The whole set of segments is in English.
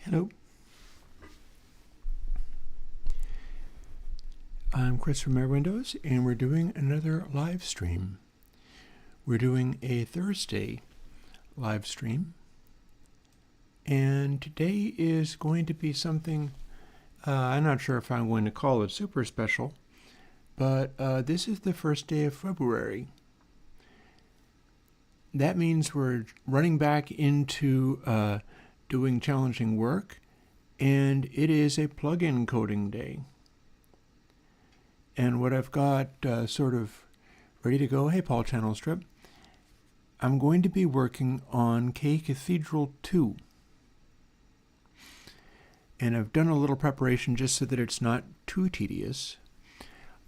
Hello. I'm Chris from Airwindows, and we're doing another live stream. We're doing a Thursday live stream, and today is going to be something, I'm not sure if I'm going to call it super special, but this is the first day of February. That means we're running back into doing challenging work, and it is a plugin coding day. And what I've got sort of ready to go, hey Paul Channel Strip, I'm going to be working on Cathedral 2. And I've done a little preparation just so that it's not too tedious.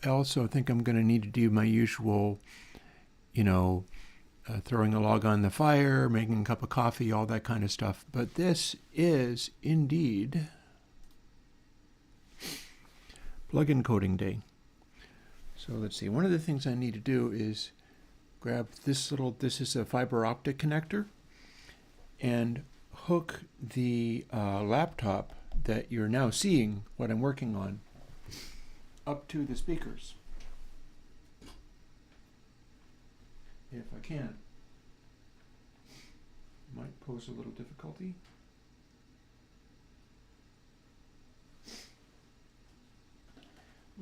I also think I'm going to need to do my usual, throwing a log on the fire, making a cup of coffee, all that kind of stuff. But this is indeed plugin coding day. So let's see, one of the things I need to do is grab this is a fiber optic connector, and hook the laptop that you're now seeing what I'm working on up to the speakers. If I can. Might pose a little difficulty.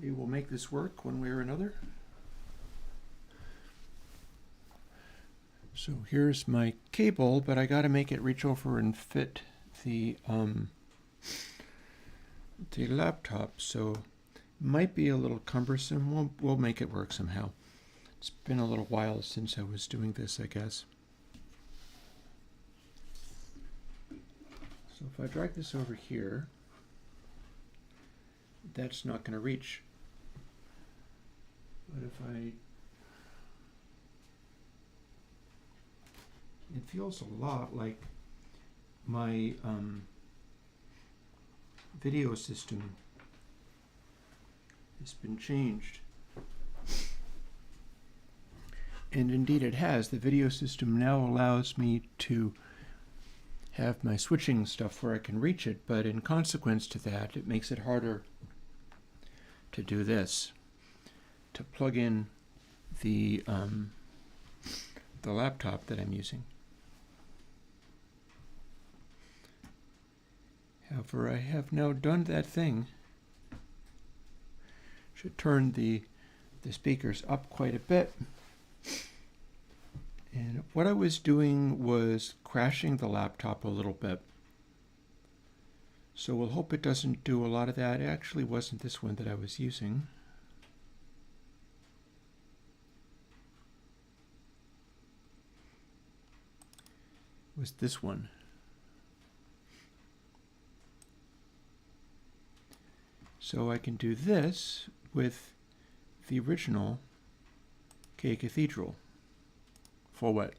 We will make this work one way or another. So here's my cable, but I got to make it reach over and fit the laptop, so it might be a little cumbersome. We'll make it work somehow. It's been a little while since I was doing this, I guess. So if I drag this over here, that's not going to reach. But if it feels a lot like my video system has been changed. And indeed it has. The video system now allows me to have my switching stuff where I can reach it, but in consequence to that, it makes it harder to do this, to plug in the laptop that I'm using. However, I have now done that thing. Should turn the speakers up quite a bit. And what I was doing was crashing the laptop a little bit. So we'll hope it doesn't do a lot of that. It actually wasn't this one that I was using. It was this one. So I can do this with the original Cathedral. For what?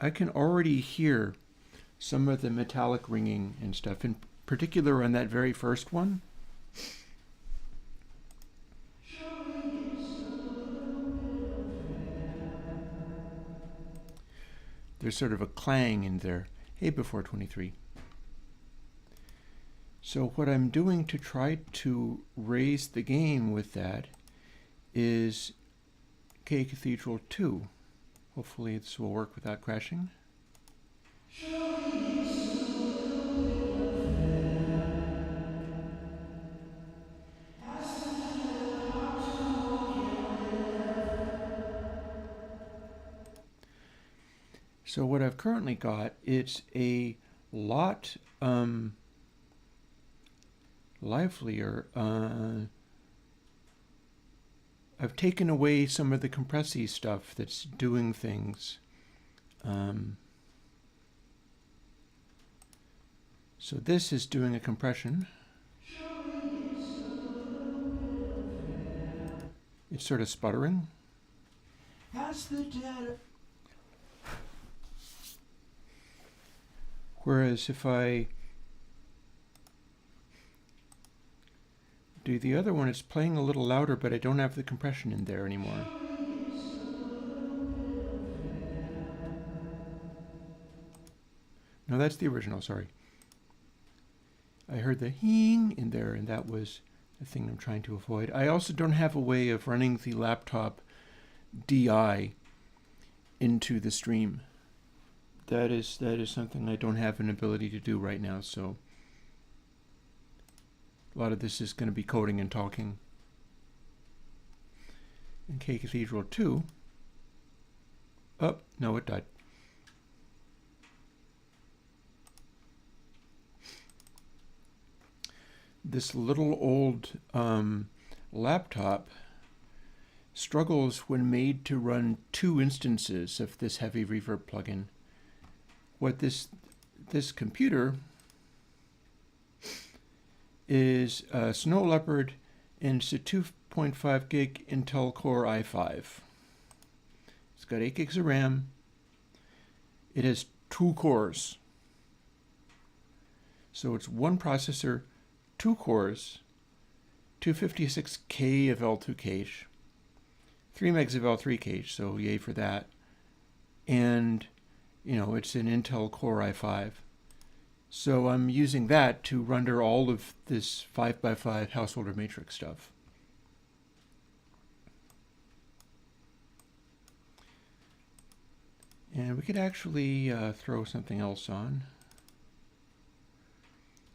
I can already hear some of the metallic ringing and stuff, in particular on that very first one. There's sort of a clang in there. Hey, before 23. So what I'm doing to try to raise the game with that is Cathedral 2. Hopefully this will work without crashing. So what I've currently got, it's a lot livelier. I've taken away some of the compressy stuff that's doing things. So this is doing a compression. It's sort of sputtering. Whereas if I Do the other one, it's playing a little louder, but I don't have the compression in there anymore. No, that's the original, sorry. I heard the hing in there, and that was the thing I'm trying to avoid. I also don't have a way of running the laptop DI into the stream. That is something I don't have an ability to do right now, so a lot of this is going to be coding and talking. In Cathedral 2, oh, no, it died. This little old laptop struggles when made to run 2 instances of this heavy reverb plugin. What this computer is a Snow Leopard, and it's a 2.5 gig Intel Core i5. It's got 8 gigs of RAM. It has 2 cores. So it's one processor, 2 cores, 256K of L2 cache, 3 megs of L3 cache, so yay for that. And, you know, it's an Intel Core i5. So I'm using that to render all of this 5x5 householder matrix stuff. And we could actually throw something else on.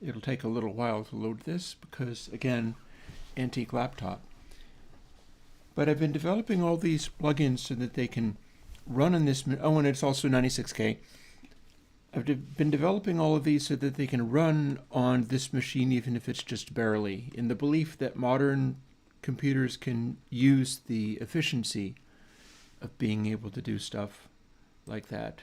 It'll take a little while to load this because, again, antique laptop. But I've been developing all these plugins so that they can run on this. Oh, and it's also 96K. I've been developing all of these so that they can run on this machine even if it's just barely, in the belief that modern computers can use the efficiency of being able to do stuff like that.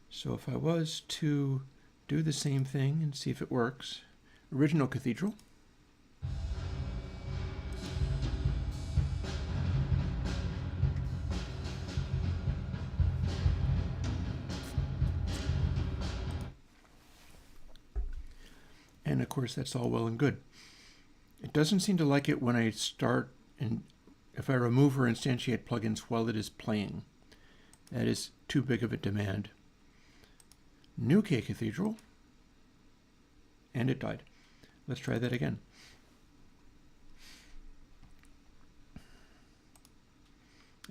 So if I was to do the same thing and see if it works, original Cathedral. And of course that's all well and good. It doesn't seem to like it when I start and if I remove or instantiate plugins while it is playing. That is too big of a demand. New Cathedral, and it died. Let's try that again.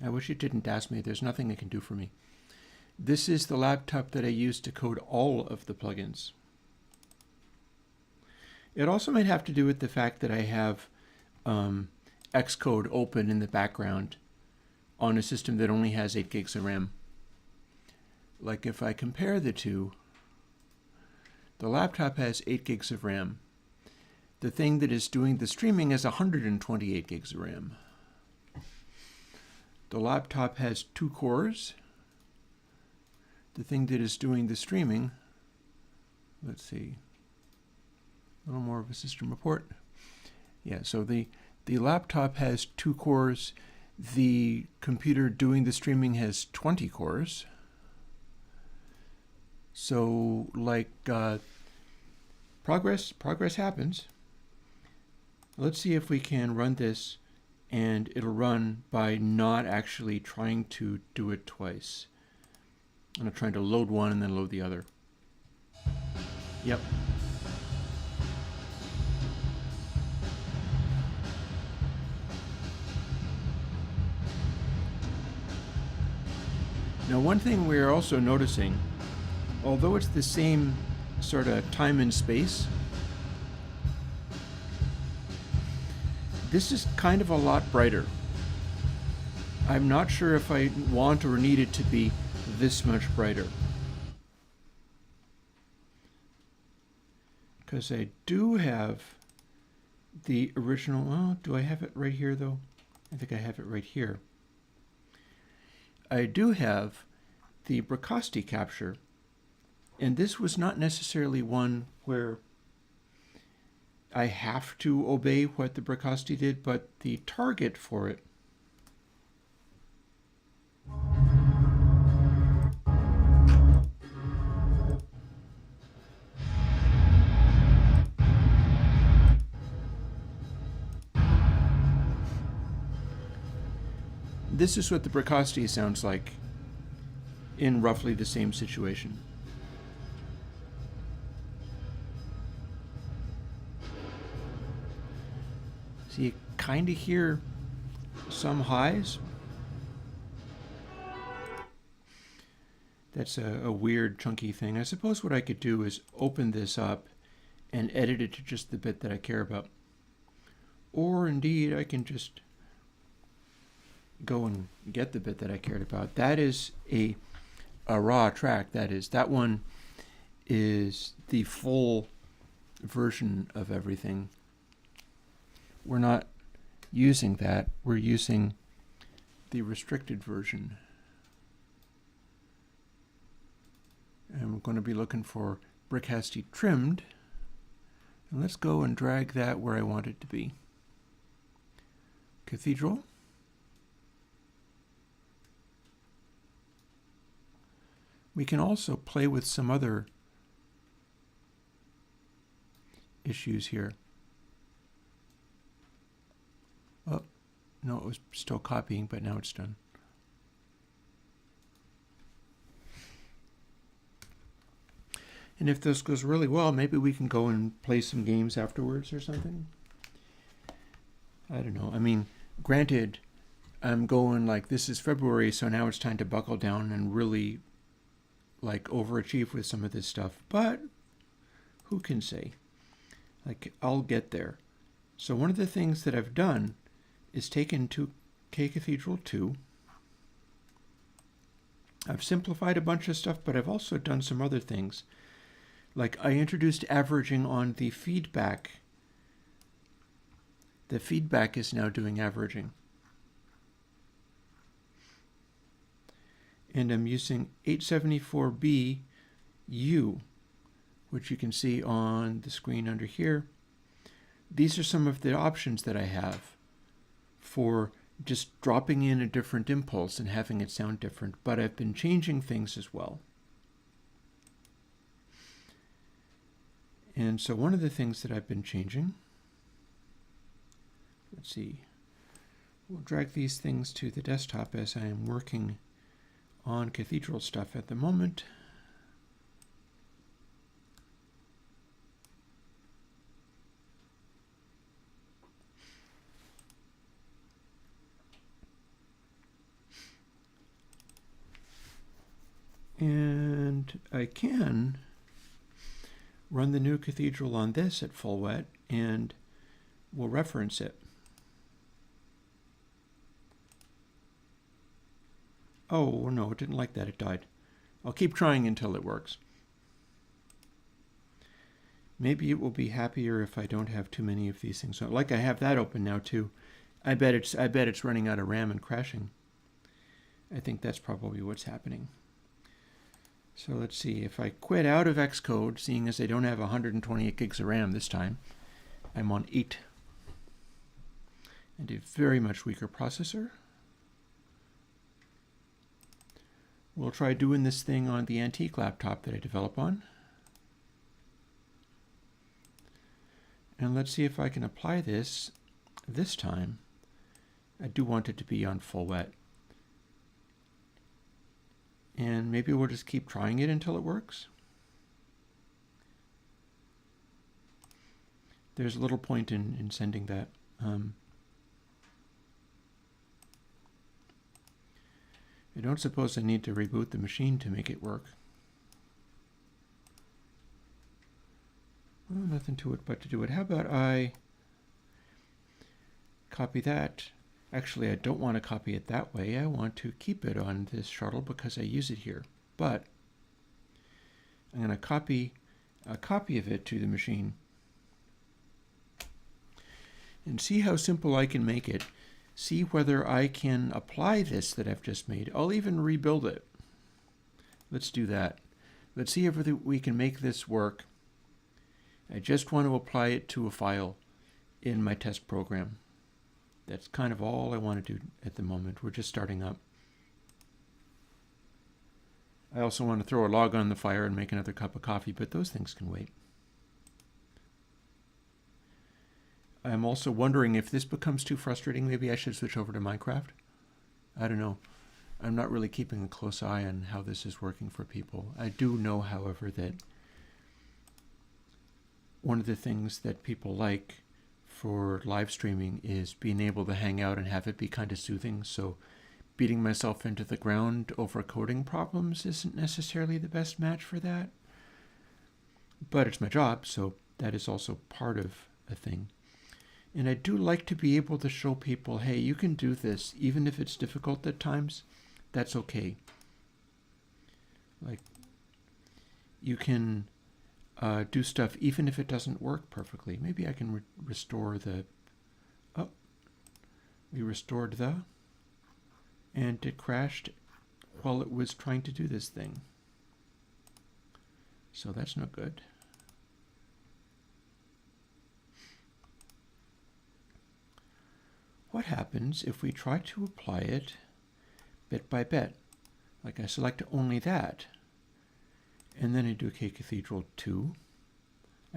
I wish it didn't ask me. There's nothing it can do for me. This is the laptop that I use to code all of the plugins. It also might have to do with the fact that I have Xcode open in the background on a system that only has 8 gigs of RAM. Like if I compare the two, the laptop has 8 gigs of RAM. The thing that is doing the streaming has 128 gigs of RAM. The laptop has 2 cores. The thing that is doing the streaming, let's see, a little more of a system report. Yeah, so the laptop has 2 cores. The computer doing the streaming has 20 cores. So, like, progress happens. Let's see if we can run this, and it'll run by not actually trying to do it twice. I'm not trying to load one and then load the other. Yep. Now, one thing we're also noticing, although it's the same sort of time and space, this is kind of a lot brighter. I'm not sure if I want or need it to be this much brighter. Because I do have the original, well, do I have it right here though? I think I have it right here. I do have the Bracasti capture, and this was not necessarily one where I have to obey what the Bracasti did, but the target for it this is what the precocity sounds like in roughly the same situation. So you kind of hear some highs. That's a weird chunky thing. I suppose what I could do is open this up and edit it to just the bit that I care about. Or indeed, I can just go and get the bit that I cared about. That is a raw track. That one is the full version of everything. We're not using that. We're using the restricted version. And we're going to be looking for Brickasty trimmed. And let's go and drag that where I want it to be. Cathedral. We can also play with some other issues here. Oh, no, it was still copying, but now it's done. And if this goes really well, maybe we can go and play some games afterwards or something. I don't know. I mean, granted, I'm going like, this is February, so now it's time to buckle down and really like overachieve with some of this stuff. But who can say? Like, I'll get there. So one of the things that I've done is taken to Cathedral 2. I've simplified a bunch of stuff, but I've also done some other things. Like I introduced averaging on the feedback. The feedback is now doing averaging. And I'm using 874B U, which you can see on the screen under here. These are some of the options that I have for just dropping in a different impulse and having it sound different, but I've been changing things as well. And so one of the things that I've been changing, let's see, we'll drag these things to the desktop as I am working on Cathedral stuff at the moment. And I can run the new Cathedral on this at full wet, and we'll reference it. Oh, no, it didn't like that. It died. I'll keep trying until it works. Maybe it will be happier if I don't have too many of these things. So, like I have that open now too. I bet it's running out of RAM and crashing. I think that's probably what's happening. So let's see, if I quit out of Xcode, seeing as I don't have 128 gigs of RAM this time, I'm on 8. And a very much weaker processor. We'll try doing this thing on the antique laptop that I develop on. And let's see if I can apply this time. I do want it to be on full wet. And maybe we'll just keep trying it until it works. There's little point in sending that. I don't suppose I need to reboot the machine to make it work. Well, nothing to it but to do it. How about I copy that? Actually, I don't want to copy it that way. I want to keep it on this shuttle because I use it here. But I'm going to copy a copy of it to the machine. And see how simple I can make it. See whether I can apply this that I've just made. I'll even rebuild it. Let's do that. Let's see if we can make this work. I just want to apply it to a file in my test program. That's kind of all I want to do at the moment. We're just starting up. I also want to throw a log on the fire and make another cup of coffee, but those things can wait. I'm also wondering if this becomes too frustrating, maybe I should switch over to Minecraft. I don't know. I'm not really keeping a close eye on how this is working for people. I do know, however, that one of the things that people like for live streaming is being able to hang out and have it be kind of soothing. So beating myself into the ground over coding problems isn't necessarily the best match for that. But it's my job, so that is also part of a thing. And I do like to be able to show people, hey, you can do this, even if it's difficult at times, that's okay. Like, you can do stuff even if it doesn't work perfectly. Maybe I can restore the, oh, we restored the, and it crashed while it was trying to do this thing. So that's not good. What happens if we try to apply it bit by bit? Like I select only that, and then I do cathedral 2.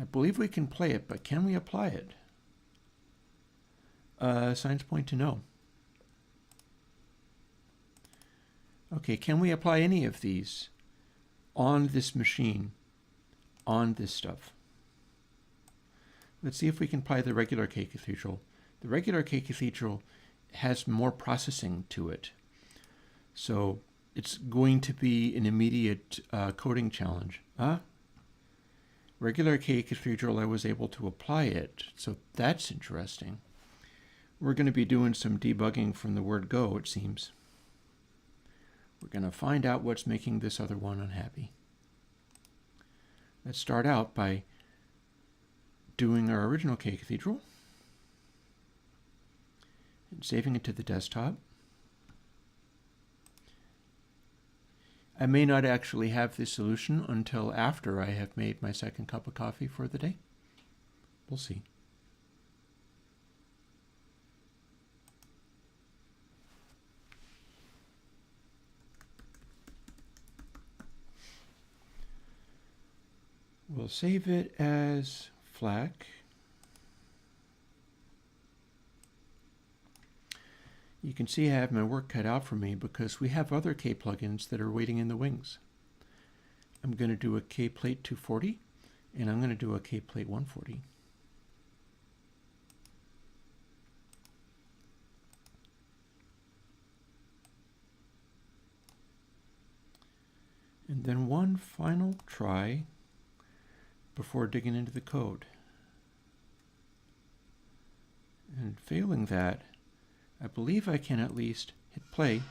I believe we can play it, but can we apply it? Signs point to no. Okay, can we apply any of these on this machine, on this stuff? Let's see if we can apply the regular cathedral. The regular cathedral has more processing to it. So it's going to be an immediate coding challenge. Regular cathedral, I was able to apply it. So that's interesting. We're going to be doing some debugging from the word go, it seems. We're going to find out what's making this other one unhappy. Let's start out by doing our original cathedral and saving it to the desktop. I may not actually have this solution until after I have made my second cup of coffee for the day. We'll see. We'll save it as FLAC. You can see I have my work cut out for me because we have other K plugins that are waiting in the wings. I'm going to do a K plate 240 and I'm going to do a K plate 140. And then one final try before digging into the code. And failing that, I believe I can at least hit play.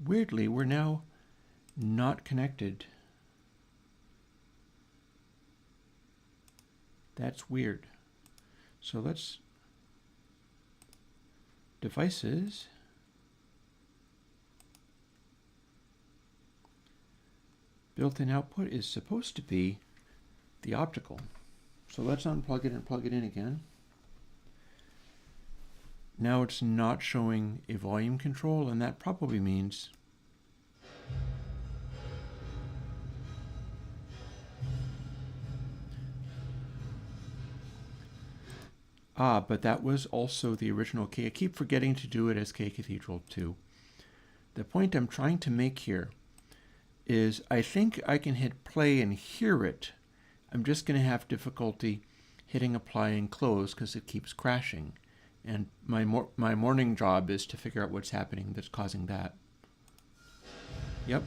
Weirdly, we're now not connected. That's weird. So let's devices. Built-in output is supposed to be the optical. So let's unplug it and plug it in again. Now it's not showing a volume control, and that probably means but that was also the original K. I keep forgetting to do it as K Cathedral 2. The point I'm trying to make here is I think I can hit play and hear it. I'm just going to have difficulty hitting apply and close because it keeps crashing. And my morning job is to figure out what's happening that's causing that. Yep.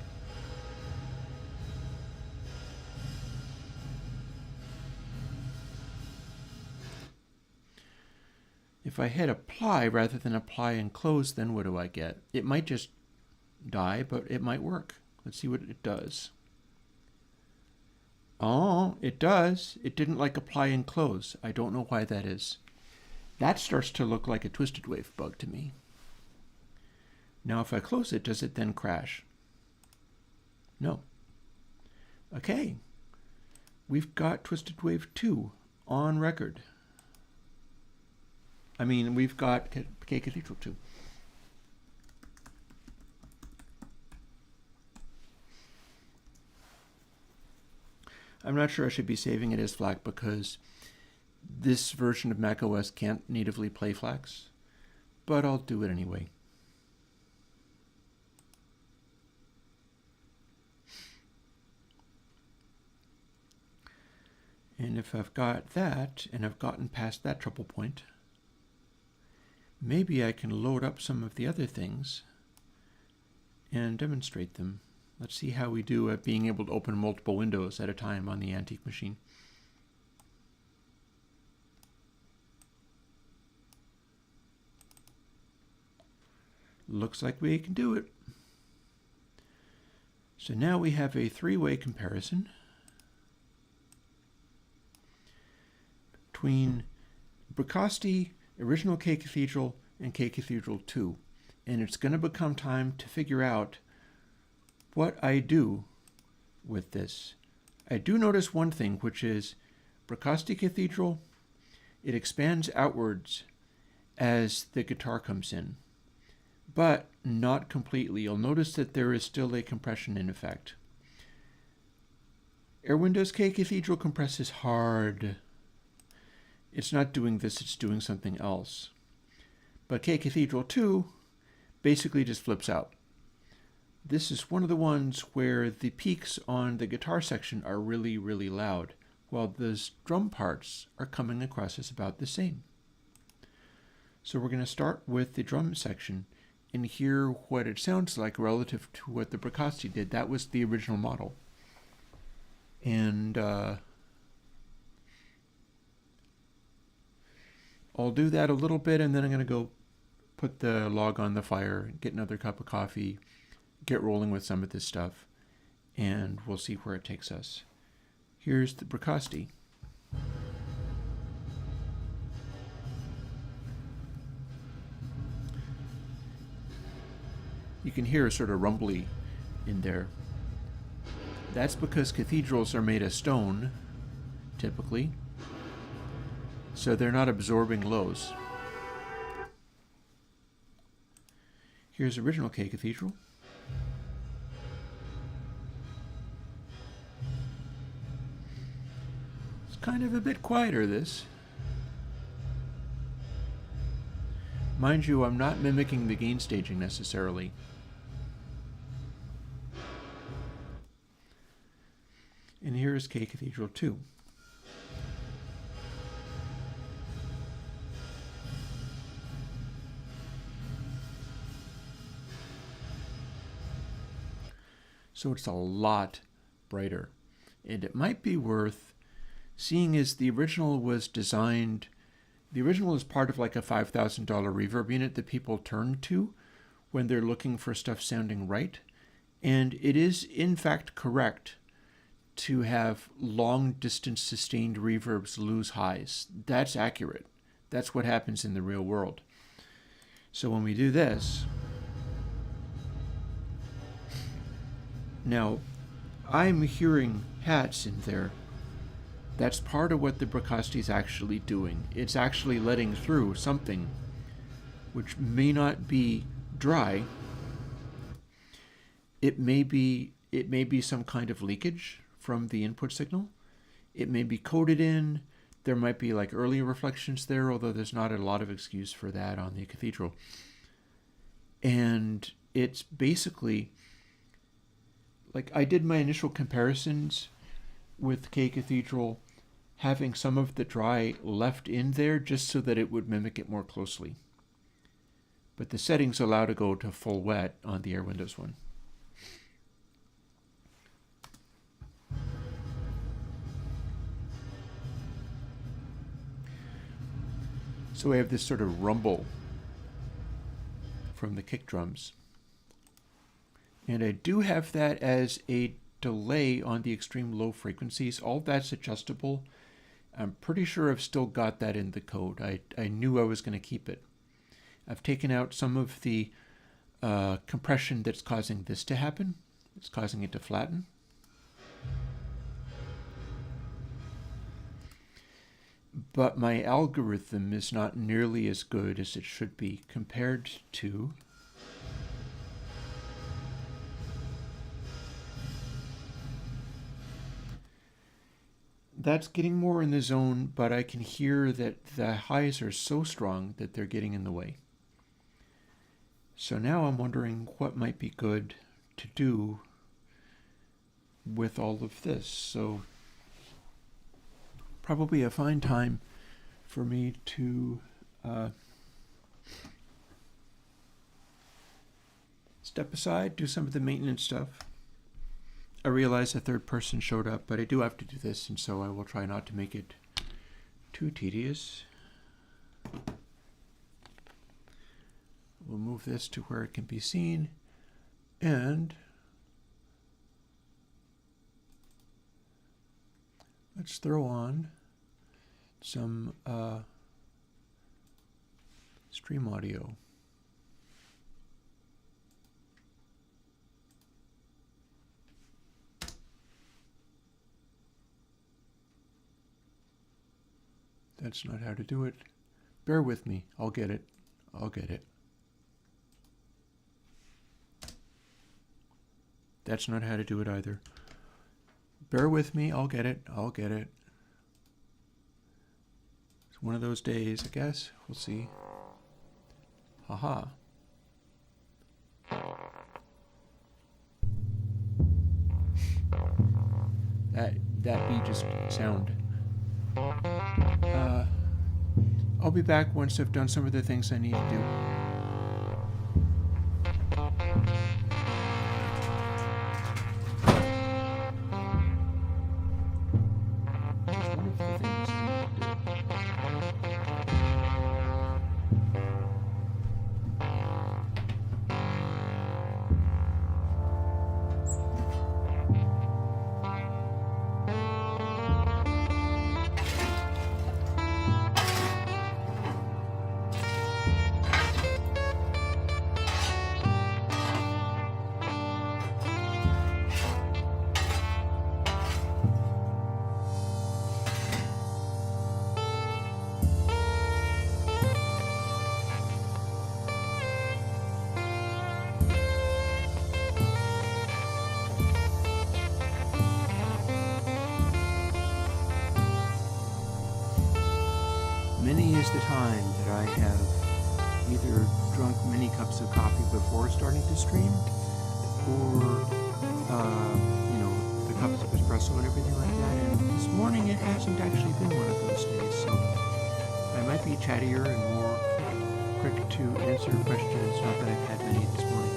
If I hit apply rather than apply and close, then what do I get? It might just die, but it might work. Let's see what it does. Oh, it does. It didn't like apply and close. I don't know why that is. That starts to look like a twisted wave bug to me. Now if I close it, does it then crash? No. Okay. We've got twisted wave 2 on record. I mean, we've got K Cathedral 2. I'm not sure I should be saving it as FLAC because this version of macOS can't natively play FLACs, but I'll do it anyway. And if I've got that, and I've gotten past that trouble point, maybe I can load up some of the other things and demonstrate them. Let's see how we do at being able to open multiple windows at a time on the antique machine. Looks like we can do it. So now we have a three-way comparison between Bricasti, original K Cathedral, and K Cathedral 2. And it's going to become time to figure out what I do with this. I do notice one thing, which is Bricasti Cathedral, it expands outwards as the guitar comes in, but not completely. You'll notice that there is still a compression in effect. Airwindows K Cathedral compresses hard. It's not doing this, it's doing something else. But K Cathedral 2 basically just flips out. This is one of the ones where the peaks on the guitar section are really, really loud, while those drum parts are coming across as about the same. So we're going to start with the drum section and hear what it sounds like relative to what the Bricasti did. That was the original model. And I'll do that a little bit, and then I'm going to go put the log on the fire, get another cup of coffee, get rolling with some of this stuff, and we'll see where it takes us. Here's the Bricasti. You can hear a sort of rumbly in there. That's because cathedrals are made of stone, typically, so they're not absorbing lows. Here's original K Cathedral. It's kind of a bit quieter, this. Mind you, I'm not mimicking the gain staging necessarily. And here's K Cathedral 2. So it's a lot brighter. And it might be worth seeing as the original was designed, the original is part of like a $5,000 reverb unit that people turn to when they're looking for stuff sounding right. And it is in fact correct to have long distance sustained reverbs lose highs. That's accurate. That's what happens in the real world. So when we do this, now I'm hearing hats in there. That's part of what the Bricasti is actually doing. It's actually letting through something which may not be dry. It may be some kind of leakage from the input signal. It may be coded in. There might be like early reflections there, although there's not a lot of excuse for that on the cathedral. And it's basically, like I did my initial comparisons with K Cathedral, having some of the dry left in there just so that it would mimic it more closely. But the settings allow to go to full wet on the Airwindows one. So we have this sort of rumble from the kick drums. And I do have that as a delay on the extreme low frequencies. All that's adjustable. I'm pretty sure I've still got that in the code. I knew I was going to keep it. I've taken out some of the compression that's causing this to happen. It's causing it to flatten. But my algorithm is not nearly as good as it should be compared to that's getting more in the zone, but I can hear that the highs are so strong that they're getting in the way. So now I'm wondering what might be good to do with all of this. So probably a fine time for me to step aside, do some of the maintenance stuff. I realize a third person showed up, but I do have to do this, and so I will try not to make it too tedious. We'll move this to where it can be seen, and let's throw on some stream audio. That's not how to do it. Bear with me. I'll get it. I'll get it. That's not how to do it either. Bear with me. I'll get it. I'll get it. It's one of those days, I guess. We'll see. Haha. That beat just sound. I'll be back once I've done some of the things I need to do. Many is the time that I have either drunk many cups of coffee before starting to stream, or, the cups of espresso and everything like that. And this morning it hasn't actually been one of those days, so I might be chattier and more quick to answer questions. Not that I've had many this morning.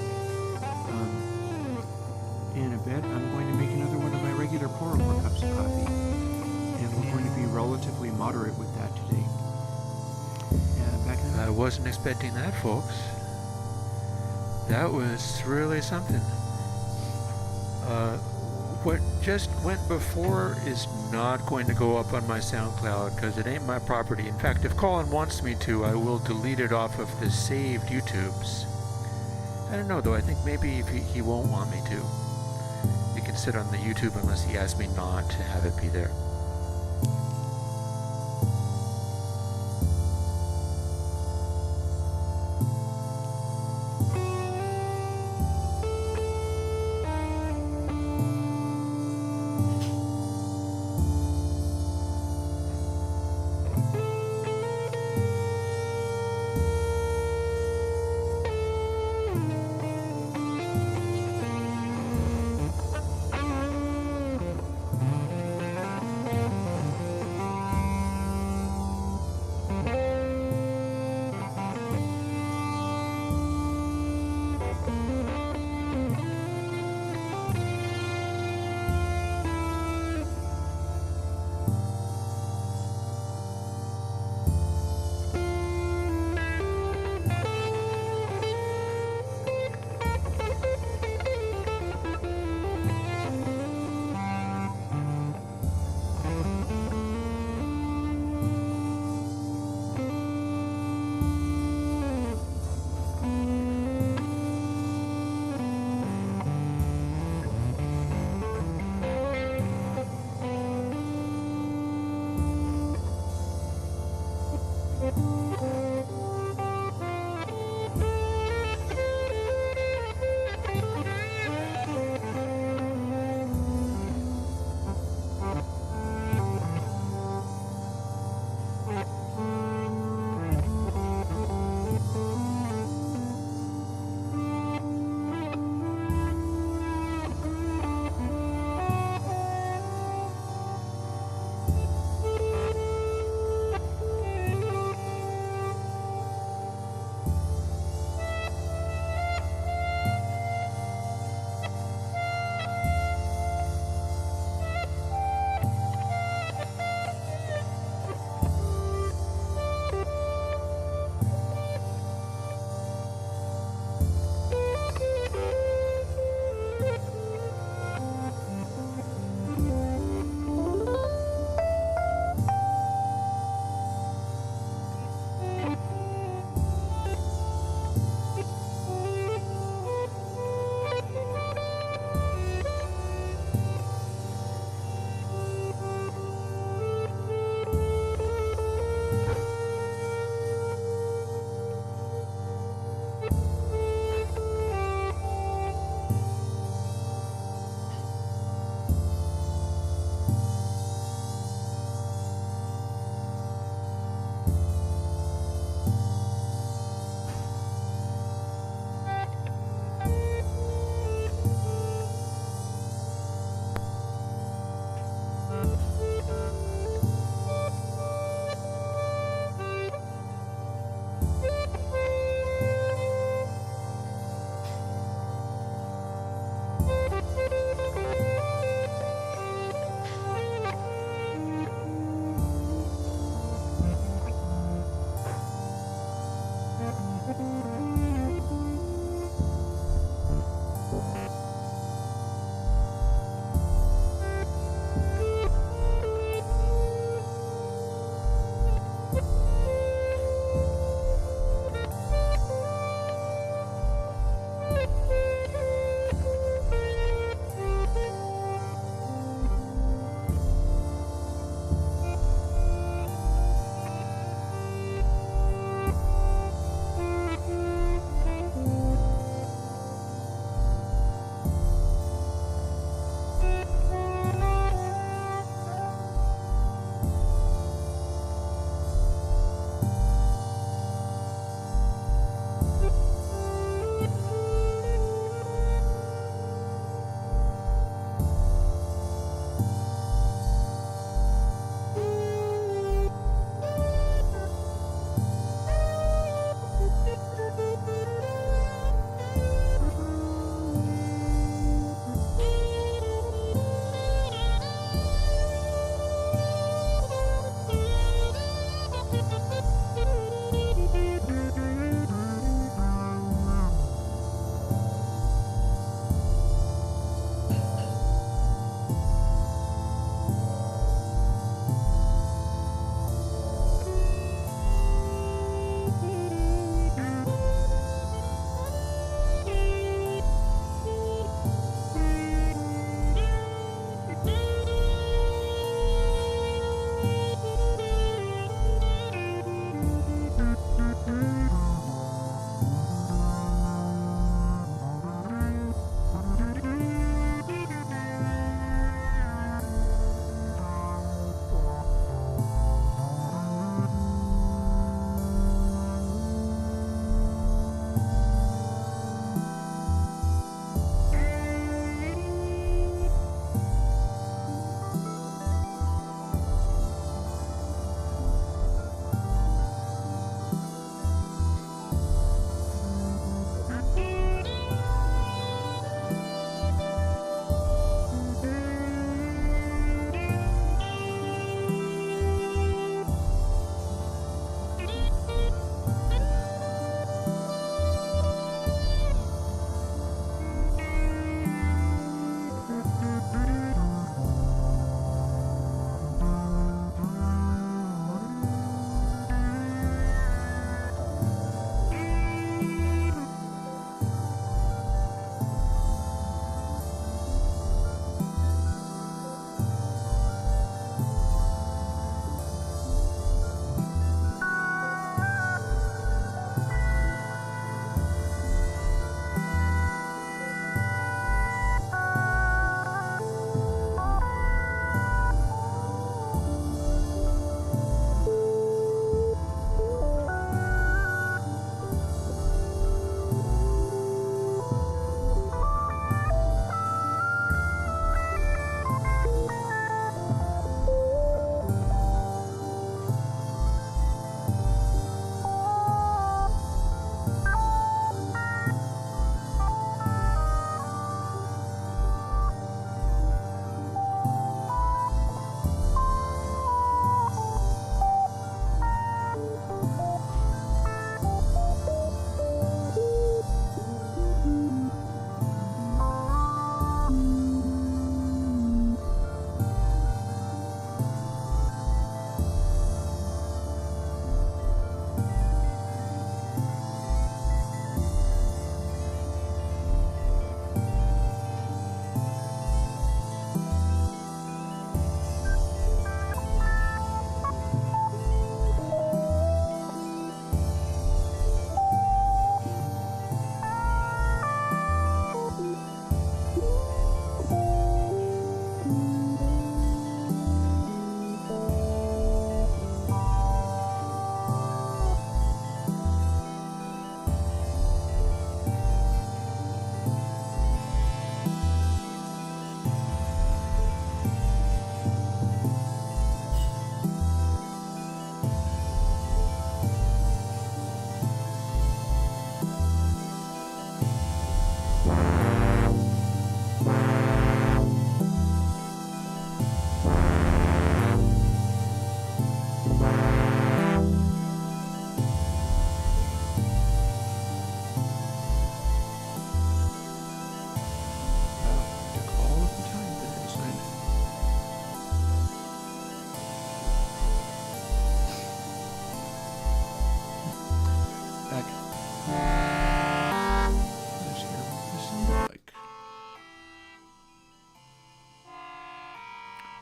In a bit, I'm going to make another one of my regular pour-over cups of coffee, and we're going to be relatively moderate with that today. I wasn't expecting that, folks. That was really something. What just went before is not going to go up on my SoundCloud because it ain't my property. In fact, if Colin wants me to, I will delete it off of the saved YouTubes. I don't know though, I think maybe if he won't want me to. It can sit on the YouTube unless he asks me not to have it be there.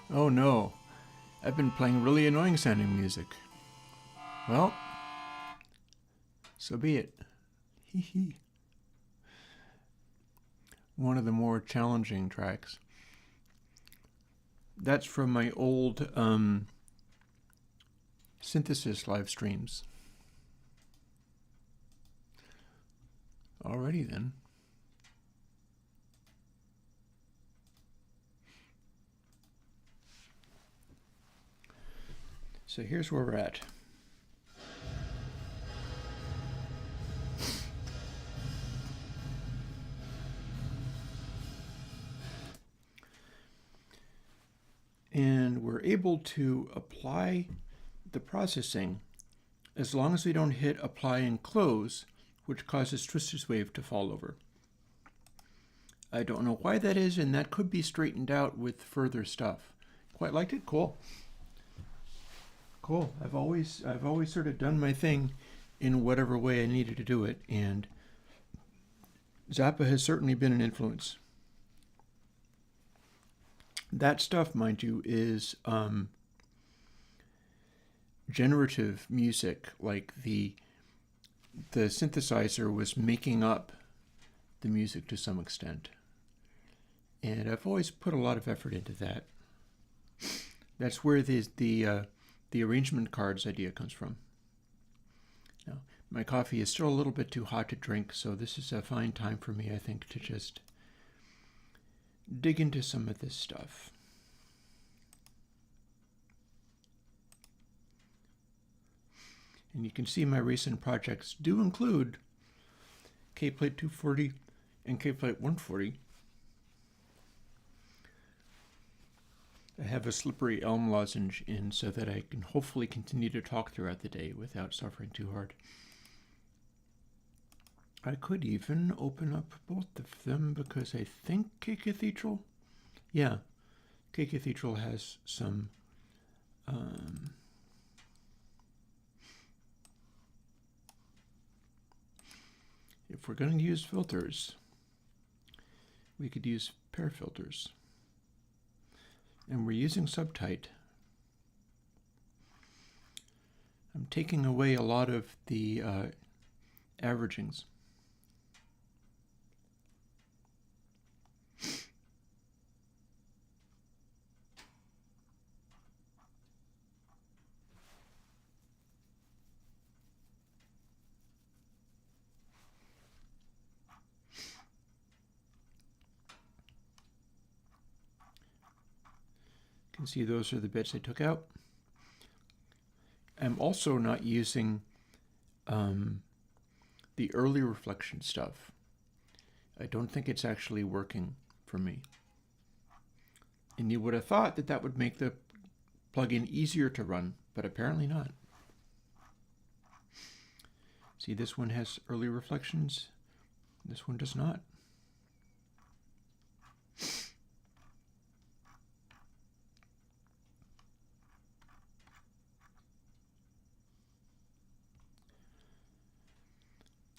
Oh no, I've been playing really annoying sounding music. Well, so be it. Hee hee. One of the more challenging tracks. That's from my old synthesis live streams. Alrighty then. So here's where we're at. And we're able to apply the processing as long as we don't hit apply and close, which causes Twister's wave to fall over. I don't know why that is, and that could be straightened out with further stuff. Quite liked it? Cool. Cool. I've always sort of done my thing in whatever way I needed to do it, and Zappa has certainly been an influence. That stuff, mind you, is generative music, like the synthesizer was making up the music to some extent. And I've always put a lot of effort into that. That's where the arrangement cards idea comes from. Now, my coffee is still a little bit too hot to drink, so this is a fine time for me, I think, to just dig into some of this stuff. And you can see my recent projects do include K-Plate 240 and K-Plate 140. I have a slippery elm lozenge in so that I can hopefully continue to talk throughout the day without suffering too hard. I could even open up both of them because I think K-Cathedral, yeah, K-Cathedral has some if we're going to use filters, we could use pair filters. And we're using subtype. I'm taking away a lot of the averagings. You can see those are the bits I took out. I'm also not using the early reflection stuff. I don't think it's actually working for me. And you would have thought that that would make the plugin easier to run, but apparently not. See, this one has early reflections. This one does not.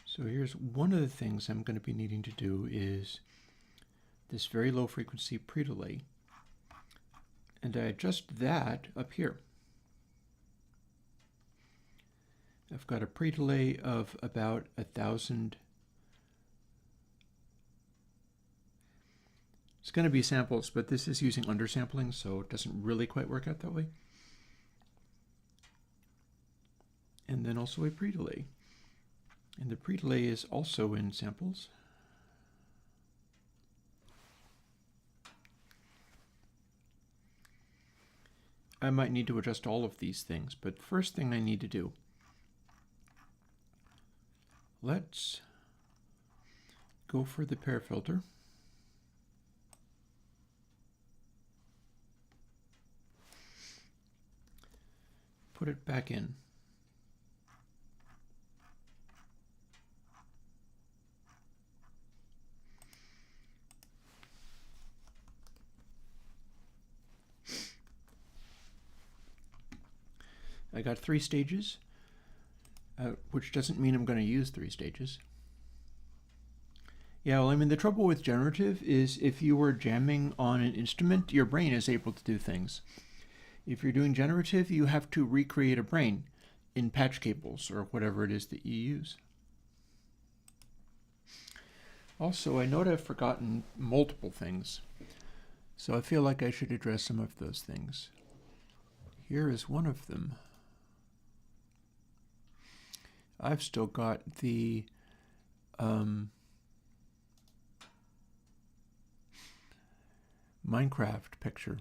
So here's one of the things I'm going to be needing to do is this very low frequency pre-delay. And I adjust that up here. I've got a pre-delay of about 1,000. It's going to be samples, but this is using undersampling, so it doesn't really quite work out that way. And then also a pre-delay. And the pre-delay is also in samples. I might need to adjust all of these things, but first thing I need to do, let's go for the pair filter. Put it back in. I got 3 stages, which doesn't mean I'm going to use 3 stages. Yeah, well, I mean, the trouble with generative is if you were jamming on an instrument, your brain is able to do things. If you're doing generative, you have to recreate a brain in patch cables or whatever it is that you use. Also, I note I've forgotten multiple things, so I feel like I should address some of those things. Here is one of them. I've still got the Minecraft picture.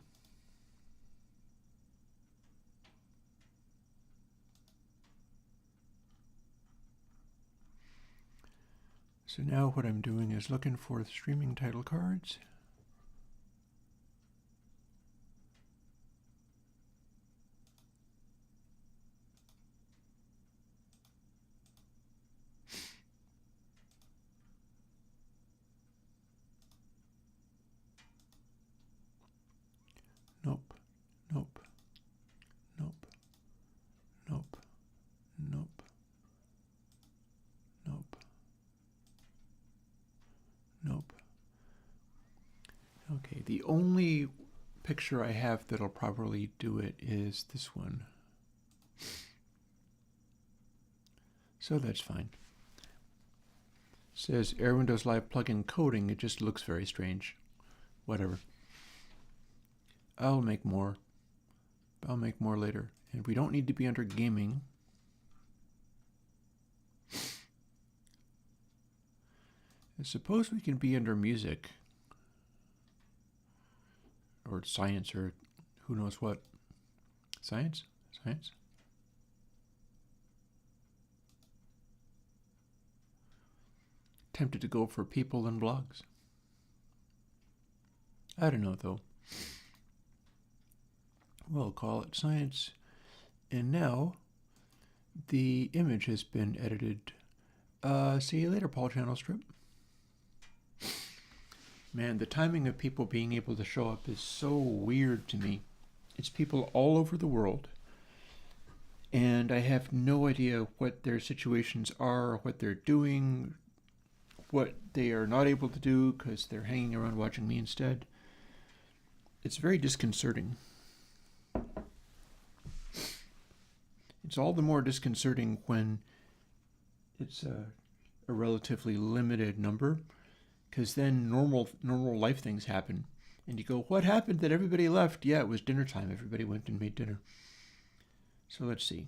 So now what I'm doing is looking for the streaming title cards. Nope, nope, nope, nope, nope, nope, nope. Okay, the only picture I have that'll probably do it is this one. So that's fine. It says Airwindows Live plugin coding. It just looks very strange. Whatever. I'll make more. I'll make more later. And we don't need to be under gaming. I suppose we can be under music. Or science, or who knows what. Science? Science? Tempted to go for people and blogs. I don't know, though. We'll call it science. And now the image has been edited. See you later, Paul Channel Strip. Man, the timing of people being able to show up is so weird to me. It's people all over the world. And I have no idea what their situations are, what they're doing, what they are not able to do because they're hanging around watching me instead. It's very disconcerting. It's all the more disconcerting when it's a relatively limited number, because then normal life things happen. And you go, what happened that everybody left? Yeah, it was dinner time. Everybody went and made dinner. So let's see.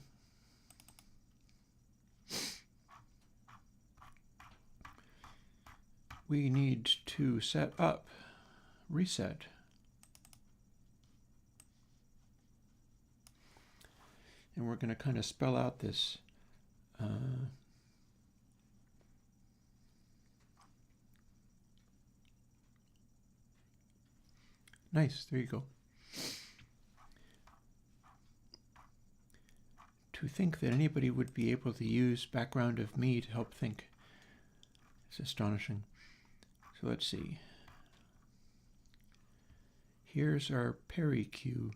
We need to set up, reset. And we're going to kind of spell out this nice, there you go. To think that anybody would be able to use background of me to help think is astonishing. So let's see. Here's our Perry queue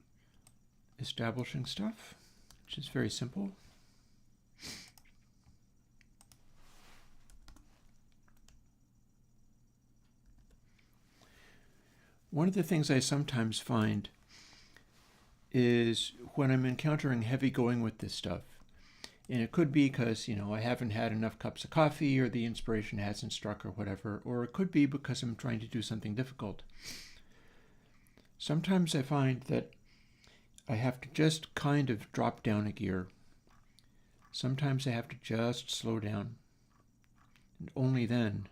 establishing stuff, which is very simple. One of the things I sometimes find is when I'm encountering heavy going with this stuff, and it could be because, I haven't had enough cups of coffee or the inspiration hasn't struck or whatever, or it could be because I'm trying to do something difficult. Sometimes I find that I have to just kind of drop down a gear. Sometimes I have to just slow down. And only then.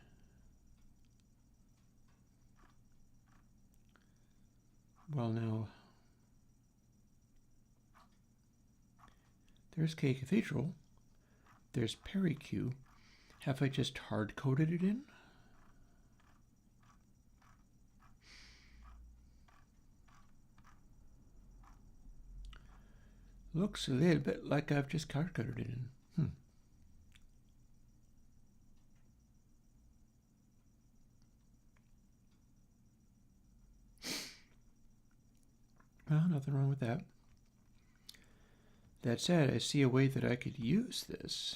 Well, now, there's K Cathedral. There's Perry Q. Have I just hard-coded it in? Looks a little bit like I've just hard-coded it in. Well, nothing wrong with that. That said, I see a way that I could use this.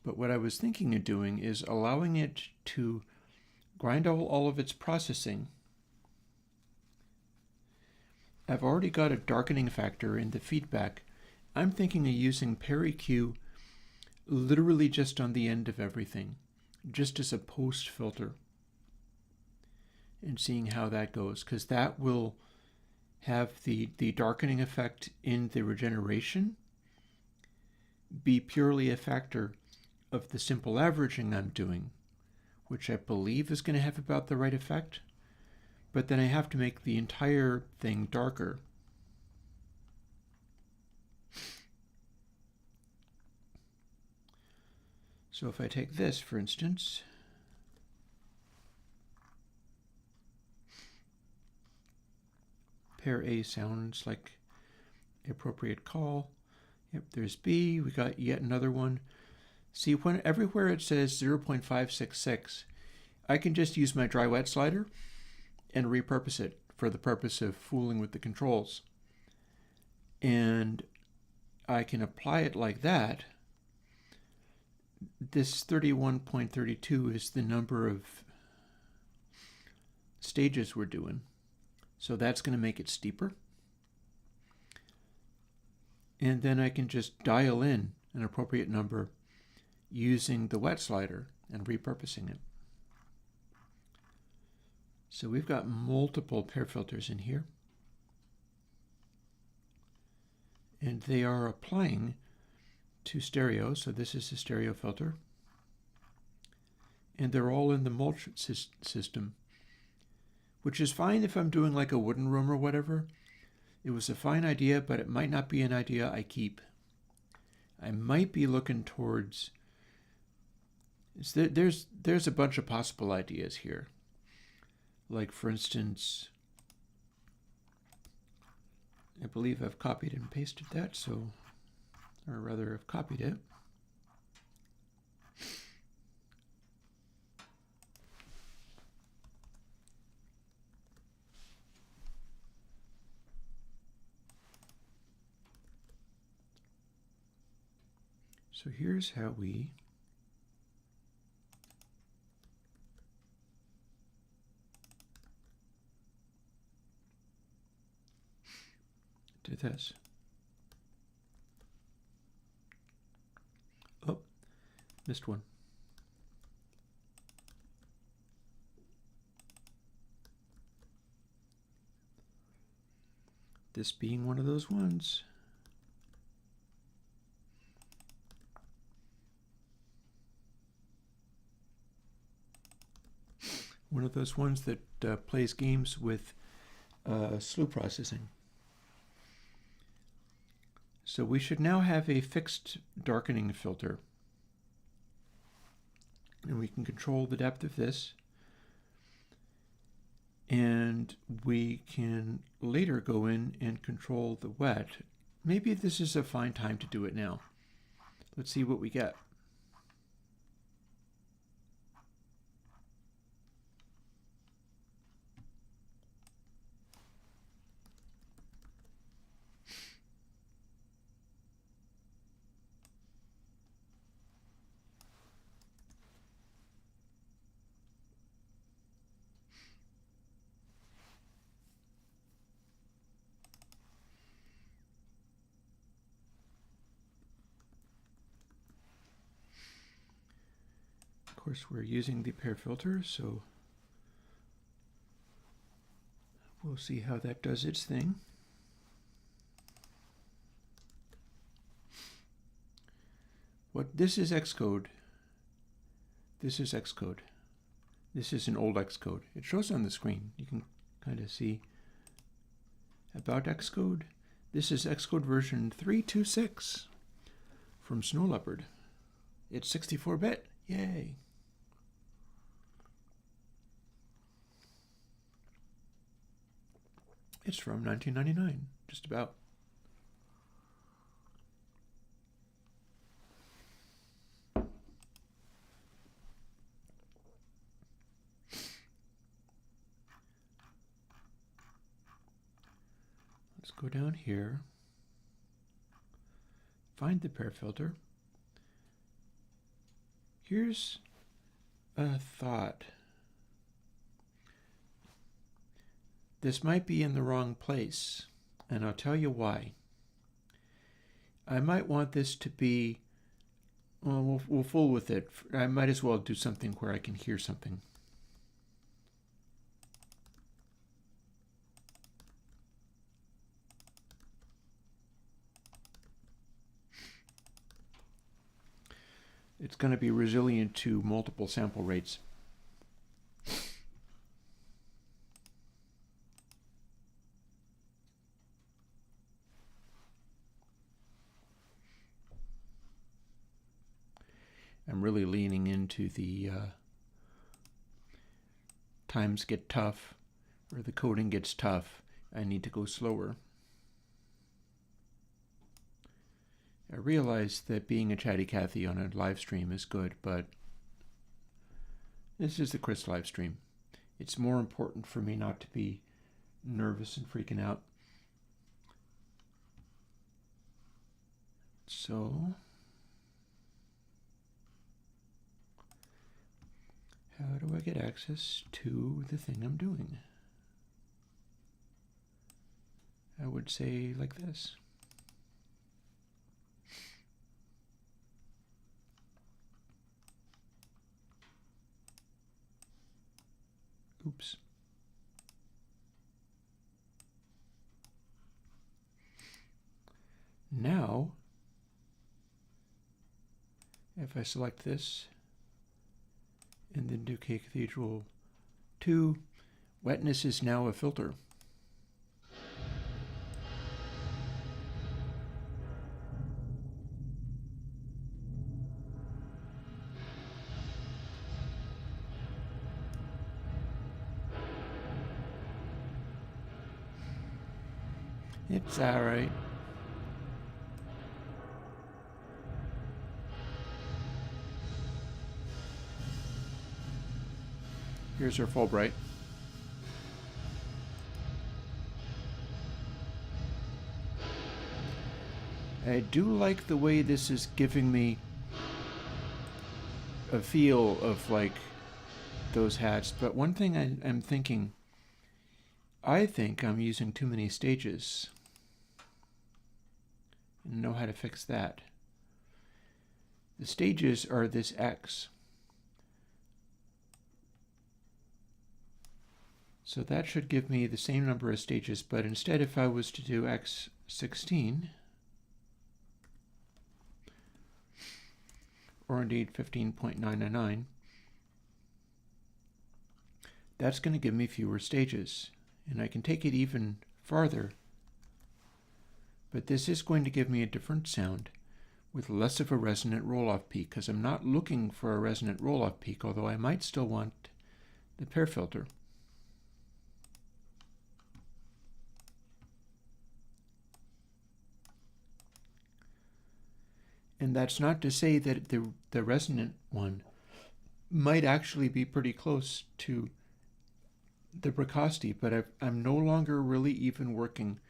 But what I was thinking of doing is allowing it to grind all of its processing. I've already got a darkening factor in the feedback. I'm thinking of using PariQ literally just on the end of everything, just as a post filter, and seeing how that goes, because that will have the darkening effect in the regeneration be purely a factor of the simple averaging I'm doing, which I believe is going to have about the right effect, but then I have to make the entire thing darker. So if I take this, for instance, pair A sounds like the appropriate call. Yep, there's B. We got yet another one. See, everywhere it says 0.566, I can just use my dry wet slider and repurpose it for the purpose of fooling with the controls. And I can apply it like that. This 31.32 is the number of stages we're doing. So that's going to make it steeper. And then I can just dial in an appropriate number using the wet slider and repurposing it. So we've got multiple pair filters in here. And they are applying to stereo. So this is a stereo filter. And they're all in the mulch system, which is fine if I'm doing like a wooden room or whatever. It was a fine idea, but it might not be an idea I keep. I might be looking towards... There's a bunch of possible ideas here. Like, for instance, I believe I've copied and pasted that, so, or rather I've copied it. So here's how we do this. Oh, missed one. This being one of those ones. One of those ones that plays games with slew processing. So we should now have a fixed darkening filter. And we can control the depth of this. And we can later go in and control the wet. Maybe this is a fine time to do it now. Let's see what we get. Of course, we're using the pair filter, so we'll see how that does its thing. This is Xcode. This is Xcode. This is an old Xcode. It shows on the screen. You can kind of see about Xcode. This is Xcode version 3.26 from Snow Leopard. It's 64-bit. Yay! It's from 1999, just about. Let's go down here, find the pair filter, Here's a thought. This might be in the wrong place, and I'll tell you why. I might want this to be, well, we'll fool with it. I might as well do something where I can hear something. It's going to be resilient to multiple sample rates. I'm really leaning into the times get tough, or the coding gets tough. I need to go slower. I realize that being a chatty Cathy on a live stream is good, but this is the Chris live stream. It's more important for me not to be nervous and freaking out. So, how do I get access to the thing I'm doing? I would say like this. Oops. Now, if I select this and then do cathedral 2, wetness is now a filter. It's all right. Here's our Fulbright. I do like the way this is giving me a feel of like those hats, but one thing I'm thinking, I think I'm using too many stages. And know how to fix that. The stages are this X. So that should give me the same number of stages, but instead if I was to do X16, or indeed 15.999, that's going to give me fewer stages. And I can take it even farther, but this is going to give me a different sound with less of a resonant roll-off peak, because I'm not looking for a resonant roll-off peak, although I might still want the pair filter. And that's not to say that the resonant one might actually be pretty close to the Bricasti, but I'm no longer really even working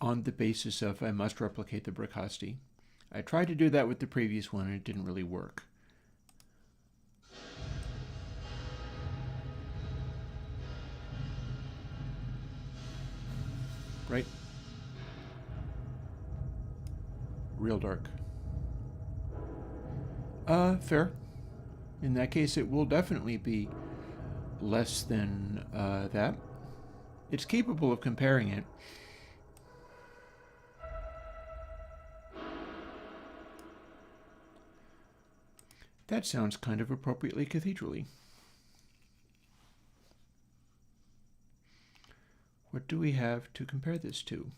on the basis of I must replicate the Bricasti. I tried to do that with the previous one and it didn't really work. Right? Real dark. Fair. In that case, it will definitely be less than that. It's capable of comparing it. That sounds kind of appropriately cathedral-y. What do we have to compare this to?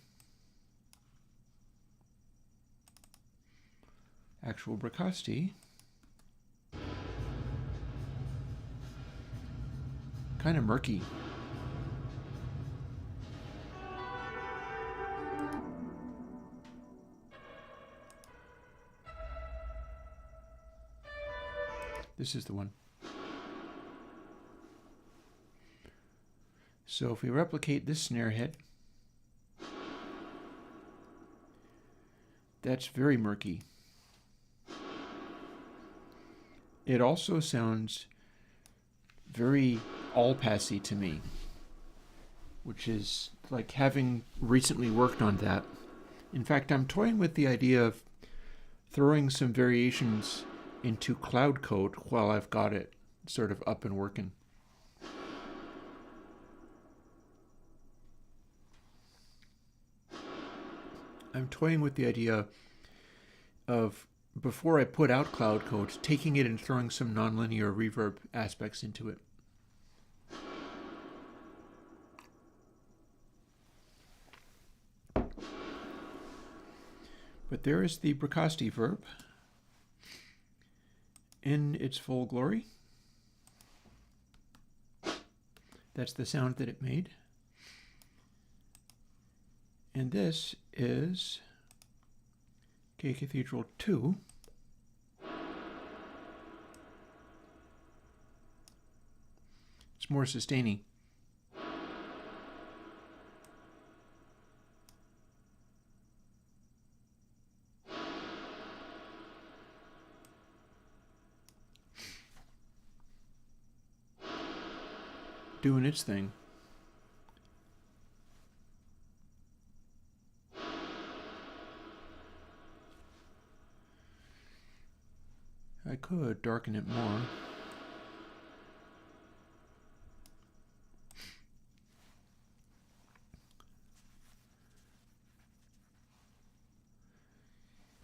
Actual Bricasti. Kind of murky. This is the one. So if we replicate this snare hit, that's very murky. it also sounds very all-passy to me, which is like having recently worked on that. In fact, I'm toying with the idea of throwing some variations into cloud code while I've got it sort of up and working. I'm toying with the idea of, before I put out cloud code, taking it and throwing some nonlinear reverb aspects into it. But there is the Bricasti verb in its full glory. That's the sound that it made. And this is Cathedral 2. It's more sustaining. Doing its thing. I could darken it more.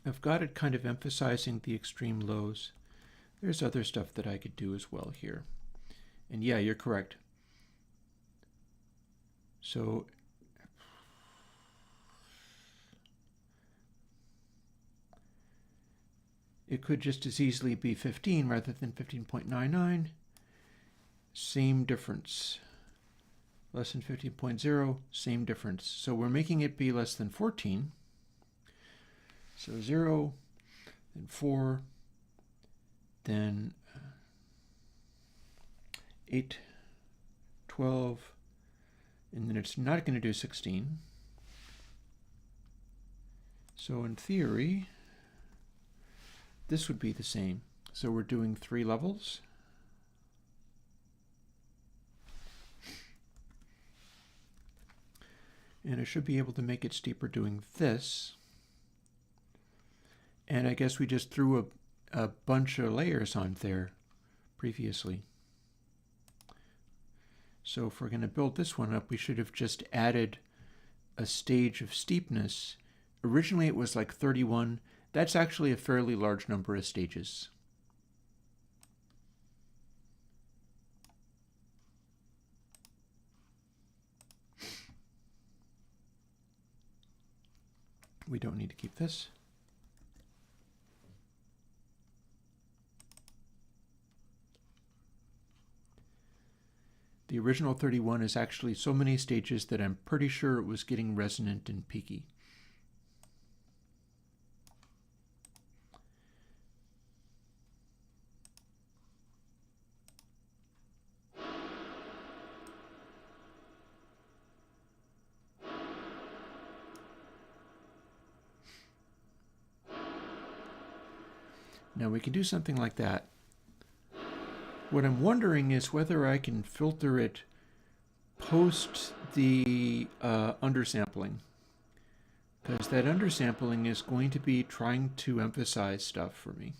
I've got it kind of emphasizing the extreme lows. There's other stuff that I could do as well here. And yeah, you're correct. So it could just as easily be 15 rather than 15.99. Same difference. Less than 15.0, same difference. So we're making it be less than 14. So 0, then 4, then 8, 12, and then it's not going to do 16. So in theory, this would be the same. So we're doing 3 levels. And I should be able to make it steeper doing this. And I guess we just threw a bunch of layers on there previously. So if we're going to build this one up, we should have just added a stage of steepness. Originally it was like 31. That's actually a fairly large number of stages. We don't need to keep this. The original 31 is actually so many stages that I'm pretty sure it was getting resonant and peaky. Now we can do something like that. What I'm wondering is whether I can filter it post the undersampling, because that undersampling is going to be trying to emphasize stuff for me.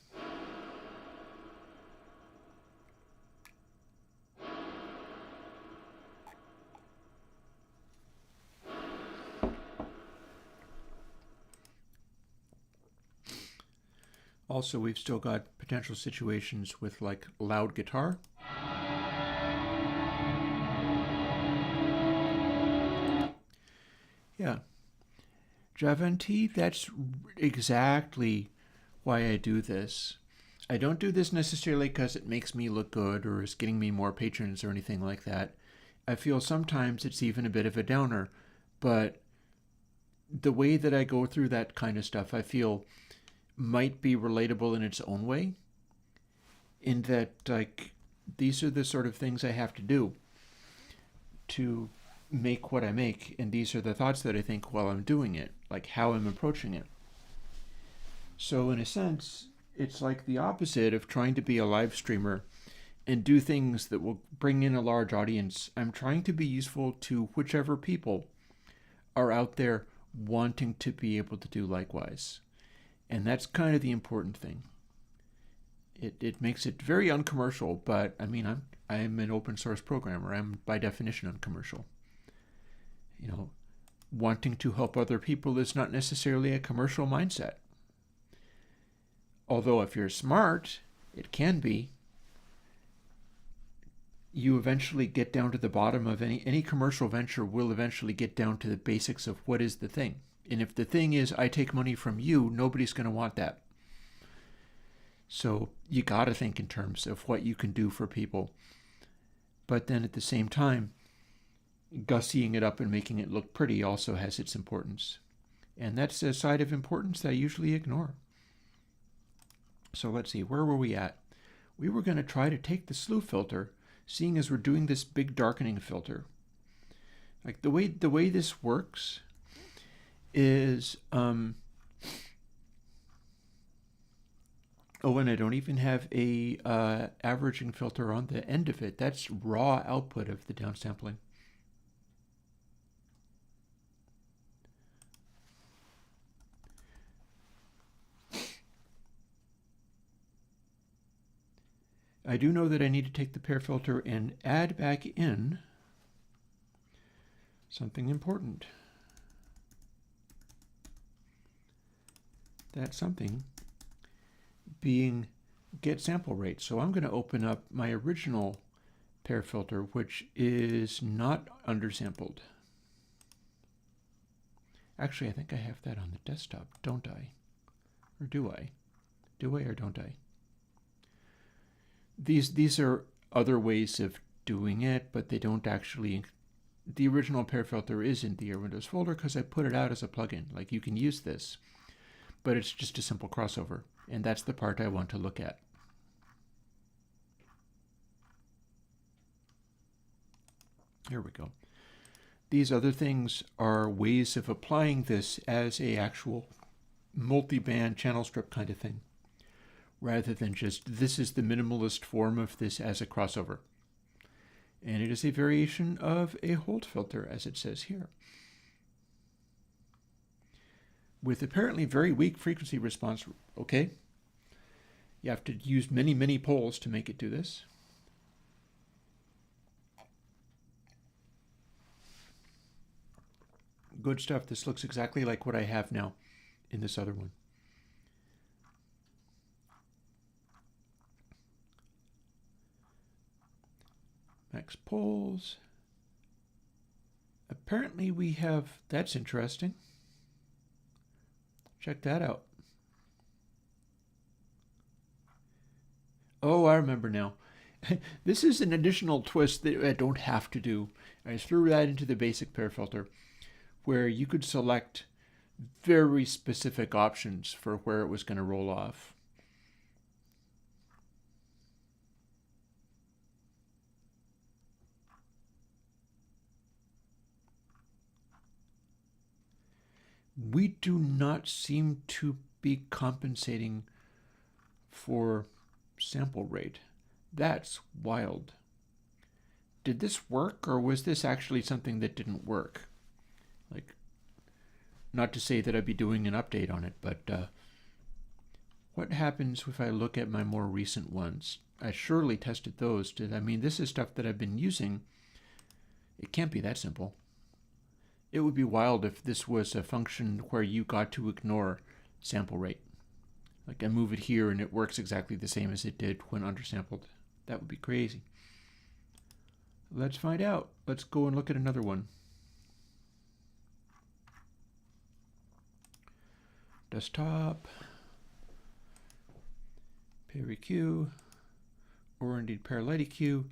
Also, we've still got potential situations with like loud guitar. Yeah. Javanti, that's exactly why I do this. I don't do this necessarily because it makes me look good or is getting me more patrons or anything like that. I feel sometimes it's even a bit of a downer, but the way that I go through that kind of stuff, I feel might be relatable in its own way, in that like these are the sort of things I have to do to make what I make, and these are the thoughts that I think while I'm doing it, like how I'm approaching it. So in a sense, it's like the opposite of trying to be a live streamer and do things that will bring in a large audience. I'm trying to be useful to whichever people are out there wanting to be able to do likewise. And that's kind of the important thing. It makes it very uncommercial, but I mean, I'm an open source programmer. I'm by definition uncommercial. You know, wanting to help other people is not necessarily a commercial mindset. Although if you're smart, it can be. You eventually get down to the bottom of any commercial venture will eventually get down to the basics of what is the thing. And if the thing is, I take money from you, nobody's going to want that. So you got to think in terms of what you can do for people. But then at the same time, gussying it up and making it look pretty also has its importance. And that's a side of importance that I usually ignore. So let's see, where were we at? We were going to try to take the slew filter, seeing as we're doing this big darkening filter. Like the way this works is, oh, and I don't even have a averaging filter on the end of it. That's raw output of the downsampling. I do know that I need to take the pair filter and add back in something important. That something being get sample rate. So I'm going to open up my original pair filter, which is not undersampled. Actually, I think I have that on the desktop, don't I? Or do I? Do I or don't I? These are other ways of doing it, but they don't actually. The original pair filter is in the Airwindows folder because I put it out as a plugin. Like you can use this, but it's just a simple crossover, and that's the part I want to look at. Here we go. These other things are ways of applying this as a actual multi-band channel strip kind of thing, rather than just this is the minimalist form of this as a crossover. And it is a variation of a hold filter, as it says here, with apparently very weak frequency response. Okay, you have to use many, many poles to make it do this. Good stuff. This looks exactly like what I have now in this other one. Max poles. Apparently we have, that's interesting. Check that out. Oh, I remember now. This is an additional twist that I don't have to do. I threw that into the basic pair filter, where you could select very specific options for where it was going to roll off. We do not seem to be compensating for sample rate. That's wild. Did this work, or was this actually something that didn't work? Like, not to say that I'd be doing an update on it, but what happens if I look at my more recent ones? I surely tested those. I mean, this is stuff that I've been using. It can't be that simple. It would be wild if this was a function where you got to ignore sample rate. Like I move it here and it works exactly the same as it did when undersampled. That would be crazy. Let's find out. Let's go and look at another one. Desktop, pair EQ, or indeed pair light EQ.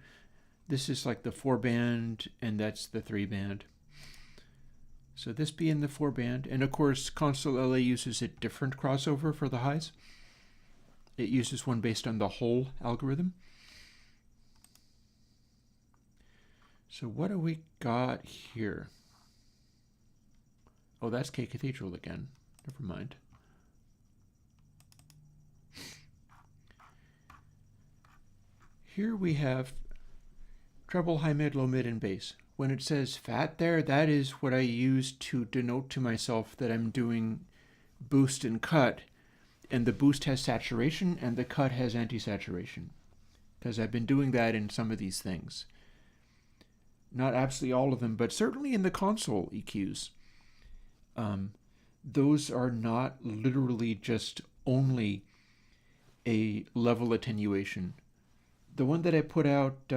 This is like the 4-band, and that's the 3-band. So this being the 4-band, and of course Console LA uses a different crossover for the highs. It uses one based on the whole algorithm. So what do we got here? Oh, that's K Cathedral again. Never mind. here we have treble, high mid, low mid, and bass. When it says fat there, that is what I use to denote to myself that I'm doing boost and cut, and the boost has saturation and the cut has anti-saturation, because I've been doing that in some of these things. Not absolutely all of them, but certainly in the console EQs. Those are not literally just only a level attenuation. The one that I put out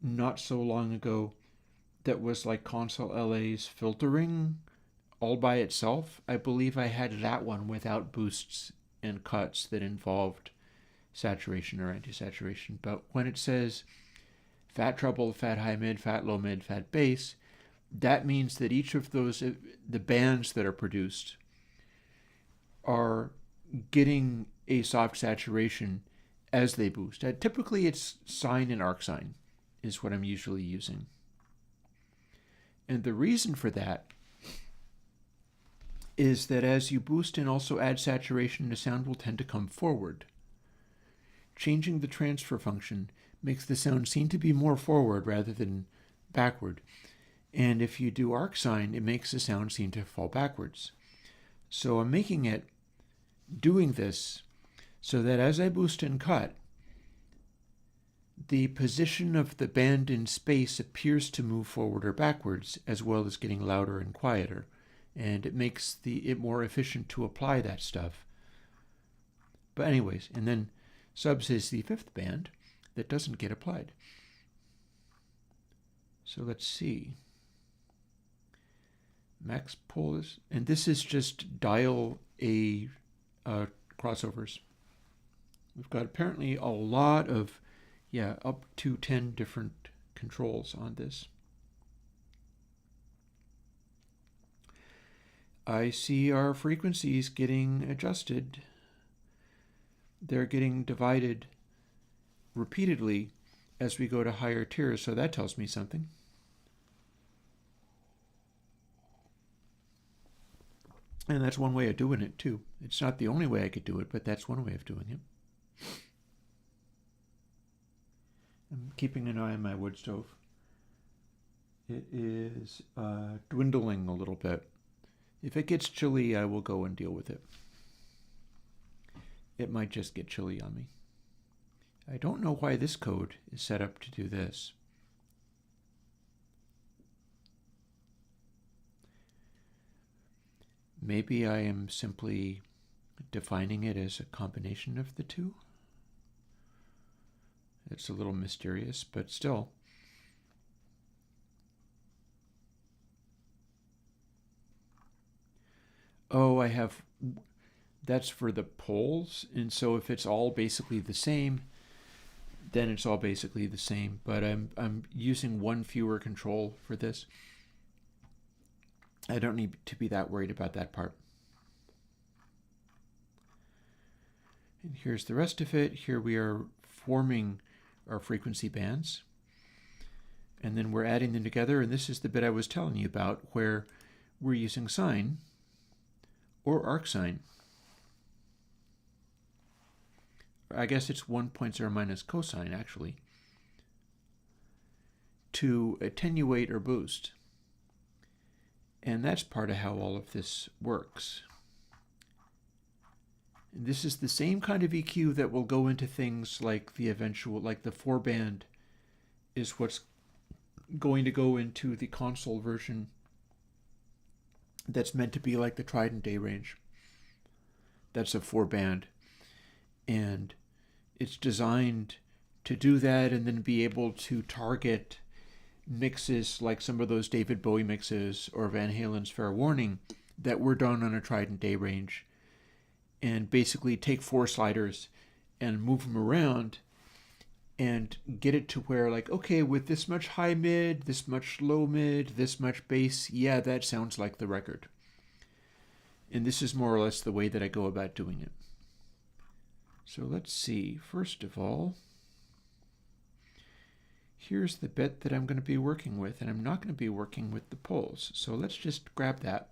not so long ago that was like console LA's filtering all by itself, I believe I had that one without boosts and cuts that involved saturation or anti-saturation. But when it says fat treble, fat high mid, fat low mid, fat bass, that means that each of those, the bands that are produced, are getting a soft saturation as they boost. Typically it's sine and arc sine is what I'm usually using. And the reason for that is that as you boost and also add saturation, the sound will tend to come forward. Changing the transfer function makes the sound seem to be more forward rather than backward. And if you do arc sine, it makes the sound seem to fall backwards. So I'm making it doing this so that as I boost and cut, the position of the band in space appears to move forward or backwards, as well as getting louder and quieter. And it makes it more efficient to apply that stuff. But anyways, and then subs is the fifth band that doesn't get applied. So let's see. Max pull is, and this is just dial A crossovers. We've got apparently a lot of, up to 10 different controls on this. I see our frequencies getting adjusted. They're getting divided repeatedly as we go to higher tiers, so that tells me something. And that's one way of doing it too. It's not the only way I could do it, but that's one way of doing it. I'm keeping an eye on my wood stove. It is dwindling a little bit. If it gets chilly, I will go and deal with it. It might just get chilly on me. I don't know why this code is set up to do this. Maybe I am simply defining it as a combination of the two. It's a little mysterious, but still. Oh, that's for the poles, and so if it's all basically the same, then it's all basically the same. But I'm using one fewer control for this. I don't need to be that worried about that part. And here's the rest of it. Here we are forming our frequency bands. And then we're adding them together, and this is the bit I was telling you about where we're using sine or arc sine. I guess it's 1.0 minus cosine, actually, to attenuate or boost. And that's part of how all of this works. And this is the same kind of EQ that will go into things like the eventual, like the 4-band is what's going to go into the console version that's meant to be like the Trident Day range. That's a 4-band. And it's designed to do that and then be able to target mixes like some of those David Bowie mixes or Van Halen's Fair Warning that were done on a Trident Day range, and basically take 4 sliders and move them around and get it to where, like, okay, with this much high mid, this much low mid, this much bass, yeah, that sounds like the record. And this is more or less the way that I go about doing it. So let's see. First of all, here's the bit that I'm going to be working with, and I'm not going to be working with the poles. So let's just grab that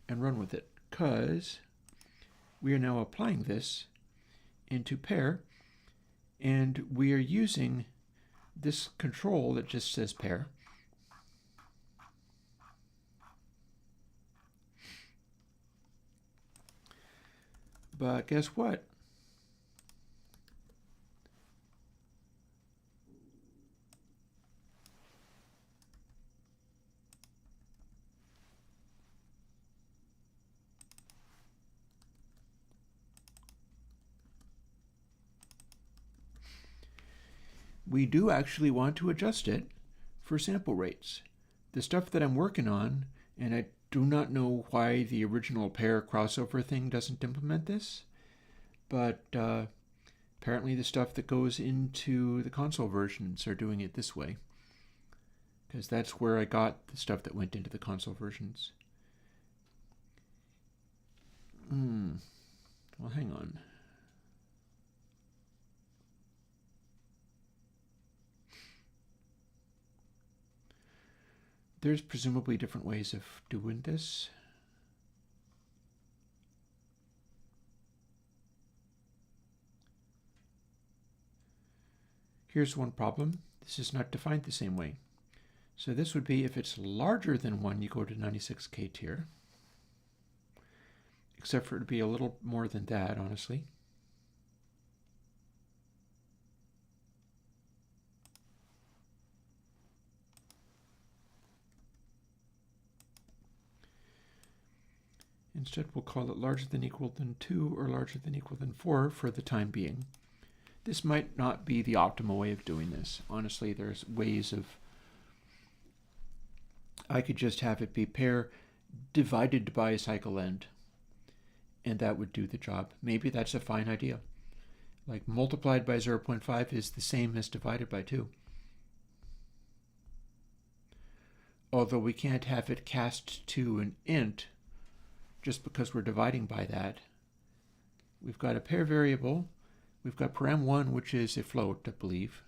and run with it, because we are now applying this into pair, And we are using this control that just says pair. But guess what? We do actually want to adjust it for sample rates. The stuff that I'm working on, and I do not know why the original pair crossover thing doesn't implement this, but apparently the stuff that goes into the console versions are doing it this way, because that's where I got the stuff that went into the console versions. Well, hang on. There's presumably different ways of doing this. Here's one problem. This is not defined the same way. So this would be if it's larger than 1, you go to 96K tier. Except for it to be a little more than that, honestly. Instead, we'll call it larger than equal than 2 or larger than equal than 4 for the time being. This might not be the optimal way of doing this. Honestly, there's ways of... I could just have it be pair divided by a cycle end, and that would do the job. Maybe that's a fine idea. Like multiplied by 0.5 is the same as divided by 2. Although we can't have it cast to an int just because we're dividing by that. We've got a pair variable. We've got param1, which is a float, I believe.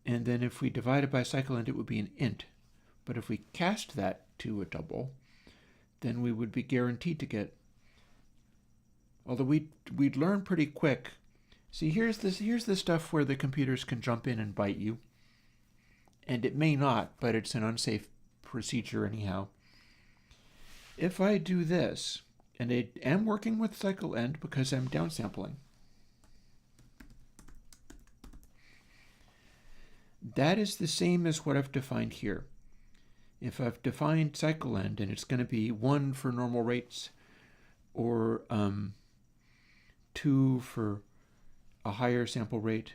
And then if we divide it by cycle end, it would be an int. But if we cast that to a double, then we would be guaranteed to get... Although we'd learn pretty quick. See, here's the stuff where the computers can jump in and bite you. And it may not, but it's an unsafe procedure anyhow. If I do this, and I am working with cycle end because I'm downsampling, that is the same as what I've defined here. If I've defined cycle end, and it's going to be 1 for normal rates, or 2 for a higher sample rate,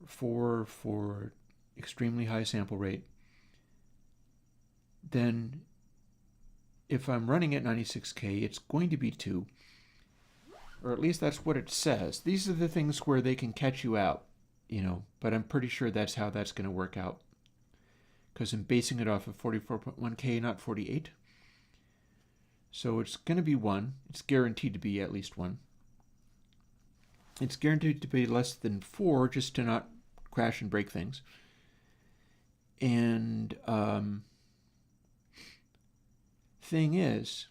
4 for extremely high sample rate, then if I'm running at 96K, it's going to be 2. Or at least that's what it says. These are the things where they can catch you out, you know, but I'm pretty sure that's how that's going to work out. Because I'm basing it off of 44.1K, not 48. So it's going to be 1. It's guaranteed to be at least 1. It's guaranteed to be less than 4 just to not crash and break things. And thing is,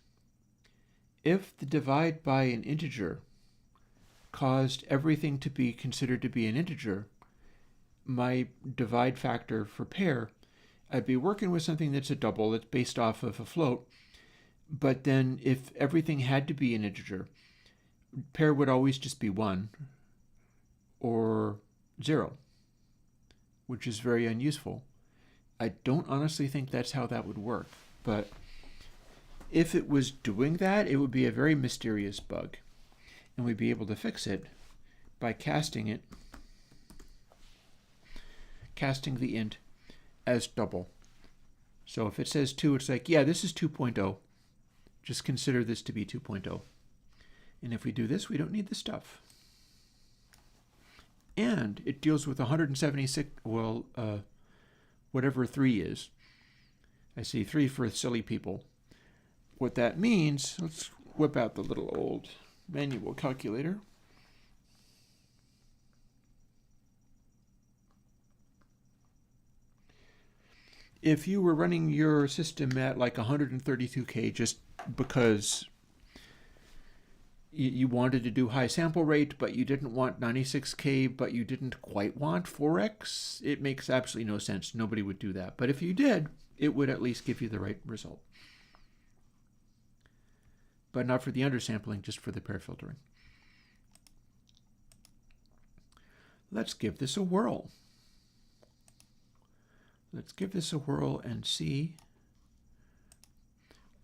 if the divide by an integer caused everything to be considered to be an integer, my divide factor for pair, I'd be working with something that's a double, that's based off of a float, but then if everything had to be an integer, pair would always just be 1 or 0, which is very unuseful. I don't honestly think that's how that would work, but if it was doing that, it would be a very mysterious bug, and we'd be able to fix it by casting the int as double. So if it says 2, it's like, yeah, this is 2.0. Just consider this to be 2.0. And if we do this, we don't need the stuff. And it deals with 176, well, whatever 3 is. I see 3 for silly people. What that means, let's whip out the little old manual calculator. If you were running your system at like 132K just because you wanted to do high sample rate, but you didn't want 96K, but you didn't quite want 4X, it makes absolutely no sense. Nobody would do that. But if you did, it would at least give you the right result. But not for the undersampling, just for the pair filtering. Let's give this a whirl. Let's give this a whirl and see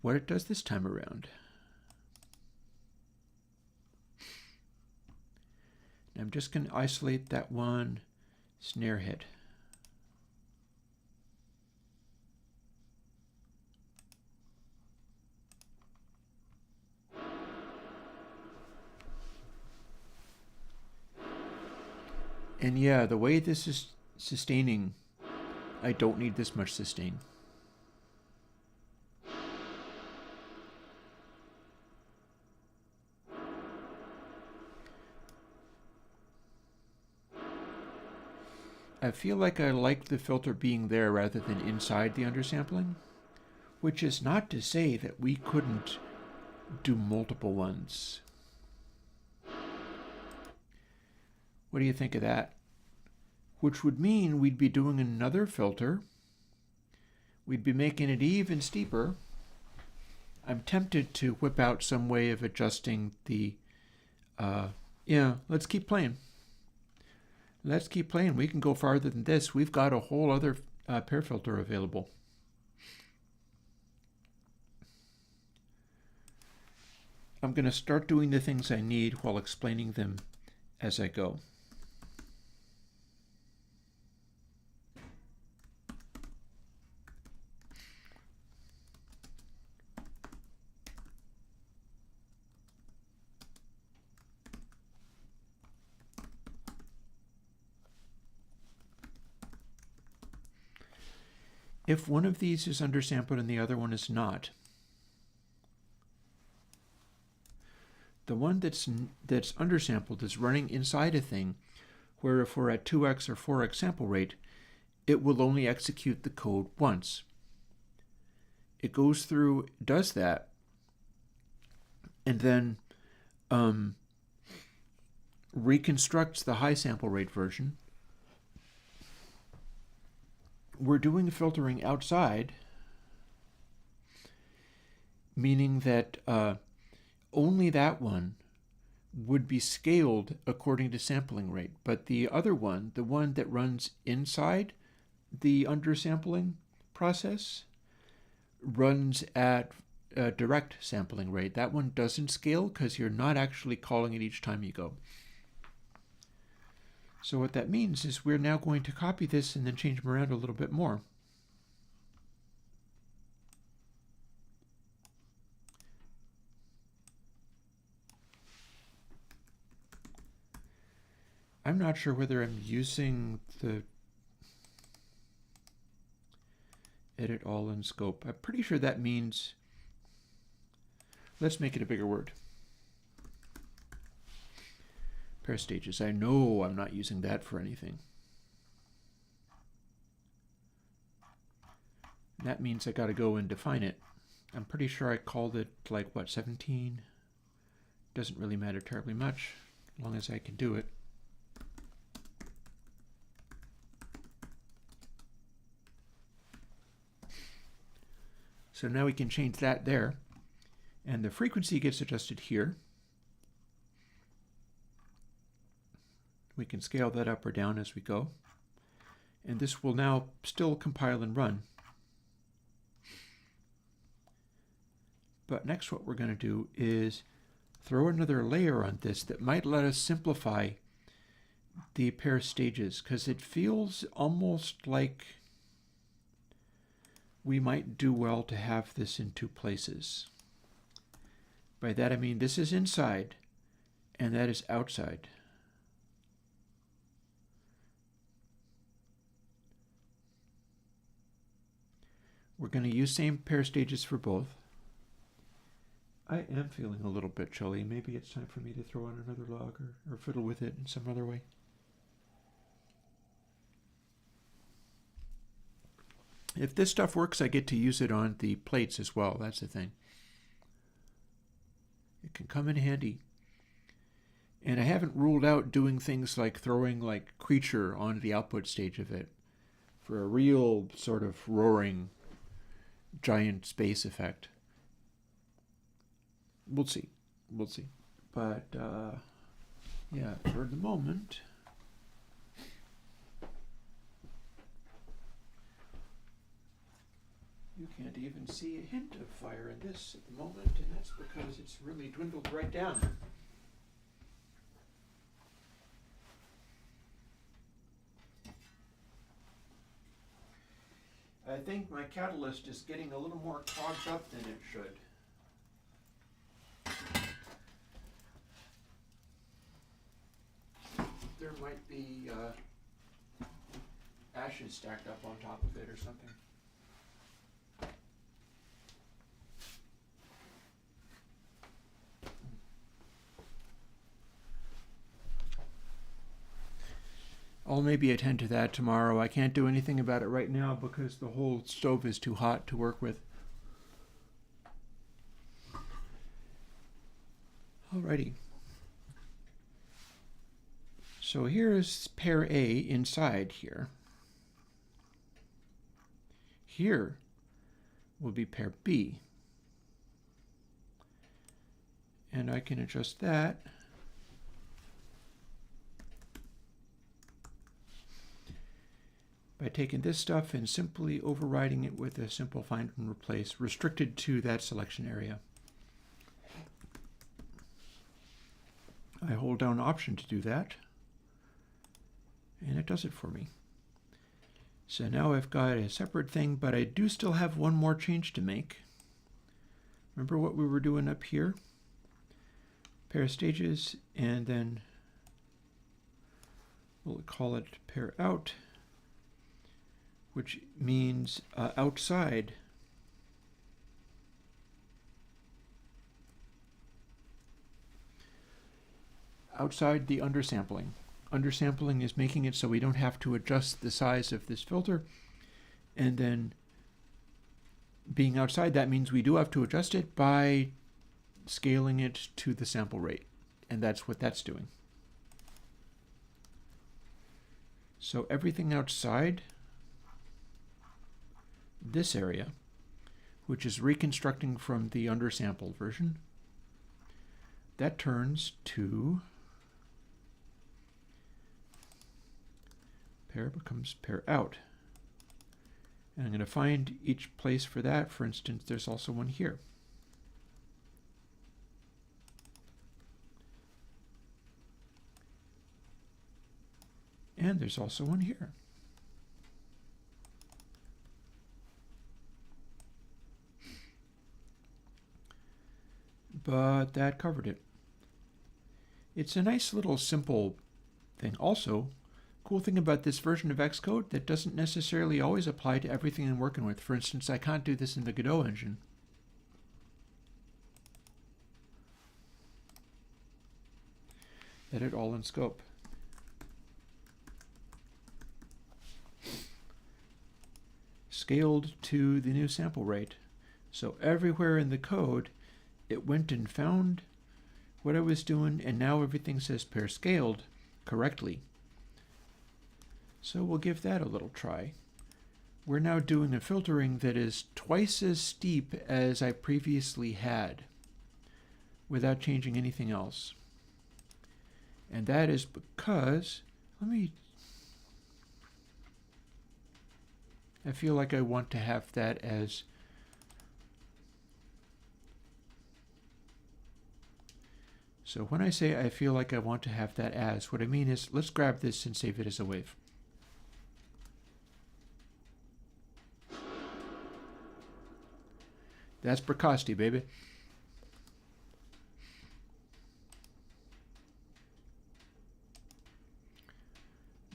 what it does this time around. I'm just going to isolate that one snare hit. And yeah, the way this is sustaining, I don't need this much sustain. I feel like I like the filter being there rather than inside the undersampling, which is not to say that we couldn't do multiple ones. What do you think of that? Which would mean we'd be doing another filter. We'd be making it even steeper. I'm tempted to whip out some way of adjusting the, yeah, let's keep playing. Let's keep playing. We can go farther than this. We've got a whole other pair filter available. I'm going to start doing the things I need while explaining them as I go. If one of these is undersampled and the other one is not, the one that's undersampled is running inside a thing where if we're at 2x or 4x sample rate, it will only execute the code once. It goes through, does that, and then reconstructs the high sample rate version. We're doing filtering outside, meaning that only that one would be scaled according to sampling rate, but the other one, the one that runs inside the undersampling process, runs at a direct sampling rate. That one doesn't scale because you're not actually calling it each time you go. So what that means is we're now going to copy this and then change them around a little bit more. I'm not sure whether I'm using the edit all in scope. I'm pretty sure that means, let's make it a bigger word. Pair stages. I know I'm not using that for anything. That means I got to go and define it. I'm pretty sure I called it like, what, 17? Doesn't really matter terribly much, as long as I can do it. So now we can change that there. And the frequency gets adjusted here. We can scale that up or down as we go. And this will now still compile and run. But next what we're going to do is throw another layer on this that might let us simplify the pair stages, because it feels almost like we might do well to have this in two places. By that I mean this is inside and that is outside. We're going to use same pair stages for both. I am feeling a little bit chilly. Maybe it's time for me to throw on another log or fiddle with it in some other way. If this stuff works, I get to use it on the plates as well. That's the thing. It can come in handy. And I haven't ruled out doing things like throwing like Creature onto the output stage of it for a real sort of roaring giant space effect. We'll see. We'll see. But yeah, for the moment, you can't even see a hint of fire in this at the moment, and that's because it's really dwindled right down. I think my catalyst is getting a little more clogged up than it should. There might be ashes stacked up on top of it or something. I'll maybe attend to that tomorrow. I can't do anything about it right now because the whole stove is too hot to work with. Alrighty. So here is pair A inside here. Here will be pair B. And I can adjust that. By taking this stuff and simply overriding it with a simple find and replace, restricted to that selection area. I hold down Option to do that, and it does it for me. So now I've got a separate thing, but I do still have one more change to make. Remember what we were doing up here? Pair stages, and then we'll call it pair out, which means outside. Outside the undersampling. Undersampling is making it so we don't have to adjust the size of this filter. And then being outside, that means we do have to adjust it by scaling it to the sample rate. And that's what that's doing. So everything outside this area, which is reconstructing from the undersampled version, that turns to pair becomes pair out. And I'm going to find each place for that. For instance, there's also one here. And there's also one here. But that covered it. It's a nice little simple thing. Also, cool thing about this version of Xcode that doesn't necessarily always apply to everything I'm working with. For instance, I can't do this in the Godot engine. Edit all in scope. Scaled to the new sample rate. So everywhere in the code, it went and found what I was doing, and now everything says pair scaled correctly. So we'll give that a little try. We're now doing a filtering that is twice as steep as I previously had without changing anything else. And that is because, I feel like I want to have that as so when I say I feel like I want to have that as, what I mean is let's grab this and save it as a wave. That's precocity, baby.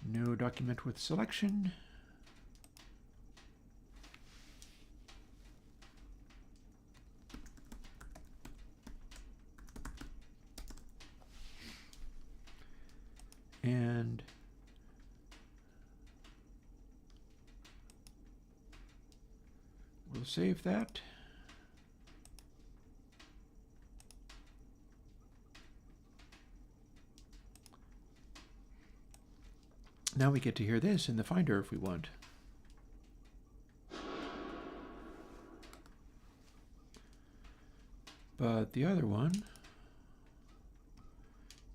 No document with selection. And we'll save that. Now we get to hear this in the Finder if we want. But the other one,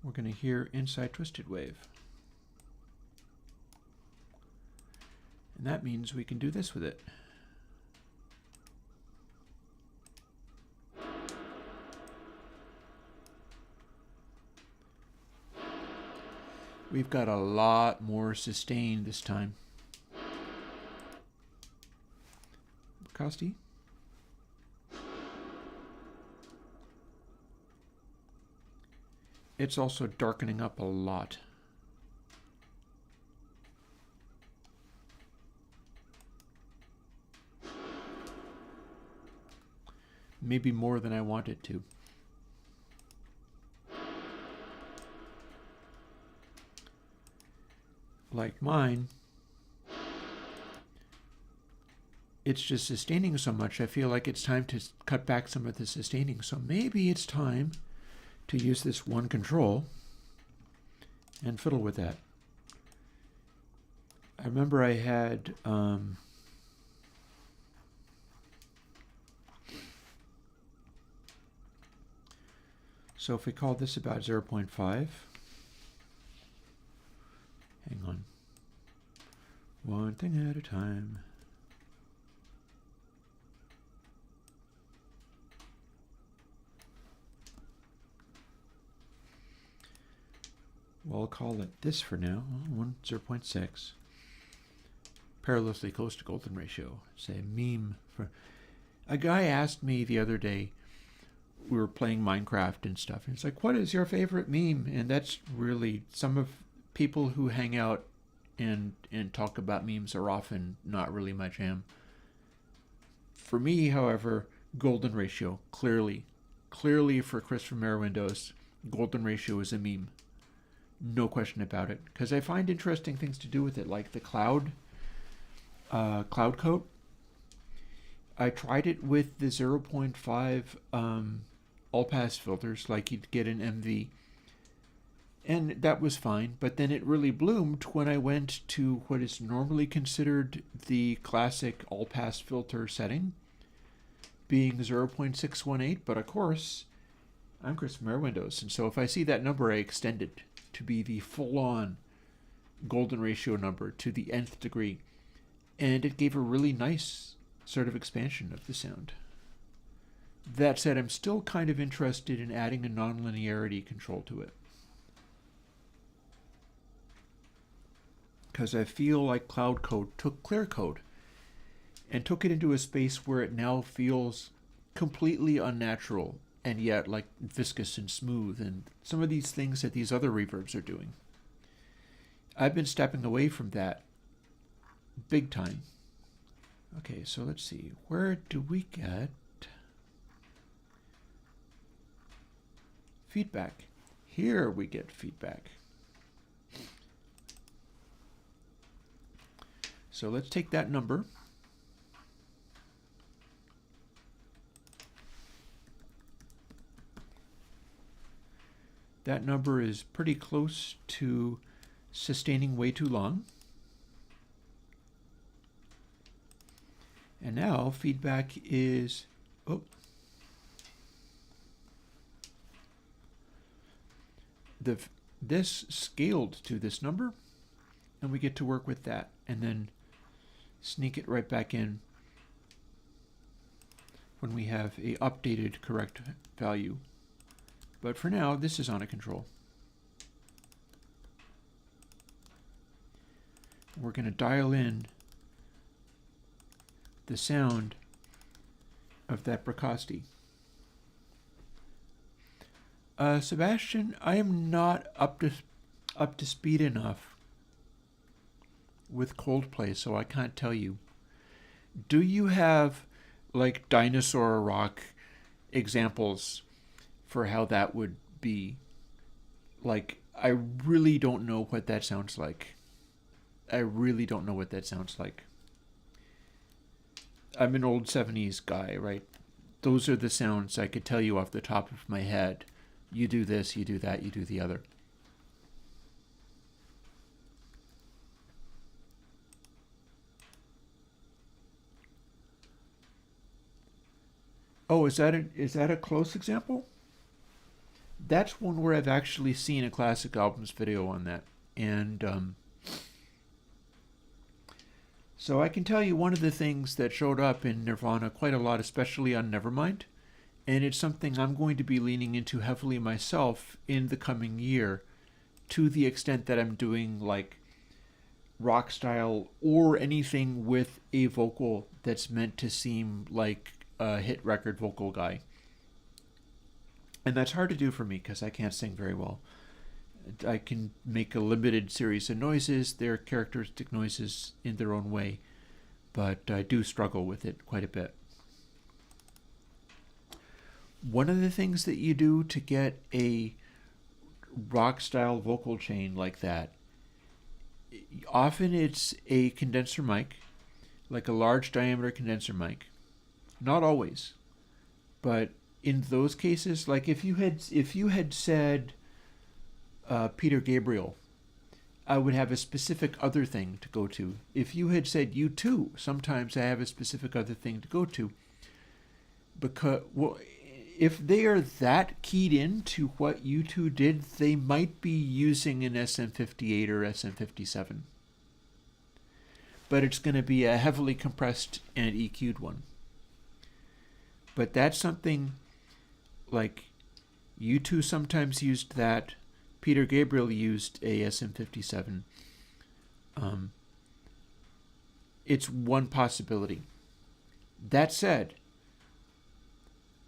we're going to hear inside Twisted Wave. And that means we can do this with it. We've got a lot more sustain this time. Costi? It's also darkening up a lot. Maybe more than I want it to. Like mine, it's just sustaining so much, I feel like it's time to cut back some of the sustaining. So maybe it's time to use this one control and fiddle with that. I remember I had so if we call this about 0.5, hang on, one thing at a time. Well, I'll call it this for now, 0.6. Perilously close to golden ratio. Say meme. For a guy asked me the other day, we were playing Minecraft and stuff, and it's like, what is your favorite meme? And that's really, some of people who hang out and talk about memes are often not really my jam. For me, however, golden ratio, clearly for Chris from Airwindows, golden ratio is a meme. No question about it, because I find interesting things to do with it, like the cloud coat. I tried it with the 0.5 all-pass filters, like you'd get an MV, and that was fine, but then it really bloomed when I went to what is normally considered the classic all-pass filter setting, being 0.618, but of course, I'm Chris from Airwindows, and so if I see that number, I extend it to be the full-on golden ratio number to the nth degree, and it gave a really nice sort of expansion of the sound. That said, I'm still kind of interested in adding a nonlinearity control to it, because I feel like Cloud Code took Clear Code and took it into a space where it now feels completely unnatural and yet like viscous and smooth, and some of these things that these other reverbs are doing. I've been stepping away from that big time. Okay, so let's see, where do we get feedback? Here we get feedback. So let's take that number. That number is pretty close to sustaining way too long. And now feedback is, this scaled to this number, and we get to work with that and then sneak it right back in when we have a updated correct value. But for now, this is on a control. We're going to dial in the sound of that Bracosti. Sebastian, I am not up to speed enough with Coldplay, so I can't tell you. Do you have like dinosaur rock examples for how that would be? Like, I really don't know what that sounds like. I really don't know what that sounds like. I'm an old 70s guy, right? Those are the sounds I could tell you off the top of my head. You do this, you do that, you do the other. Oh, is that a close example? That's one where I've actually seen a classic albums video on that. And so I can tell you one of the things that showed up in Nirvana quite a lot, especially on Nevermind, and it's something I'm going to be leaning into heavily myself in the coming year, to the extent that I'm doing like rock style or anything with a vocal that's meant to seem like a hit record vocal guy. And that's hard to do for me because I can't sing very well. I can make a limited series of noises. They're characteristic noises in their own way, but I do struggle with it quite a bit. One of the things that you do to get a rock style vocal chain like that, often it's a condenser mic, like a large diameter condenser mic. Not always, but in those cases, like if you had said Peter Gabriel, I would have a specific other thing to go to. If you had said U2, sometimes I have a specific other thing to go to. Because, well, if they are that keyed into what U2 did, they might be using an SM58 or SM57. But it's going to be a heavily compressed and EQ'd one. But that's something like U2 sometimes used that. Peter Gabriel used a SM57. It's one possibility. That said,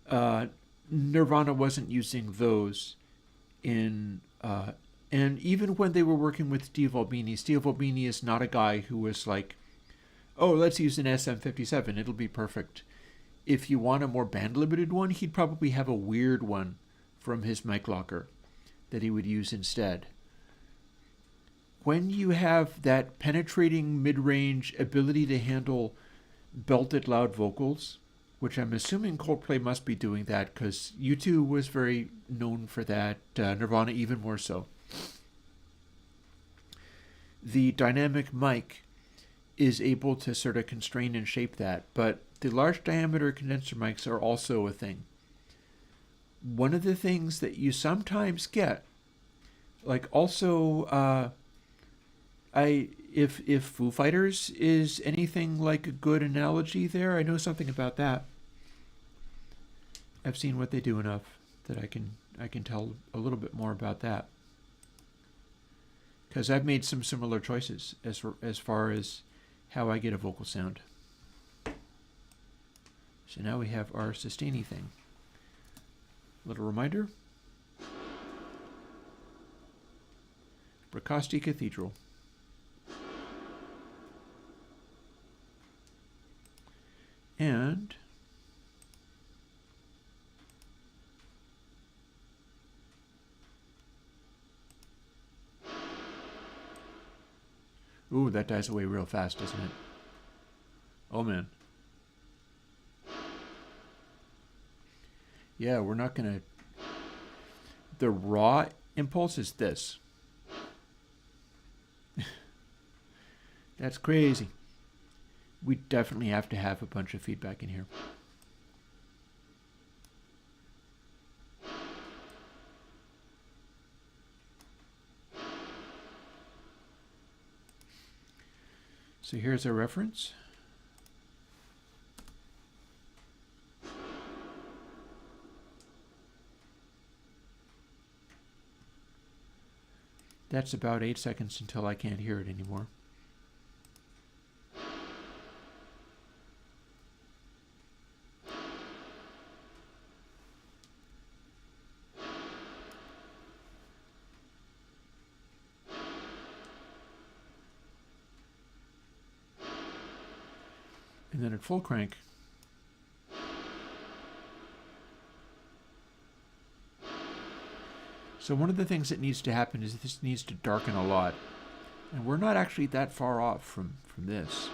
Nirvana wasn't using those in, and even when they were working with Steve Albini is not a guy who was like, oh, let's use an SM57, it'll be perfect. If you want a more band-limited one, he'd probably have a weird one from his mic locker that he would use instead. When you have that penetrating mid-range ability to handle belted loud vocals, which I'm assuming Coldplay must be doing that because U2 was very known for that, Nirvana even more so. The dynamic mic is able to sort of constrain and shape that, but the large diameter condenser mics are also a thing. One of the things that you sometimes get, like also, if Foo Fighters is anything like a good analogy there, I know something about that. I've seen what they do enough that I can tell a little bit more about that. Because I've made some similar choices as far as how I get a vocal sound. So now we have our sustainy thing. Little reminder. Bracasti Cathedral. And ooh, that dies away real fast, doesn't it? Oh man. Yeah, we're not gonna. The raw impulse is this. That's crazy. We definitely have to have a bunch of feedback in here. So here's our reference. That's about 8 seconds until I can't hear it anymore. And then at full crank, so one of the things that needs to happen is this needs to darken a lot. And we're not actually that far off from this.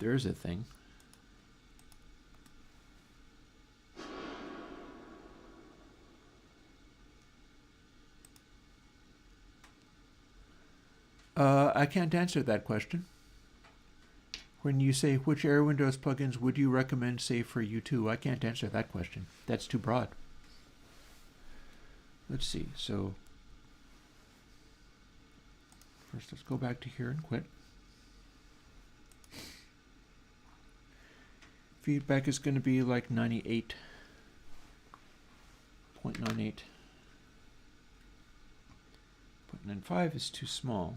There's a thing. I can't answer that question. When you say which Airwindows plugins would you recommend, say, for U2, I can't answer that question. That's too broad. Let's see. So first, let's go back to here and quit. Feedback is going to be like 98.98. 0.95 is too small.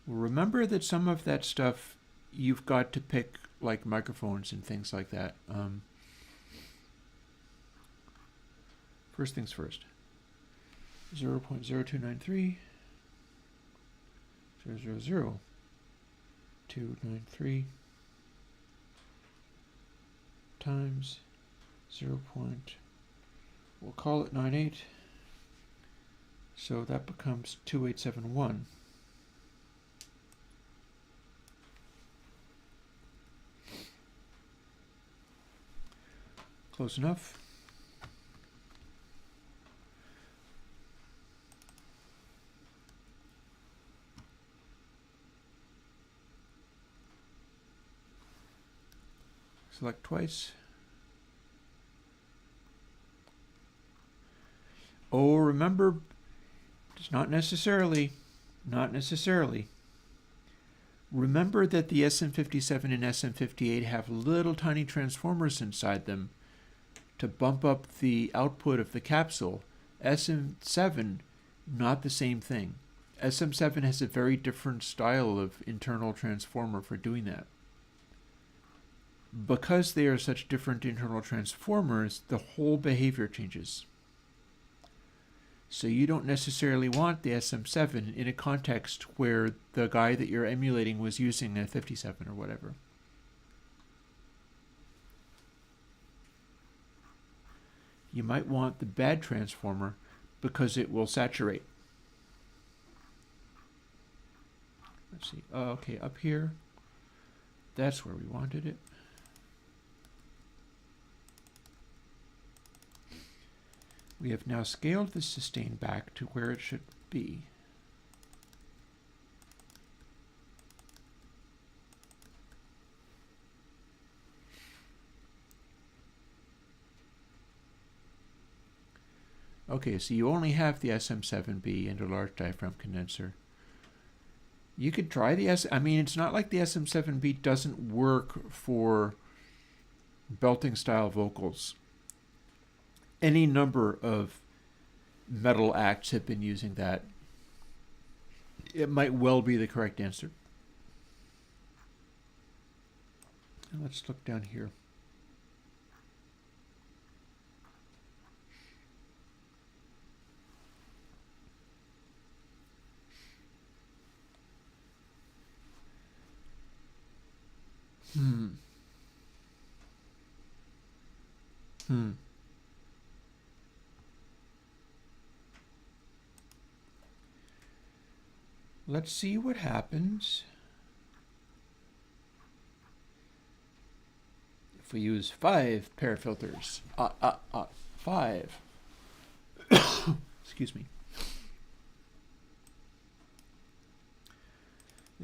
Remember that some of that stuff you've got to pick, like microphones and things like that. First things first. 0.0293 0.00293 times 0. We'll call it 98. So that becomes 2871. Close enough. Select twice. Oh, remember, it's not necessarily. Remember that the SM57 and SM58 have little tiny transformers inside them to bump up the output of the capsule. SM7, not the same thing. SM7 has a very different style of internal transformer for doing that. Because they are such different internal transformers, the whole behavior changes. So you don't necessarily want the SM7 in a context where the guy that you're emulating was using a 57 or whatever. You might want the bad transformer because it will saturate. Let's see. Okay, up here, that's where we wanted it. We have now scaled the sustain back to where it should be. Okay, so you only have the SM7B and a large diaphragm condenser. You could try the I mean, it's not like the SM7B doesn't work for belting style vocals. Any number of metal acts have been using that. It might well be the correct answer. Now let's look down here. Let's see what happens if we use 5 pair filters. 5. Excuse me.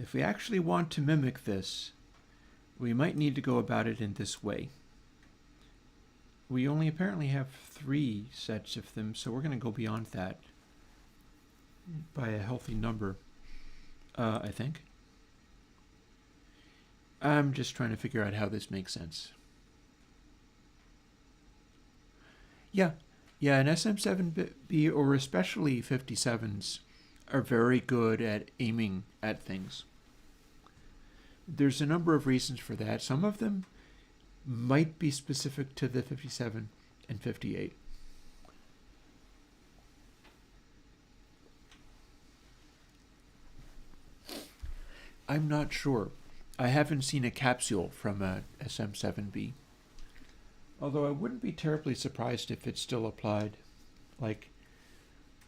If we actually want to mimic this, we might need to go about it in this way. We only apparently have 3 sets of them, so we're going to go beyond that by a healthy number, I think. I'm just trying to figure out how this makes sense. Yeah, an SM7B or especially 57s are very good at aiming at things. There's a number of reasons for that. Some of them might be specific to the 57 and 58. I'm not sure. I haven't seen a capsule from a SM7B. Although I wouldn't be terribly surprised if it's still applied. Like,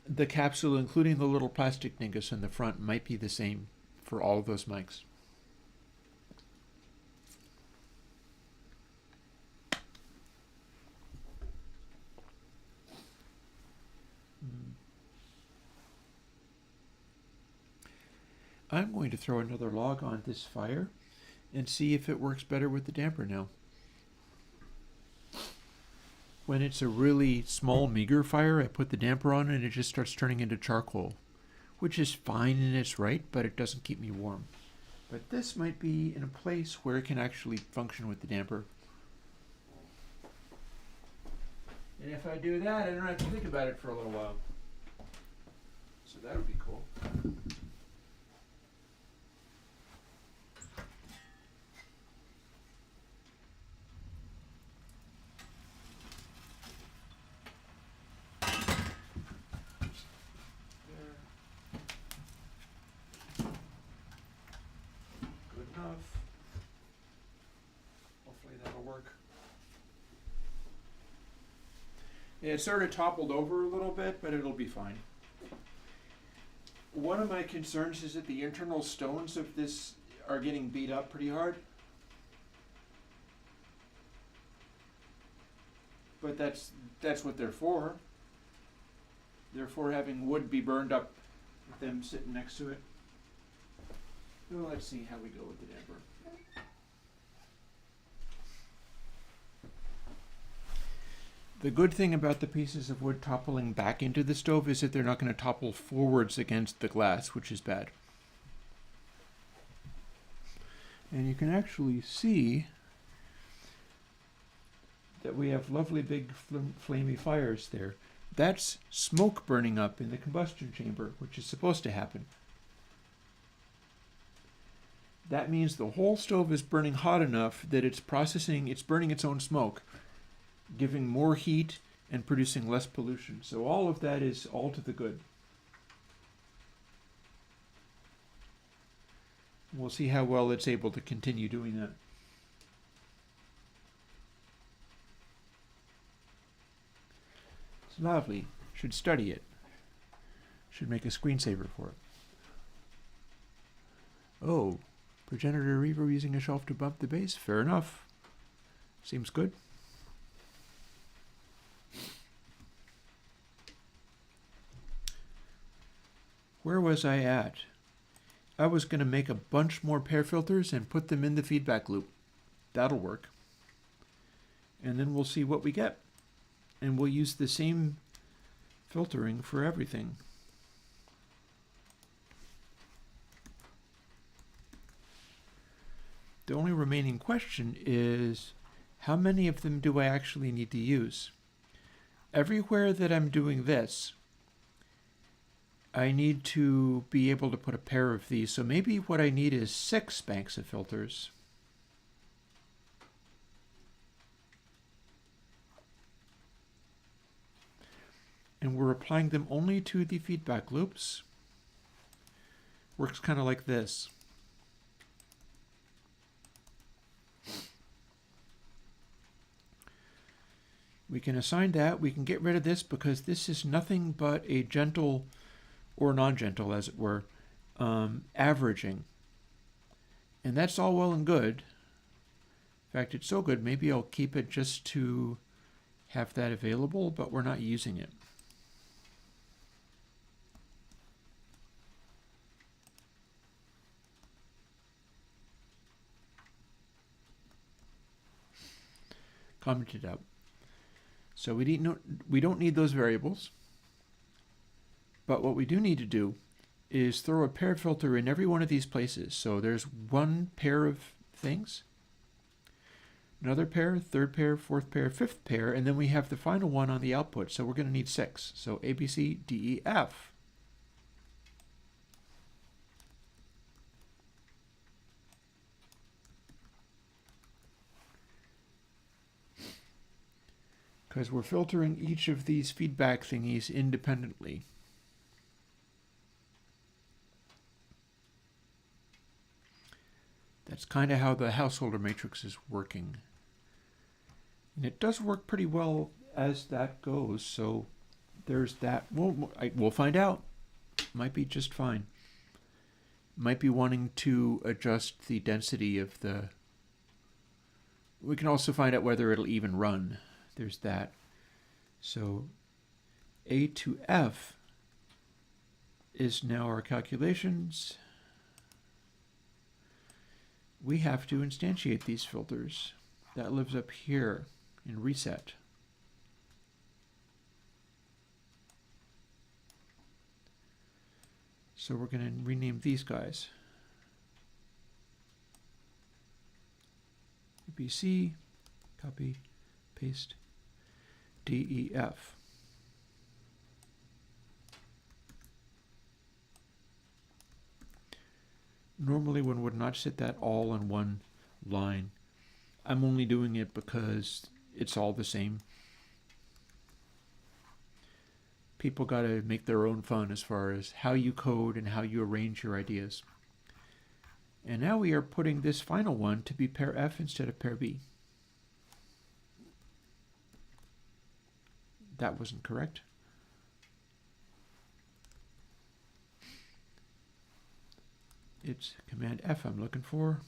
the capsule, including the little plastic dingus in the front, might be the same for all of those mics. I'm going to throw another log on this fire and see if it works better with the damper now. When it's a really small, meager fire, I put the damper on and it just starts turning into charcoal, which is fine in its right, but it doesn't keep me warm. But this might be in a place where it can actually function with the damper. And if I do that, I don't have to think about it for a little while. So that would be cool. Hopefully that'll work. It sort of toppled over a little bit, but it'll be fine. One of my concerns is that the internal stones of this are getting beat up pretty hard. But that's what they're for. They're for having wood be burned up with them sitting next to it. Well, let's see how we go with the damper. The good thing about the pieces of wood toppling back into the stove is that they're not going to topple forwards against the glass, which is bad. And you can actually see that we have lovely big flamey fires there. That's smoke burning up in the combustion chamber, which is supposed to happen. That means the whole stove is burning hot enough that it's burning its own smoke, giving more heat and producing less pollution. So all of that is all to the good. We'll see how well it's able to continue doing that. It's lovely. Should study it. Should make a screensaver for it. Oh, progenitor reaver using a shelf to bump the base? Fair enough. Seems good. Where was I at? I was going to make a bunch more pair filters and put them in the feedback loop. That'll work. And then we'll see what we get. And we'll use the same filtering for everything. The only remaining question is, how many of them do I actually need to use? Everywhere that I'm doing this, I need to be able to put a pair of these. So maybe what I need is 6 banks of filters. And we're applying them only to the feedback loops. Works kind of like this. We can assign that. We can get rid of this because this is nothing but a gentle, or non-gentle as it were, averaging. And that's all well and good. In fact, it's so good, maybe I'll keep it just to have that available, but we're not using it. Commented out. So we don't need those variables. But what we do need to do is throw a pair filter in every one of these places. So there's one pair of things, another pair, third pair, fourth pair, fifth pair, and then we have the final one on the output. So we're going to need 6. So A, B, C, D, E, F. Because we're filtering each of these feedback thingies independently. That's kind of how the householder matrix is working. And it does work pretty well as that goes, so there's that. We'll find out. Might be just fine. Might be wanting to adjust the density of the... We can also find out whether it'll even run. There's that. So A to F is now our calculations. we have to instantiate these filters. That lives up here in reset. So we're going to rename these guys. ABC, copy, paste, DEF. Normally one would not set that all in one line. I'm only doing it because it's all the same. People got to make their own fun as far as how you code and how you arrange your ideas. And now we are putting this final one to be pair F instead of pair B. That wasn't correct. It's Command F I'm looking for.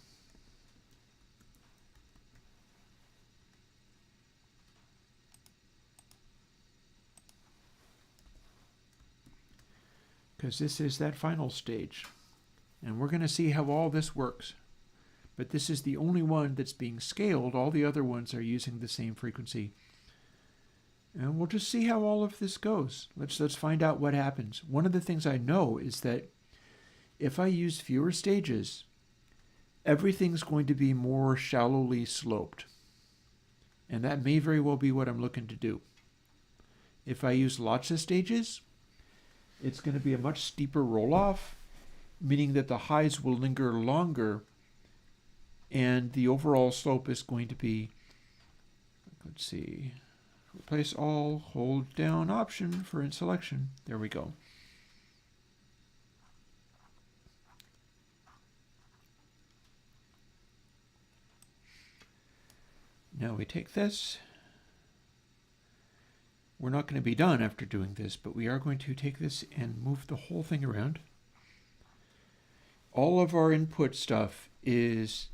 Because this is that final stage. And we're going to see how all this works. But this is the only one that's being scaled. All the other ones are using the same frequency. And we'll just see how all of this goes. Let's find out what happens. One of the things I know is that if I use fewer stages, everything's going to be more shallowly sloped. And that may very well be what I'm looking to do. If I use lots of stages, it's going to be a much steeper roll-off, meaning that the highs will linger longer, and the overall slope is going to be, let's see, replace all, hold down Option for in selection. There we go. Now we take this. We're not going to be done after doing this, but we are going to take this and move the whole thing around. All of our input stuff is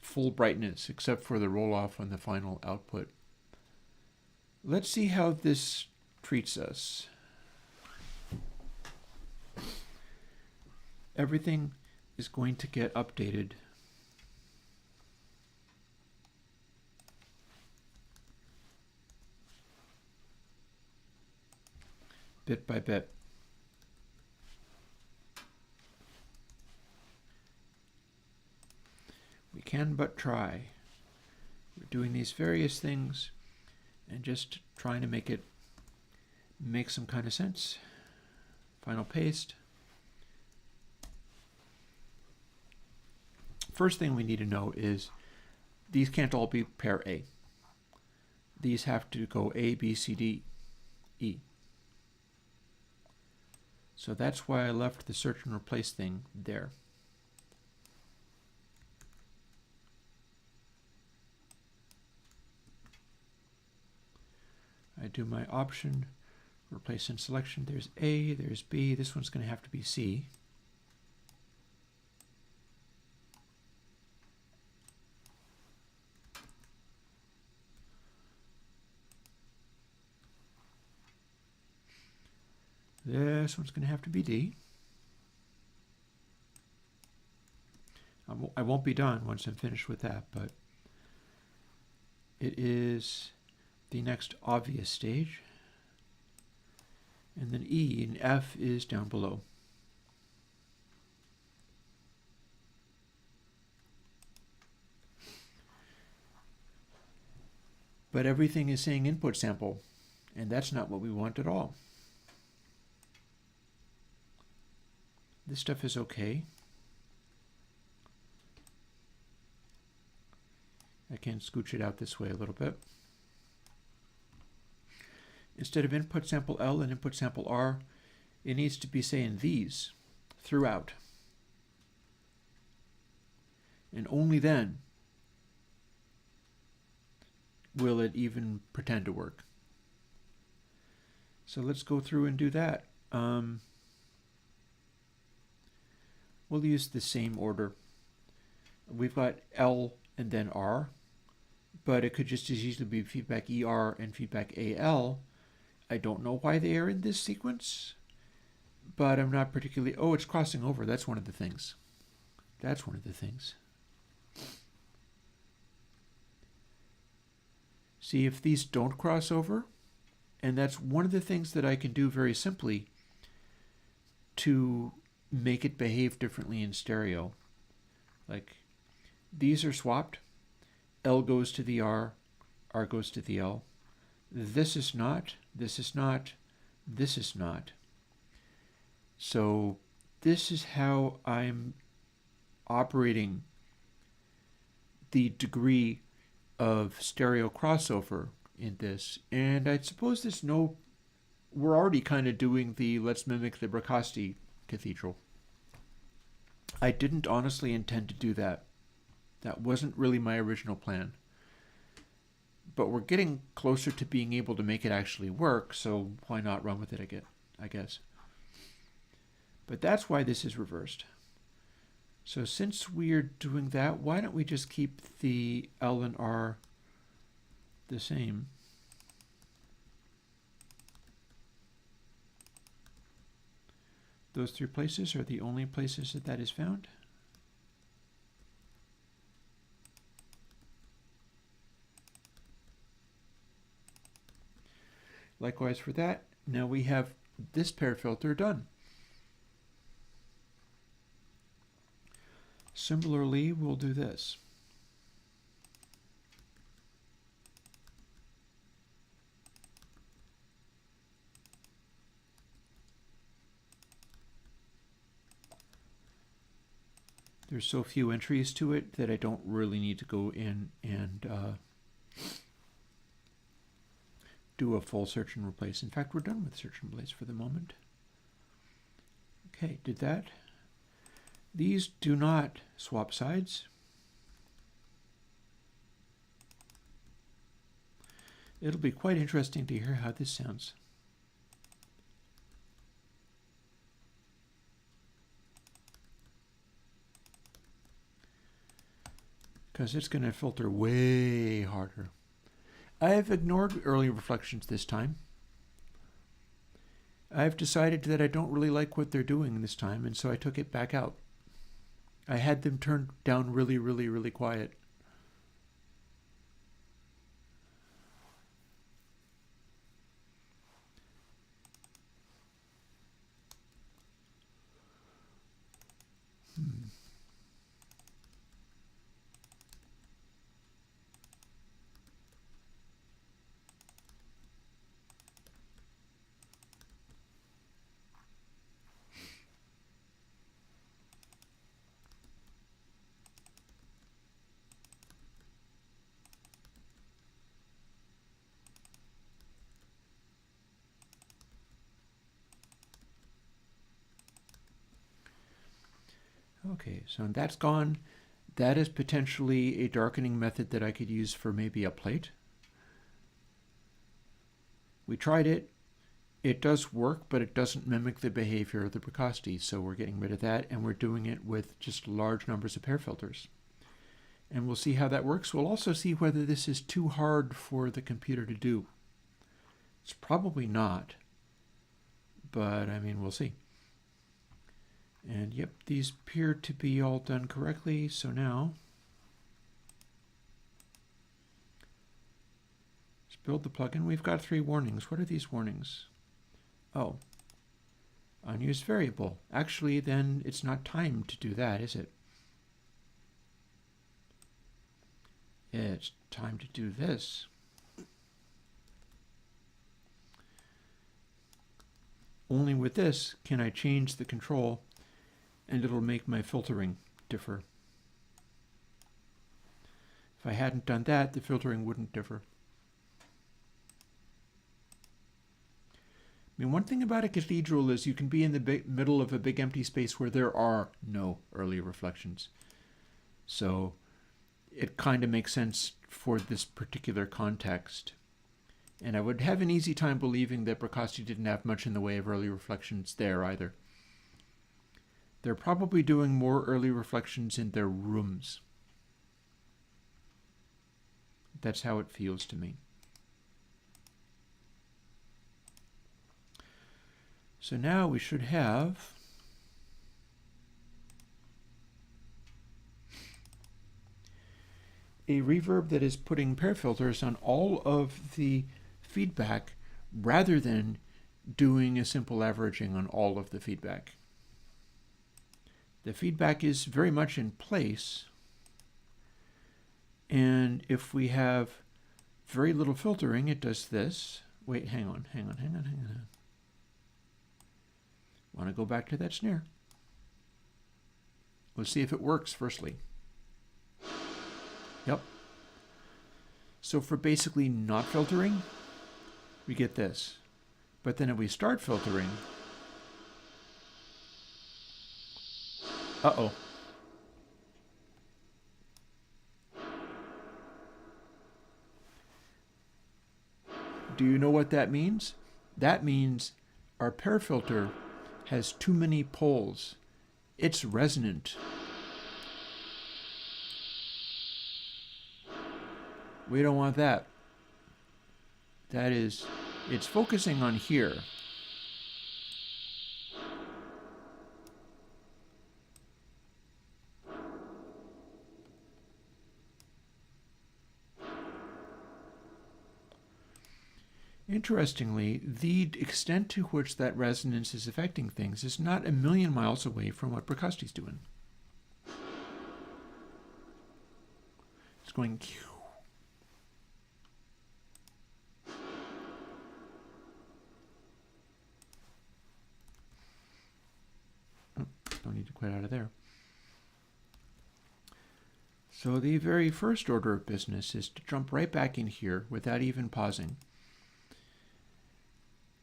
full brightness, except for the roll-off on the final output. Let's see how this treats us. Everything is going to get updated. Bit by bit. We can but try. We're doing these various things and just trying to make it make some kind of sense. Final paste. First thing we need to know is these can't all be pair A. These have to go A, B, C, D, E. So that's why I left the search and replace thing there. I do my Option, replace in selection. There's A, there's B. This one's going to have to be C. This one's going to have to be D. I won't be done once I'm finished with that, but it is the next obvious stage. And then E and F is down below. But everything is saying input sample, and that's not what we want at all. This stuff is okay. I can scooch it out this way a little bit. Instead of input sample L and input sample R, it needs to be saying these throughout. And only then will it even pretend to work. So let's go through and do that. We'll use the same order. We've got L and then R, but it could just as easily be feedback ER and feedback AL. I don't know why they are in this sequence, but I'm not particularly... Oh, it's crossing over. That's one of the things. That's one of the things. See if these don't cross over. And that's one of the things that I can do very simply to make it behave differently in stereo. Like these are swapped. L goes to the R goes to the L. This is not, this is not, this is not. So this is how I'm operating the degree of stereo crossover in this. And I suppose we're already kind of doing the let's mimic the Bracasti cathedral. I didn't honestly intend to do that. That wasn't really my original plan. But we're getting closer to being able to make it actually work, so why not run with it, I guess. But that's why this is reversed. So since we're doing that, why don't we just keep the L and R the same? Those three places are the only places that is found. Likewise for that, now we have this pair filter done. Similarly, we'll do this. There's so few entries to it that I don't really need to go in and do a full search and replace. In fact, we're done with search and replace for the moment. Okay, did that. These do not swap sides. It'll be quite interesting to hear how this sounds. Because it's going to filter way harder. I have ignored early reflections this time. I've decided that I don't really like what they're doing this time, and so I took it back out. I had them turned down really, really, really quiet. Okay, so that's gone. That is potentially a darkening method that I could use for maybe a plate. We tried it. It does work, but it doesn't mimic the behavior of the Bracasti, so we're getting rid of that, and we're doing it with just large numbers of pair filters. And we'll see how that works. We'll also see whether this is too hard for the computer to do. It's probably not, but I mean, we'll see. And yep, these appear to be all done correctly. So now, let's build the plugin. We've got 3 warnings. What are these warnings? Oh, unused variable. Actually, then it's not time to do that, is it? It's time to do this. Only with this can I change the control, and it'll make my filtering differ. If I hadn't done that, the filtering wouldn't differ. I mean, one thing about a cathedral is you can be in the middle of a big empty space where there are no early reflections. So it kind of makes sense for this particular context. And I would have an easy time believing that Bracasti didn't have much in the way of early reflections there either. They're probably doing more early reflections in their rooms. That's how it feels to me. So now we should have a reverb that is putting pair filters on all of the feedback rather than doing a simple averaging on all of the feedback. The feedback is very much in place, and if we have very little filtering, it does this. Wait, hang on. Want to go back to that snare. Let's see if it works firstly. Yep. So for basically not filtering, we get this. But then if we start filtering, uh-oh. Do you know what that means? That means our pair filter has too many poles. It's resonant. We don't want that. That is, it's focusing on here. Interestingly, the extent to which that resonance is affecting things is not a million miles away from what Percusti's doing. It's going don't need to quit out of there. So the very first order of business is to jump right back in here without even pausing.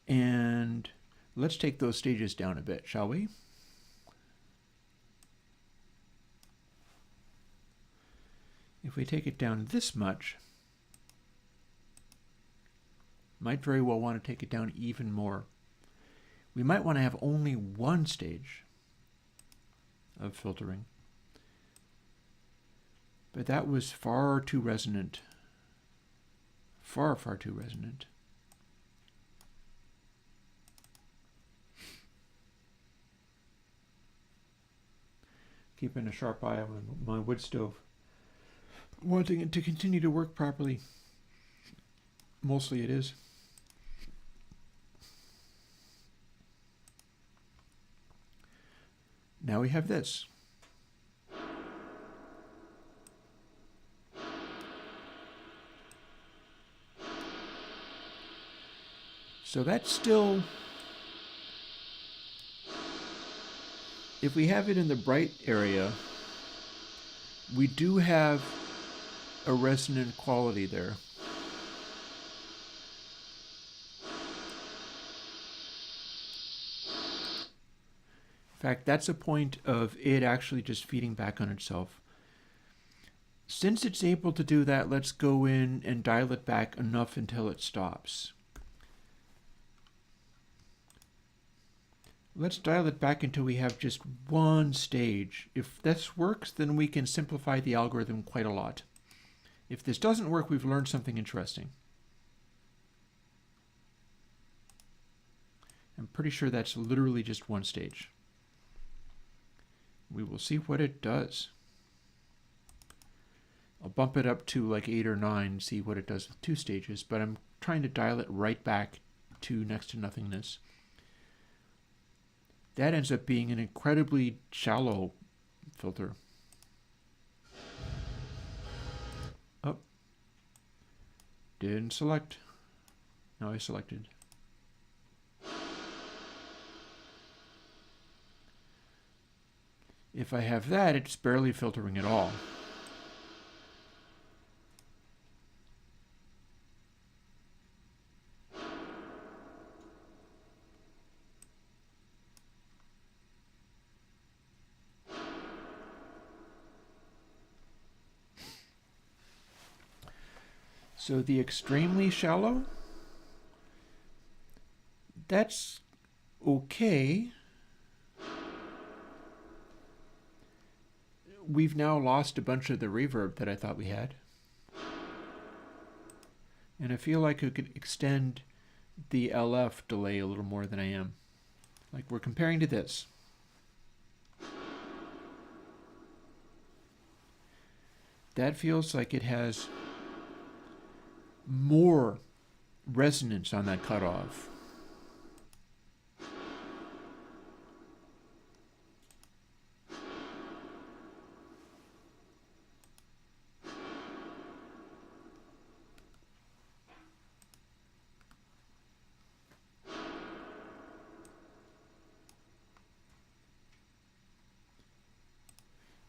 And let's take those stages down a bit, shall we? If we take it down this much, might very well want to take it down even more. We might want to have only one stage of filtering. But that was far too resonant. Far, far too resonant. Keeping a sharp eye on my wood stove. Wanting it to continue to work properly. Mostly it is. Now we have this. So that's still, if we have it in the bright area, we do have a resonant quality there. In fact, that's a point of it actually just feeding back on itself. Since it's able to do that, let's go in and dial it back enough until it stops. Let's dial it back until we have just one stage. If this works, then we can simplify the algorithm quite a lot. If this doesn't work, we've learned something interesting. I'm pretty sure that's literally just one stage. We will see what it does. I'll bump it up to like 8 or 9, see what it does with 2 stages, but I'm trying to dial it right back to next to nothingness. That ends up being an incredibly shallow filter. Oh. Didn't select. No, I selected. If I have that, it's barely filtering at all. So the extremely shallow, that's okay. We've now lost a bunch of the reverb that I thought we had. And I feel like I could extend the LF delay a little more than I am. Like we're comparing to this. that feels like it has more resonance on that cutoff.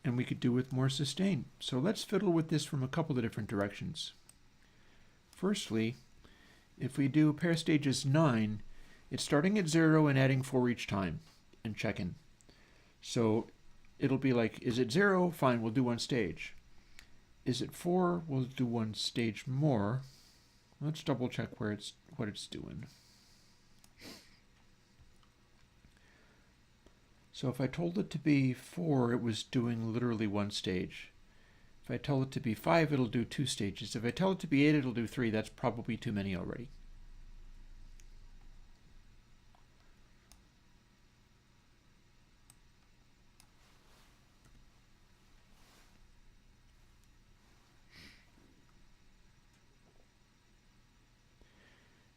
And we could do with more sustain. So let's fiddle with this from a couple of different directions. Firstly, if we do pair stages 9, it's starting at 0 and adding 4 each time and checking. So it'll be like, is it 0? Fine, we'll do one stage. Is it 4? We'll do one stage more. Let's double check what it's doing. So if I told it to be 4, it was doing literally one stage. If I tell it to be 5, it'll do 2 stages. If I tell it to be 8, it'll do 3. That's probably too many already.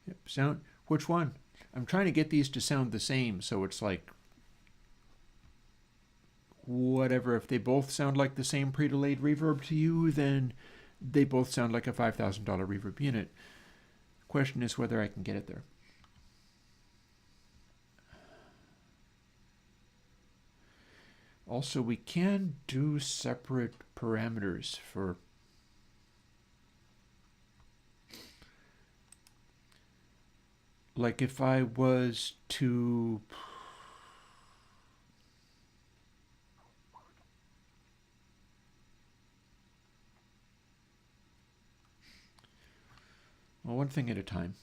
Yep, sound. Which one? I'm trying to get these to sound the same, so it's like whatever. If they both sound like the same pre-delayed reverb to you, then they both sound like a $5,000 reverb unit. Question is whether I can get it there. Also, we can do separate parameters for like if I was to well, one thing at a time.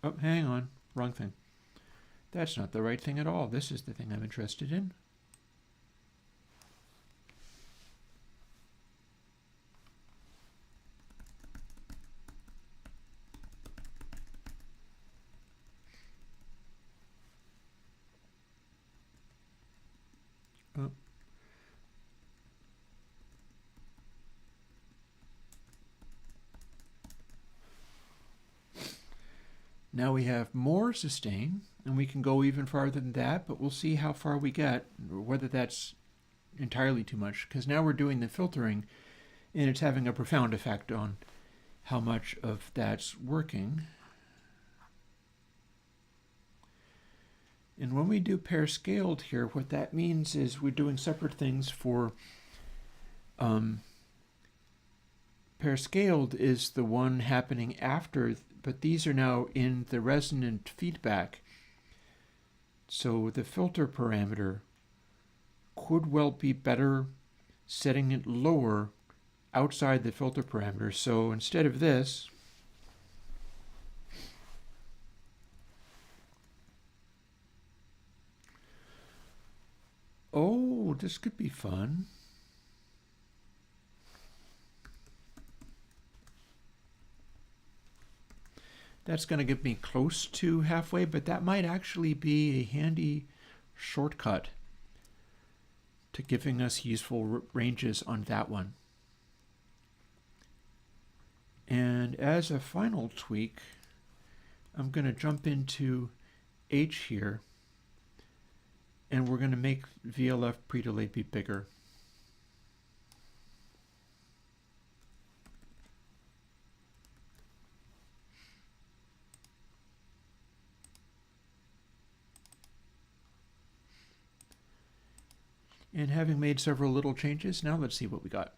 Oh, hang on, wrong thing. That's not the right thing at all. This is the thing I'm interested in. Oh. Now we have more sustain, and we can go even farther than that, but we'll see how far we get, or whether that's entirely too much, because now we're doing the filtering, and it's having a profound effect on how much of that's working. And when we do pair scaled here, what that means is we're doing separate things for pair scaled is the one happening after, but these are now in the resonant feedback. So the filter parameter could well be better setting it lower outside the filter parameter. So instead of this, oh, this could be fun. That's going to get me close to halfway, but that might actually be a handy shortcut to giving us useful ranges on that one. And as a final tweak, I'm going to jump into H here, and we're going to make VLF pre-delay be bigger. And having made several little changes, now let's see what we got.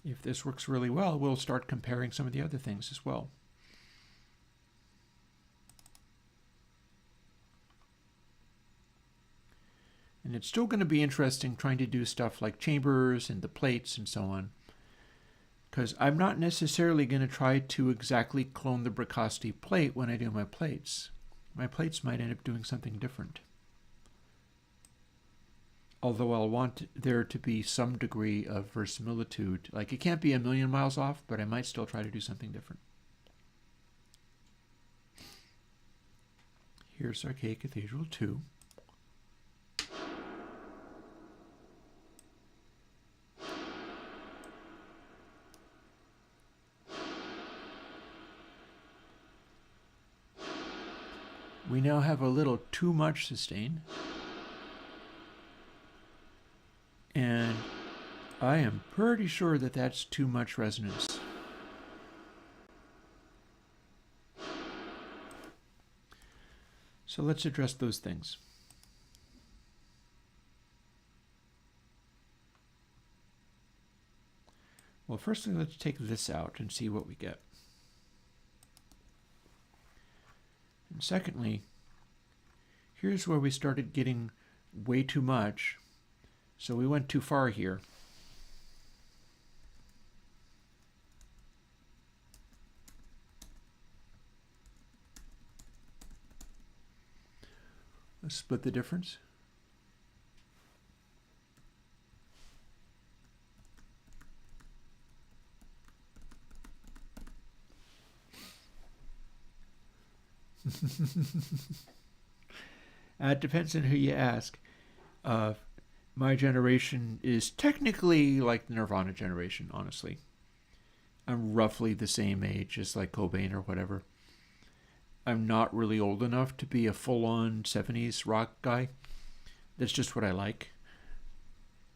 If this works really well, we'll start comparing some of the other things as well. And it's still going to be interesting trying to do stuff like chambers and the plates and so on, because I'm not necessarily going to try to exactly clone the Bricasti plate when I do my plates. My plates might end up doing something different. Although I'll want there to be some degree of verisimilitude. Like it can't be a million miles off, but I might still try to do something different. here's Archaic Cathedral 2. We now have a little too much sustain. And I am pretty sure that that's too much resonance. So let's address those things. Well, firstly, let's take this out and see what we get. And secondly, here's where we started getting way too much. So we went too far here. Let's split the difference. It depends on who you ask. My generation is technically like the Nirvana generation, honestly. I'm roughly the same age as like Cobain or whatever. I'm not really old enough to be a full-on 70s rock guy. That's just what I like.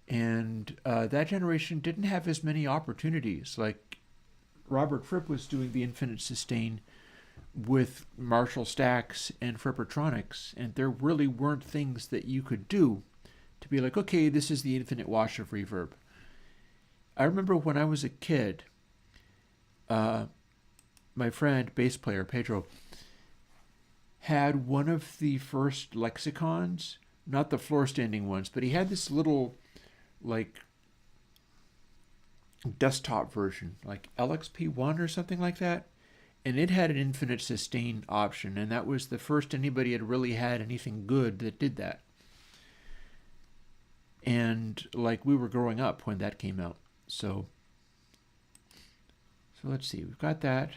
And that generation didn't have as many opportunities. Like Robert Fripp was doing the infinite sustain with Marshall stacks and Frippertronics, and there really weren't things that you could do to be like, okay, this is the infinite wash of reverb. I remember when I was a kid, my friend, bass player Pedro, had one of the first lexicons, not the floor standing ones, but he had this little like desktop version, like LXP1 or something like that. And it had an infinite sustain option, and that was the first anybody had really had anything good that did that. And like we were growing up when that came out. So let's see, we've got that.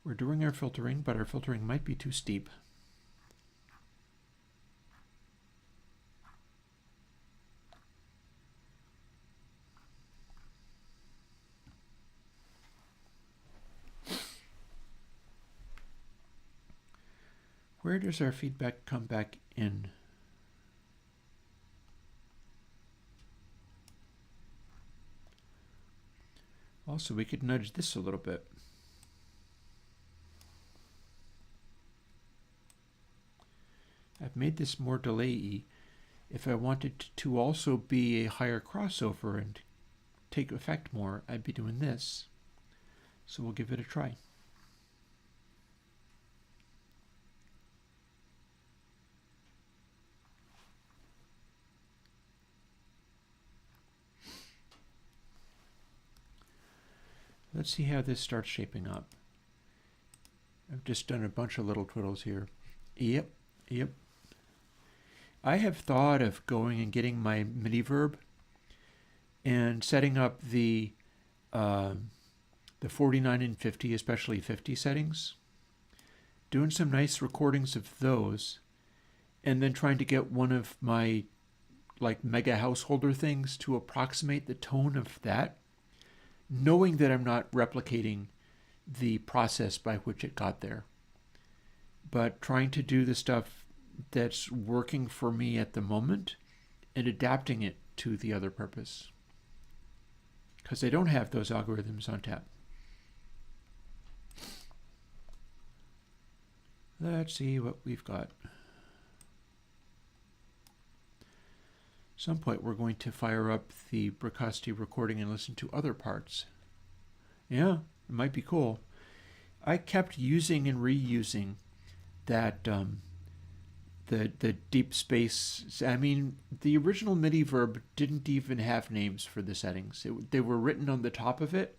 We're doing our filtering, but our filtering might be too steep. Where does our feedback come back in? Also, we could nudge this a little bit. I've made this more delay-y. If I wanted to also be a higher crossover and take effect more, I'd be doing this. So we'll give it a try. Let's see how this starts shaping up. I've just done a bunch of little twiddles here. Yep. I have thought of going and getting my MIDI verb and setting up the 49 and 50, especially 50 settings, doing some nice recordings of those, and then trying to get one of my like mega householder things to approximate the tone of that, knowing that I'm not replicating the process by which it got there, but trying to do the stuff that's working for me at the moment and adapting it to the other purpose, because I don't have those algorithms on tap. Let's see what we've got. At some point we're going to fire up the Bricasti recording and listen to other parts. Yeah, it might be cool. I kept using and reusing that the deep space. I mean, the original MIDI verb didn't even have names for the settings. They were written on the top of it,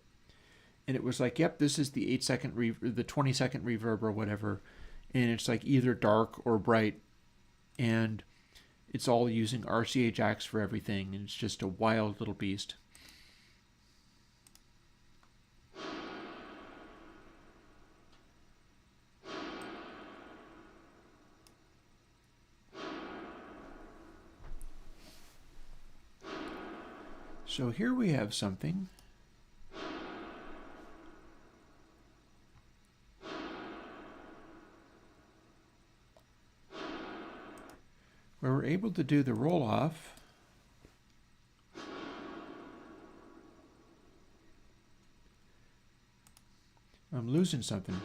and it was like, yep, this is the 8-second the 20-second reverb or whatever, and it's like either dark or bright, and it's all using RCA jacks for everything, and it's just a wild little beast. So here we have something where we're able to do the roll-off I'm losing something.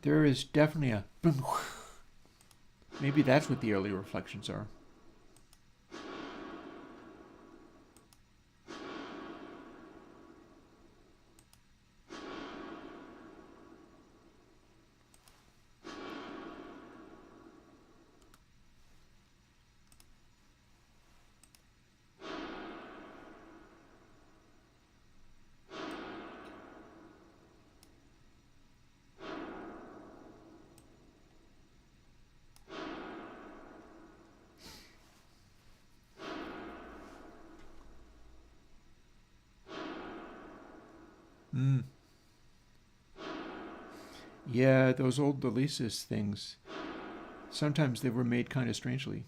There is definitely a boom. Maybe that's what the early reflections are. Yeah, those old Delices things, sometimes they were made kind of strangely.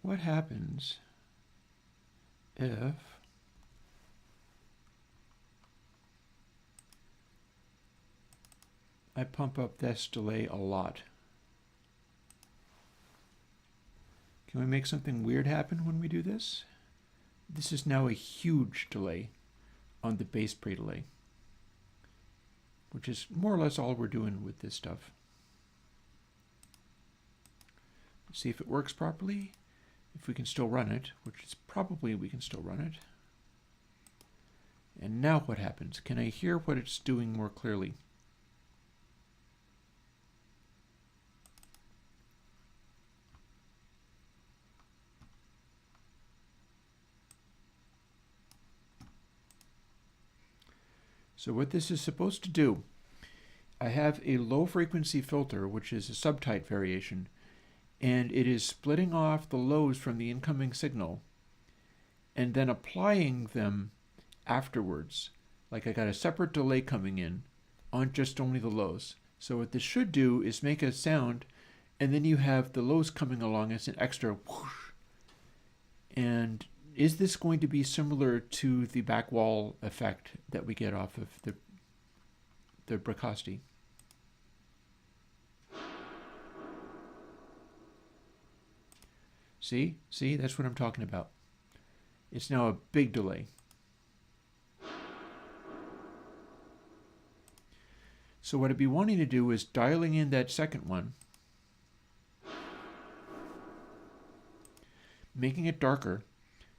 What happens if I pump up this delay a lot? Can we make something weird happen when we do this? This is now a huge delay on the base pre-delay, which is more or less all we're doing with this stuff. Let's see if it works properly, if we can still run it, which is probably we can still run it. And now what happens? Can I hear what it's doing more clearly? So what this is supposed to do, I have a low frequency filter, which is a subtype variation, and it is splitting off the lows from the incoming signal and then applying them afterwards. Like I got a separate delay coming in on just only the lows. So what this should do is make a sound, and then you have the lows coming along as an extra whoosh. And is this going to be similar to the back wall effect that we get off of the Bracasti? See, that's what I'm talking about. It's now a big delay. So what I'd be wanting to do is dialing in that second one, making it darker,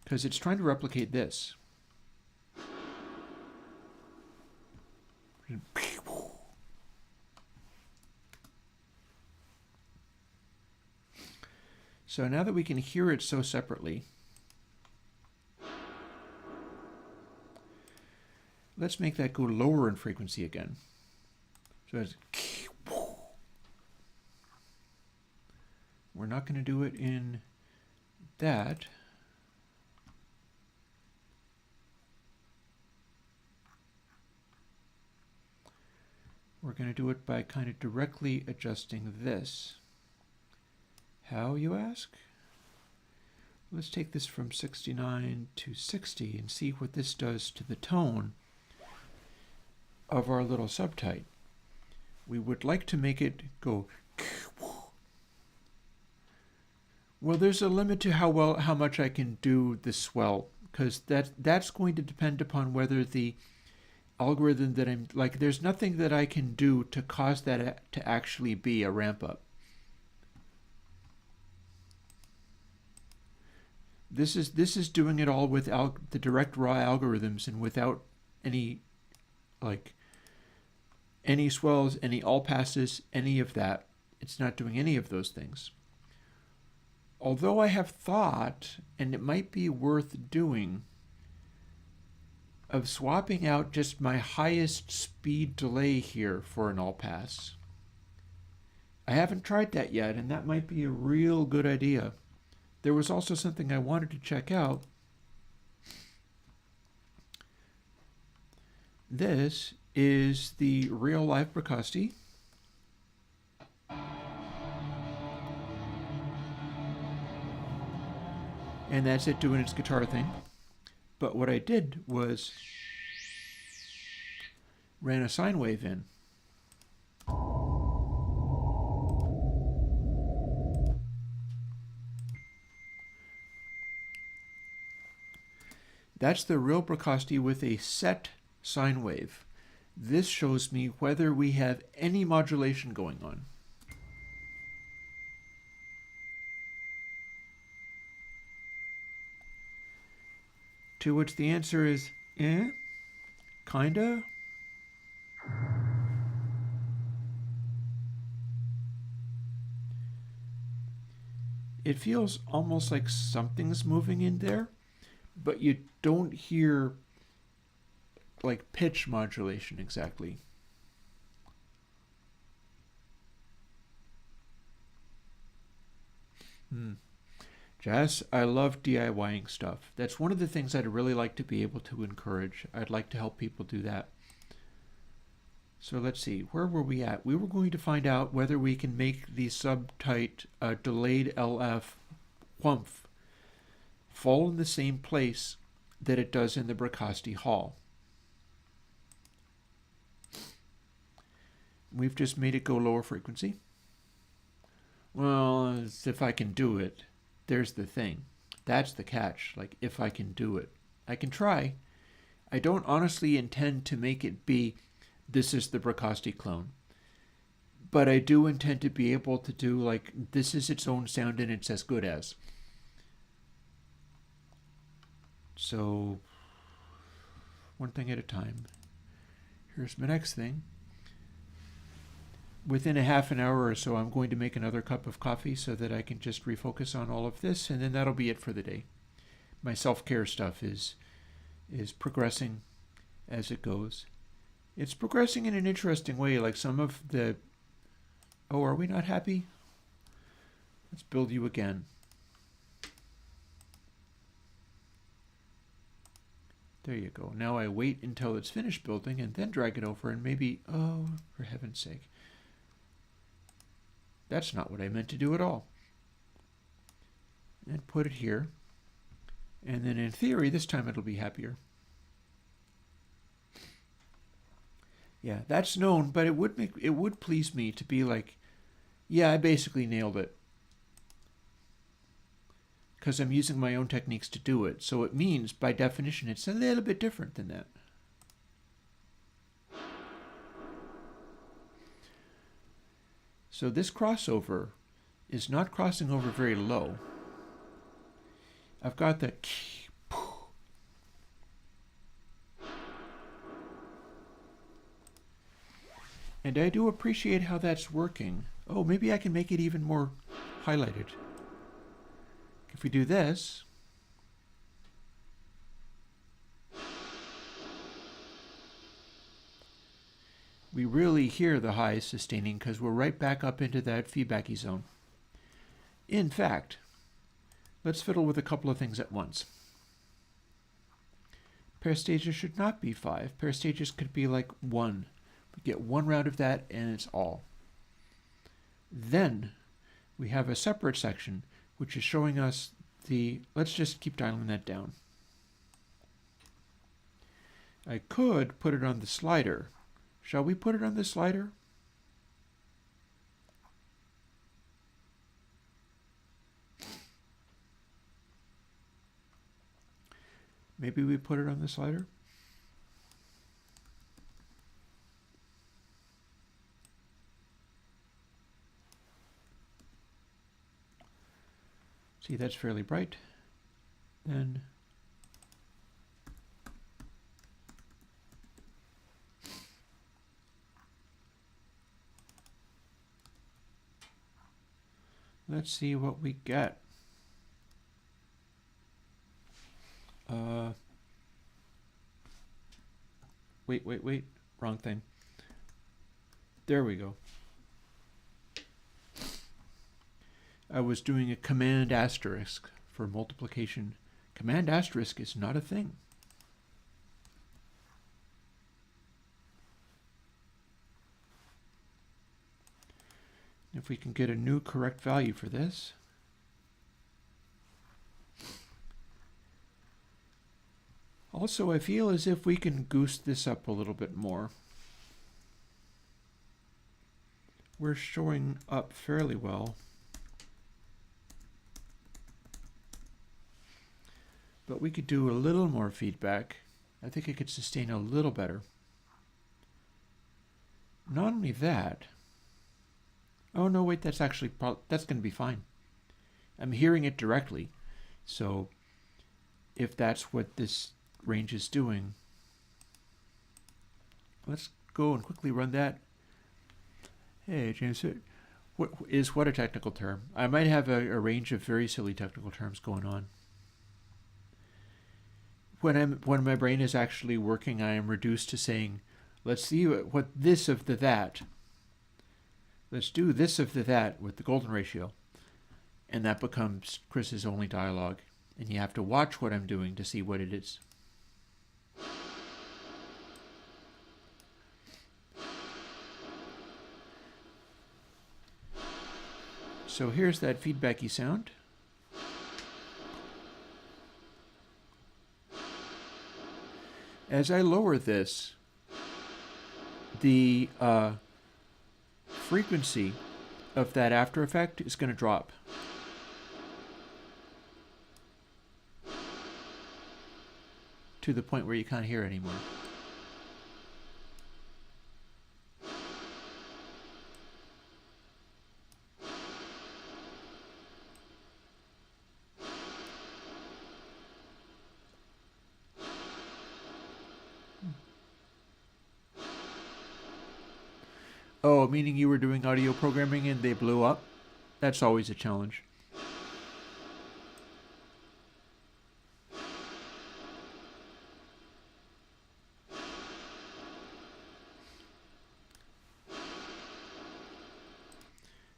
because it's trying to replicate this. So now that we can hear it so separately, let's make that go lower in frequency again. So it's, we're not going to do it in that. We're going to do it by kind of directly adjusting this. How, you ask? Let's take this from 69 to 60 and see what this does to the tone of our little subtype. We would like to make it go. Well, there's a limit to how much I can do the swell, because that's going to depend upon whether the algorithm that I'm like, there's nothing that I can do to cause that to actually be a ramp up. This is doing it all with the direct raw algorithms and without any any swells, any all passes, any of that. It's not doing any of those things. Although I have thought, and it might be worth doing, of swapping out just my highest speed delay here for an all pass I haven't tried that yet, and that might be a real good idea. There was also something I wanted to check out. This is the real live Bricasti. And that's it doing its guitar thing. But what I did was ran a sine wave in. That's the real Bricasti with a set sine wave. This shows me whether we have any modulation going on. To which the answer is, kinda. It feels almost like something's moving in there, but you don't hear like pitch modulation exactly. Jess, I love DIYing stuff. That's one of the things I'd really like to be able to encourage. I'd like to help people do that. So let's see, where were we at? We were going to find out whether we can make the subtype delayed LF whumph fall in the same place that it does in the Bricasti Hall. We've just made it go lower frequency. Well, as if I can do it. There's the thing. That's the catch. Like, if I can do it. I can try. I don't honestly intend to make it be, this is the Bricasti clone. But I do intend to be able to do, like, this is its own sound and it's as good as. So, one thing at a time. Here's my next thing. Within a half an hour or so, I'm going to make another cup of coffee so that I can just refocus on all of this, and then that'll be it for the day. My self-care stuff is progressing as it goes. It's progressing in an interesting way, like some of the... Oh, are we not happy? Let's build you again. There you go. Now I wait until it's finished building and then drag it over and maybe... Oh, for heaven's sake. That's not what I meant to do at all. And put it here. And then in theory, this time it'll be happier. Yeah, that's known, but it would please me to be like, yeah, I basically nailed it. Because I'm using my own techniques to do it. So it means, by definition, it's a little bit different than that. So this crossover is not crossing over very low. I've got the... And I do appreciate how that's working. Oh, maybe I can make it even more highlighted. If we do this... we really hear the highs sustaining because we're right back up into that feedbacky zone. In fact, let's fiddle with a couple of things at once. Pair stages should not be 5. Pair stages could be like 1. We get one round of that and it's all. Then we have a separate section which is showing us the... let's just keep dialing that down. I could put it on the slider. Shall we put it on the slider? Maybe we put it on the slider? See, that's fairly bright. Then let's see what we get. Wait. Wrong thing. There we go. I was doing a command asterisk for multiplication. Command asterisk is not a thing. If we can get a new correct value for this, also I feel as if we can goose this up a little bit more. We're showing up fairly well, but we could do a little more feedback. I think it could sustain a little better. Not only that, oh no, wait, that's actually, that's going to be fine. I'm hearing it directly, so if that's what this range is doing, let's go and quickly run that. Hey, James, what a technical term. I might have a range of very silly technical terms going on. When my brain is actually working, I am reduced to saying, let's see what this of the that. Let's do this of the that with the golden ratio. And that becomes Chris's only dialogue. And you have to watch what I'm doing to see what it is. So here's that feedbacky sound. As I lower this, the frequency of that after effect is going to drop. To the point where you can't hear it anymore. Oh, meaning you were doing audio programming and they blew up? That's always a challenge.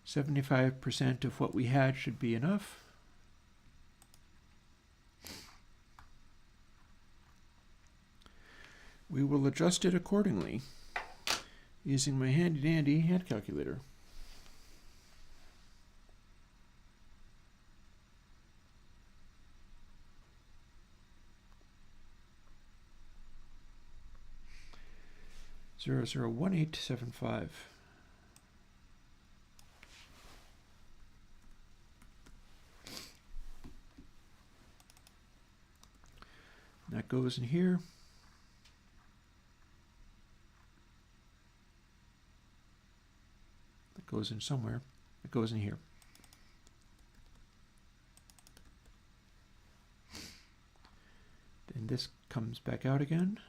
"75% of what we had should be enough." We will adjust it accordingly using my handy-dandy hand calculator. "001875. That goes in here. That goes in somewhere. It goes in here. Then this comes back out again.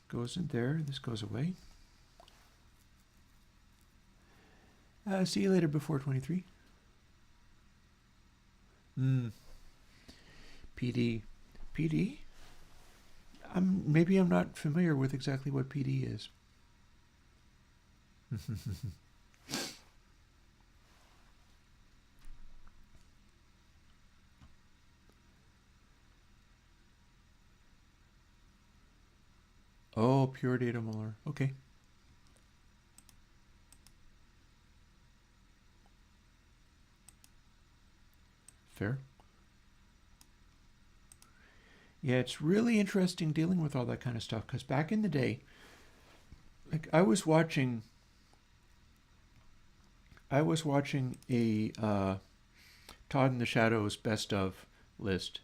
Goes in there. This goes away. See you later before 23. PD. PD? Maybe I'm not familiar with exactly what PD is. Oh, pure data molar. Okay. Fair. Yeah, it's really interesting dealing with all that kind of stuff, because back in the day, like I was watching a Todd in the Shadows best of list,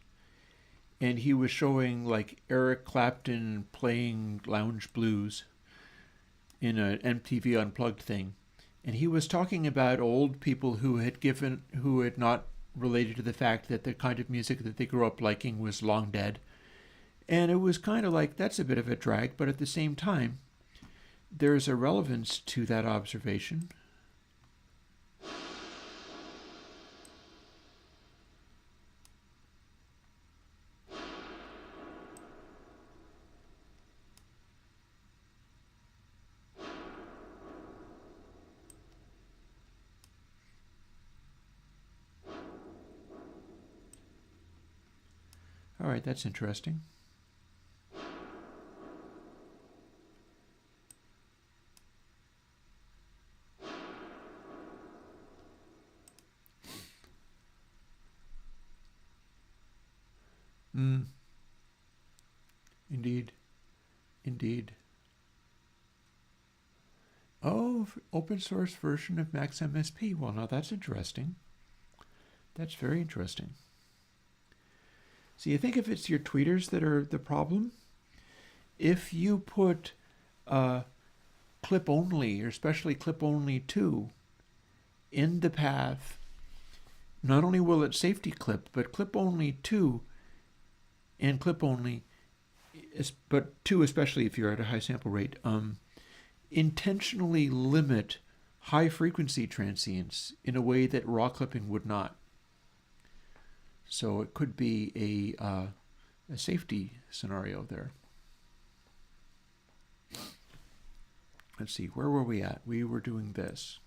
and he was showing like Eric Clapton playing lounge blues in an MTV Unplugged thing, and he was talking about old people who had not related to the fact that the kind of music that they grew up liking was long dead. And it was kind of like, that's a bit of a drag, but at the same time, there's a relevance to that observation. All right, that's interesting. Indeed. Indeed. Oh, open source version of Max MSP. Well, now that's interesting. That's very interesting. So you think if it's your tweeters that are the problem, if you put clip only, or especially clip only 2, in the path, not only will it safety clip, but clip only 2 and clip only, but 2 especially if you're at a high sample rate, intentionally limit high frequency transients in a way that raw clipping would not. So it could be a safety scenario there. Let's see, where were we at? We were doing this.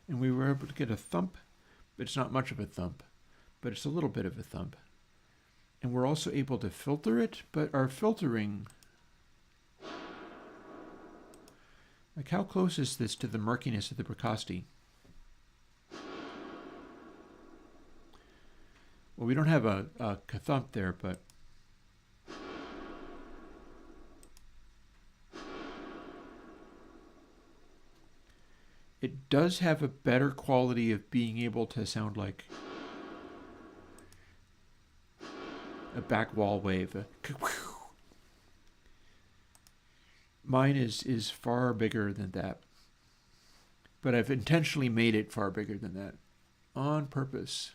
And we were able to get a thump, but it's not much of a thump, but it's a little bit of a thump. And we're also able to filter it, but our filtering, like how close is this to the murkiness of the precocity? Well, we don't have a thump there, but it does have a better quality of being able to sound like a back wall wave. Mine is far bigger than that, but I've intentionally made it far bigger than that on purpose.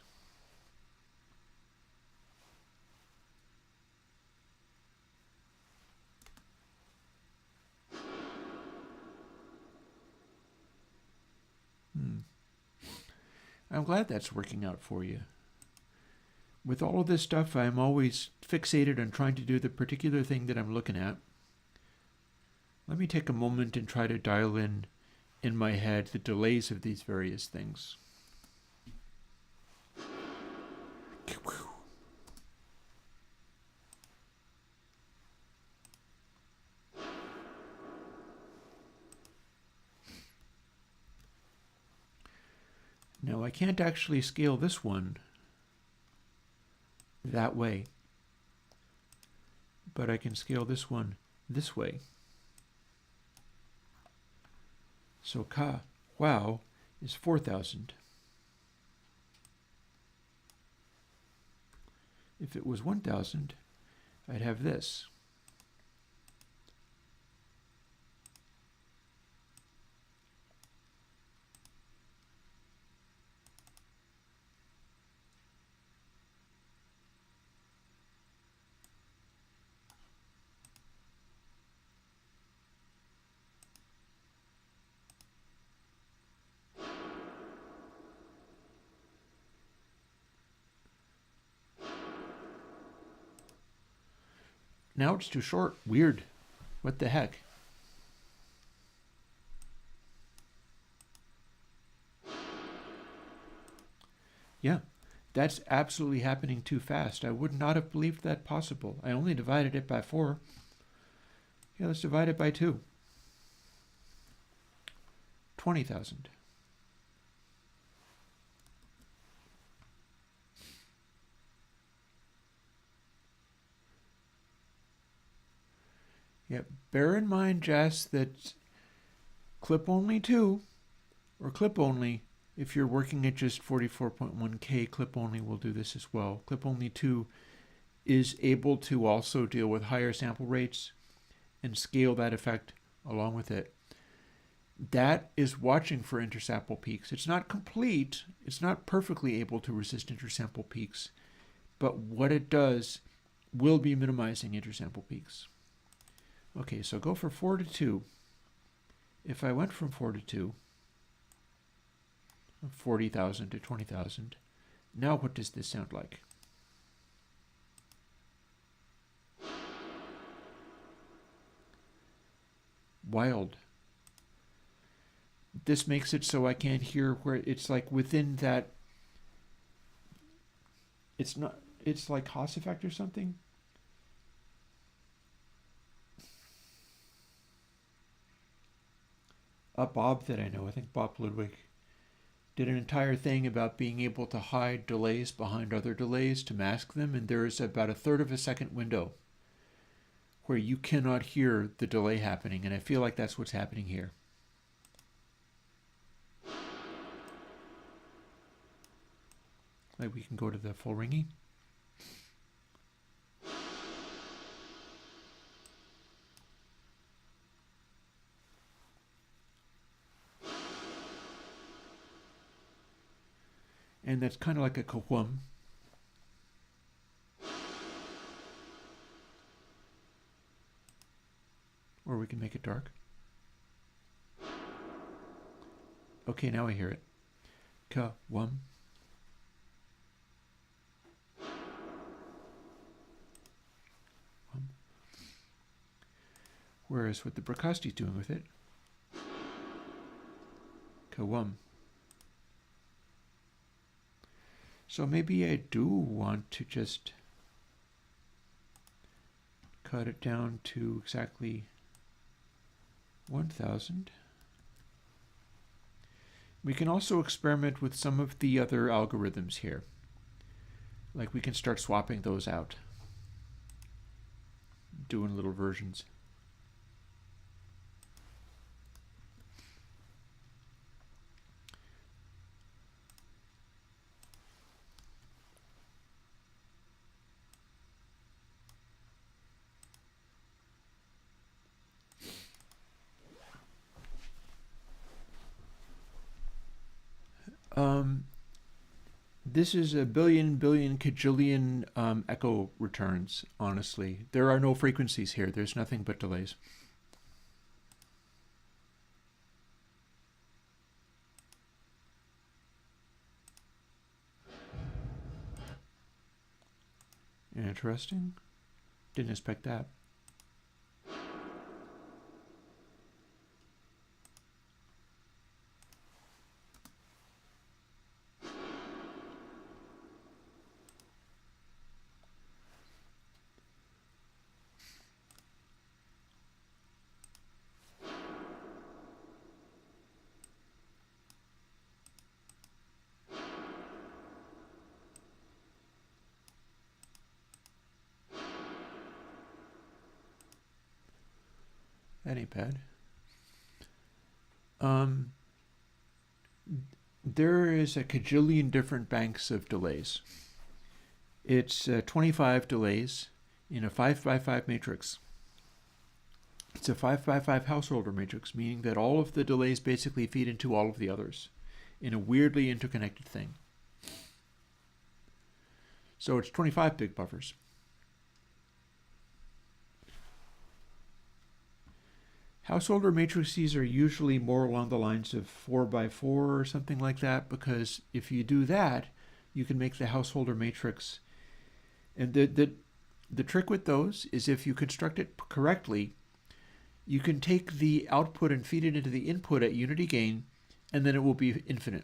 I'm glad that's working out for you. With all of this stuff, I'm always fixated on trying to do the particular thing that I'm looking at. Let me take a moment and try to dial in my head the delays of these various things. Now I can't actually scale this one that way, but I can scale this one this way. So wow is 4,000. If it was 1,000, I'd have this. Now it's too short. Weird. What the heck? Yeah, that's absolutely happening too fast. I would not have believed that possible. I only divided it by 4. Yeah, let's divide it by 2. 20,000. Yeah, bear in mind, Jess, that clip only 2, or clip only, if you're working at just 44.1K, clip only will do this as well. Clip only 2 is able to also deal with higher sample rates and scale that effect along with it. That is watching for intersample peaks. It's not complete, it's not perfectly able to resist intersample peaks, but what it does will be minimizing intersample peaks. Okay, so go for 4 to 2. If I went from 4 to 2, 40,000 to 20,000, now what does this sound like? Wild. this makes it so I can't hear where it's like within that. It's not, it's like Haas effect or something. Bob that I know, I think Bob Ludwig, did an entire thing about being able to hide delays behind other delays to mask them, and there is about a third of a second window where you cannot hear the delay happening, and I feel like that's what's happening here. Like we can go to the full ringing. And that's kind of like a ka-whum. Or we can make it dark. Okay, now I hear it. Ka-whum. Whereas what the Brakasti's doing with it, ka-whum. So maybe I do want to just cut it down to exactly 1000. We can also experiment with some of the other algorithms here. Like we can start swapping those out, doing little versions. This is a billion kajillion echo returns, honestly. There are no frequencies here. There's nothing but delays. Interesting. Didn't expect that. That ain't bad. There is a kajillion different banks of delays. It's 25 delays in a 5x5 matrix. It's a 5x5 householder matrix, meaning that all of the delays basically feed into all of the others in a weirdly interconnected thing. So it's 25 big buffers. Householder matrices are usually more along the lines of 4x4 or something like that, because if you do that, you can make the householder matrix. And the trick with those is if you construct it correctly, you can take the output and feed it into the input at unity gain, and then it will be infinite.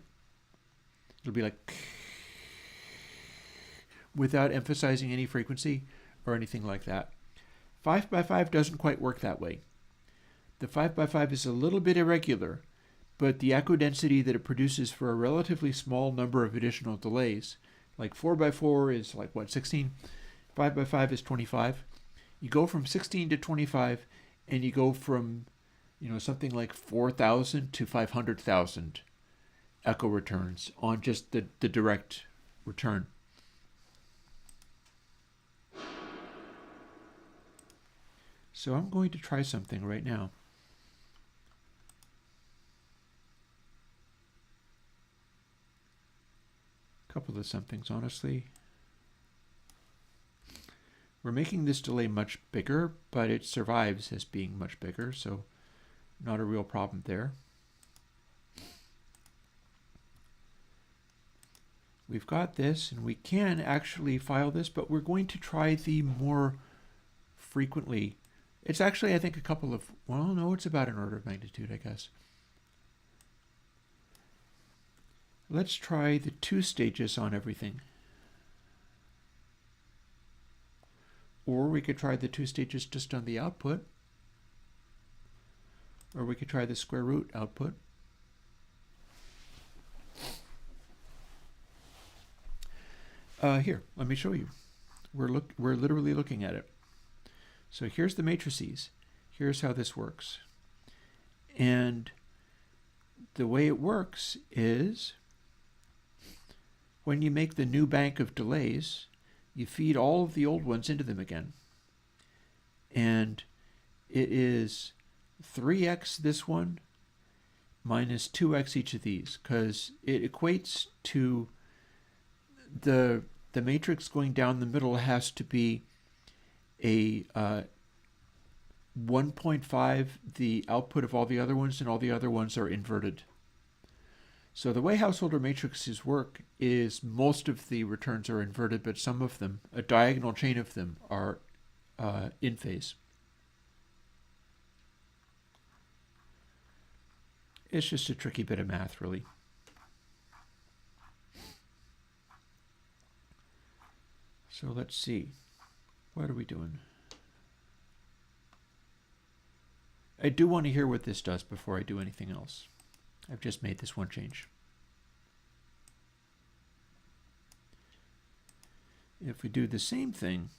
It'll be like without emphasizing any frequency or anything like that. 5x5 doesn't quite work that way. The 5x5 is a little bit irregular, but the echo density that it produces for a relatively small number of additional delays, like 4x4 is like what, 16? 5x5 is 25. You go from 16 to 25, and you go from, something like 4,000 to 500,000 echo returns on just the direct return. So I'm going to try something right now. Couple of somethings, honestly. We're making this delay much bigger, but it survives as being much bigger, so not a real problem there. We've got this, and we can actually file this, but we're going to try the more frequently. It's actually, I think, a couple of, well, no, it's about an order of magnitude, I guess. let's try the 2 stages on everything. Or we could try the 2 stages just on the output. Or we could try the square root output. Here, let me show you. We're literally looking at it. So here's the matrices. Here's how this works. And the way it works is when you make the new bank of delays, you feed all of the old ones into them again. And it is 3x this one minus 2x each of these, because it equates to the matrix going down the middle has to be a 1.5 the output of all the other ones, and all the other ones are inverted. So the way householder matrices work is most of the returns are inverted, but some of them, a diagonal chain of them, are in phase. It's just a tricky bit of math, really. So let's see. What are we doing? I do want to hear what this does before I do anything else. I've just made this one change. If we do the same thing,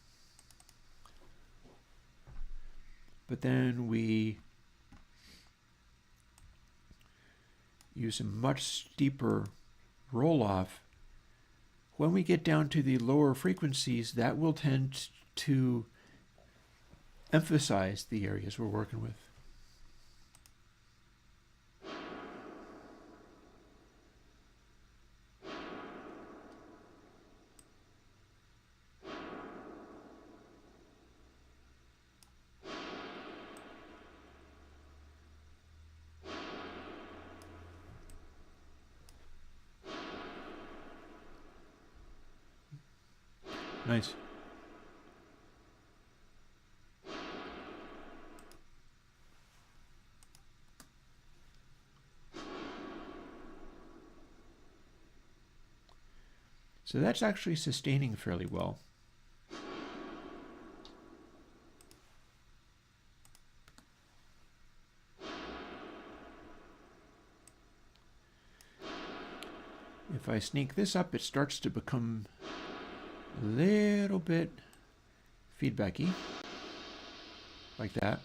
but then we use a much steeper roll-off, when we get down to the lower frequencies, that will tend to emphasize the areas we're working with. Nice. So that's actually sustaining fairly well. If I sneak this up, it starts to become a little bit feedbacky, like that.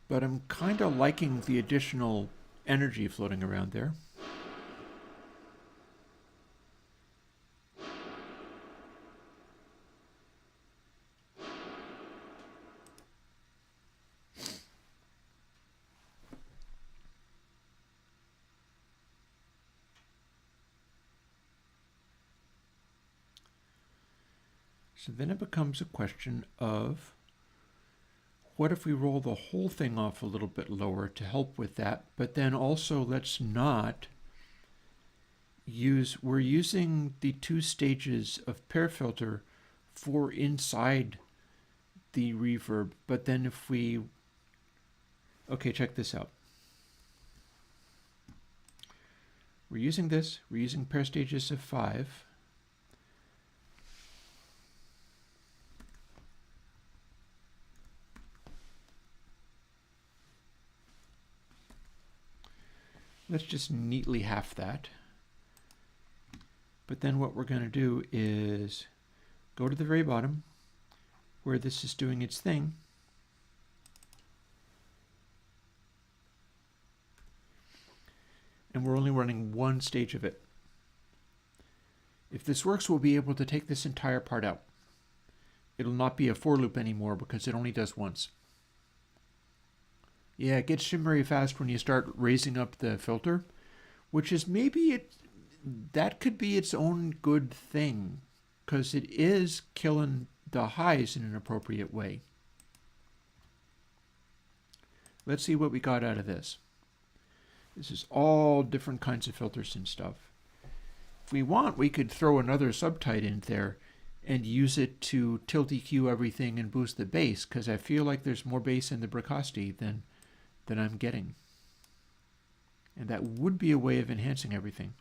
But I'm kind of liking the additional energy floating around there. So then it becomes a question of, what if we roll the whole thing off a little bit lower to help with that? But then also let's not use, we're using the 2 stages of pair filter for inside the reverb. But then if we, okay, check this out. We're using this, we're using pair stages of 5. Let's just neatly half that. But then what we're going to do is go to the very bottom where this is doing its thing. And we're only running 1 stage of it. If this works, we'll be able to take this entire part out. It'll not be a for loop anymore because it only does once. Yeah, it gets shimmery fast when you start raising up the filter, which is maybe that could be its own good thing, because it is killing the highs in an appropriate way. Let's see what we got out of this. This is all different kinds of filters and stuff. If we want, we could throw another subtype in there and use it to tilt EQ everything and boost the bass, because I feel like there's more bass in the Bricasti than I'm getting. And that would be a way of enhancing everything.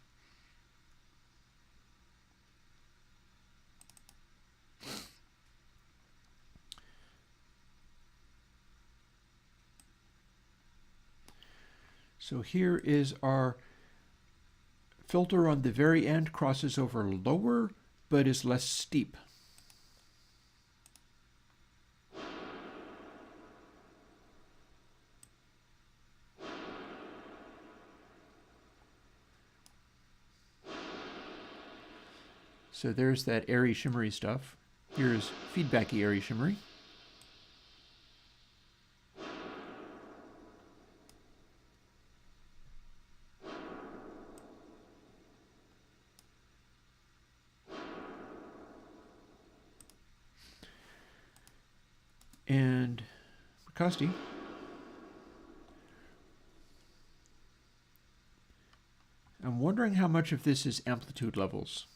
So here is our filter on the very end, crosses over lower, but is less steep. So there's that airy, shimmery stuff. Here's feedbacky, airy, shimmery. And Bricasti. I'm wondering how much of this is amplitude levels.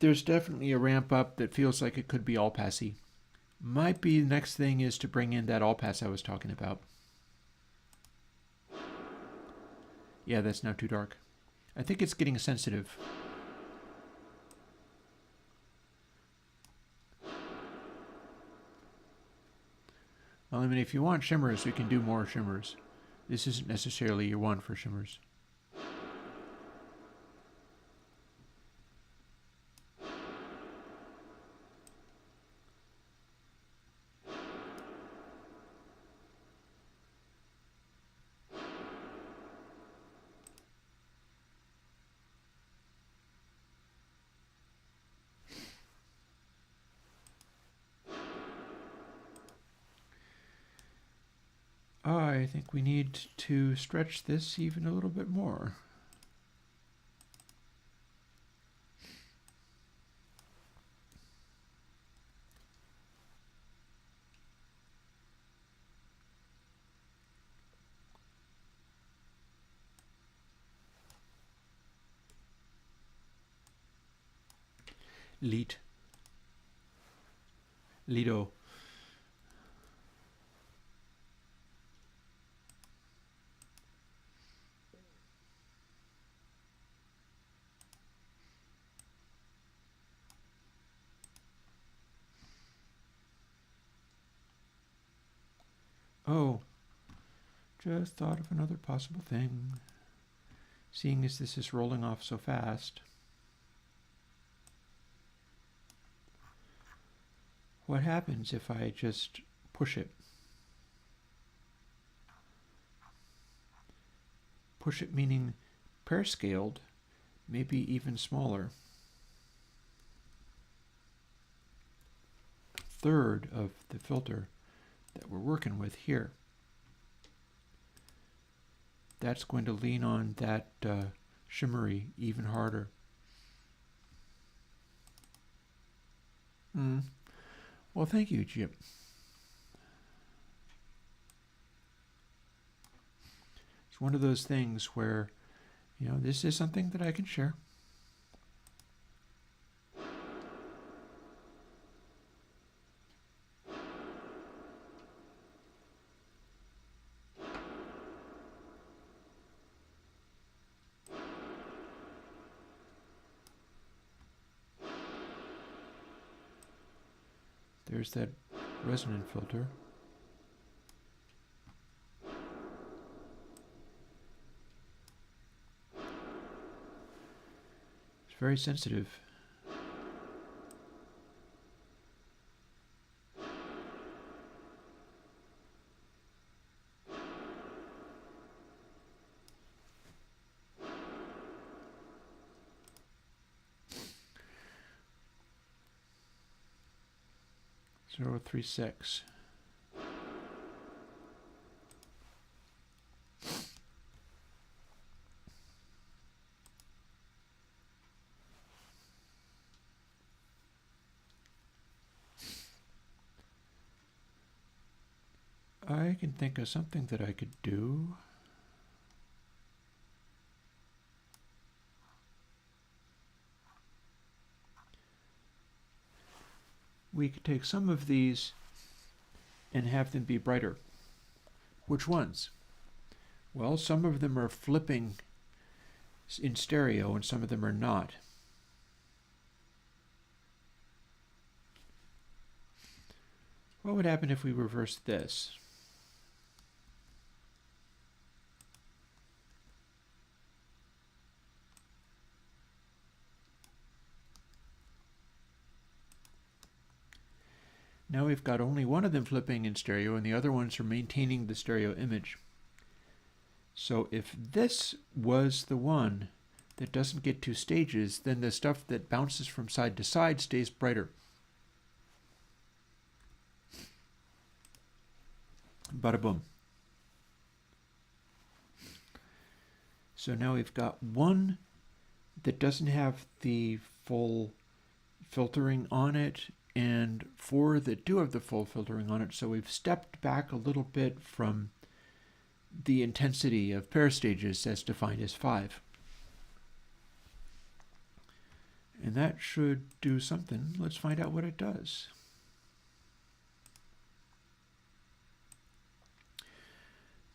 There's definitely a ramp up that feels like it could be all passy. Might be the next thing is to bring in that all pass I was talking about. Yeah, that's now too dark. I think it's getting sensitive. Well, I mean, if you want shimmers, we can do more shimmers. This isn't necessarily your one for shimmers. I think we need to stretch this even a little bit more. Lido. Oh, just thought of another possible thing. Seeing as this is rolling off so fast. What happens if I just push it? Push it meaning pair scaled, maybe even smaller. Third of the filter that we're working with here. That's going to lean on that shimmery even harder. Well, thank you, Jip. It's one of those things where, you know, this is something that I can share. There's that resonant filter. It's very sensitive. Zero 036. I can think of something that I could do. We could take some of these and have them be brighter. Which ones? Well, some of them are flipping in stereo and some of them are not. What would happen if we reversed this? Now we've got only one of them flipping in stereo and the other ones are maintaining the stereo image. So if this was the one that doesn't get two stages, then the stuff that bounces from side to side stays brighter. Bada boom. So now we've got one that doesn't have the full filtering on it and four that do have the full filtering on it. So we've stepped back a little bit from the intensity of pair stages as defined as 5. And that should do something. Let's find out what it does.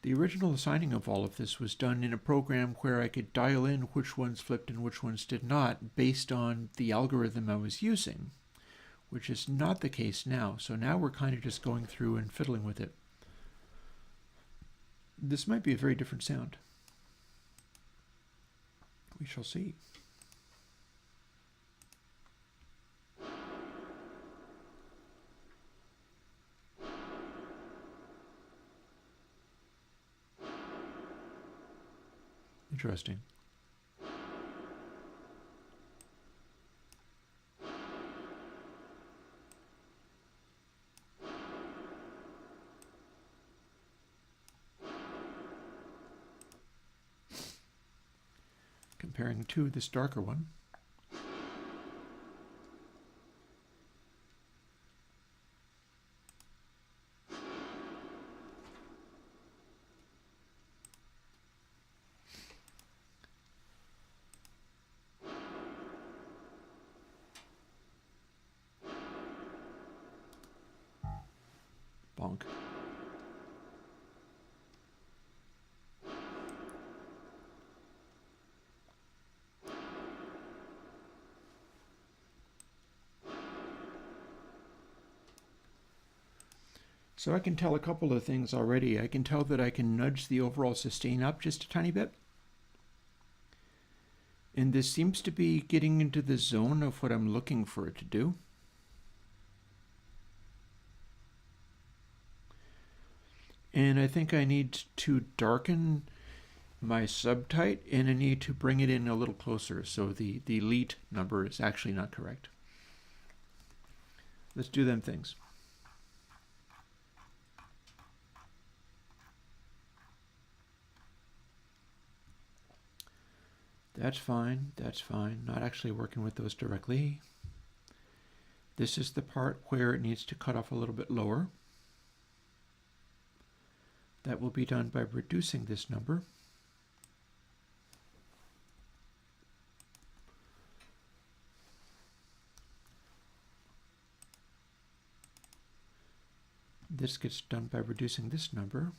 The original assigning of all of this was done in a program where I could dial in which ones flipped and which ones did not based on the algorithm I was using, which is not the case now. So now we're kind of just going through and fiddling with it. This might be a very different sound. We shall see. Interesting. Comparing to this darker one. Bonk. So I can tell a couple of things already. I can tell that I can nudge the overall sustain up just a tiny bit. And this seems to be getting into the zone of what I'm looking for it to do. And I think I need to darken my subtype and I need to bring it in a little closer. So the elite number is actually not correct. Let's do them things. That's fine, that's fine. Not actually working with those directly. This is the part where it needs to cut off a little bit lower. That will be done by reducing this number. This gets done by reducing this number.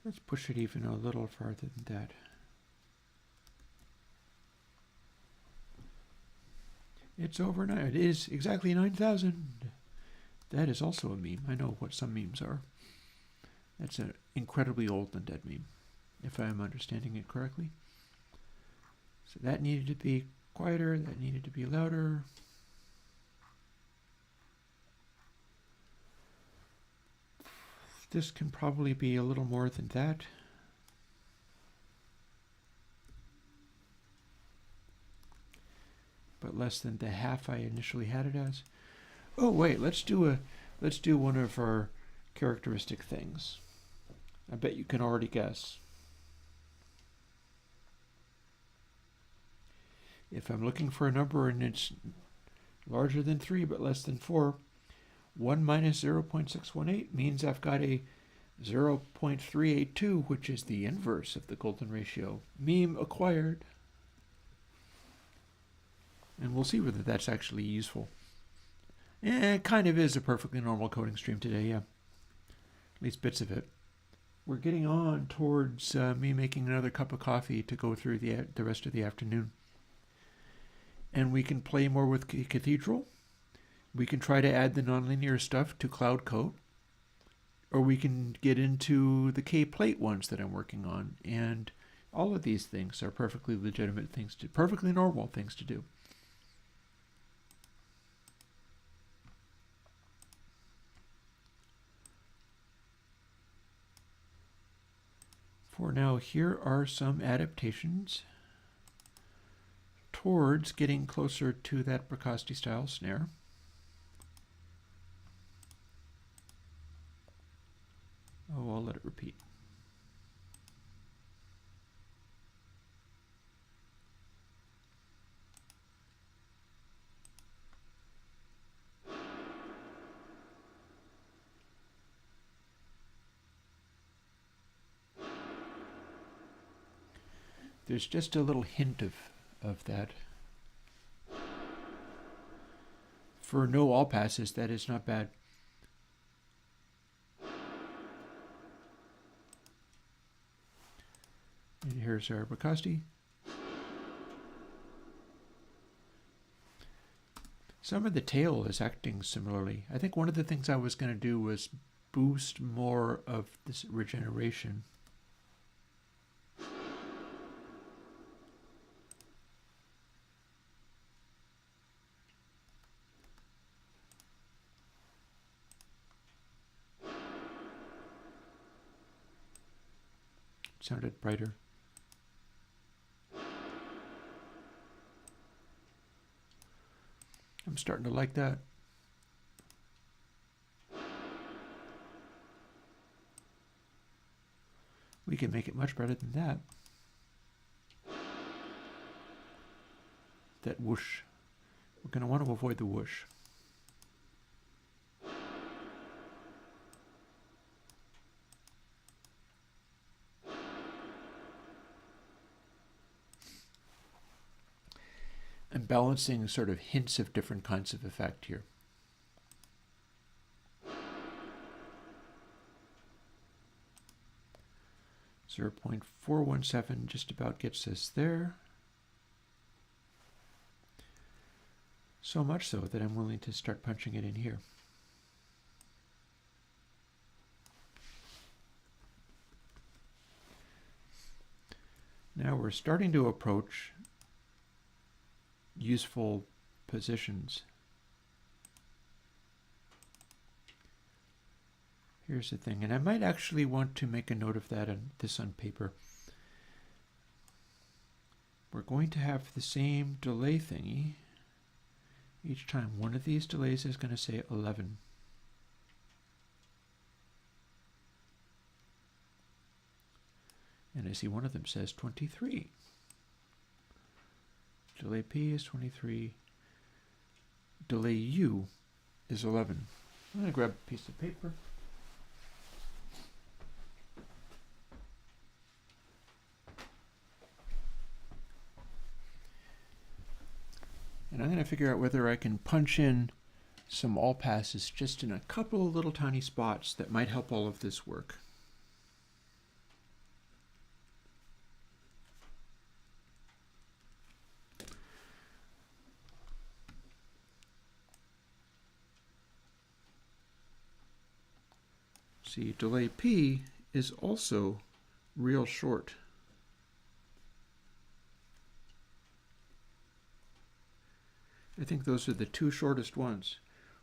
Let's push it even a little farther than that. It's over 9. It is exactly 9,000. That is also a meme. I know what some memes are. That's an incredibly old and dead meme, if I am understanding it correctly. So that needed to be quieter. That needed to be louder. This can probably be a little more than that. But less than the half I initially had it as. Oh wait, let's do one of our characteristic things. I bet you can already guess. If I'm looking for a number and it's larger than 3 but less than 4, 1 minus 0.618 means I've got a 0.382, which is the inverse of the golden ratio. Meme acquired. And we'll see whether that's actually useful. It kind of is a perfectly normal coding stream today, yeah. At least bits of it. We're getting on towards me making another cup of coffee to go through the rest of the afternoon. And we can play more with Cathedral. We can try to add the nonlinear stuff to Cloud Code. Or we can get into the K-plate ones that I'm working on. And all of these things are perfectly legitimate things to, perfectly normal things to do. For now, here are some adaptations towards getting closer to that Bricasti style snare. Oh, I'll let it repeat. There's just a little hint of that. For no all passes, that is not bad. And here's our Bricasti. Some of the tail is acting similarly. I think one of the things I was going to do was boost more of this regeneration. Sounded brighter. I'm starting to like that. We can make it much better than that. That whoosh. We're going to want to avoid the whoosh. I'm balancing sort of hints of different kinds of effect here. .417 just about gets us there. So much so that I'm willing to start punching it in here. Now we're starting to approach useful positions. Here's the thing, and I might actually want to make a note of that on this on paper. We're going to have the same delay thingy each time. One of these delays is going to say 11. And I see one of them says 23. Delay P is 23. Delay U is 11. I'm going to grab a piece of paper. And I'm going to figure out whether I can punch in some all passes just in a couple of little tiny spots that might help all of this work. See, delay P is also real short. I think those are the two shortest ones,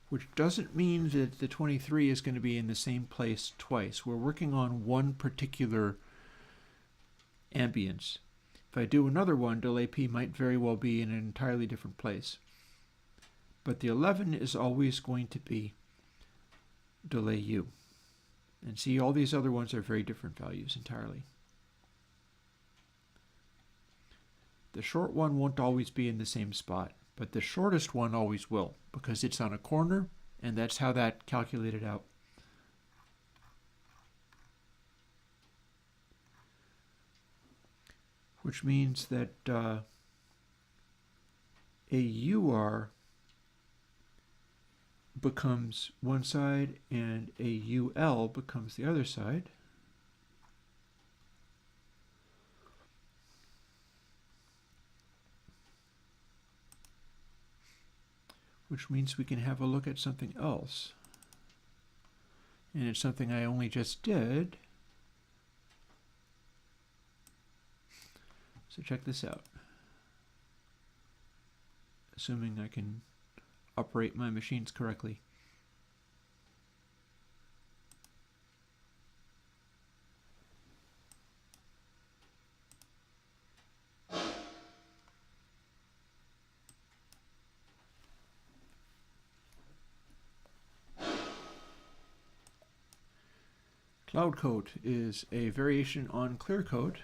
which doesn't mean that the 23 is going to be in the same place twice. We're working on one particular ambience. If I do another one, delay P might very well be in an entirely different place. But the 11 is always going to be delay U. And see, all these other ones are very different values entirely. The short one won't always be in the same spot, but the shortest one always will, because it's on a corner, and that's how that calculated out. Which means that a UR becomes one side and a UL becomes the other side. Which means we can have a look at something else. And it's something I only just did. So check this out. Assuming I can operate my machines correctly. Cloud Coat is a variation on Clear Coat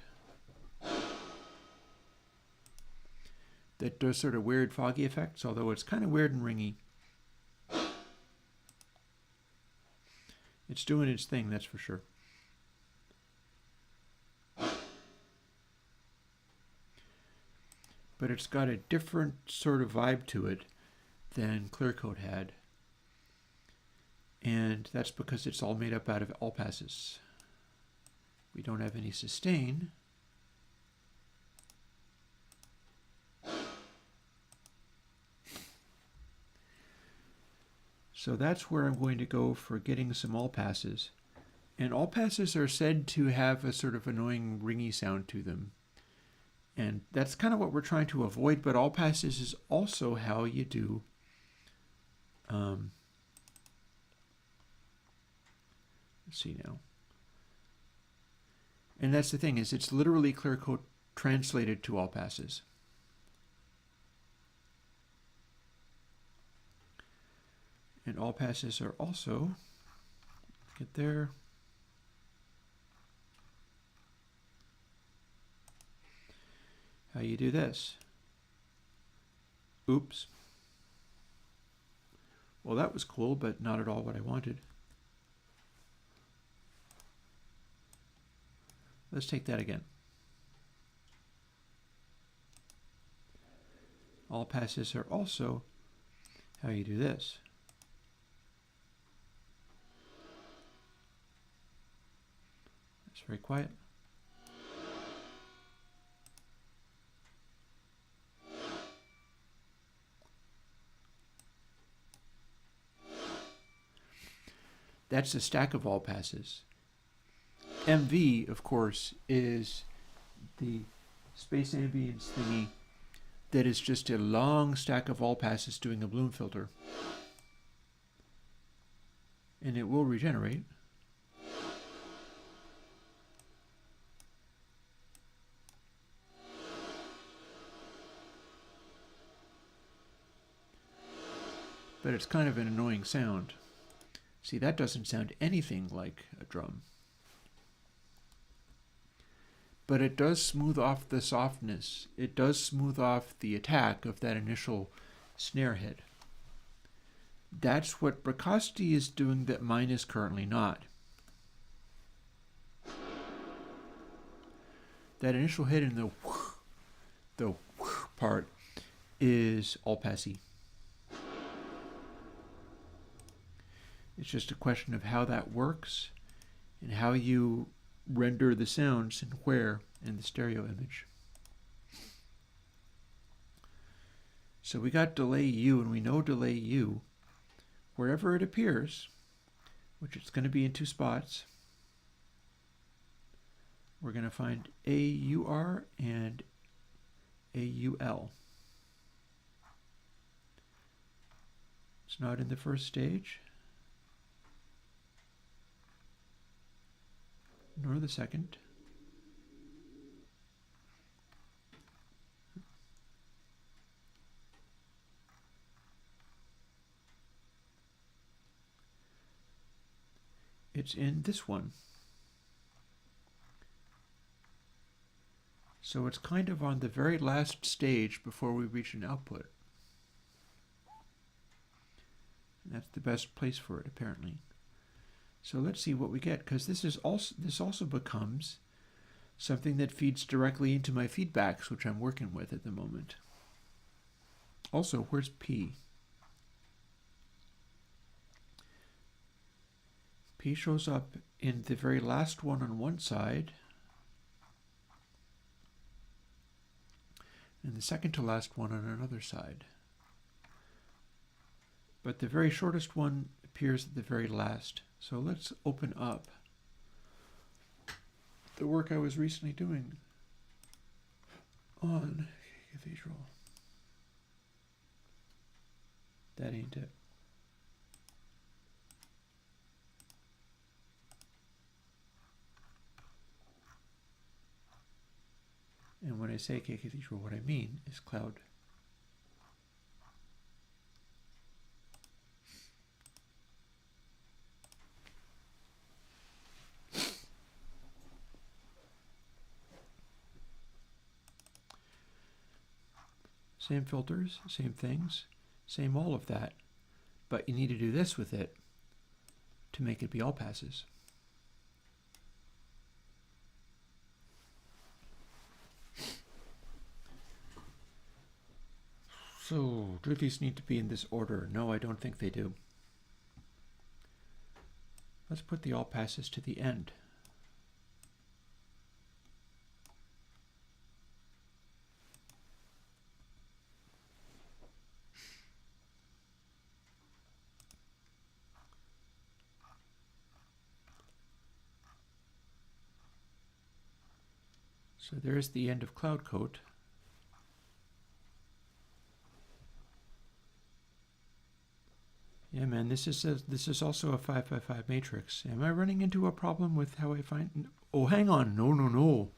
that does sort of weird foggy effects, although it's kind of weird and ringy. It's doing its thing, that's for sure. But it's got a different sort of vibe to it than Clear Coat had. And that's because it's all made up out of all passes. We don't have any sustain. So that's where I'm going to go for getting some all passes. And all passes are said to have a sort of annoying ringy sound to them. And that's kind of what we're trying to avoid, but all passes is also how you do let's see now. And that's the thing, is it's literally Clear Coat translated to all passes. And all passes are also, get there, how you do this. Oops. Well, that was cool, but not at all what I wanted. Let's take that again. All passes are also how you do this. It's very quiet. That's a stack of all passes. MV, of course, is the space ambience thingy that is just a long stack of all passes doing a bloom filter. And it will regenerate. But it's kind of an annoying sound. See, that doesn't sound anything like a drum. But it does smooth off the softness. It does smooth off the attack of that initial snare hit. That's what Bricasti is doing that mine is currently not. That initial hit in the part is all passy. It's just a question of how that works and how you render the sounds and where in the stereo image. So we got delay U, and we know delay U, wherever it appears, which it's going to be in two spots, we're going to find AUR and AUL. It's not in the first stage, nor the second. It's in this one. So it's kind of on the very last stage before we reach an output. And that's the best place for it, apparently. So let's see what we get, because this also becomes something that feeds directly into my feedbacks, which I'm working with at the moment. Also, where's P? P shows up in the very last one on one side, and the second to last one on another side. But the very shortest one appears at the very last. So let's open up the work I was recently doing on Cathedral. That ain't it. And when I say Cathedral, what I mean is cloud. Same filters, same things, same all of that. But you need to do this with it to make it be all passes. So, do these need to be in this order? No, I don't think they do. Let's put the all passes to the end. So there's the end of cloud coat. Yeah, man, this is also a 5x5 matrix. Am I running into a problem with how I find? Oh, hang on, no.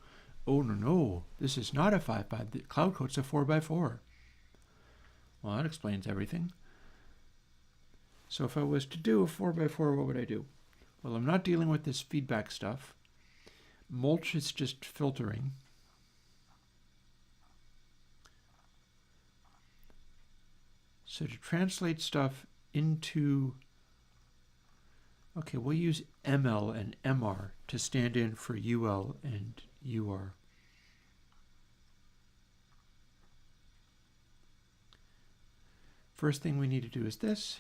Oh, no. This is not a 5x5. The cloud coat's a 4x4. Well, that explains everything. So if I was to do a 4x4, what would I do? Well, I'm not dealing with this feedback stuff. Mulch is just filtering. So to translate stuff into, okay, we'll use ML and MR to stand in for UL and UR. First thing we need to do is this.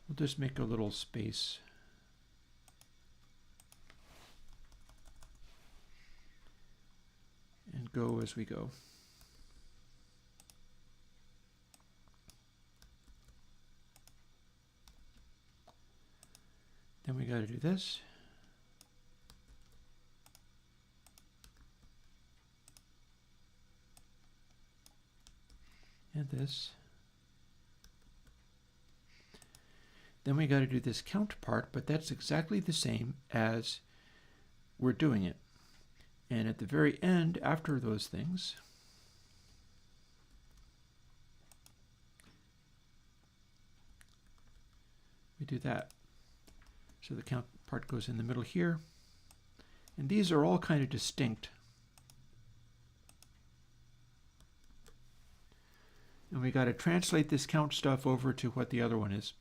We'll just make a little space. And go as we go. Then we got to do this. And this. Then we got to do this count part, but that's exactly the same as we're doing it. And at the very end, after those things, we do that. So the count part goes in the middle here. And these are all kind of distinct. And we got to translate this count stuff over to what the other one is.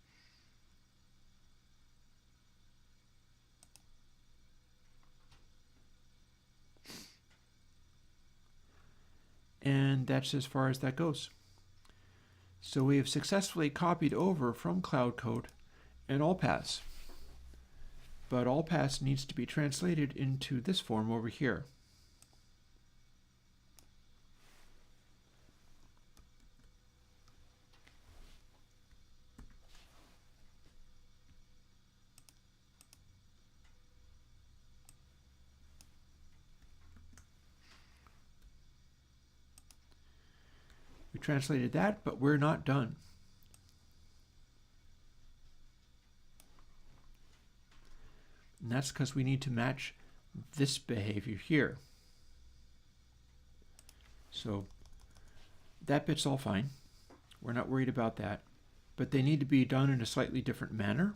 And that's as far as that goes. So we have successfully copied over from Cloud Code an all pass. But all pass needs to be translated into this form over here. We translated that, but we're not done. And that's because we need to match this behavior here. So that bit's all fine. We're not worried about that. But they need to be done in a slightly different manner.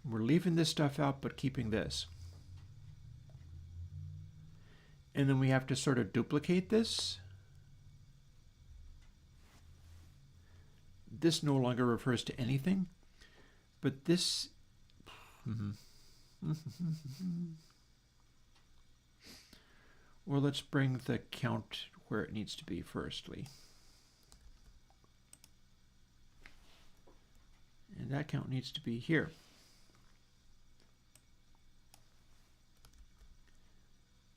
We're leaving this stuff out, but keeping this. And then we have to sort of duplicate this. This no longer refers to anything, but this... Well, let's bring the count where it needs to be firstly. And that count needs to be here.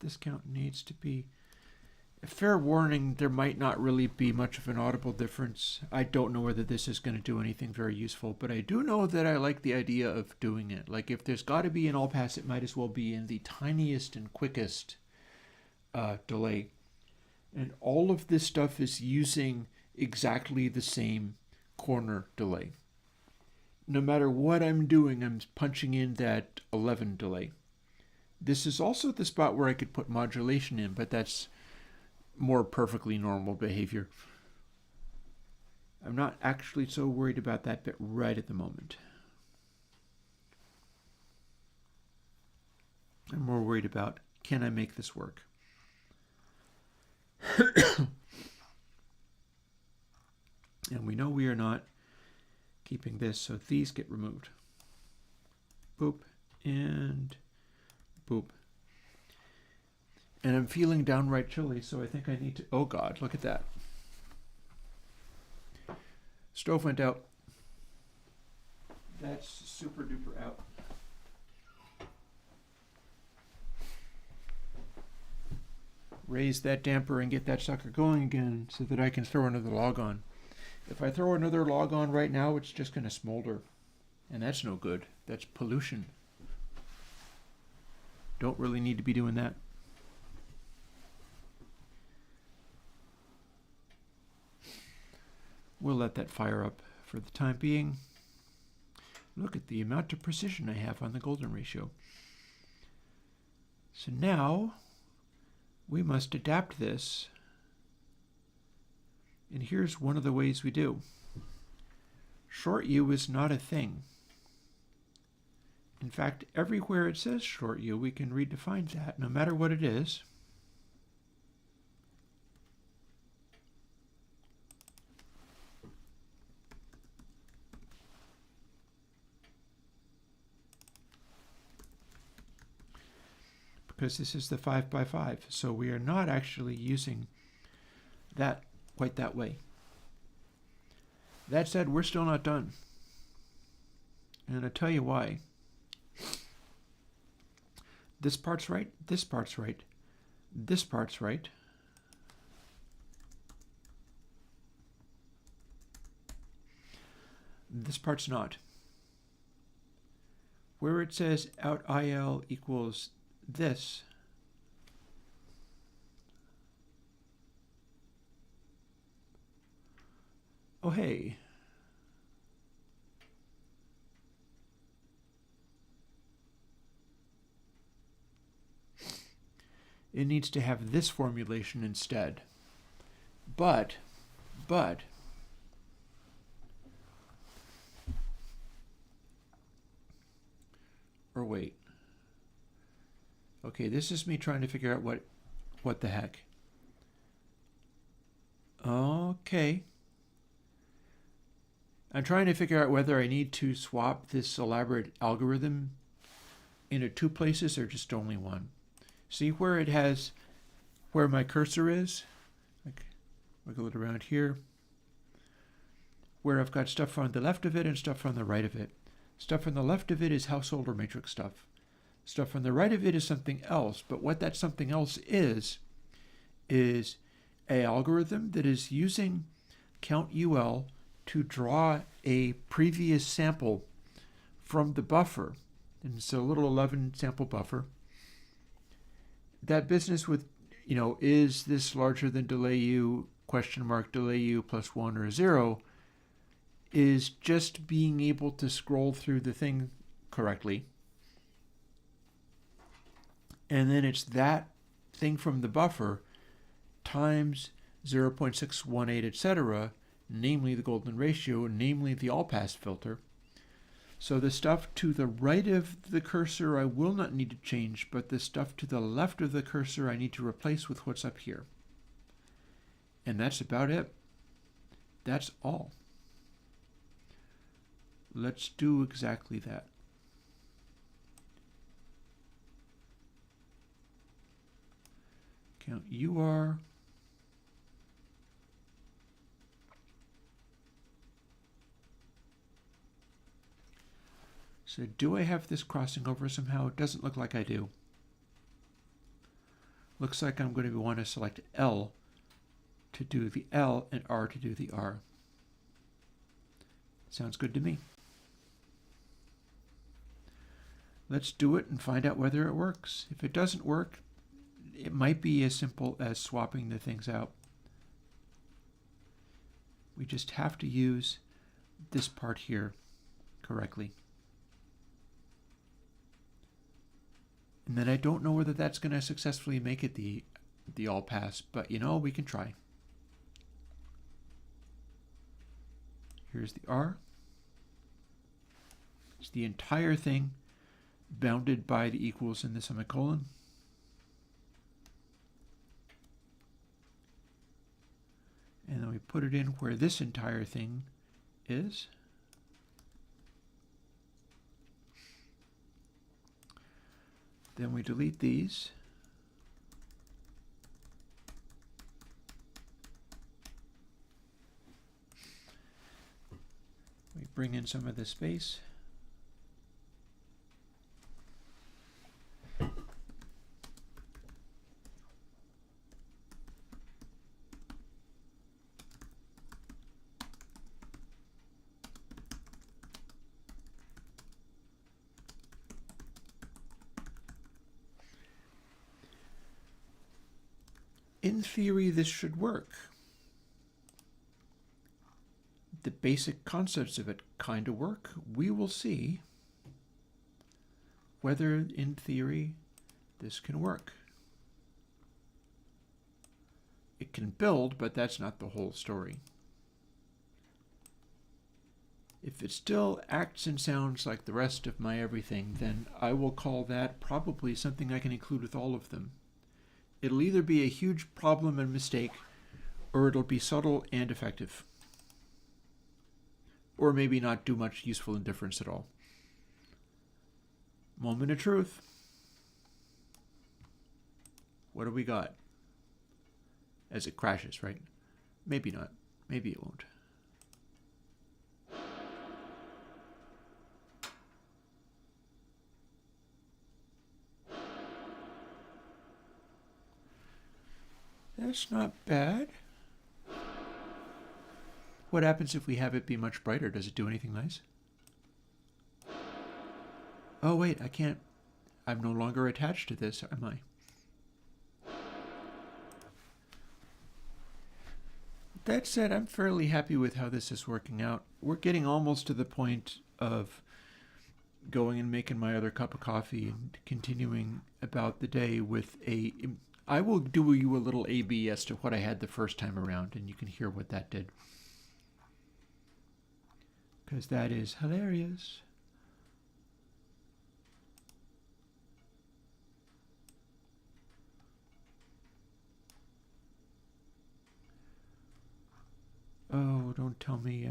This count needs to be... A fair warning, there might not really be much of an audible difference. I don't know whether this is going to do anything very useful, but I do know that I like the idea of doing it. Like if there's got to be an all pass, it might as well be in the tiniest and quickest delay. And all of this stuff is using exactly the same corner delay. No matter what I'm doing, I'm punching in that 11 delay. This is also the spot where I could put modulation in, but that's more perfectly normal behavior. I'm not actually so worried about that bit right at the moment. I'm more worried about, can I make this work? And we know we are not keeping this, so these get removed. Boop and boop. And I'm feeling downright chilly, so I think I need to... Oh God, look at that. Stove went out. That's super duper out. Raise that damper and get that sucker going again so that I can throw another log on. If I throw another log on right now, it's just going to smolder. And that's no good. That's pollution. Don't really need to be doing that. We'll let that fire up for the time being. Look at the amount of precision I have on the golden ratio. So now we must adapt this. And here's one of the ways we do. Short U is not a thing. In fact, everywhere it says short U, we can redefine that, no matter what it is. Because this is the 5x5, so we are not actually using that quite that way. That said, we're still not done. And I'll tell you why. This part's right, this part's right, this part's right. This part's not. Where it says out IL equals this, oh hey, it needs to have this formulation instead. But, or wait. Okay, this is me trying to figure out what the heck. Okay. I'm trying to figure out whether I need to swap this elaborate algorithm into two places or just only one. See where it has, where my cursor is? Like, wiggle it around here. Where I've got stuff on the left of it and stuff on the right of it. Stuff on the left of it is household or matrix stuff. Stuff on the right of it is something else, but what that something else is a algorithm that is using count UL to draw a previous sample from the buffer. And it's a little 11 sample buffer. That business with, is this larger than delay U, question mark, delay U plus 1 or 0, is just being able to scroll through the thing correctly. And then it's that thing from the buffer times 0.618, etc., namely the golden ratio, namely the all-pass filter. So the stuff to the right of the cursor I will not need to change, but the stuff to the left of the cursor I need to replace with what's up here. And that's about it. That's all. Let's do exactly that. Count UR. So do I have this crossing over somehow? It doesn't look like I do. Looks like I'm going to want to select L to do the L and R to do the R. Sounds good to me. Let's do it and find out whether it works. If it doesn't work, it might be as simple as swapping the things out. We just have to use this part here correctly. And then I don't know whether that's going to successfully make it the all pass, but you know, we can try. Here's the R. It's the entire thing bounded by the equals and the semicolon. And then we put it in where this entire thing is. Then we delete these. We bring in some of the space. In theory, this should work. The basic concepts of it kind of work. We will see whether, in theory, this can work. It can build, but that's not the whole story. If it still acts and sounds like the rest of my everything, then I will call that probably something I can include with all of them. It'll either be a huge problem and mistake, or it'll be subtle and effective. Or maybe not do much useful difference at all. Moment of truth. What do we got? As it crashes, right? Maybe not. Maybe it won't. That's not bad. What happens if we have it be much brighter? Does it do anything nice? Oh wait, I can't. I'm no longer attached to this, am I? That said, I'm fairly happy with how this is working out. We're getting almost to the point of going and making my other cup of coffee and continuing about the day with a... I will do you a little A/B as to what I had the first time around, and you can hear what that did. Because that is hilarious. Oh, don't tell me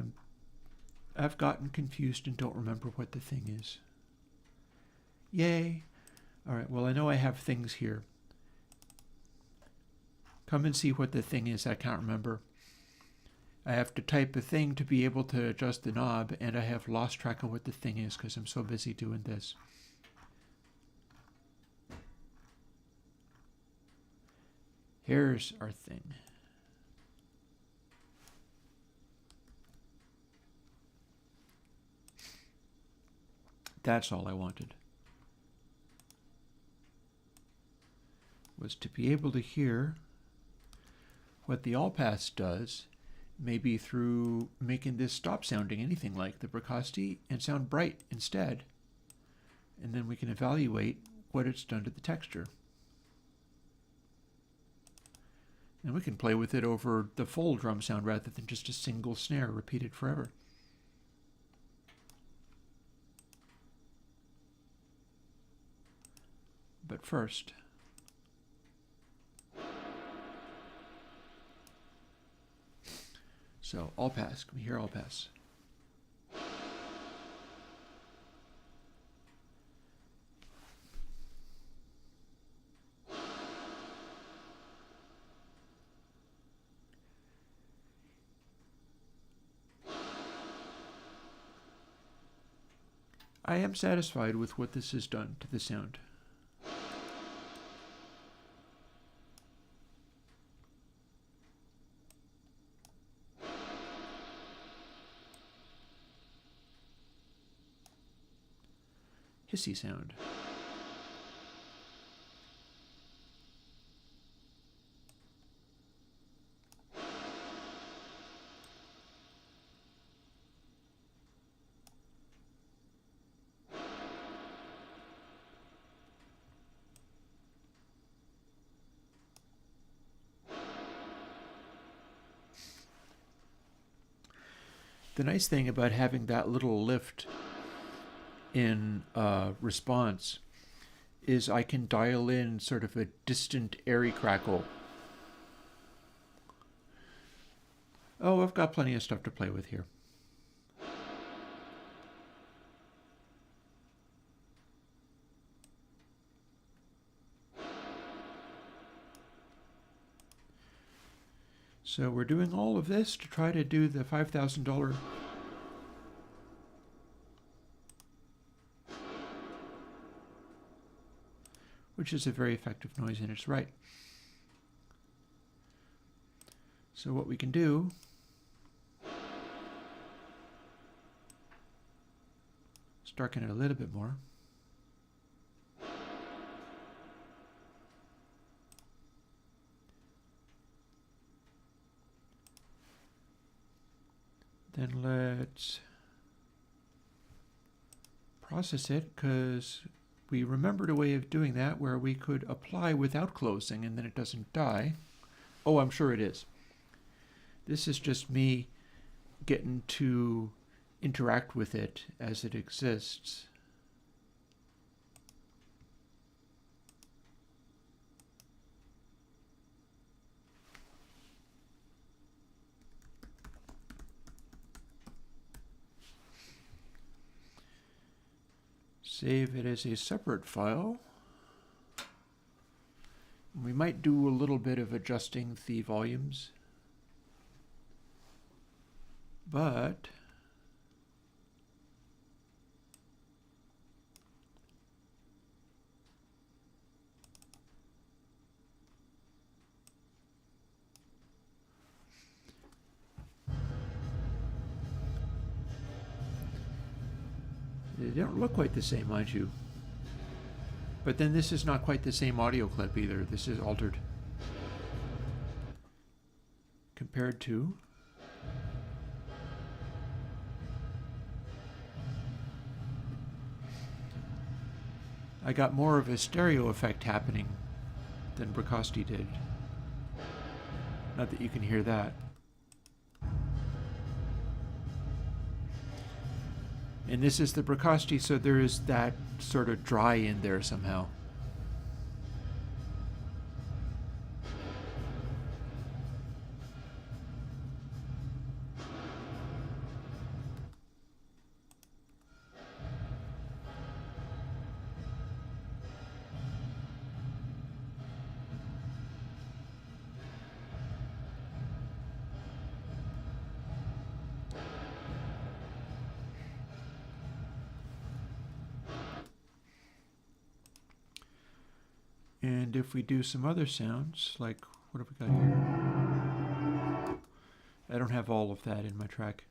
I've gotten confused and don't remember what the thing is. Yay. All right, well, I know I have things here. Come and see what the thing is. I can't remember. I have to type a thing to be able to adjust the knob, and I have lost track of what the thing is because I'm so busy doing this. Here's our thing. That's all I wanted. Was to be able to hear what the all pass does, maybe through making this stop sounding anything like the precocity and sound bright instead. And then we can evaluate what it's done to the texture. And we can play with it over the full drum sound rather than just a single snare repeated forever. But first, so all pass. Can we hear all pass? I am satisfied with what this has done to the sound. Hissy sound. The nice thing about having that little lift in response is I can dial in sort of a distant airy crackle. Oh, I've got plenty of stuff to play with here. So we're doing all of this to try to do the $5,000 which is a very effective noise in its right. So what we can do is darken it a little bit more. Then let's process it, because we remembered a way of doing that where we could apply without closing and then it doesn't die. Oh, I'm sure it is. This is just me getting to interact with it as it exists. Save it as a separate file. We might do a little bit of adjusting the volumes, but they don't look quite the same, mind you. But then this is not quite the same audio clip either. This is altered compared to I got more of a stereo effect happening than Bracasti did. Not that you can hear that. And this is the Bracasti, so there is that sort of dry in there somehow. And if we do some other sounds, like, what have we got here? I don't have all of that in my track.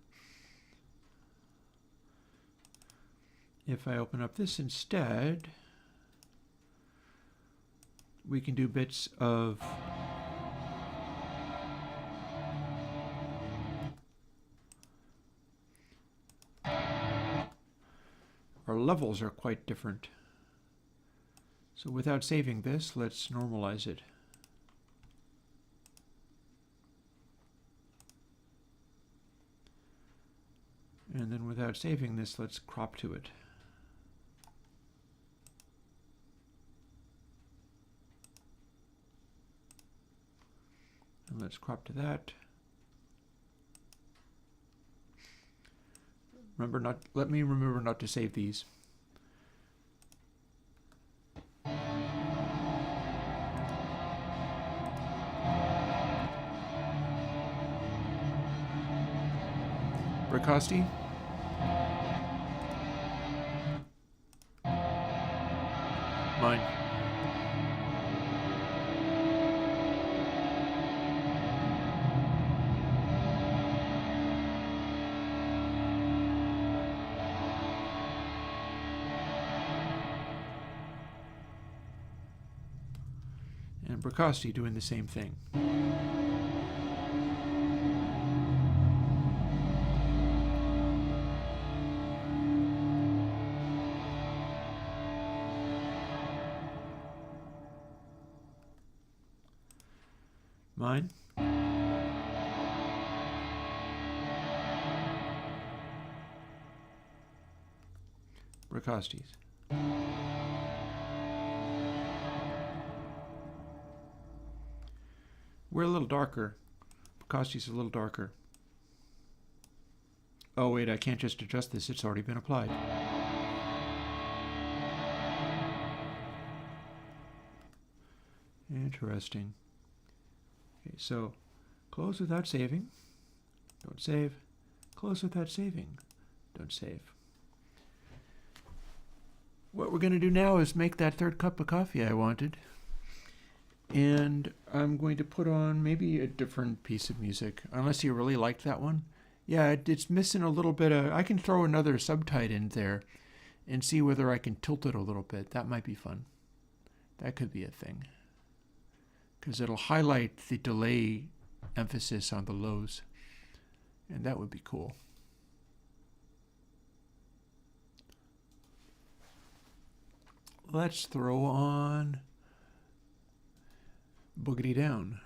If I open up this instead, we can do bits of our levels are quite different. So without saving this, let's normalize it. And then without saving this, let's crop to it. And let's crop to that. Let me remember not to save these. Bracosti. Mine. And Bracosti doing the same thing. Mine. Bracosti's. We're a little darker. Bracosti's a little darker. Oh wait, I can't just adjust this, it's already been applied. Interesting. Okay, so close without saving. Don't save. Close without saving. Don't save. What we're going to do now is make that third cup of coffee I wanted. And I'm going to put on maybe a different piece of music, unless you really like that one. Yeah, it's missing a little bit of... I can throw another subtitle in there and see whether I can tilt it a little bit. That might be fun. That could be a thing. Because it'll highlight the delay emphasis on the lows. And that would be cool. Let's throw on Boogity Down.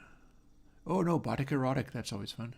Oh no, Botic Erotic, that's always fun.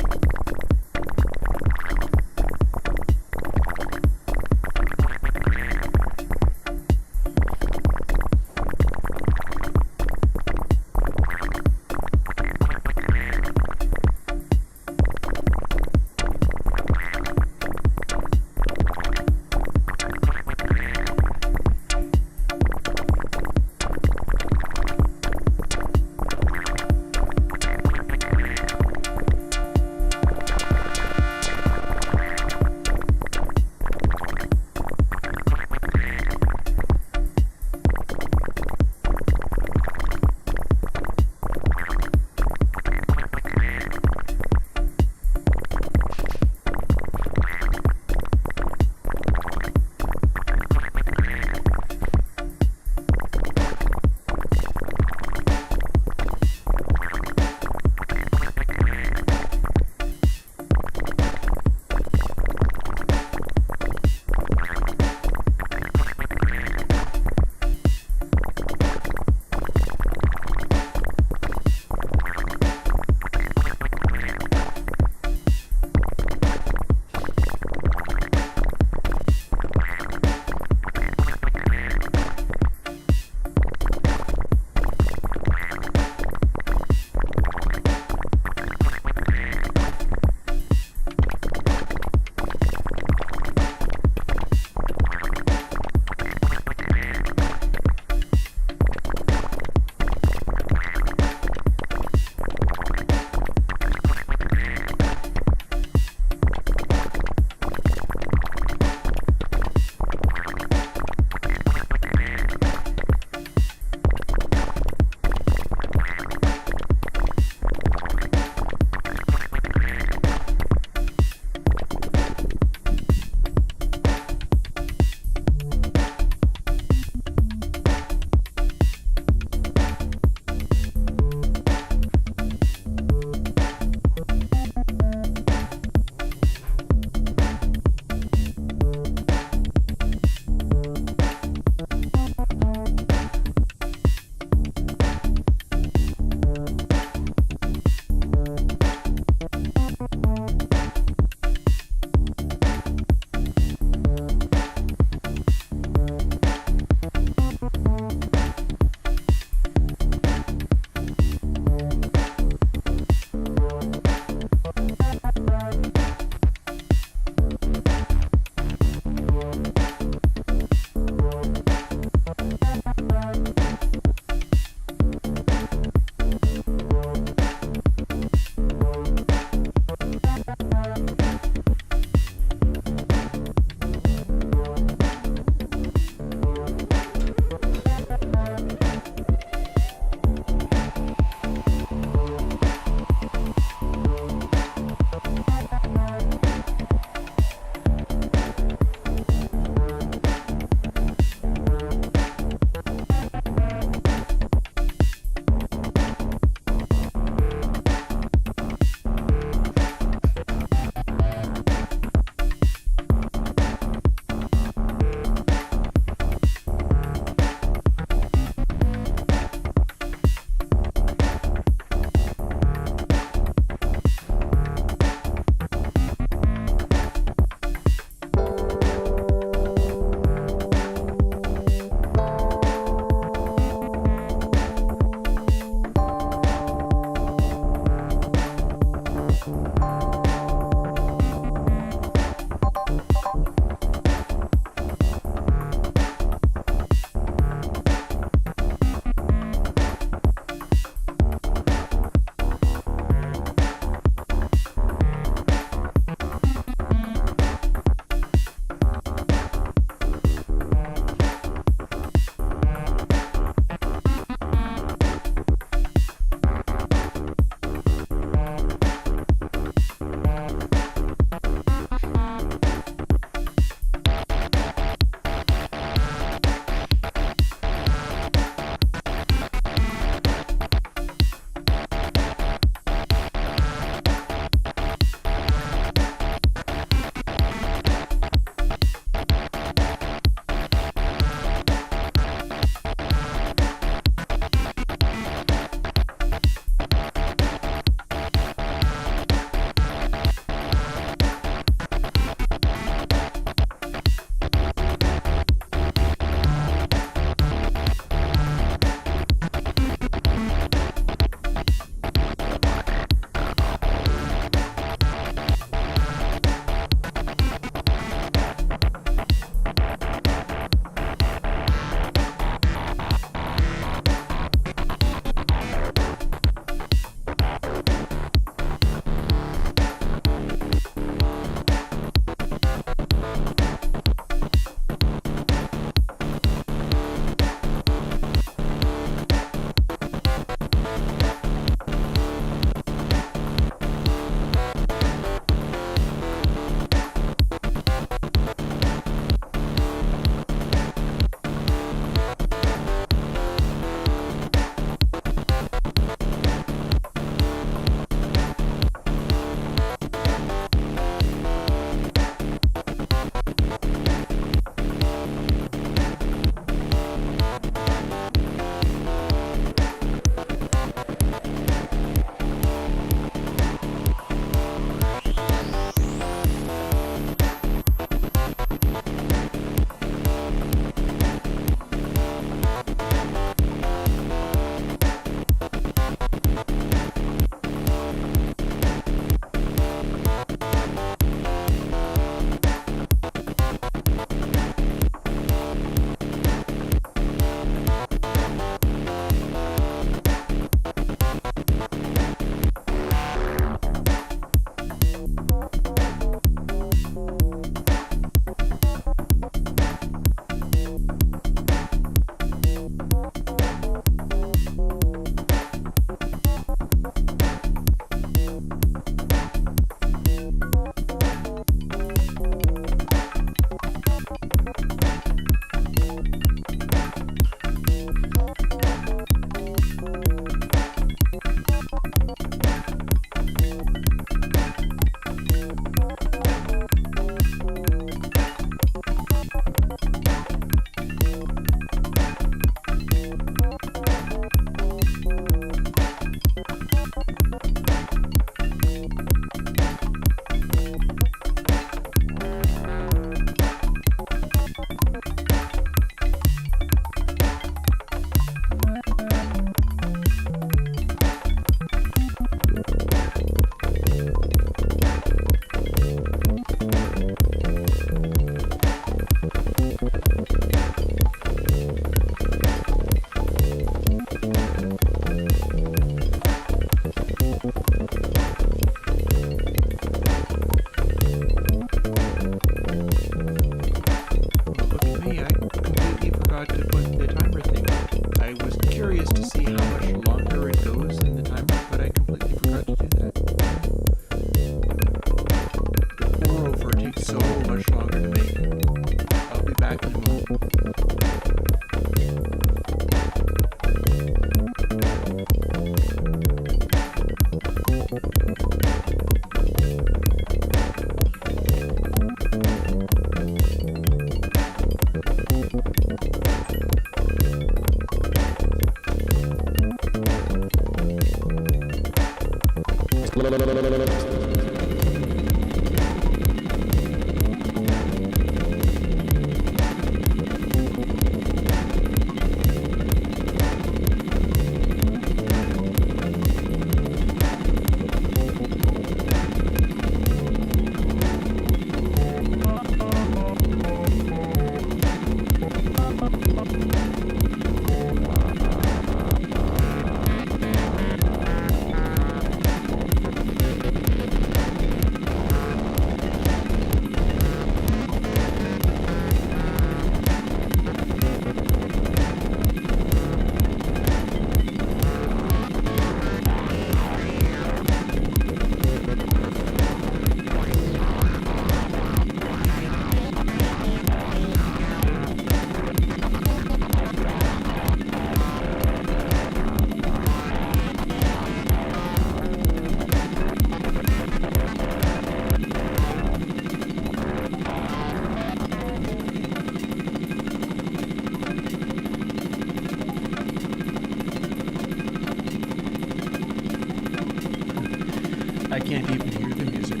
I can't even hear the music.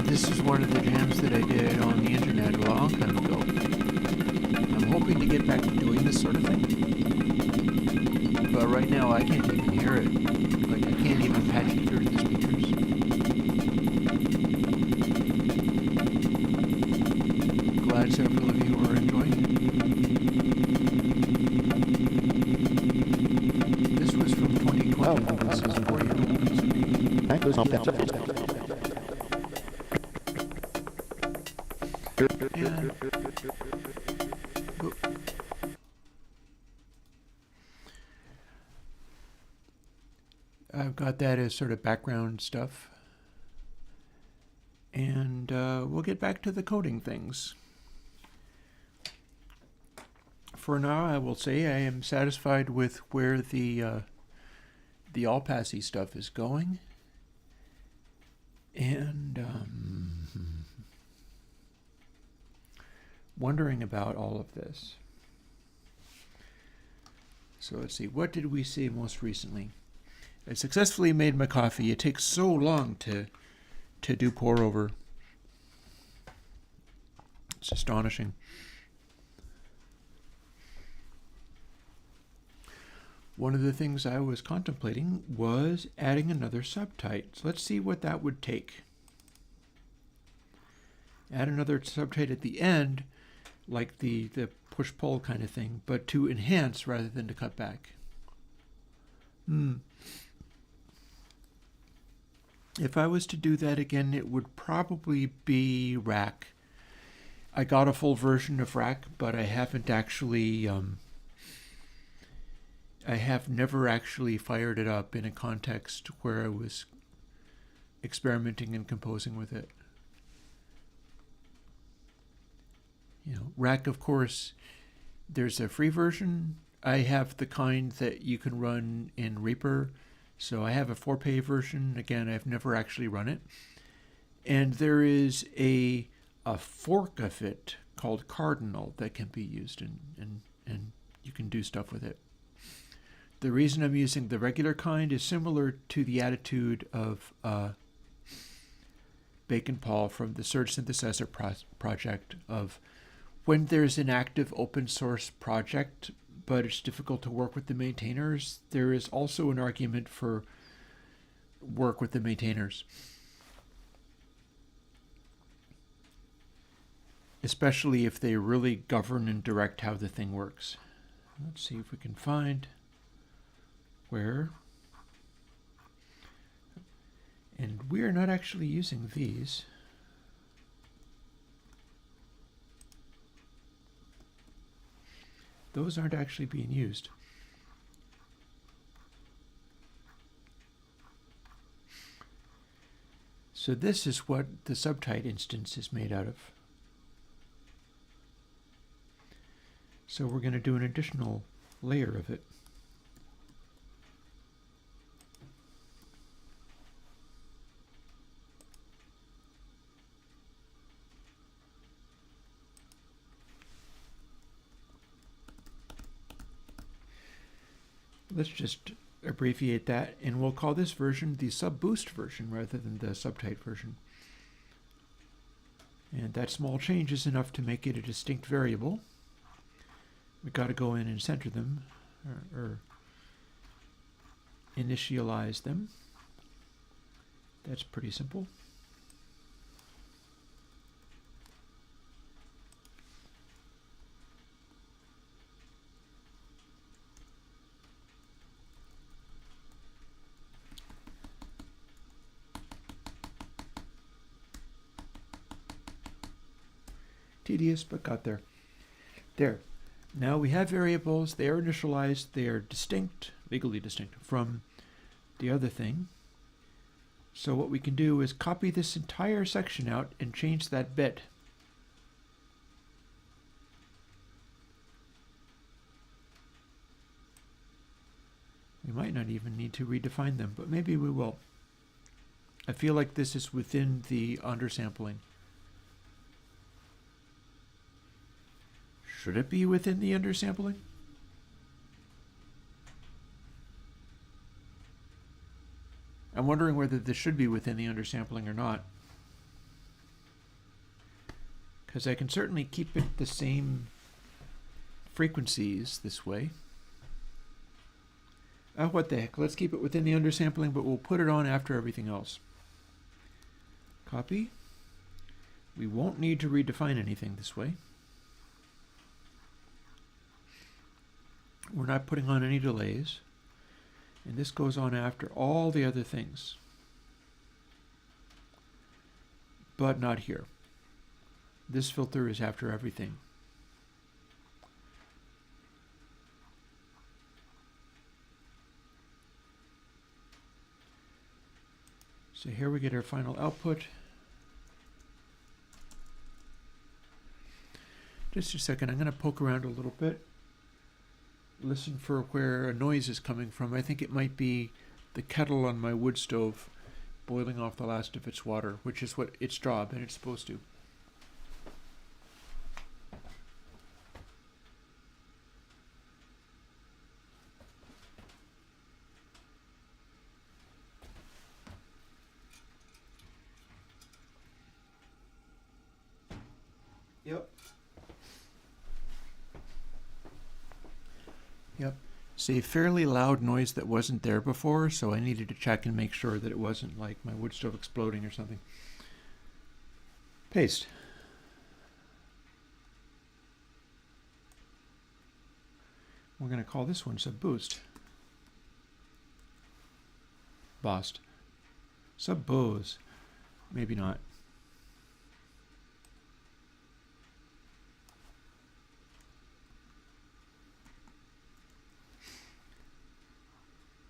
This is one of the jams that I did on the internet a long time ago. I'm hoping to get back to doing this sort of thing. But right now I can't even hear it. Like, I can't even patch it through the speakers. Glad several of you are enjoying it. This was from 2020. This is 4 years old. And I've got that as sort of background stuff. And we'll get back to the coding things. For now, I will say I am satisfied with where the all-passy stuff is going. And wondering about all of this. So let's see, what did we see most recently? I successfully made my coffee. It takes so long to do pour over. It's astonishing. One of the things I was contemplating was adding another subtype. So let's see what that would take. Add another subtype at the end, like the push-pull kind of thing, but to enhance rather than to cut back. If I was to do that again, it would probably be Rack. I got a full version of Rack, but I haven't actually... I have never actually fired it up in a context where I was experimenting and composing with it. You know, Rack, of course, there's a free version. I have the kind that you can run in Reaper. So I have a 4-pay version. Again, I've never actually run it. And there is a fork of it called Cardinal that can be used, and you can do stuff with it. The reason I'm using the regular kind is similar to the attitude of Bacon Paul from the Surge Synthesizer project of when there's an active open source project, but it's difficult to work with the maintainers, there is also an argument for work with the maintainers. Especially if they really govern and direct how the thing works. Let's see if we can find where. And we are not actually using these. Those aren't actually being used. So this is what the subtype instance is made out of. So we're going to do an additional layer of it. Let's just abbreviate that, and we'll call this version the sub-boost version rather than the subtype version. And that small change is enough to make it a distinct variable. We've got to go in and center them, or initialize them. That's pretty simple. Tedious, but got there. There. Now we have variables. They are initialized. They are distinct, legally distinct from the other thing. So what we can do is copy this entire section out and change that bit. We might not even need to redefine them, but maybe we will. I feel like this is within the undersampling. Should it be within the undersampling? I'm wondering whether this should be within the undersampling or not. Because I can certainly keep it the same frequencies this way. Oh, what the heck. Let's keep it within the undersampling, but we'll put it on after everything else. Copy. We won't need to redefine anything this way. We're not putting on any delays. And this goes on after all the other things. But not here. This filter is after everything. So here we get our final output. Just a second, I'm going to poke around a little bit. Listen for where a noise is coming from. I think it might be the kettle on my wood stove boiling off the last of its water, which is what its job, and it's supposed to. Yep. Yep. It's a fairly loud noise that wasn't there before, so I needed to check and make sure that it wasn't like my wood stove exploding or something. Paste. We're going to call this one sub-boost. Bost. Sub-bose. Maybe not.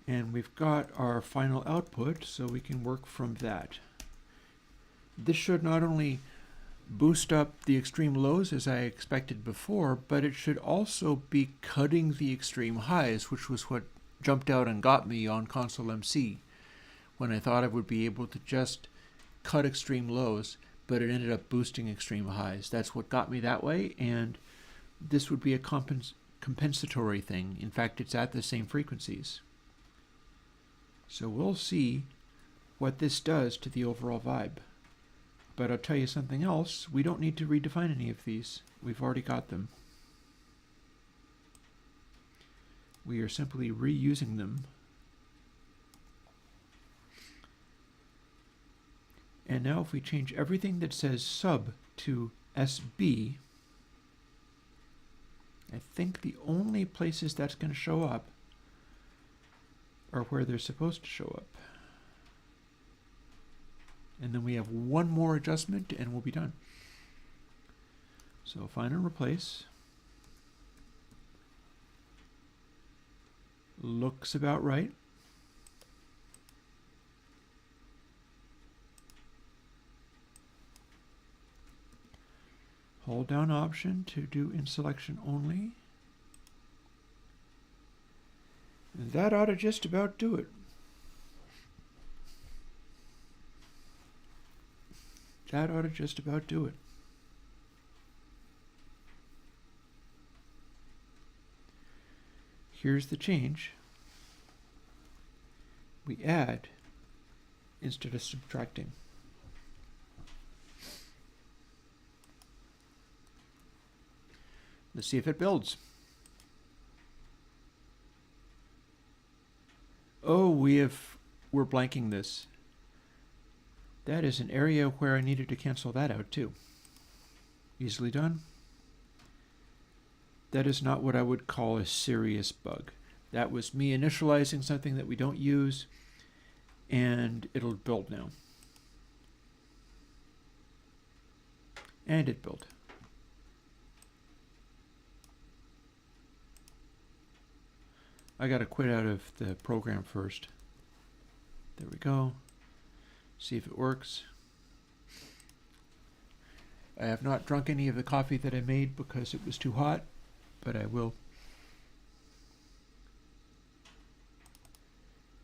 And we've got our final output, so we can work from that. This should not only boost up the extreme lows as I expected before, but it should also be cutting the extreme highs, which was what jumped out and got me on console MC when I thought I would be able to just cut extreme lows, but it ended up boosting extreme highs. That's what got me that way, and this would be a compensatory thing. In fact, it's at the same frequencies. So we'll see what this does to the overall vibe. But I'll tell you something else. We don't need to redefine any of these. We've already got them. We are simply reusing them. And now if we change everything that says sub to SB, I think the only places that's going to show up are where they're supposed to show up. And then we have one more adjustment and we'll be done. So find and replace. Looks about right. Hold down Option to do in selection only. And that ought to just about do it. That ought to just about do it. Here's the change. we add instead of subtracting. Let's see if it builds. Oh, we're blanking this. That is an area where I needed to cancel that out too. Easily done. That is not what I would call a serious bug. That was me initializing something that we don't use, and it'll build now. And it built. I got to quit out of the program first. There we go. See if it works. I have not drunk any of the coffee that I made because it was too hot, but I will.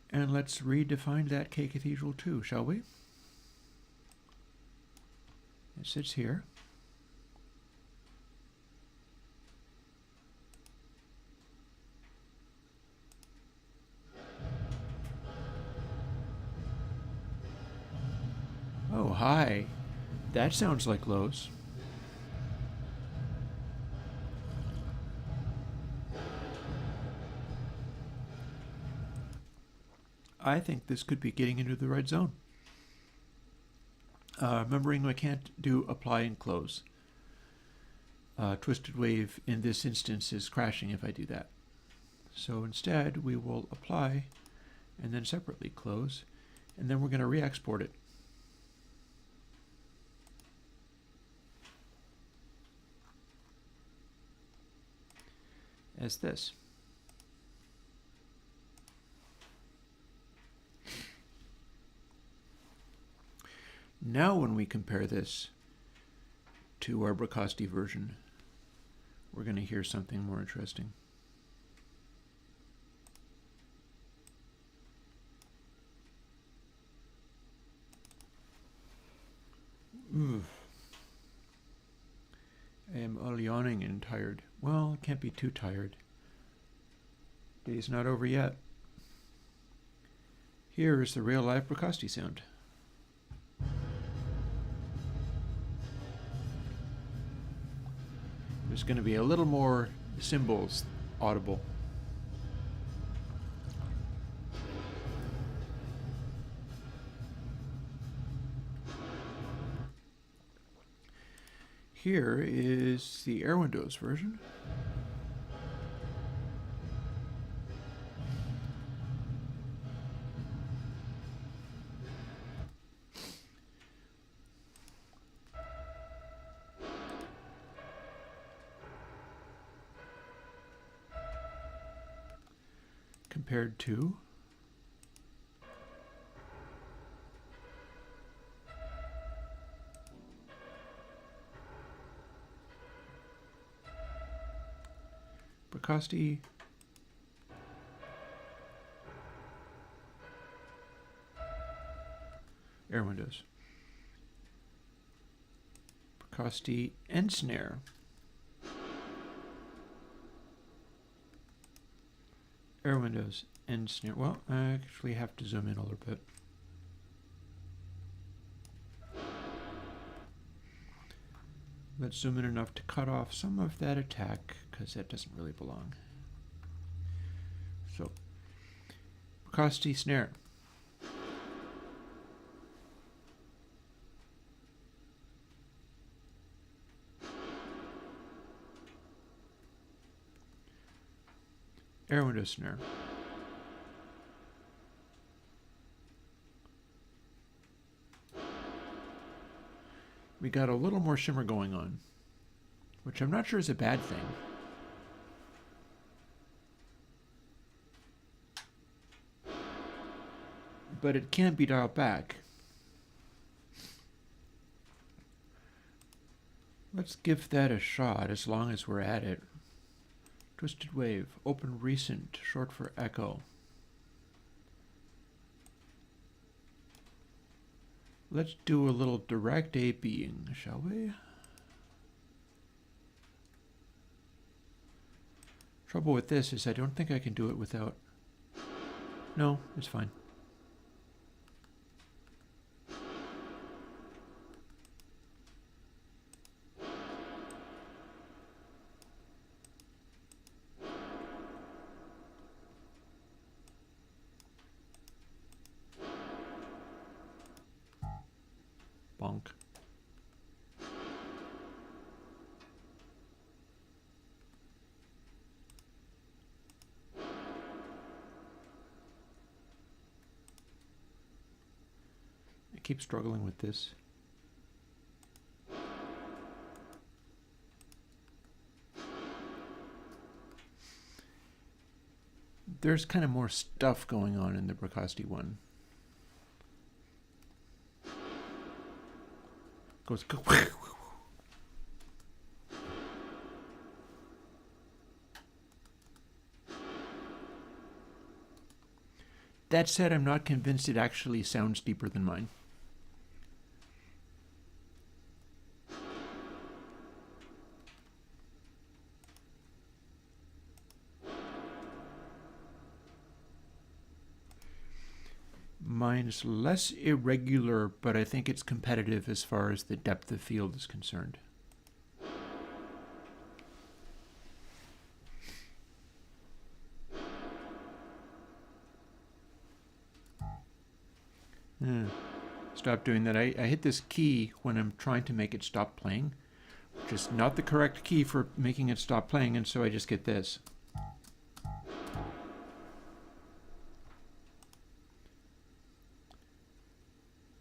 And let's redefine that cathedral too, shall we? It sits here. Oh, hi. That sounds like Lowe's. I think this could be getting into the red zone. Remembering I can't do apply and close. Twisted Wave in this instance is crashing if I do that. So instead we will apply and then separately close, and then we're going to re-export it. As this. Now when we compare this to our Bracasti version, we're going to hear something more interesting. I am all yawning and tired. Well, can't be too tired. Day's not over yet. Here is the real-life Bracasti sound. There's going to be a little more cymbals audible. Here is the Airwindows version. Compared to Bracasti, Airwindows, Bracasti and snare. Airwindows and snare. Well, I actually have to zoom in a little bit. Let's zoom in enough to cut off some of that attack, because that doesn't really belong. So, Bracasti snare. Airwindows snare. We got a little more shimmer going on, which I'm not sure is a bad thing. But it can be dialed back. Let's give that a shot as long as we're at it. Twisted Wave, open recent, short for echo. Let's do a little direct A-Bing, shall we? Trouble with this is I don't think I can do it without... No, it's fine. Bonk. I keep struggling with this. There's kind of more stuff going on in the Bricasti one. Goes. That said, I'm not convinced it actually sounds deeper than mine. Mine's less irregular, but I think it's competitive as far as the depth of field is concerned. Stop doing that. I hit this key when I'm trying to make it stop playing, which is not the correct key for making it stop playing, and so I just get this.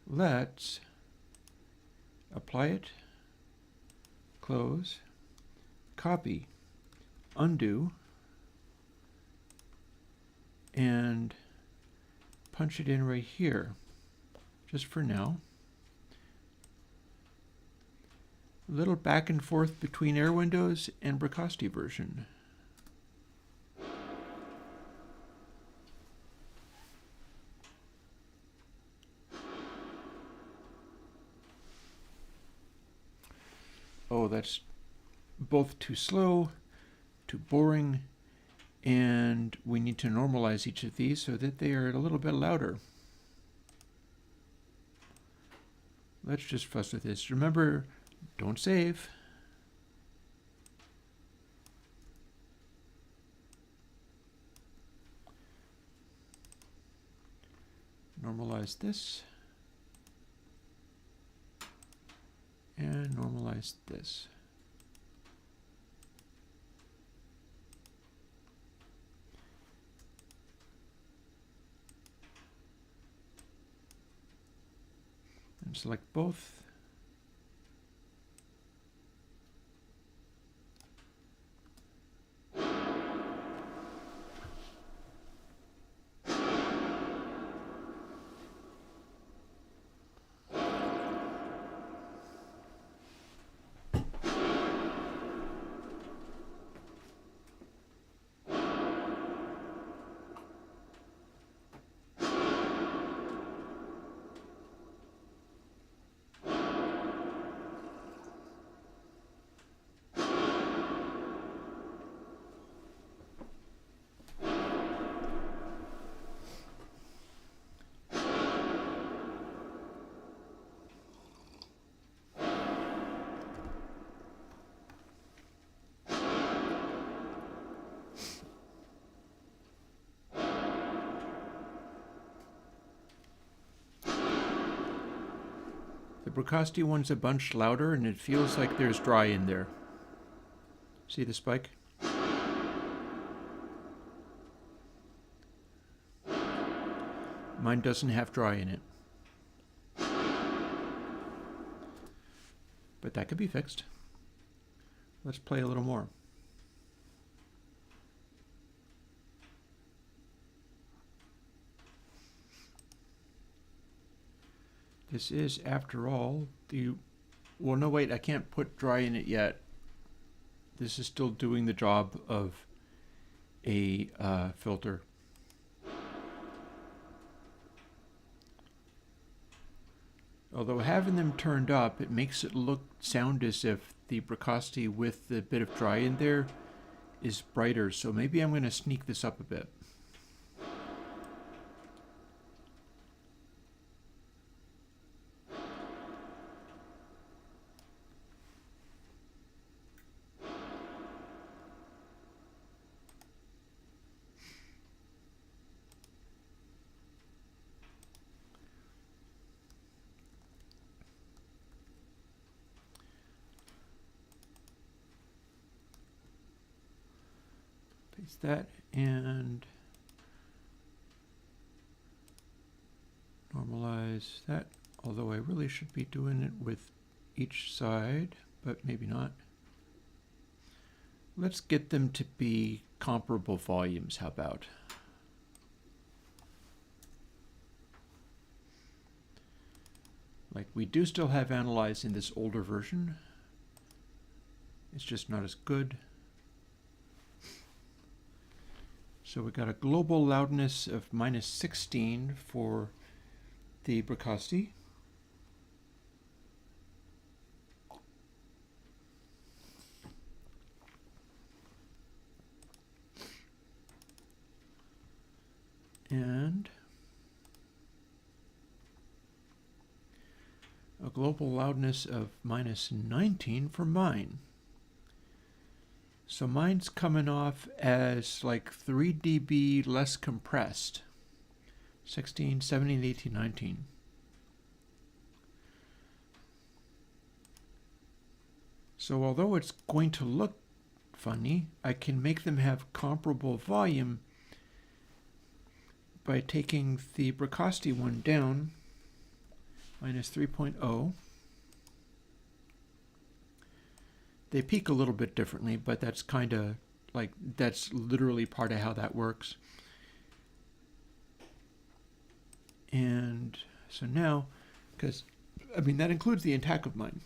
Let's apply it, close, copy, undo, and punch it in right here, just for now. A little back and forth between Airwindows and Bricasti version. Oh, that's both too slow, too boring, and we need to normalize each of these so that they are a little bit louder. Let's just fuss with this. Remember, don't save. Normalize this. And normalize this. And select both. The Bricasti one's a bunch louder, and it feels like there's dry in there. See the spike? Mine doesn't have dry in it. But that could be fixed. Let's play a little more. This is, after all, the... Well, no, wait, I can't put dry in it yet. This is still doing the job of a filter. Although having them turned up, it makes it sound as if the Bricasti with the bit of dry in there is brighter. So maybe I'm going to sneak this up a bit. Is that and normalize that, although I really should be doing it with each side, but maybe not. Let's get them to be comparable volumes, how about? Like, we do still have analyze in this older version. It's just not as good. So we got a global loudness of -16 for the Bricasti. And a global loudness of -19 for mine. So mine's coming off as like 3 dB less compressed. 16, 17, 18, 19. So although it's going to look funny, I can make them have comparable volume by taking the Bricasti one down, -3.0. They peak a little bit differently, but that's kind of like, that's literally part of how that works. And so now, because, I mean, that includes the attack of mine.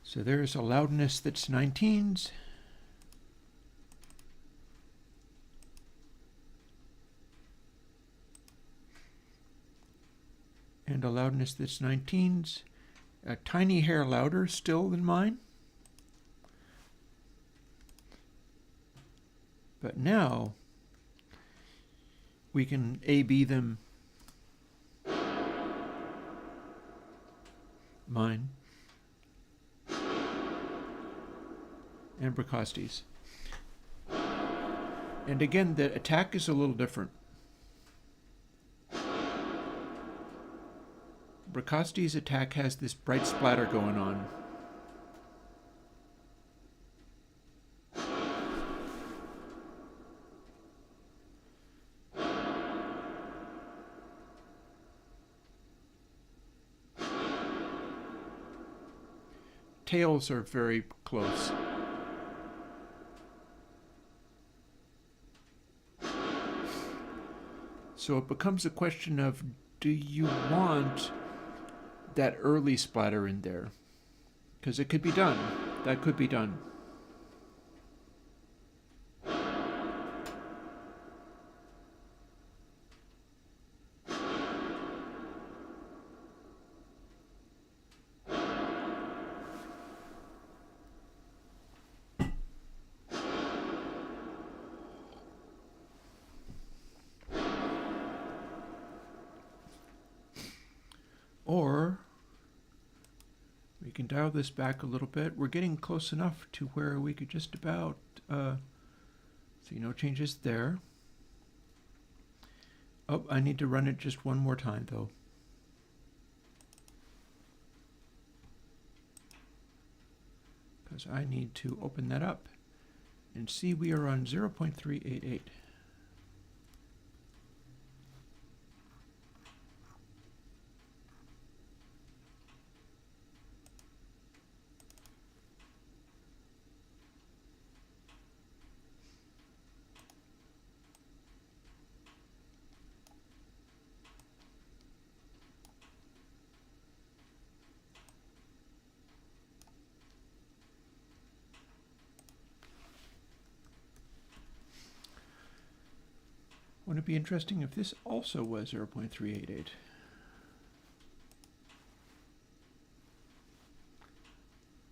So there's a loudness that's 19s. And a loudness that's 19s. A tiny hair louder still than mine. But now we can A/B them. Mine. And Bricasti's. And again, the attack is a little different. Bricasti's attack has this bright splatter going on. Tails are very close. So it becomes a question of, do you want that early splatter in there? Because it could be done. That could be done. Or we can dial this back a little bit. We're getting close enough to where we could just about see no changes there. Oh, I need to run it just one more time though. Because I need to open that up and see we are on 0.388. Wouldn't it be interesting if this also was 0.388?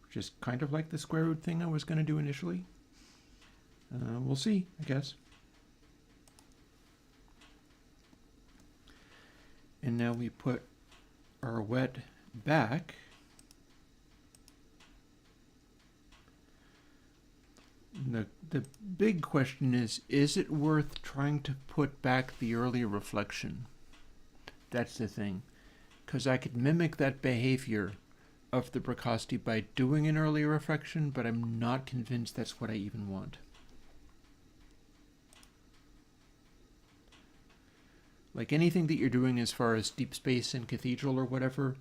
Which is kind of like the square root thing I was going to do initially. We'll see, I guess. And now we put our wet back. The big question is it worth trying to put back the early reflection? That's the thing. because I could mimic that behavior of the precocity by doing an early reflection, but I'm not convinced that's what I even want. Like anything that you're doing as far as deep space and cathedral or whatever,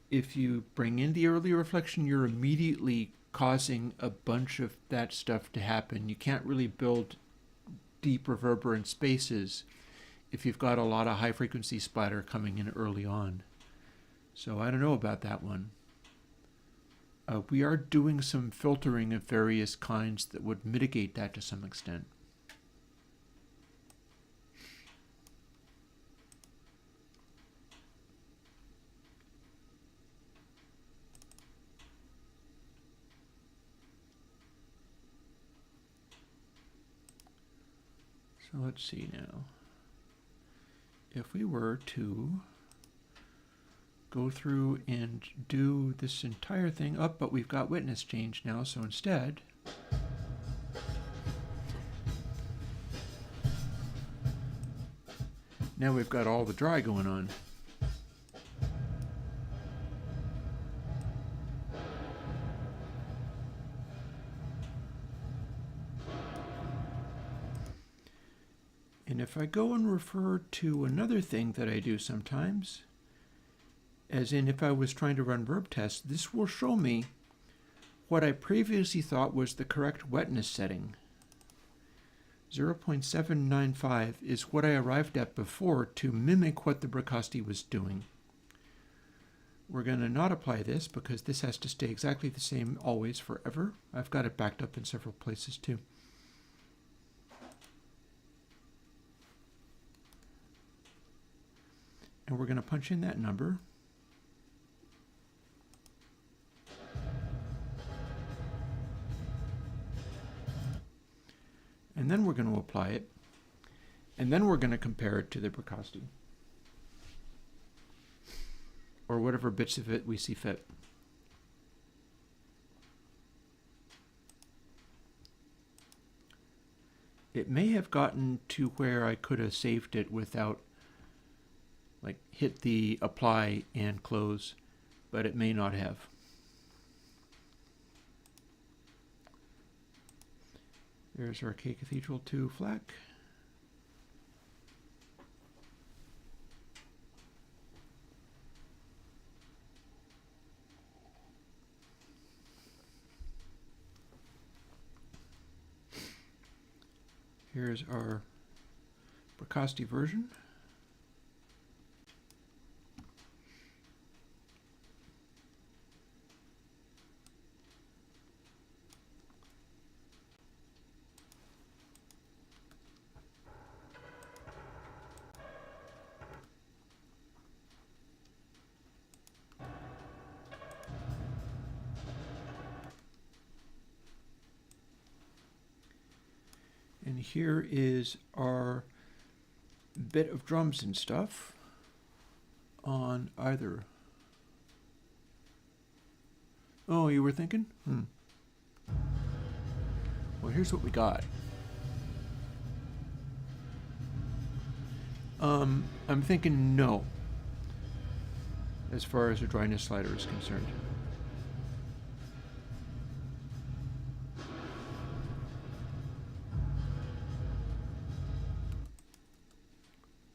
if you bring in the early reflection, you're immediately causing a bunch of that stuff to happen. You can't really build deep reverberant spaces if you've got a lot of high frequency splatter coming in early on. So I don't know about that one. We are doing some filtering of various kinds that would mitigate that to some extent. So let's see now. If we were to go through and do this entire thing up, but we've got witness change now, so instead, now we've got all the dry going on. And if I go and refer to another thing that I do sometimes, as in if I was trying to run verb tests, this will show me what I previously thought was the correct wetness setting. 0.795 is what I arrived at before to mimic what the precocity was doing. We're going to not apply this because this has to stay exactly the same always forever. I've got it backed up in several places too. And we're going to punch in that number. And then we're going to apply it. And then we're going to compare it to the precocity, or whatever bits of it we see fit. It may have gotten to where I could have saved it without, like, hit the apply and close, but it may not have. There's our K Cathedral 2 FLAC. Here's our precocity version. And here is our bit of drums and stuff on either. Oh, you were thinking? Well, here's what we got. I'm thinking no, as far as the dryness slider is concerned.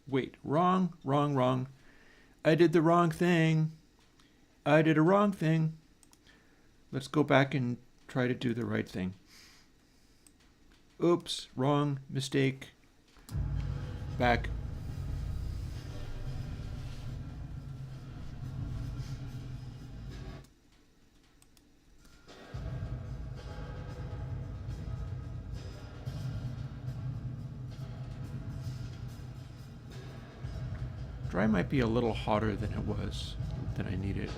Wait, wrong. I did the wrong thing. I did a wrong thing. Let's go back and try to do the right thing. Oops, wrong, mistake. Back. Dry might be a little hotter than it was, than I needed.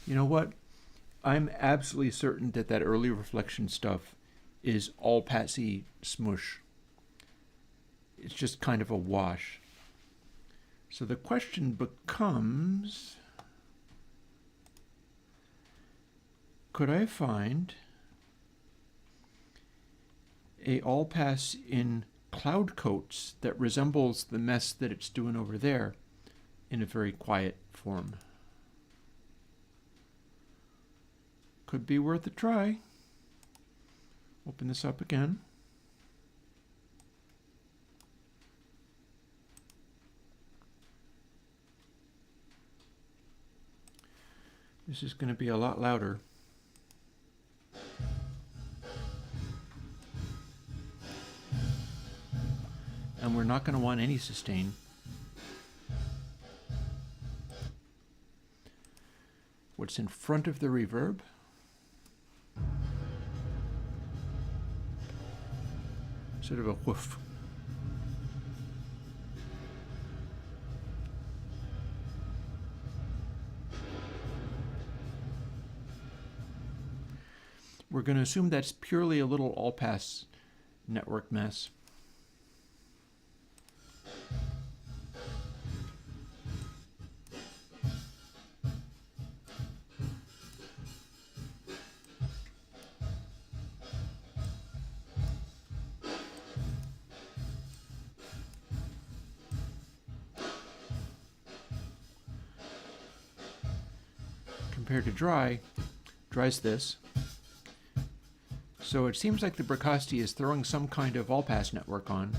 You know what? I'm absolutely certain that that early reflection stuff is all patsy smush. It's just kind of a wash. So the question becomes, could I find a all pass in cloud coats that resembles the mess that it's doing over there in a very quiet form? Could be worth a try. Open this up again. This is going to be a lot louder. And we're not going to want any sustain. What's in front of the reverb? Sort of a whoof. We're going to assume that's purely a little all-pass network mess. Compared to dry's this. So it seems like the Bricasti is throwing some kind of all-pass network on.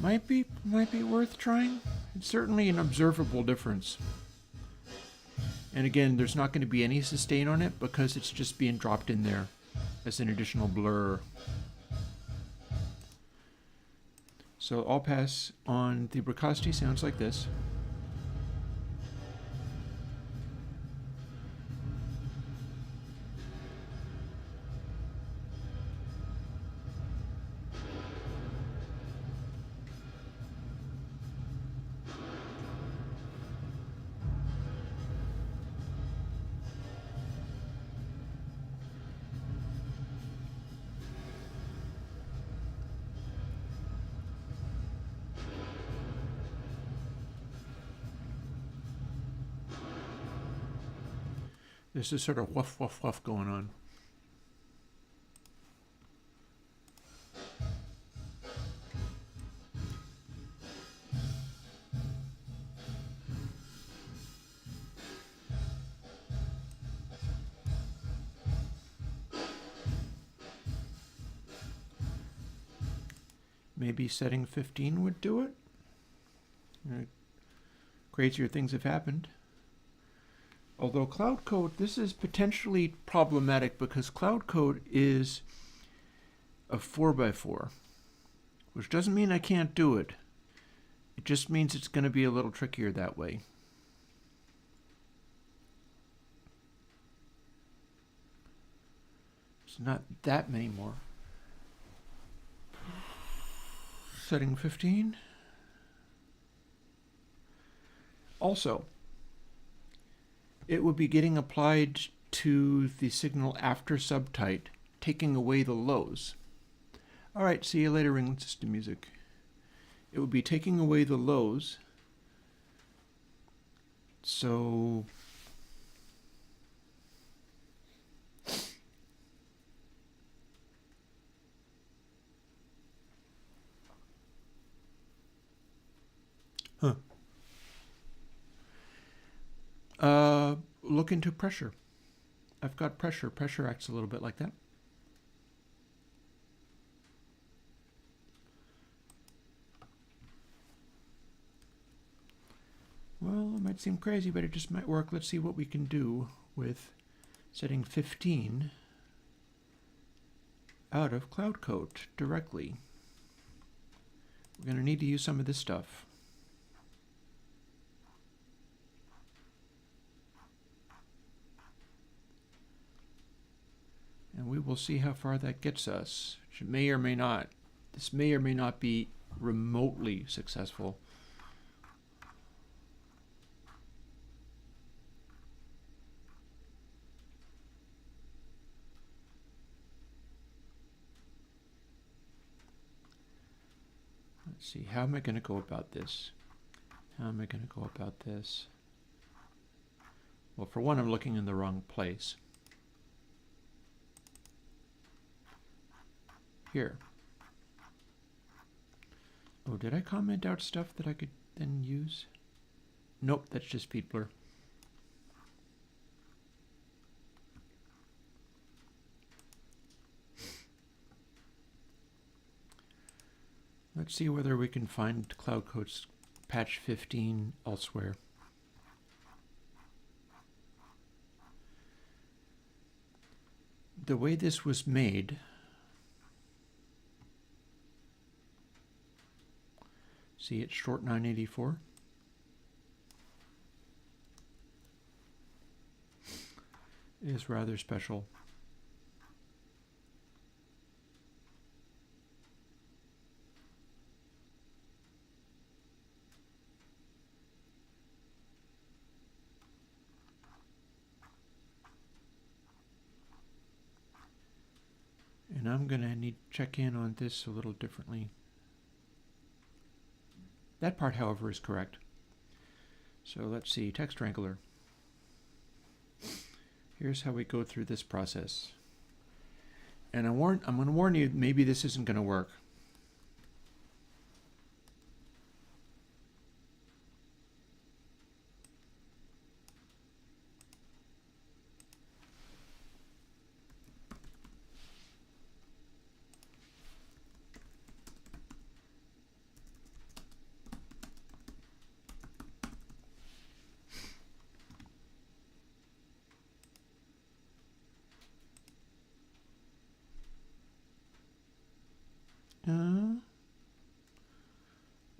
Might be worth trying. It's certainly an observable difference. And again, there's not going to be any sustain on it because it's just being dropped in there as an additional blur. So all pass on the Bricasti sounds like this. There's this sort of woof, woof, woof going on. Maybe setting 15 would do it. Crazier things have happened. Although cloud code, this is potentially problematic because cloud code is a 4x4, which doesn't mean I can't do it. It just means it's going to be a little trickier that way. It's not that many more. Setting 15. Also, it would be getting applied to the signal after subtype, taking away the lows. All right, see you later, ring system music. It would be taking away the lows. So look into pressure. I've got pressure. Pressure acts a little bit like that. Well, it might seem crazy, but it just might work. Let's see what we can do with setting 15 out of cloud code directly. We're going to need to use some of this stuff. And we will see how far that gets us. Which may or may not. This may or may not be remotely successful. Let's see, how am I going to go about this? How am I going to go about this? Well, for one, I'm looking in the wrong place. Here. Oh, did I comment out stuff that I could then use? Nope, that's just Feedblur. Let's see whether we can find Cloud Code's patch 15 elsewhere. The way this was made, see it's short 984, is rather special. And I'm going to need to check in on this a little differently. That part, however, is correct. So let's see, Text Wrangler. Here's how we go through this process. And I'm going to warn you, maybe this isn't going to work.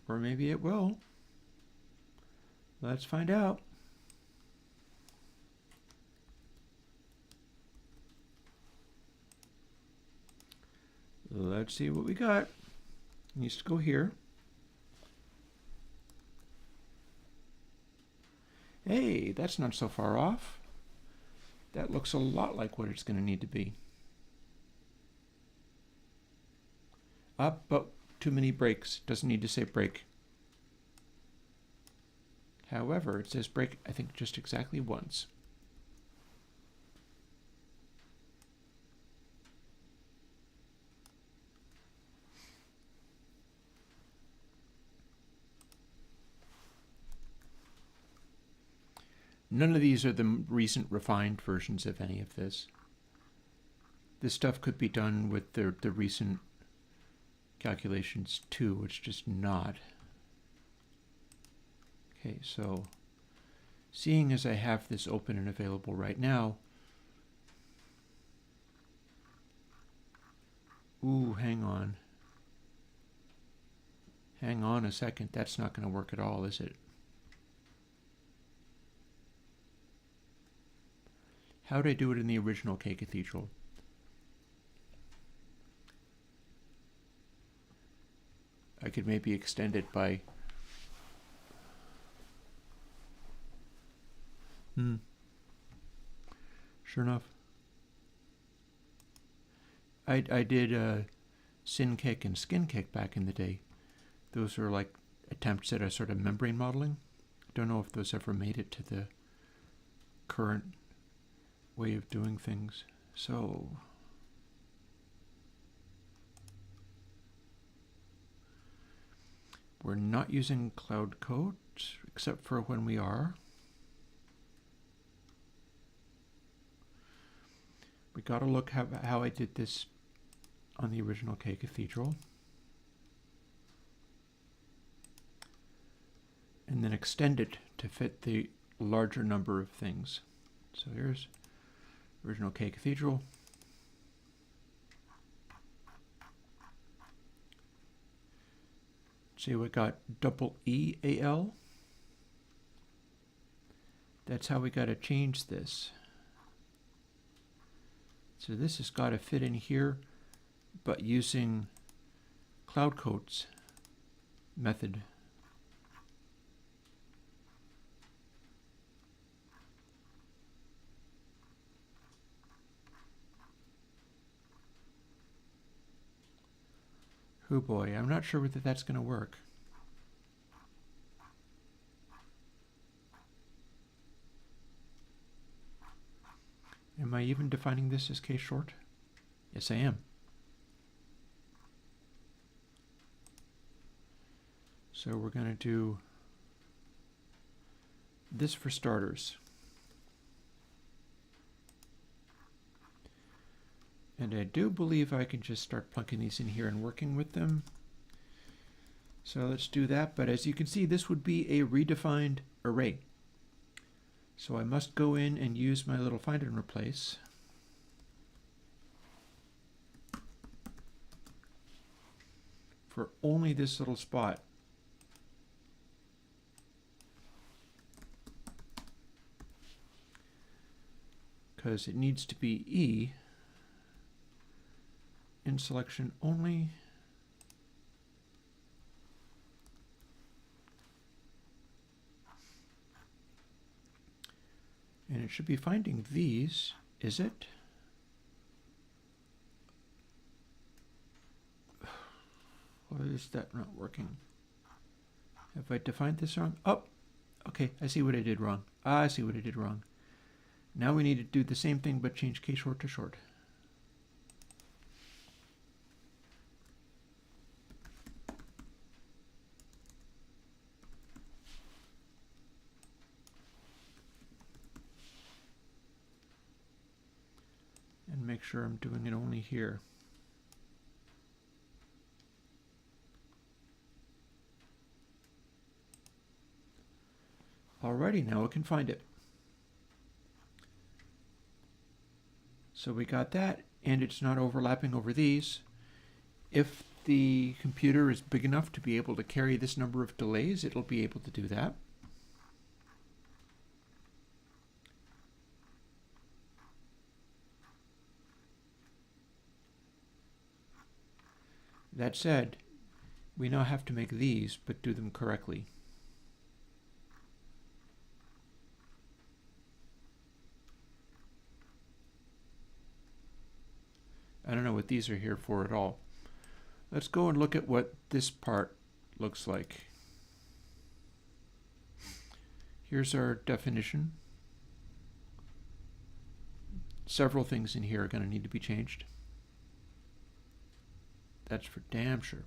Or maybe it will. Let's find out. Let's see what we got. It needs to go here. Hey, that's not so far off. That looks a lot like what it's going to need to be. Up, but too many breaks. Doesn't need to say break. However, it says break, I think, just exactly once. None of these are the recent refined versions of any of this. This stuff could be done with the recent calculations too, it's just not. Okay, so seeing as I have this open and available right now, ooh, hang on. Hang on a second, that's not going to work at all, is it? How did I do it in the original Cathedral? I could maybe extend it by sure enough. I did sin kick and skin kick back in the day. Those are like attempts at a sort of membrane modeling. I don't know if those ever made it to the current way of doing things. So we're not using Cloud Code, except for when we are. We got to look how I did this on the original K Cathedral. And then extend it to fit the larger number of things. So here's original K Cathedral. See, we got double EAL. That's how we got to change this. So this has got to fit in here, but using Cloud Code's method. Oh boy, I'm not sure whether that's going to work. Am I even defining this as case short? Yes, I am. So we're going to do this for starters. And I do believe I can just start plunking these in here and working with them. So let's do that. But as you can see, this would be a redefined array. So I must go in and use my little find and replace. For only this little spot. Because it needs to be E in selection only. And it should be finding these, is it? Or is that not working? Have I defined this wrong? Oh, okay, I see what I did wrong. I see what I did wrong. Now we need to do the same thing but change case short to short. And make sure I'm doing it only here. Alrighty, now it can find it. So we got that, and it's not overlapping over these. If the computer is big enough to be able to carry this number of delays, it'll be able to do that. That said, we now have to make these, but do them correctly. I don't know what these are here for at all. Let's go and look at what this part looks like. Here's our definition. Several things in here are going to need to be changed. That's for damn sure.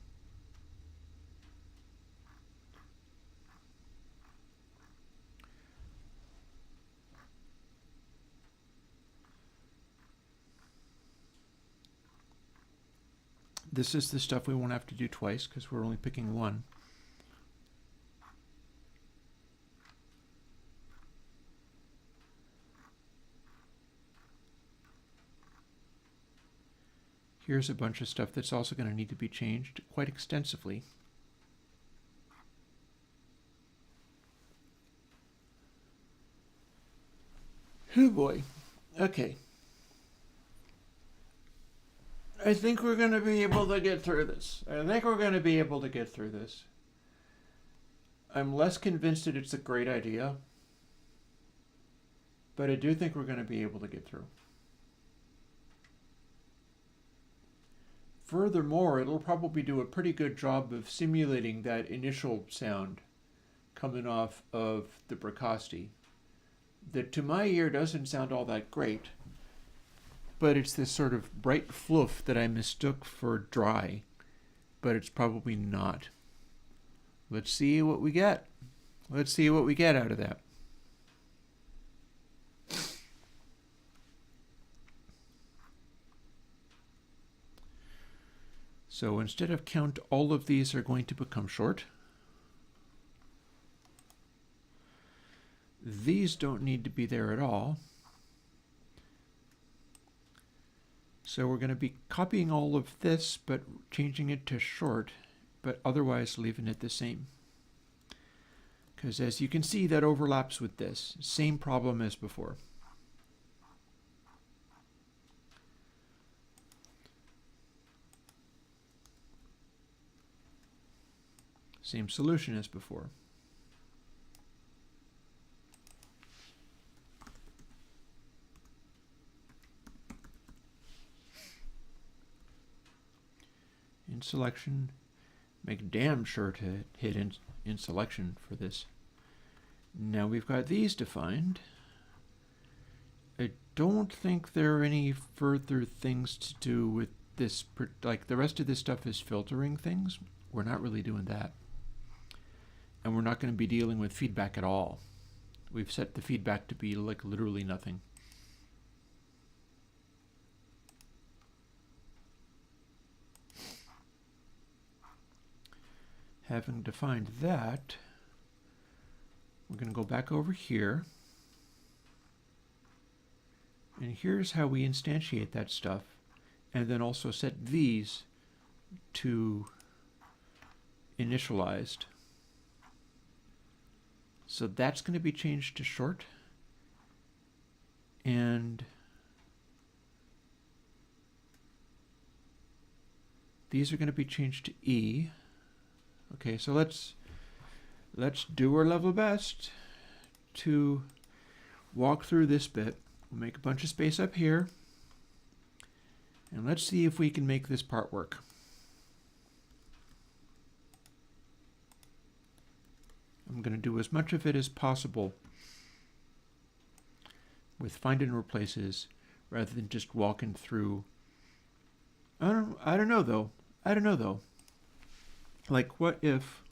This is the stuff we won't have to do twice because we're only picking one. Here's a bunch of stuff that's also going to need to be changed quite extensively. Oh boy. Okay. I think we're going to be able to get through this. I'm less convinced that it's a great idea, but I do think we're going to be able to get through. Furthermore, it'll probably do a pretty good job of simulating that initial sound coming off of the Bricasti that to my ear doesn't sound all that great. But it's this sort of bright fluff that I mistook for dry, but it's probably not. Let's see what we get. Let's see what we get out of that. So instead of count, all of these are going to become short. These don't need to be there at all. So we're going to be copying all of this, but changing it to short, but otherwise leaving it the same. Because as you can see, that overlaps with this. Same problem as before. Same solution as before. in selection. Make damn sure to hit in selection for this. Now we've got these defined. I don't think there are any further things to do with this, like the rest of this stuff is filtering things. We're not really doing that. And we're not going to be dealing with feedback at all. We've set the feedback to be like literally nothing. Having defined that, we're going to go back over here. And here's how we instantiate that stuff. And then also set these to initialized. So that's going to be changed to short. And these are going to be changed to E. Okay, so let's do our level best to walk through this bit. We'll make a bunch of space up here. And let's see if we can make this part work. I'm going to do as much of it as possible with find and replaces rather than just walking through. I don't know though. Like, what if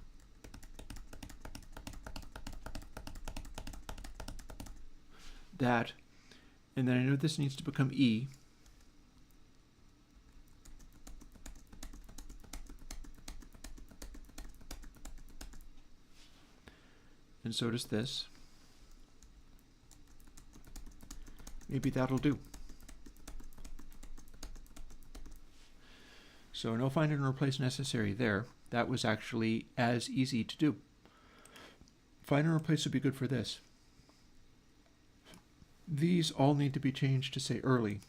that, and then I know this needs to become E. And so does this. Maybe that'll do. So no find and replace necessary there. That was actually as easy to do. Find and replace would be good for this. These all need to be changed to say early.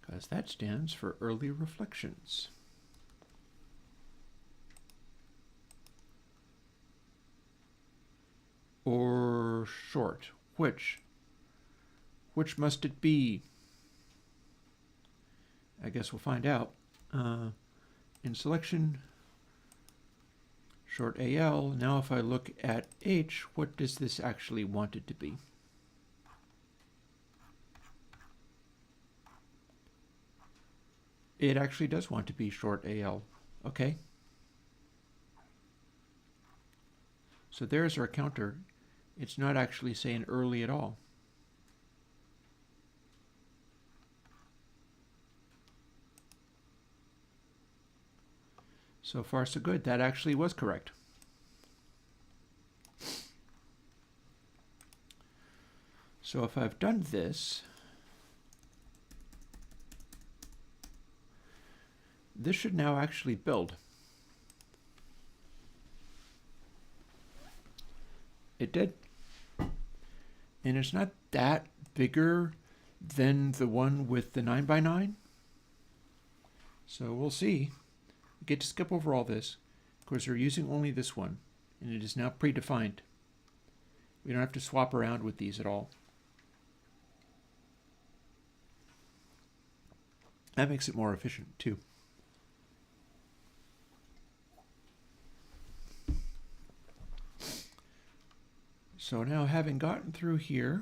Because that stands for early reflections. Or short. Which must it be? I guess we'll find out. In selection, short AL. Now if I look at H, what does this actually want it to be? It actually does want to be short AL. Okay. So there's our counter. It's not actually saying early at all. So far, so good. That actually was correct. So if I've done this, this should now actually build. It did. And it's not that bigger than the one with the 9x9. So we'll see. We get to skip over all this. Of course, we're using only this one, and it is now predefined. We don't have to swap around with these at all. That makes it more efficient, too. So now, having gotten through here,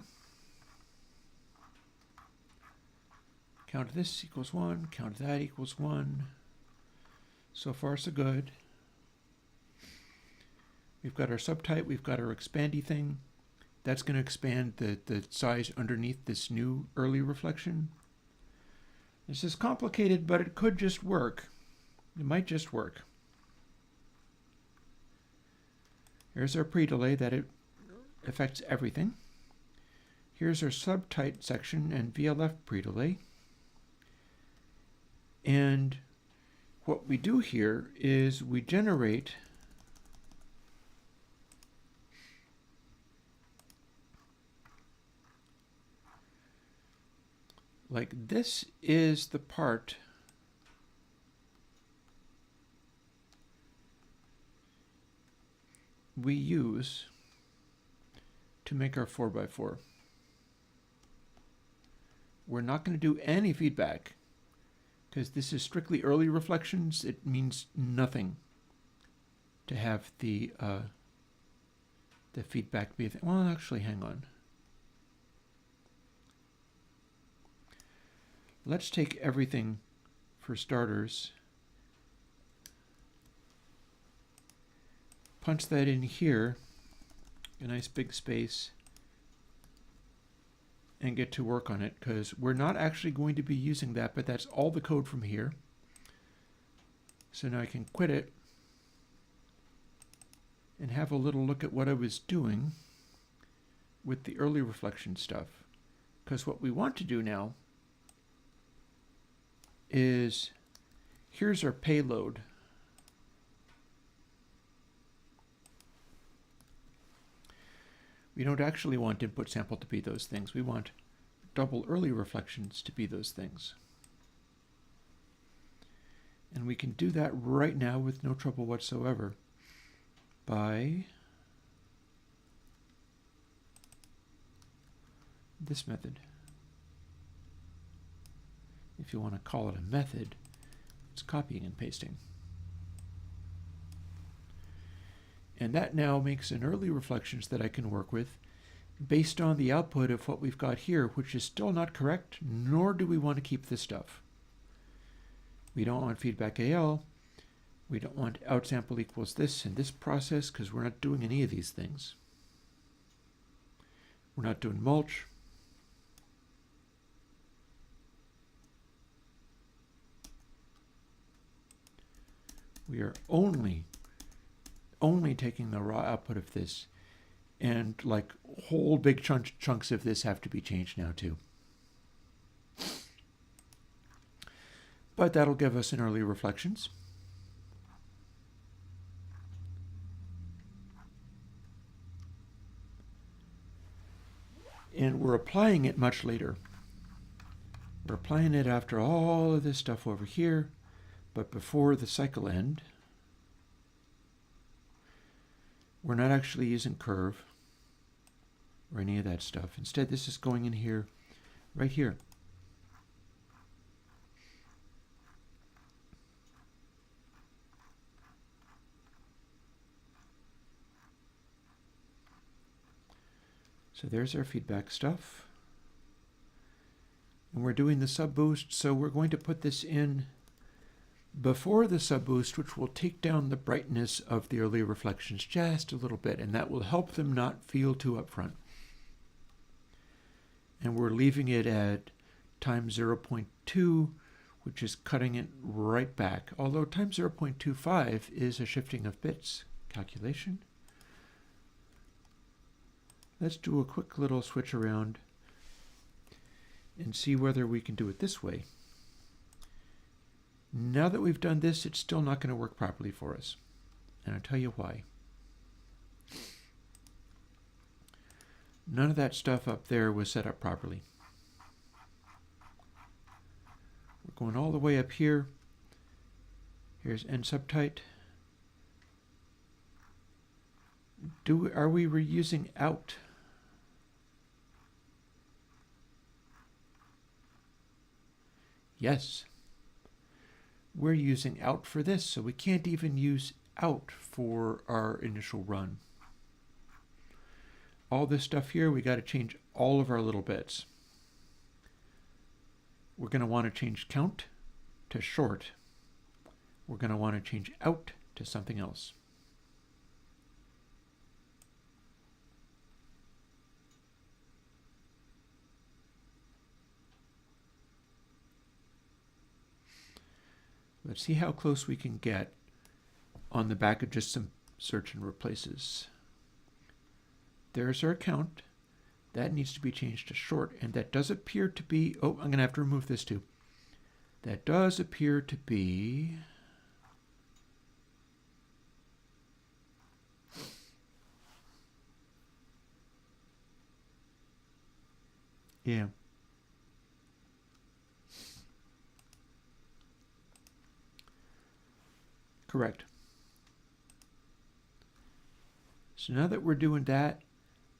count this equals 1, count that equals 1. So far, so good. We've got our subtype, we've got our expandy thing. That's going to expand the size underneath this new early reflection. This is complicated, but it could just work. It might just work. Here's our pre-delay that it affects everything. Here's our subtype section and VLF pre-delay. And what we do here is we generate like this is the part we use to make our 4x4. We're not going to do any feedback because this is strictly early reflections. It means nothing to have the feedback be a thing. Well, actually, hang on. Let's take everything for starters, punch that in here, a nice big space, and get to work on it, because we're not actually going to be using that, but that's all the code from here. So now I can quit it and have a little look at what I was doing with the early reflection stuff. Because what we want to do now is, here's our payload. We don't actually want input sample to be those things. We want double early reflections to be those things. And we can do that right now with no trouble whatsoever by this method. If you want to call it a method, it's copying and pasting. And that now makes an early reflections that I can work with based on the output of what we've got here, which is still not correct, nor do we want to keep this stuff. We don't want feedback AL. We don't want outsample equals this in this process because we're not doing any of these things. We're not doing mulch. We are only taking the raw output of this, and like whole big chunks of this have to be changed now too. But that'll give us an early reflections. And we're applying it much later. We're applying it after all of this stuff over here, but before the cycle end. We're not actually using curve or any of that stuff. Instead, this is going in here, right here. So there's our feedback stuff. And we're doing the sub boost, so we're going to put this in before the sub boost, which will take down the brightness of the early reflections just a little bit, and that will help them not feel too upfront. And we're leaving it at times 0.2, which is cutting it right back, although times 0.25 is a shifting of bits calculation. Let's do a quick little switch around and see whether we can do it this way. Now that we've done this, it's still not going to work properly for us. And I'll tell you why. None of that stuff up there was set up properly. We're going all the way up here. Here's end subtype. Are we reusing out? Yes. We're using out for this, so we can't even use out for our initial run. All this stuff here, we got to change all of our little bits. We're going to want to change count to short. We're going to want to change out to something else. Let's see how close we can get on the back of just some search and replaces. There's our count. That needs to be changed to short, and that does appear to be, oh, I'm going to have to remove this too. That does appear to be, yeah. Correct. So now that we're doing that,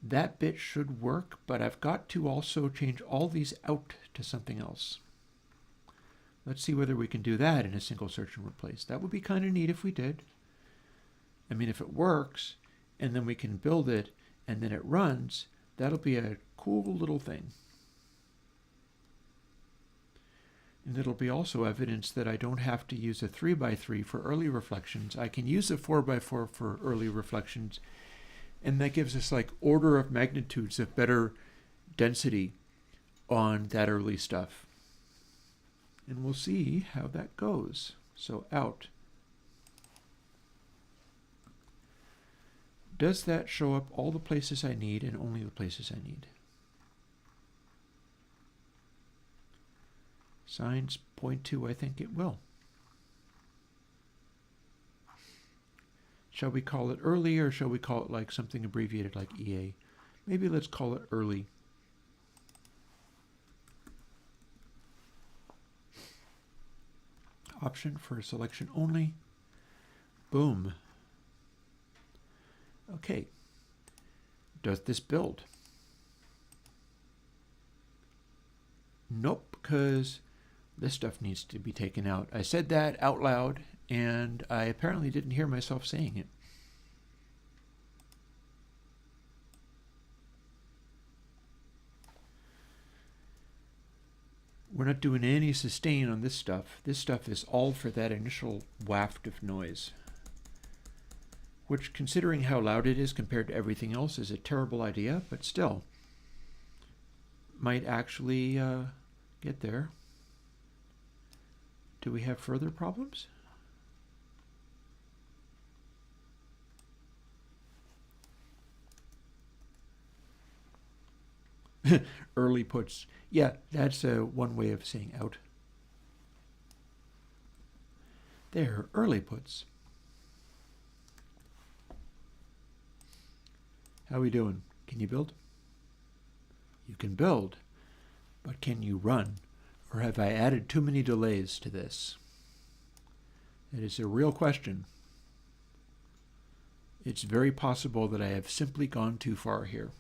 That bit should work, but I've got to also change all these out to something else. Let's see whether we can do that in a single search and replace. That would be kind of neat if we did. I mean, if it works, and then we can build it, and then it runs, that'll be a cool little thing. And it'll be also evidence that I don't have to use a 3x3 for early reflections. I can use a 4x4 for early reflections, and that gives us like order of magnitudes of better density on that early stuff. And we'll see how that goes. So out. Does that show up all the places I need and only the places I need? Signs point to, I think it will. Shall we call it early, or shall we call it like something abbreviated like EA? Maybe let's call it early. Option for selection only. Boom. Okay. Does this build? Nope, because this stuff needs to be taken out. I said that out loud, and I apparently didn't hear myself saying it. We're not doing any sustain on this stuff. This stuff is all for that initial waft of noise, which, considering how loud it is compared to everything else, is a terrible idea, but still might actually get there. Do we have further problems? Early puts. Yeah, that's one way of saying out. There, early puts. How are we doing? Can you build? You can build, but can you run? Or have I added too many delays to this? It is a real question. It's very possible that I have simply gone too far here.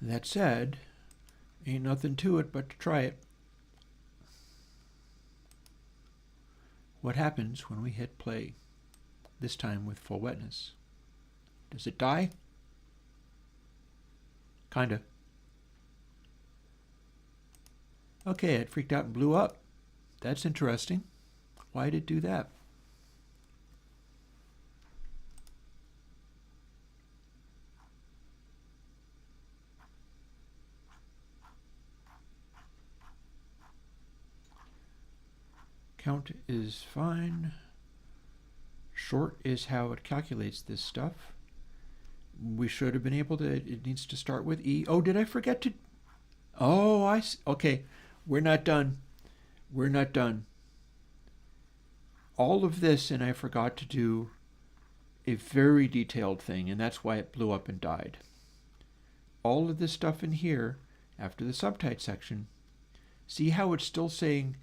That said, ain't nothing to it but to try it. What happens when we hit play? This time with full wetness. Does it die? Kinda. Okay, it freaked out and blew up. That's interesting. Why did it do that? Count is fine. Short is how it calculates this stuff. We should have been able to, it needs to start with E. Oh, did I forget to? Oh, I see. Okay, we're not done. We're not done. All of this, and I forgot to do a very detailed thing, and that's why it blew up and died. All of this stuff in here, after the subtype section, see how it's still saying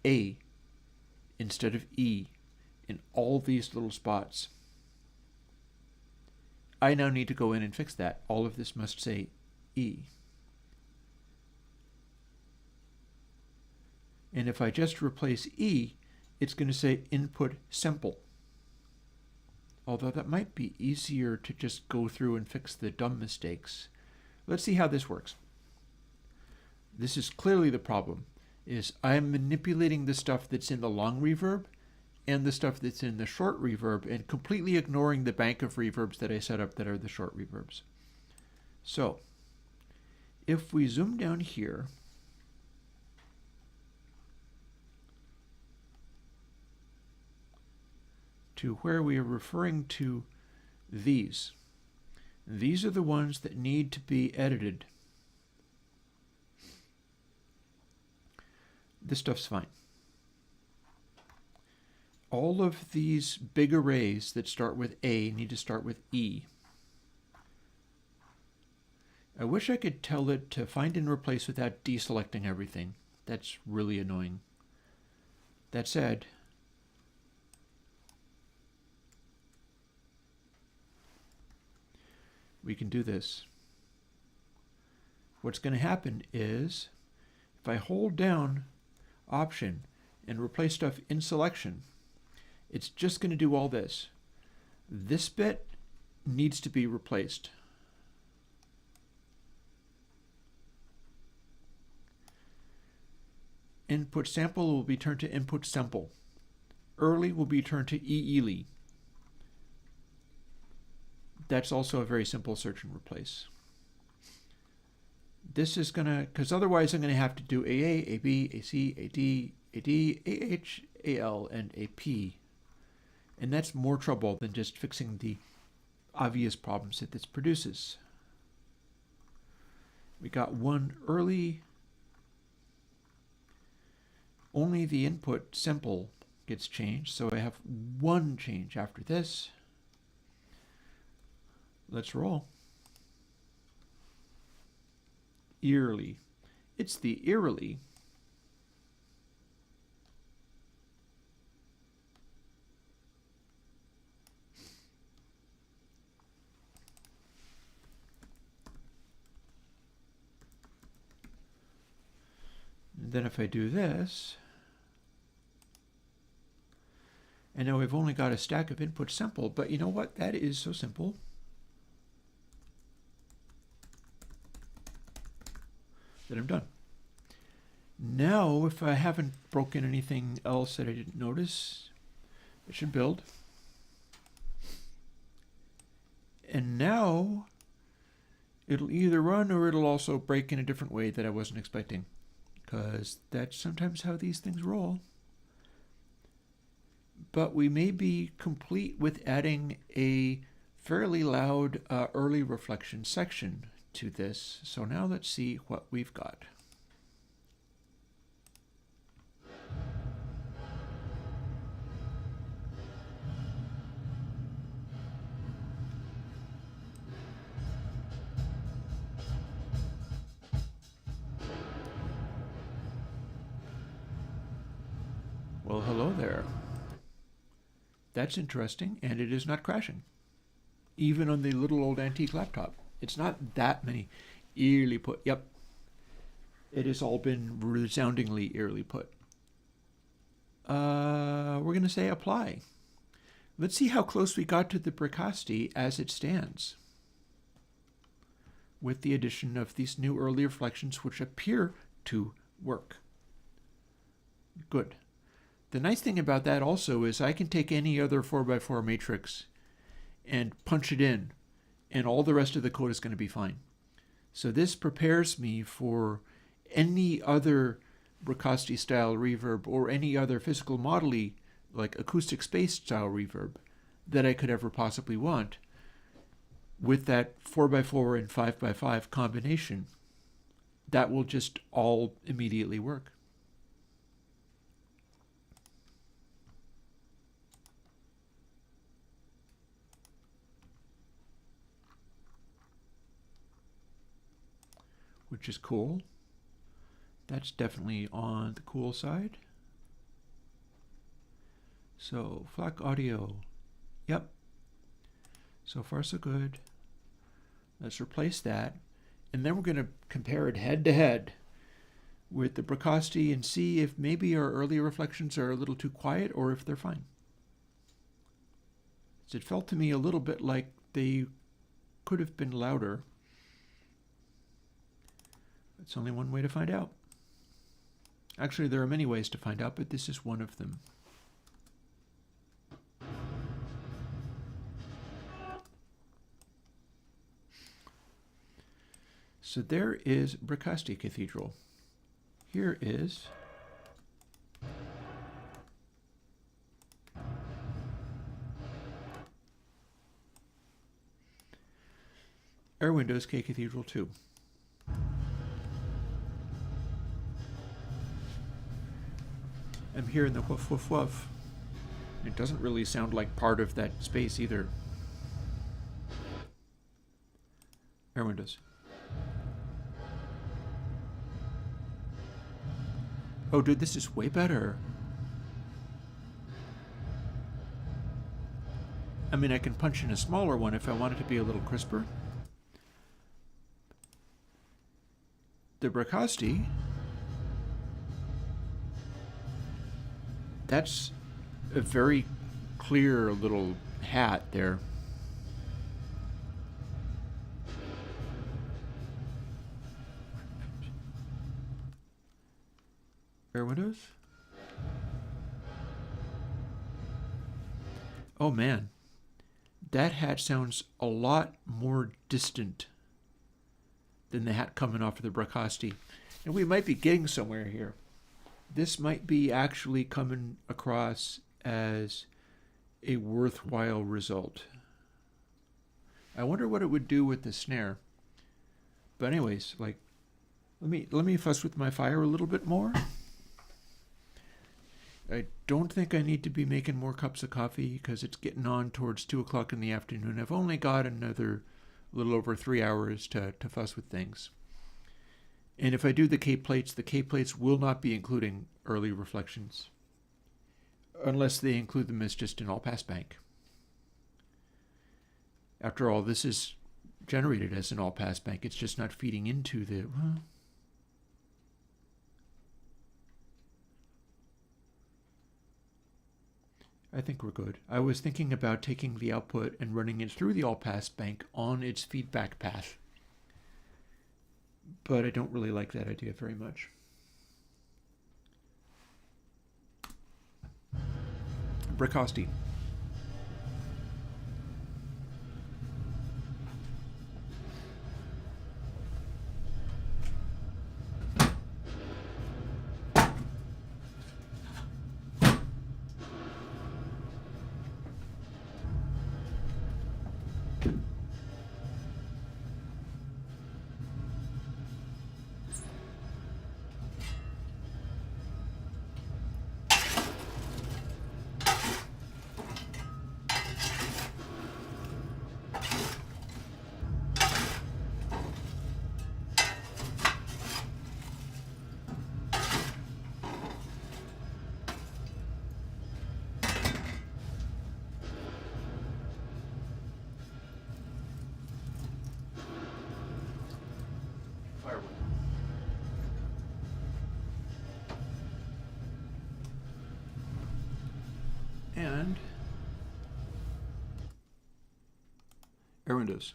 A instead of E in all these little spots. I now need to go in and fix that. All of this must say E. And if I just replace E, it's going to say input simple. Although that might be easier to just go through and fix the dumb mistakes. Let's see how this works. This is clearly the problem, is I'm manipulating the stuff that's in the long reverb and the stuff that's in the short reverb and completely ignoring the bank of reverbs that I set up that are the short reverbs. So, if we zoom down here, to where we are referring to these. These are the ones that need to be edited. This stuff's fine. All of these big arrays that start with A need to start with E. I wish I could tell it to find and replace without deselecting everything. That's really annoying. That said, we can do this. What's going to happen is if I hold down Option and replace stuff in selection, it's just going to do all this. This bit needs to be replaced. Input sample will be turned to input sample. Early will be turned to early. That's also a very simple search and replace. This is going to, because otherwise I'm going to have to do AA, AB, AC, AD, AD, AH, AL, and AP. And that's more trouble than just fixing the obvious problems that this produces. We got one early. Only the input simple gets changed, so I have one change after this. Let's roll. Eerily. It's the eerily. And then if I do this, and now we've only got a stack of input simple, but you know what? That is so simple. That I'm done. Now, if I haven't broken anything else that I didn't notice, it should build. And now, it'll either run or it'll also break in a different way that I wasn't expecting, because that's sometimes how these things roll. But we may be complete with adding a fairly loud early reflection section to this. So now let's see what we've got. Well, hello there. That's interesting, and it is not crashing. Even on the little old antique laptop. It's not that many eerily put. Yep. It has all been resoundingly eerily put. We're going to say apply. Let's see how close we got to the precocity as it stands, with the addition of these new early reflections, which appear to work. Good. The nice thing about that also is I can take any other 4x4 matrix and punch it in, and all the rest of the code is going to be fine. So this prepares me for any other Bricasti style reverb or any other physical model-y, like acoustic space style reverb, that I could ever possibly want. With that 4x4 and 5x5 combination, that will just all immediately work. Which is cool. That's definitely on the cool side. So, FLAC audio. Yep. So far, so good. Let's replace that. And then we're going to compare it head to head with the Bricasti and see if maybe our early reflections are a little too quiet or if they're fine. So it felt to me a little bit like they could have been louder. It's only one way to find out. Actually, there are many ways to find out, but this is one of them. So there is Bricasti Cathedral. Here is Airwindows K Cathedral 2. I'm hearing the woof woof woof. It doesn't really sound like part of that space either. Airwindows. Oh, dude, this is way better. I mean, I can punch in a smaller one if I want it to be a little crisper. the Bracasti, that's a very clear little hat there. Airwindows? Oh man, that hat sounds a lot more distant than the hat coming off of the Bracasti. And we might be getting somewhere here. This might be actually coming across as a worthwhile result. I wonder what it would do with the snare. But anyways, like, let me fuss with my fire a little bit more. I don't think I need to be making more cups of coffee because it's getting on towards 2 o'clock in the afternoon. I've only got another little over 3 hours to fuss with things. And if I do the K plates will not be including early reflections unless they include them as just an all-pass bank. After all, this is generated as an all-pass bank. It's just not feeding into the... Well, I think we're good. I was thinking about taking the output and running it through the all-pass bank on its feedback path. But I don't really like that idea very much. Bracasti. And Airwindows.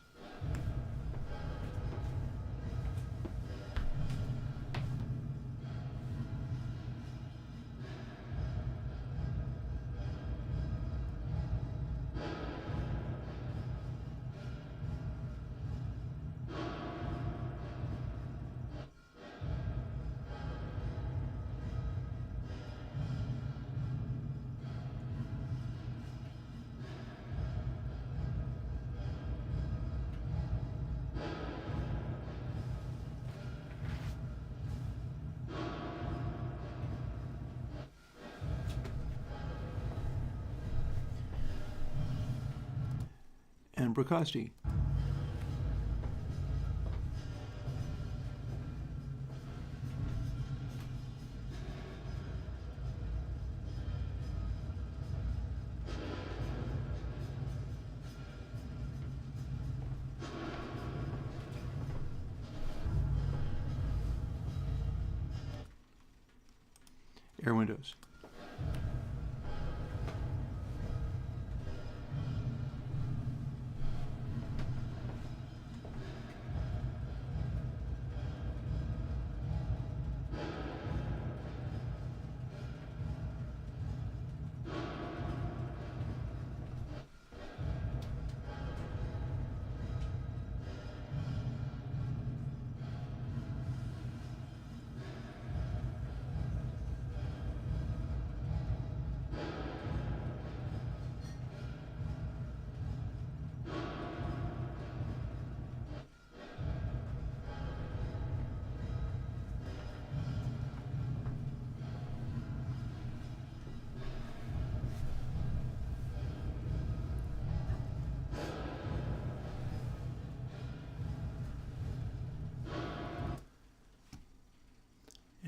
And Bracasti. Airwindows.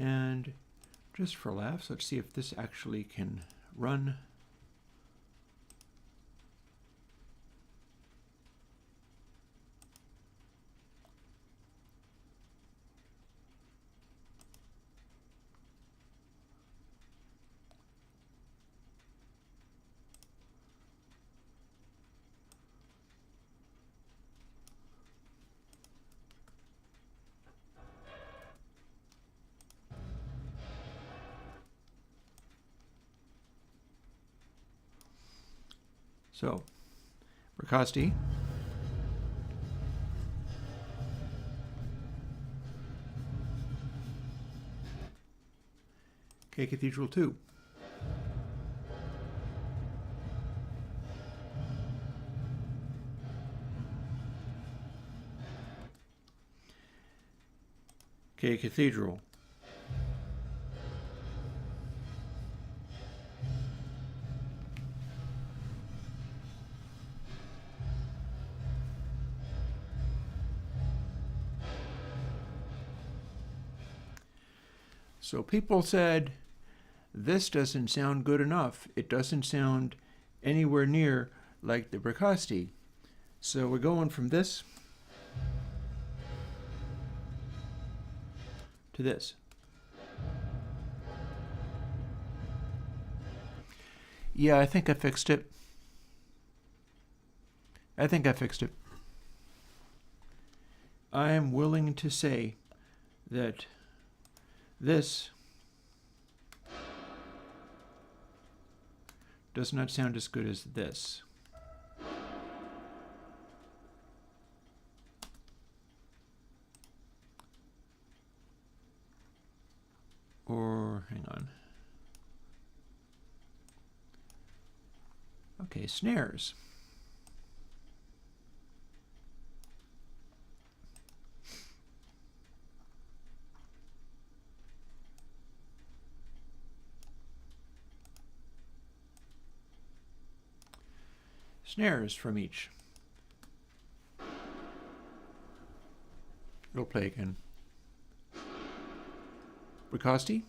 And just for laughs, let's see if this actually can run. So, Ricosti. Okay, Cathedral 2. Okay, Cathedral. So people said, this doesn't sound good enough. It doesn't sound anywhere near like the Ricosti. So we're going from this to this. Yeah, I think I fixed it. I am willing to say that this does not sound as good as this. Or, hang on. Okay, snares. Snares from each. It'll play again. Ricosti.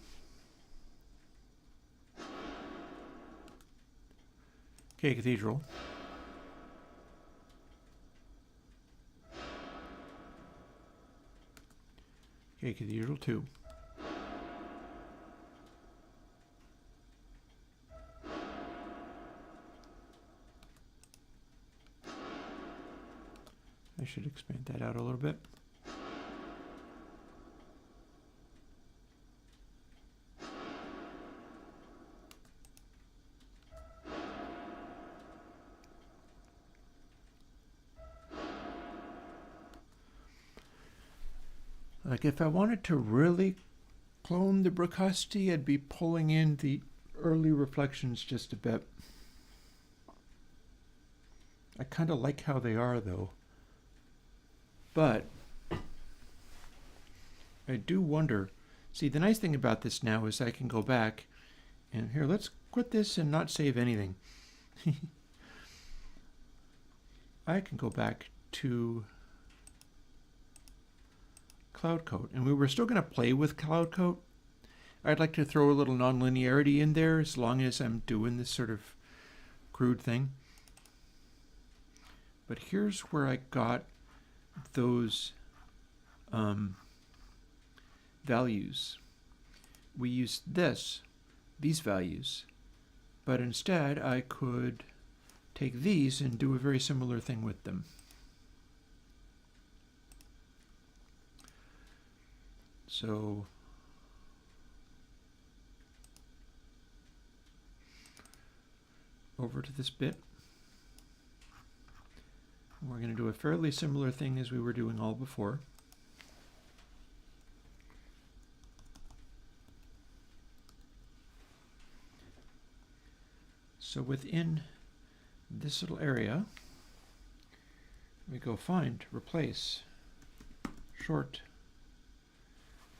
Okay, Cathedral. Okay, Cathedral 2. I should expand that out a little bit. Like if I wanted to really clone the Ricosti, I'd be pulling in the early reflections just a bit. I kind of like how they are though. But I do wonder, see the nice thing about this now is I can go back and here, let's quit this and not save anything. I can go back to Cloud Coat, and we were still going to play with Cloud Coat. I'd like to throw a little nonlinearity in there as long as I'm doing this sort of crude thing. But here's where I got those values. We used these values, but instead I could take these and do a very similar thing with them. So over to this bit. We're going to do a fairly similar thing as we were doing all before. So within this little area, we go find, replace, short,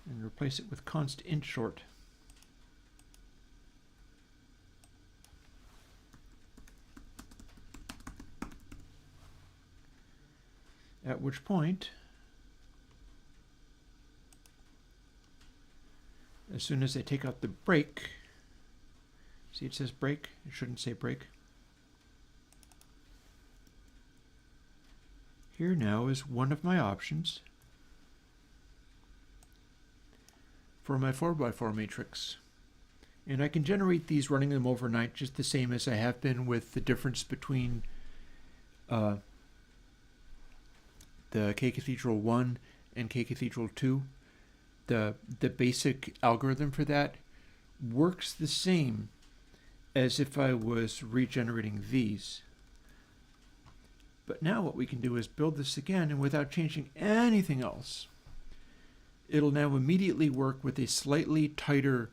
and replace it with const int short. At which point, as soon as I take out the break, see it says break, it shouldn't say break. Here now is one of my options for my 4x4 matrix. And I can generate these running them overnight just the same as I have been with the difference between the K Cathedral 1 and K Cathedral 2. The basic algorithm for that works the same as if I was regenerating these. But now what we can do is build this again, and without changing anything else, it'll now immediately work with a slightly tighter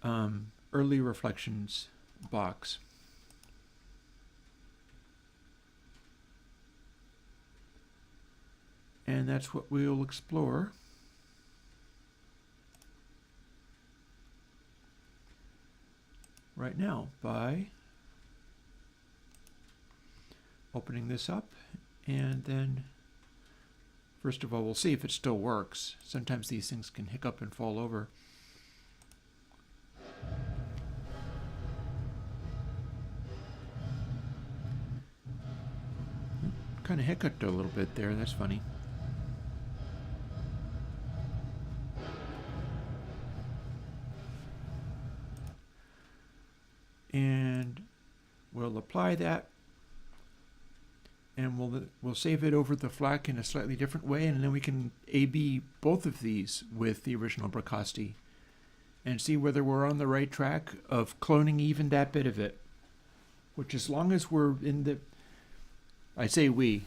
early reflections box. And that's what we'll explore right now by opening this up, and then first of all we'll see if it still works. Sometimes these things can hiccup and fall over. Kind of hiccuped a little bit there, that's funny. And we'll apply that, and we'll save it over the FLAC in a slightly different way, and then we can A/B both of these with the original Bricasti and see whether we're on the right track of cloning even that bit of it. Which, as long as we're in the, I say we,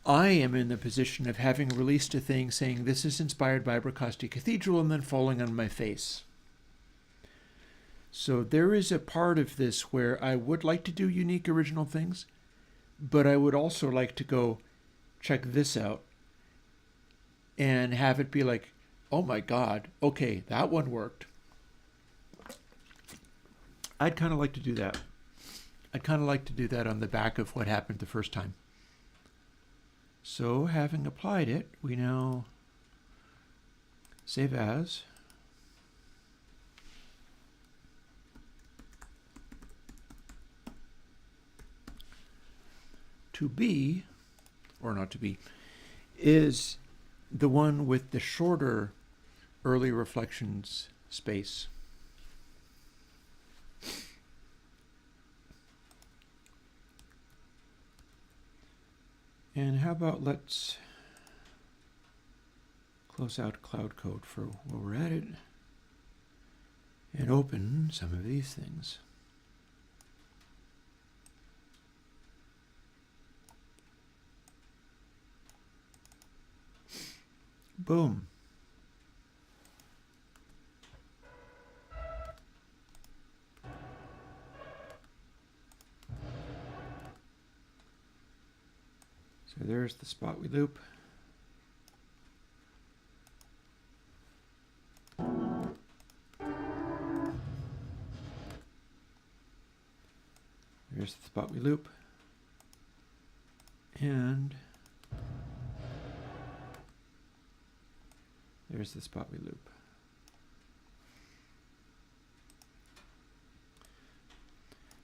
I am in the position of having released a thing saying this is inspired by Bricasti Cathedral and then falling on my face. So there is a part of this where I would like to do unique original things, but I would also like to go check this out and have it be like, oh my God, okay, that one worked. I'd kind of like to do that. I'd kind of like to do that on the back of what happened the first time. So having applied it, we now save as. To be, or not to be, is the one with the shorter early reflections space. And how about let's close out Cloud Code for while we're at it and open some of these things. Boom. So there's the spot we loop. There's the spot we loop. And there's the spot we loop.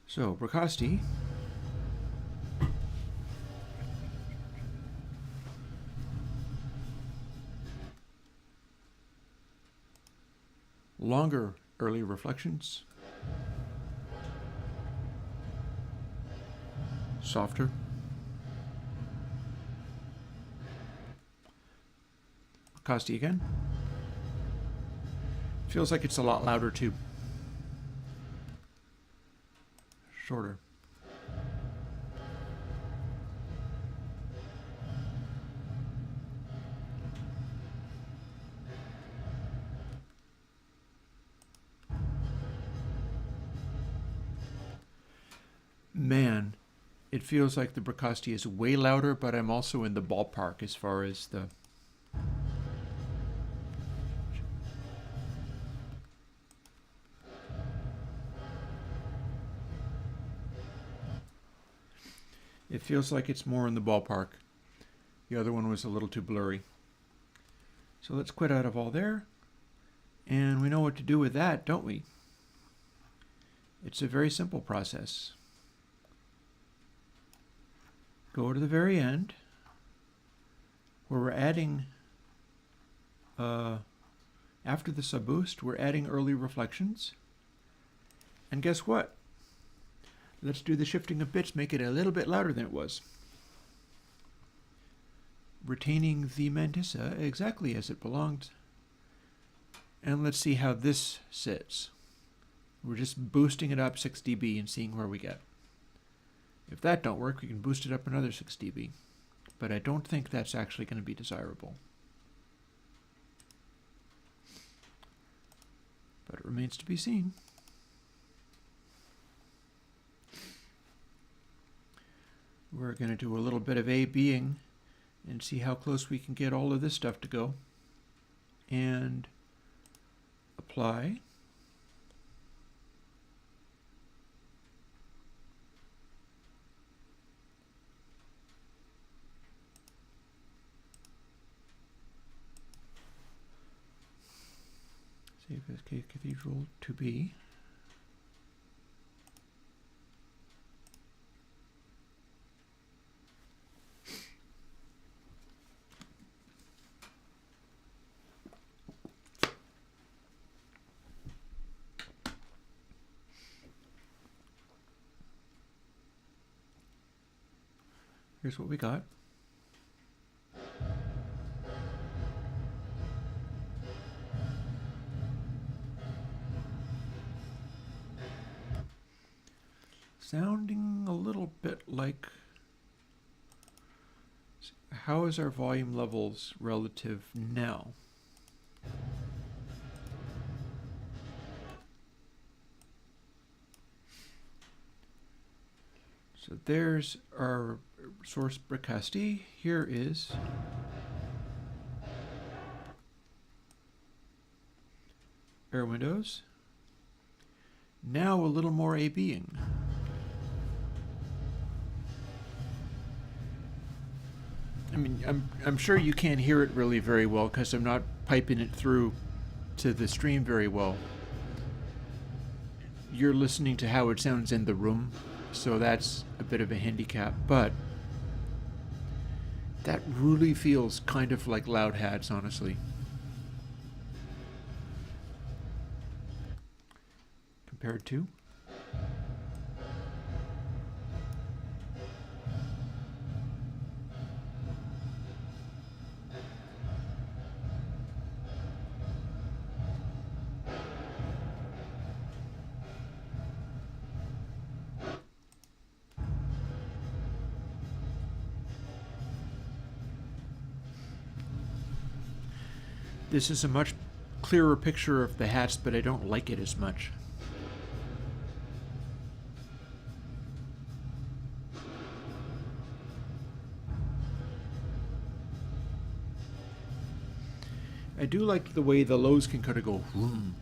So Bricasti longer early reflections, softer, Bricasti again. Feels like it's a lot louder too. Shorter. Man, it feels like the Bricasti is way louder, but I'm also in the ballpark as far as the it feels like it's more in the ballpark. The other one was a little too blurry. So let's quit out of all there. And we know what to do with that, don't we? It's a very simple process. Go to the very end where we're adding, after the subboost, we're adding early reflections. And guess what? Let's do the shifting of bits, make it a little bit louder than it was. Retaining the mantissa exactly as it belonged. And let's see how this sits. We're just boosting it up 6 dB and seeing where we get. If that don't work, we can boost it up another 6 dB. But I don't think that's actually going to be desirable. But it remains to be seen. We're going to do a little bit of A/Bing and see how close we can get all of this stuff to go. And apply. Save as cathedral to be. Here's what we got. Sounding a little bit like, how is our volume levels relative now? So there's our source broadcastee. Here is Airwindows. Now a little more A/Bing. I mean, I'm sure you can't hear it really very well because I'm not piping it through to the stream very well. You're listening to how it sounds in the room, so that's a bit of a handicap, but that really feels kind of like Loud Hats, honestly. Compared to? This is a much clearer picture of the hats, but I don't like it as much. I do like the way the lows can kind of go vroom.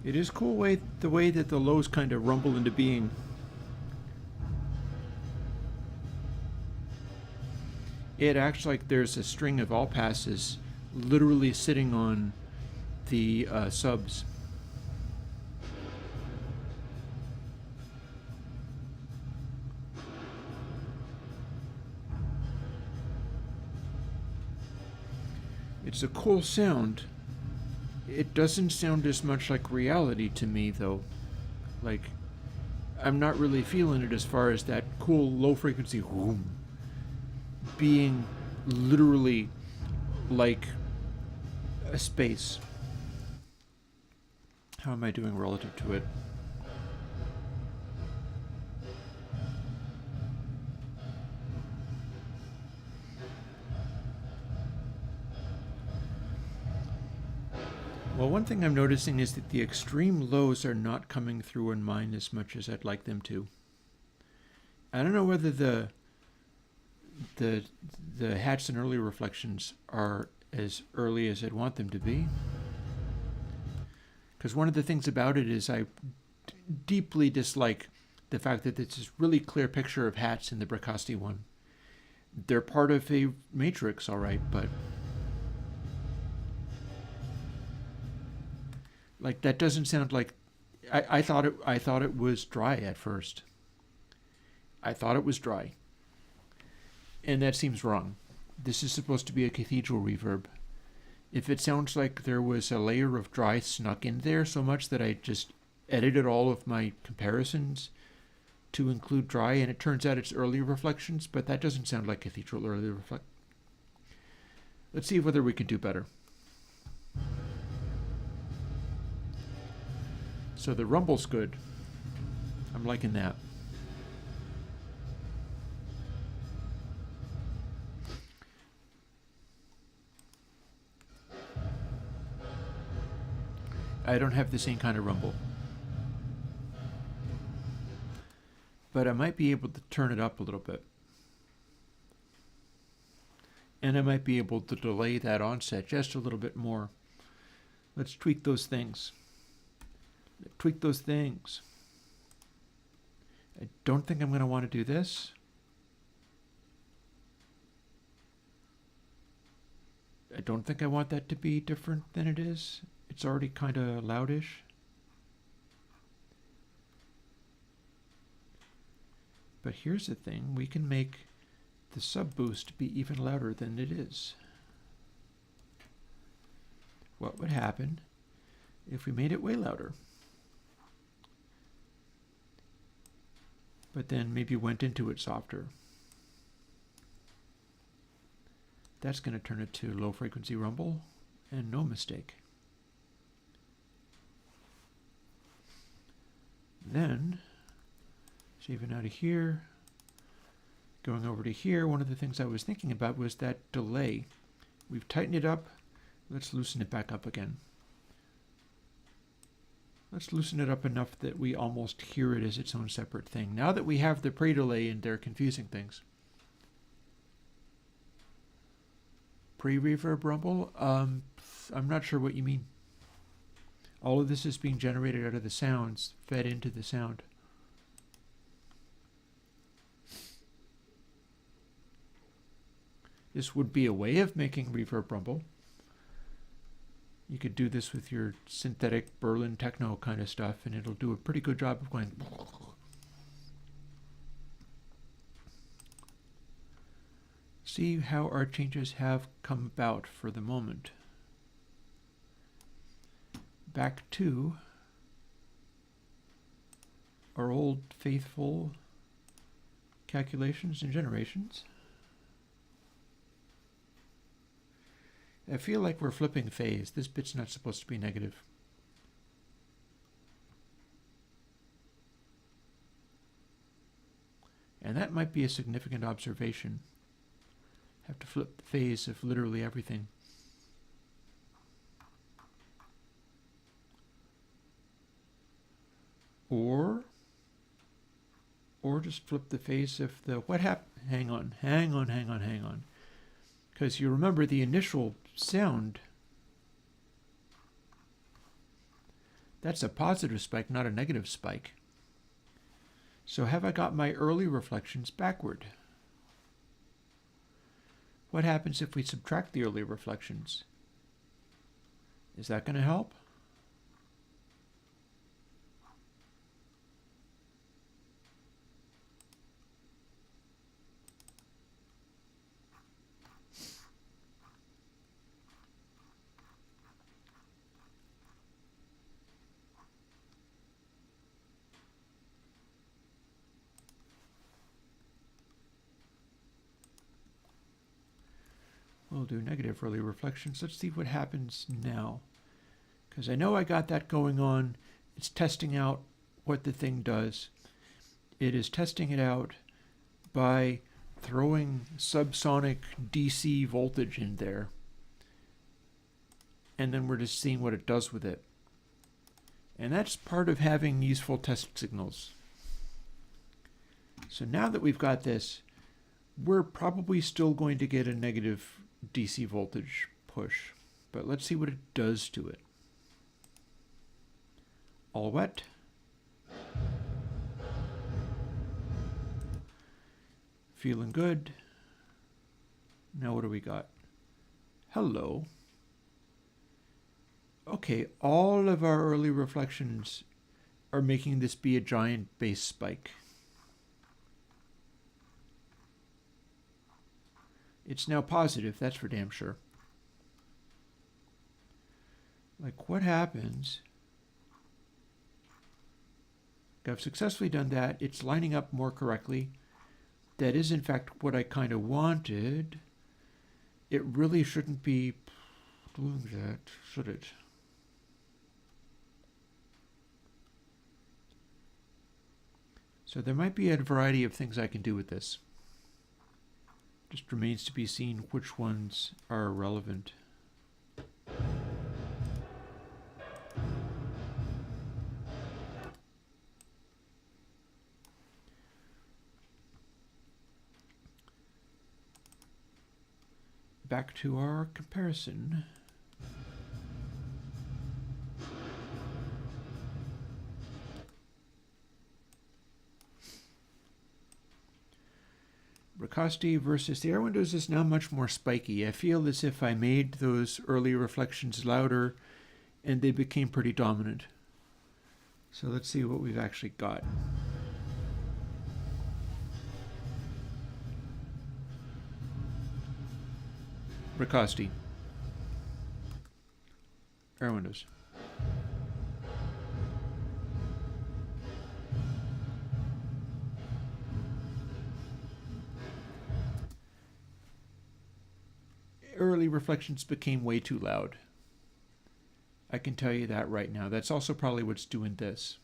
It is cool the way that the lows kind of rumble into being. It acts like there's a string of all passes literally sitting on the subs. It's a cool sound. It doesn't sound as much like reality to me, though. Like, I'm not really feeling it as far as that cool low frequency whoom being literally like a space. How am I doing relative to it? Well, one thing I'm noticing is that the extreme lows are not coming through in mine as much as I'd like them to. I don't know whether the hatch and early reflections are as early as I'd want them to be. Because one of the things about it is I deeply dislike the fact that it's this really clear picture of hats in the Bricasti one. They're part of a matrix, all right, but like that doesn't sound like I thought it was dry at first. I thought it was dry. And that seems wrong. This is supposed to be a cathedral reverb. If it sounds like there was a layer of dry snuck in there so much that I just edited all of my comparisons to include dry, and it turns out it's early reflections, but that doesn't sound like cathedral early reflect. Let's see whether we can do better. So the rumble's good. I'm liking that. I don't have the same kind of rumble. But I might be able to turn it up a little bit. And I might be able to delay that onset just a little bit more. Let's tweak those things. Tweak those things. I don't think I'm going to want to do this. I don't think I want that to be different than it is. It's already kind of loudish. But here's the thing, we can make the sub boost be even louder than it is. What would happen if we made it way louder? But then maybe went into it softer. That's going to turn it to low frequency rumble, and no mistake. Then, saving out of here, going over to here, one of the things I was thinking about was that delay. We've tightened it up. Let's loosen it back up again. Let's loosen it up enough that we almost hear it as its own separate thing. Now that we have the pre-delay and they're confusing things. Pre-reverb rumble? I'm not sure what you mean. All of this is being generated out of the sounds, fed into the sound. This would be a way of making reverb rumble. You could do this with your synthetic Berlin techno kind of stuff, and it'll do a pretty good job of going. See how our changes have come about for the moment. Back to our old faithful calculations and generations. I feel like we're flipping phase. This bit's not supposed to be negative. And that might be a significant observation. Have to flip the phase of literally everything. Or just flip the phase of the what happened. Hang on. Because you remember the initial sound, that's a positive spike, not a negative spike. So have I got my early reflections backward? What happens if we subtract the early reflections? Is that going to help? We'll do negative early reflections. Let's see what happens now. Because I know I got that going on. It's testing out what the thing does. It is testing it out by throwing subsonic DC voltage in there. And then we're just seeing what it does with it. And that's part of having useful test signals. So now that we've got this, we're probably still going to get a negative DC voltage push, but let's see what it does to it. All wet. Feeling good. Now what do we got? Hello. Okay, all of our early reflections are making this be a giant base spike. It's now positive, that's for damn sure. Like, what happens? I've successfully done that. It's lining up more correctly. That is, in fact, what I kind of wanted. It really shouldn't be doing that, should it? So there might be a variety of things I can do with this. Just remains to be seen which ones are relevant. Back to our comparison. Ricasti versus the Airwindows is now much more spiky. I feel as if I made those early reflections louder and they became pretty dominant. So let's see what we've actually got. Ricasti. Airwindows. Early reflections became way too loud. I can tell you that right now. That's also probably what's doing this.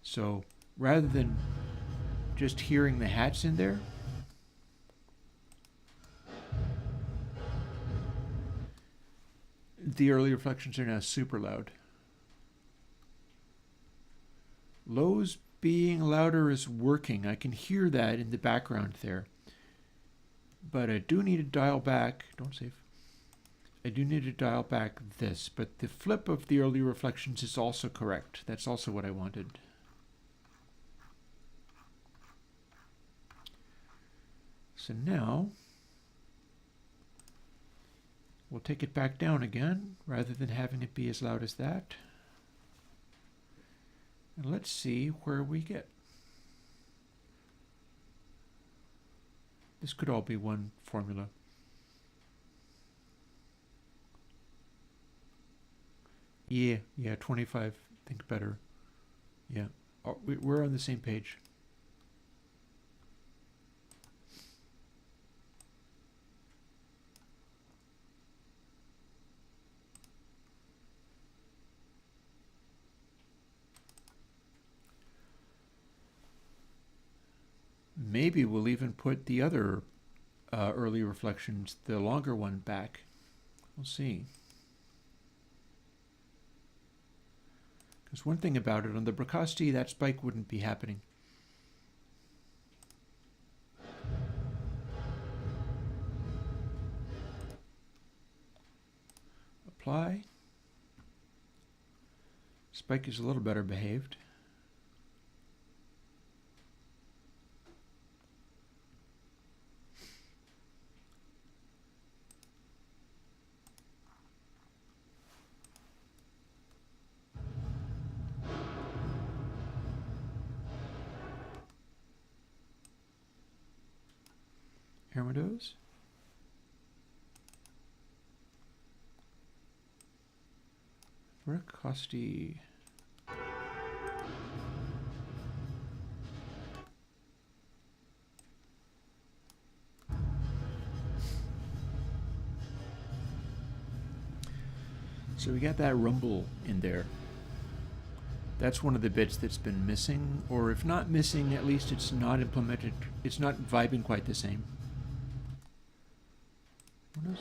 So rather than just hearing the hats in there, the early reflections are now super loud. Lows being louder is working. I can hear that in the background there. But I do need to dial back, don't save. I do need to dial back this, but the flip of the early reflections is also correct. That's also what I wanted. So now, we'll take it back down again, rather than having it be as loud as that. And let's see where we get. This could all be one formula. Yeah, 25, think better. Yeah, oh, we're on the same page. Maybe we'll even put the other early reflections, the longer one, back. We'll see. Because one thing about it, on the Bricasti, that spike wouldn't be happening. Apply. Spike is a little better behaved. Airwindows. Ricasti. So we got that rumble in there. That's one of the bits that's been missing, or if not missing, at least it's not implemented. It's not vibing quite the same. What is?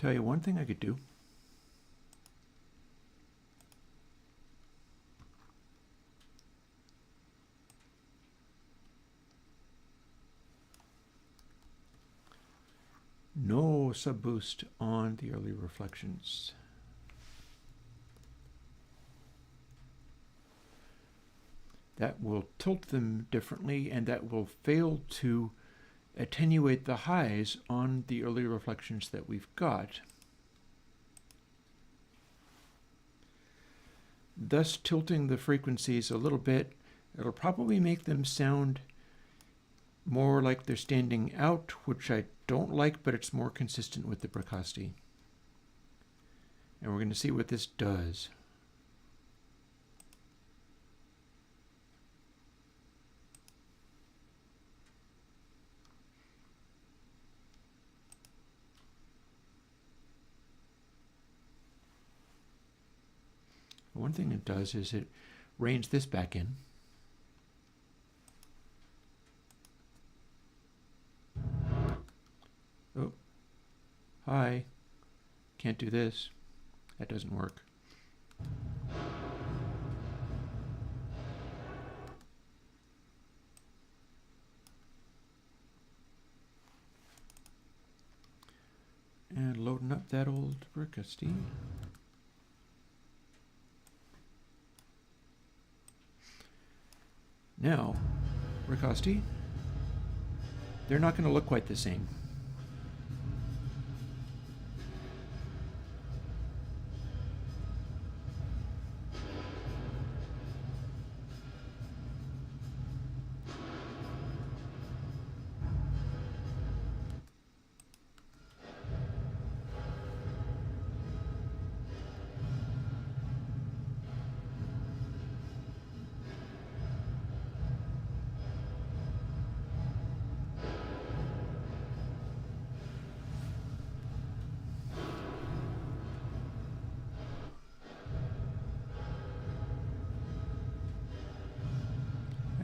Tell you one thing I could do. No sub-boost on the early reflections. That will tilt them differently, and that will fail to attenuate the highs on the early reflections that we've got, thus tilting the frequencies a little bit. It'll probably make them sound more like they're standing out, which I don't like, but it's more consistent with the precocity. And we're going to see what this does. One thing it does is it reins this back in. Oh, hi. Can't do this. That doesn't work. And loading up that old precocity. Now, precocity, they're not going to look quite the same.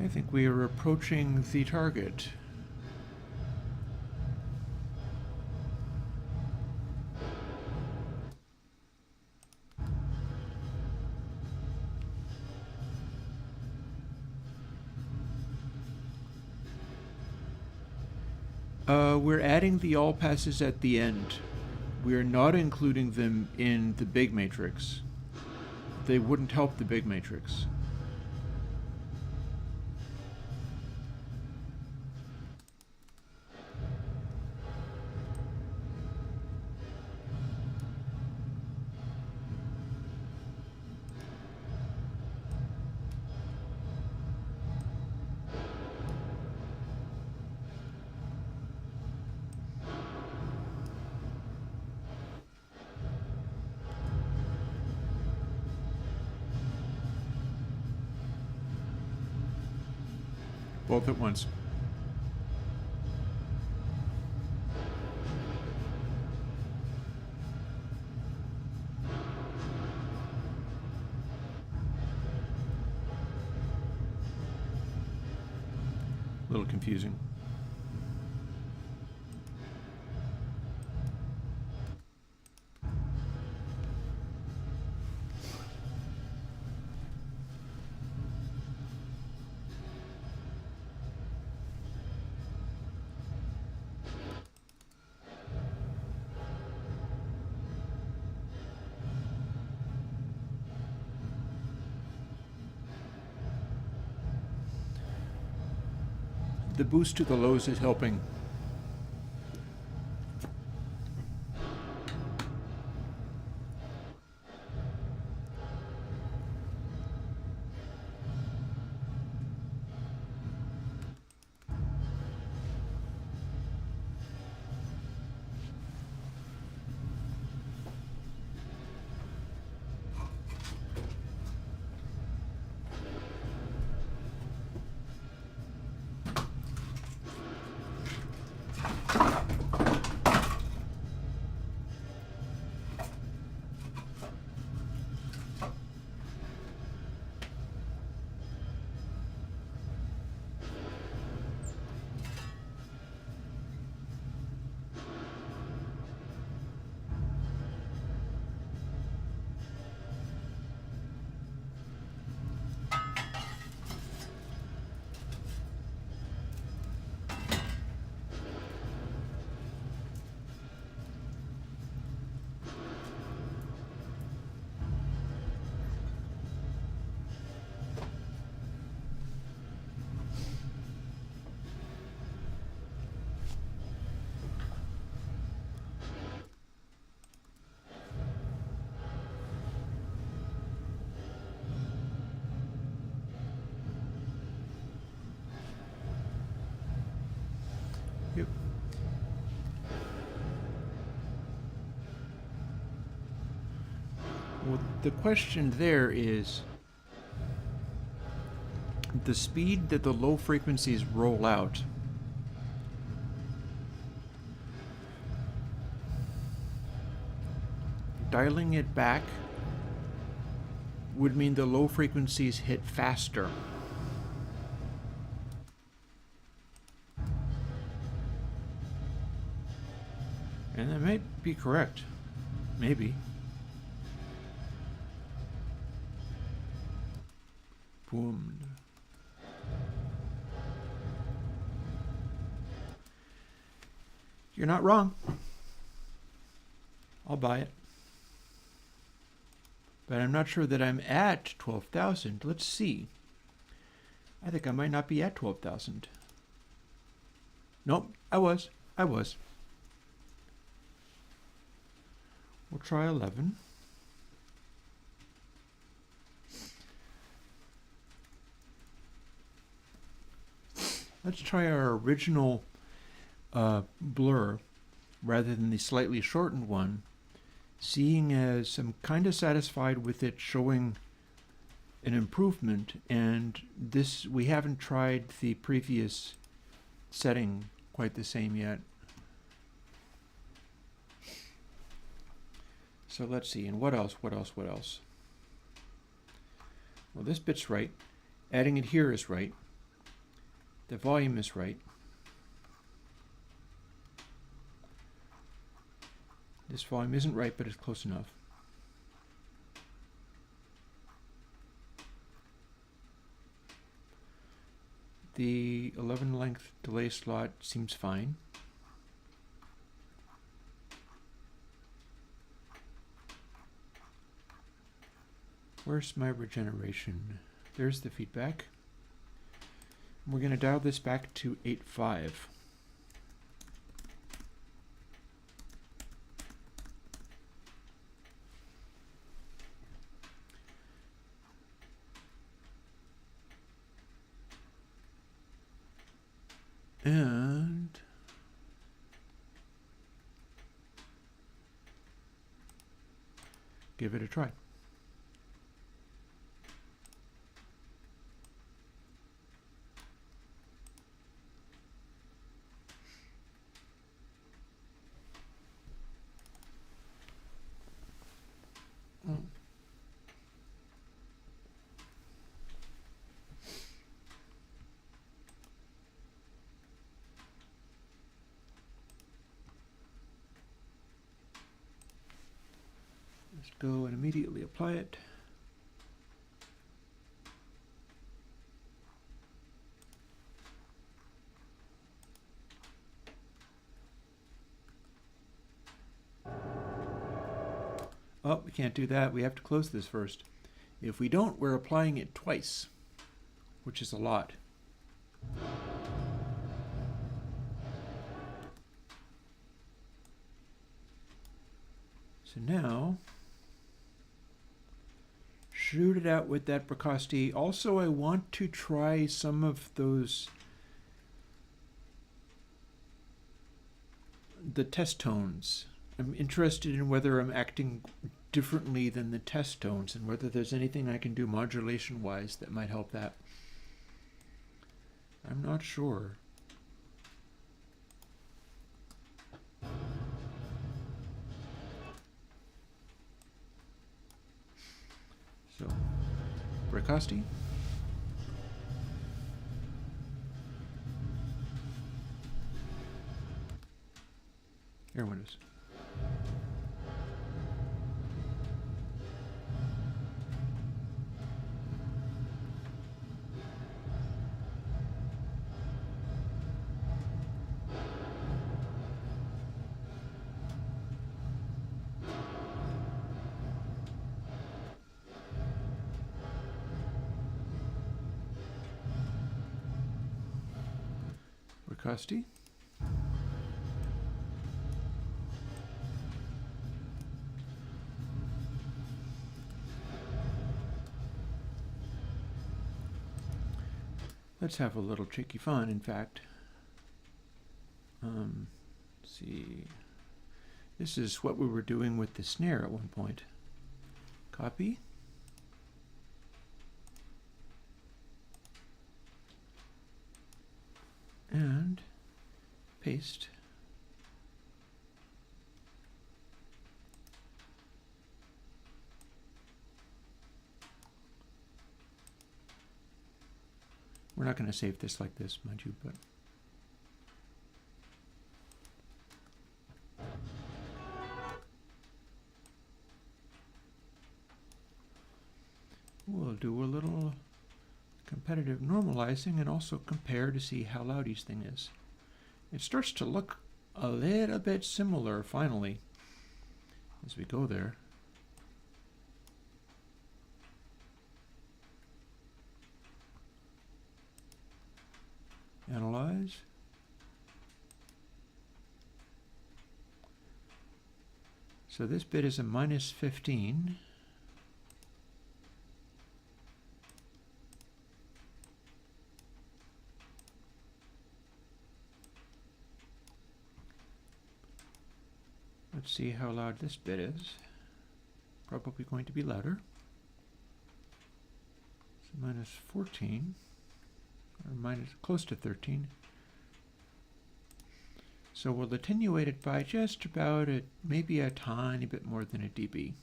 I think we are approaching the target. We're adding the all passes at the end. We're not including them in the big matrix. They wouldn't help the big matrix. Both at once. A little confusing. The boost to the lows is helping. Well, the question there is the speed that the low frequencies roll out. Dialing it back would mean the low frequencies hit faster. And that might be correct. Maybe. Boom. You're not wrong. I'll buy it. But I'm not sure that I'm at 12,000. Let's see. I think I might not be at 12,000. Nope, I was. We'll try 11. Let's try our original blur rather than the slightly shortened one, seeing as I'm kind of satisfied with it showing an improvement, and this, we haven't tried the previous setting quite the same yet. So let's see, and what else? Well, this bit's right. Adding it here is right. The volume is right. This volume isn't right, but it's close enough. The 11 length delay slot seems fine. Where's my regeneration? There's the feedback. We're going to dial this back to 8.5. And give it a try. Let's go and immediately apply it. Oh, we can't do that. We have to close this first. If we don't, we're applying it twice, which is a lot. So now, shoot it out with that precocity. Also, I want to try some of those, the test tones. I'm interested in whether I'm acting differently than the test tones and whether there's anything I can do modulation-wise that might help that. I'm not sure. So, precocity. Airwindows. Precocity. Let's have a little cheeky fun, in fact. Let's see. This is what we were doing with the snare at one point. Copy. And paste. We're not going to save this like this, mind you, but we'll do a little competitive normalizing and also compare to see how loud each thing is. It starts to look a little bit similar finally as we go there. Analyze. So this bit is a -15. Let's see how loud this bit is. Probably going to be louder. So -14. Or minus close to 13. So we'll attenuate it by just about maybe a tiny bit more than a dB.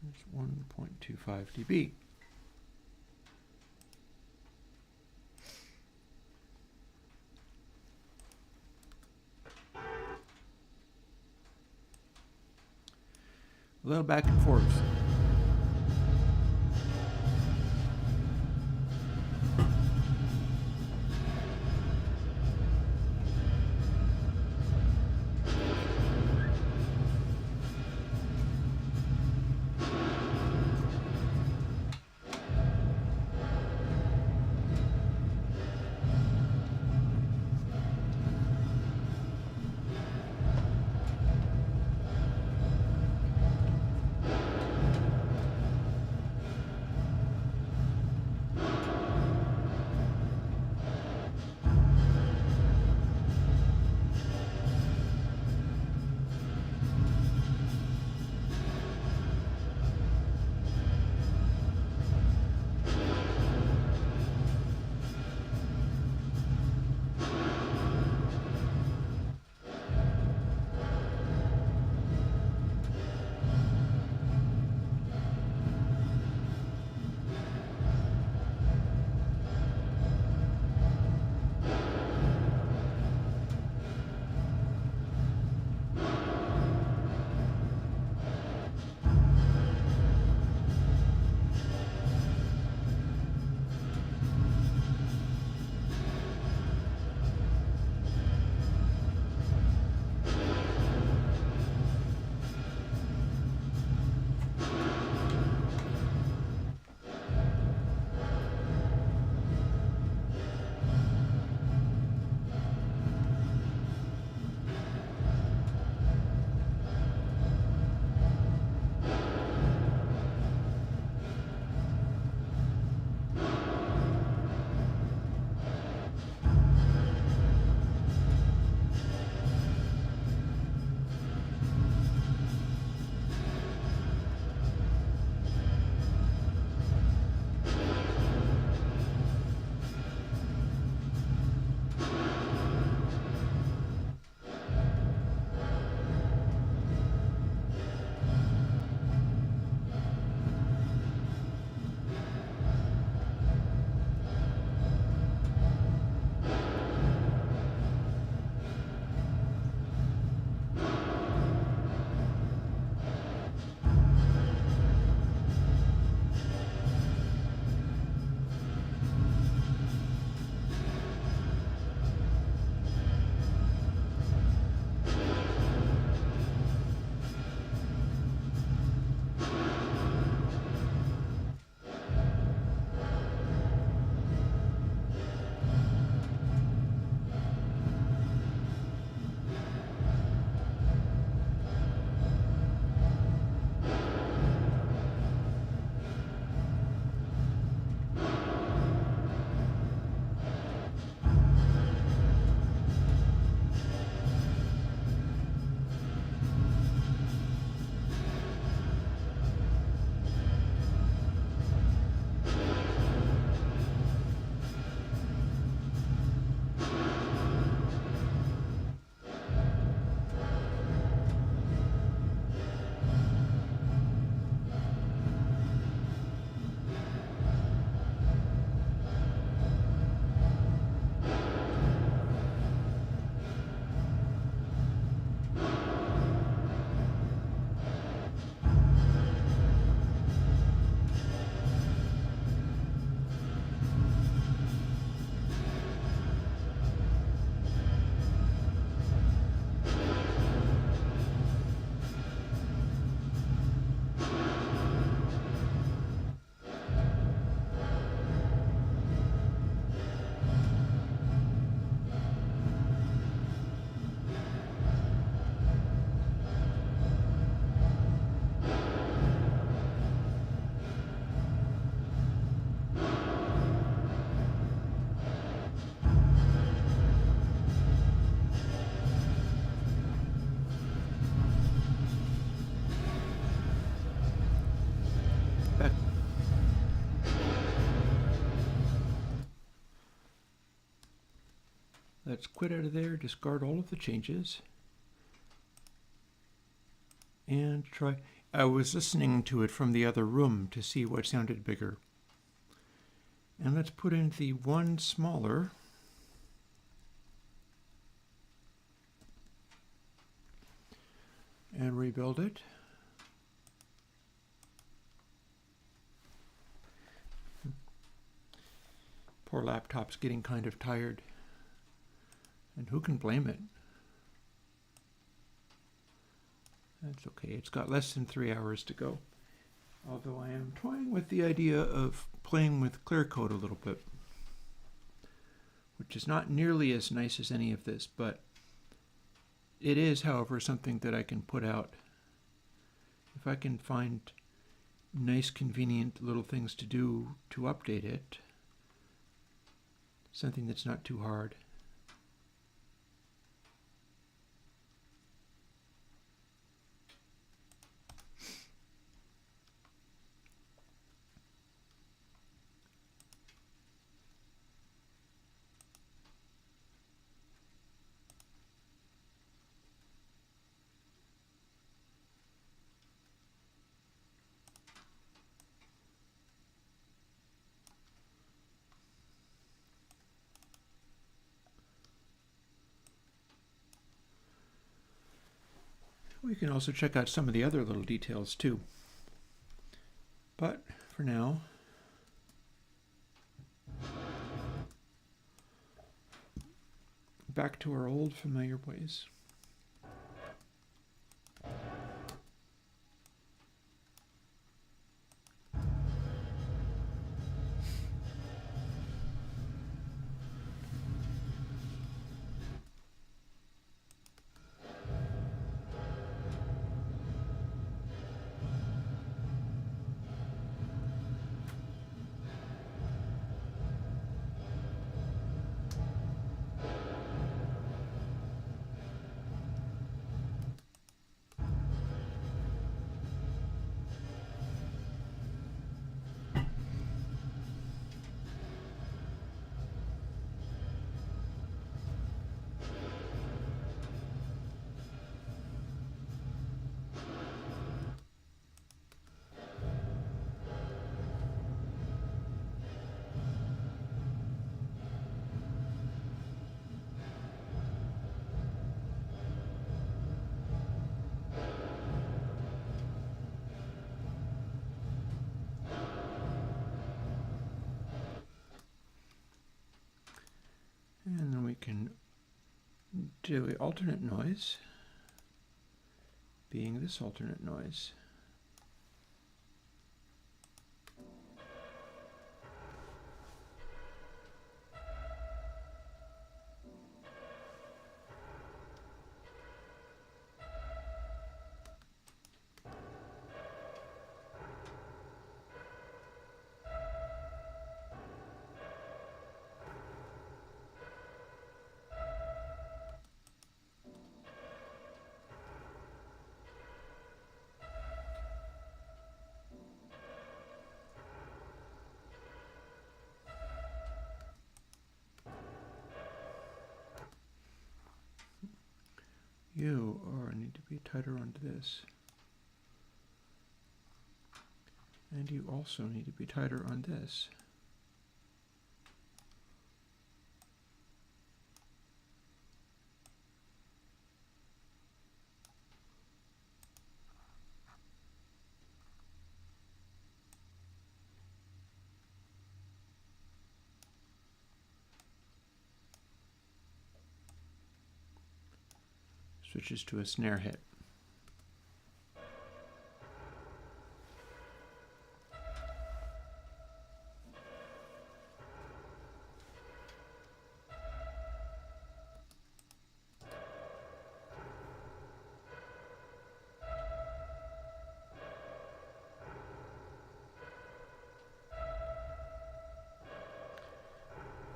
That's 1.25 dB. A little back and forth. let's quit out of there, discard all of the changes, and try. I was listening to it from the other room to see what sounded bigger. And let's put in the one smaller. And rebuild it. Poor laptop's getting kind of tired. And who can blame it? That's okay. It's got less than 3 hours to go. Although I am toying with the idea of playing with clear code a little bit, which is not nearly as nice as any of this, but it is, however, something that I can put out. If I can find nice, convenient little things to do to update it, something that's not too hard. We can also check out some of the other little details too. But for now, back to our old familiar ways. And then we can do an alternate noise, being this alternate noise. You need to be tighter onto this. And you also need to be tighter on this. Switches to a snare hit.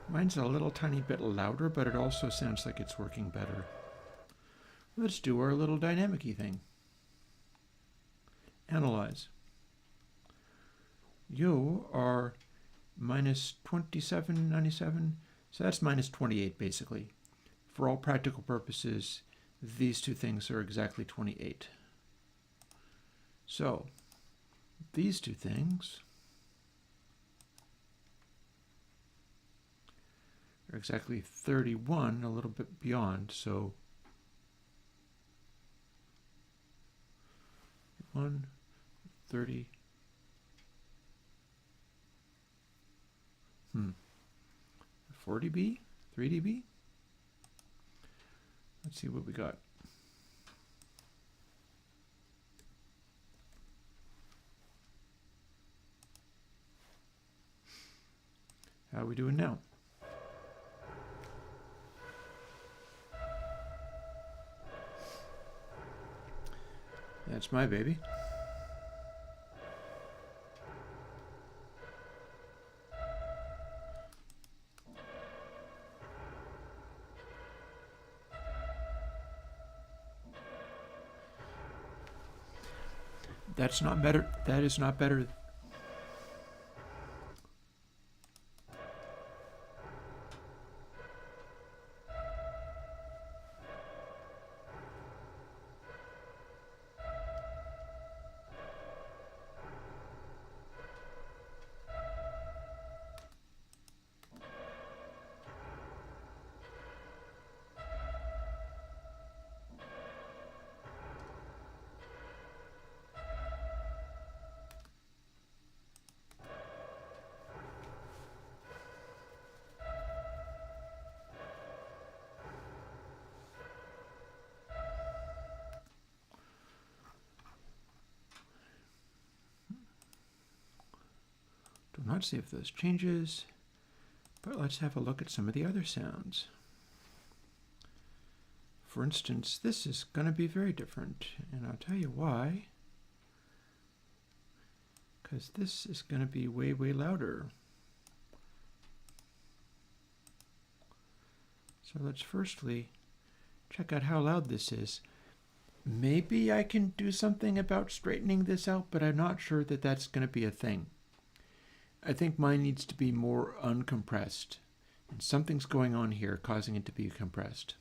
Mine's a little tiny bit louder, but it also sounds like it's working better. Let's do our little dynamic-y thing. Analyze. You are minus 2797, so that's minus 28 basically. for all practical purposes, these two things are exactly 28. So these two things are exactly 31, a little bit beyond. So 1, 30. 4 dB? 3 dB? Let's see what we got. How are we doing now? That's my baby. That's not better. That is not better. Do not save those changes, but let's have a look at some of the other sounds. For instance, this is going to be very different, and I'll tell you why. Because this is going to be way, way louder. So let's firstly check out how loud this is. Maybe I can do something about straightening this out, but I'm not sure that that's going to be a thing. I think mine needs to be more uncompressed, and something's going on here causing it to be compressed.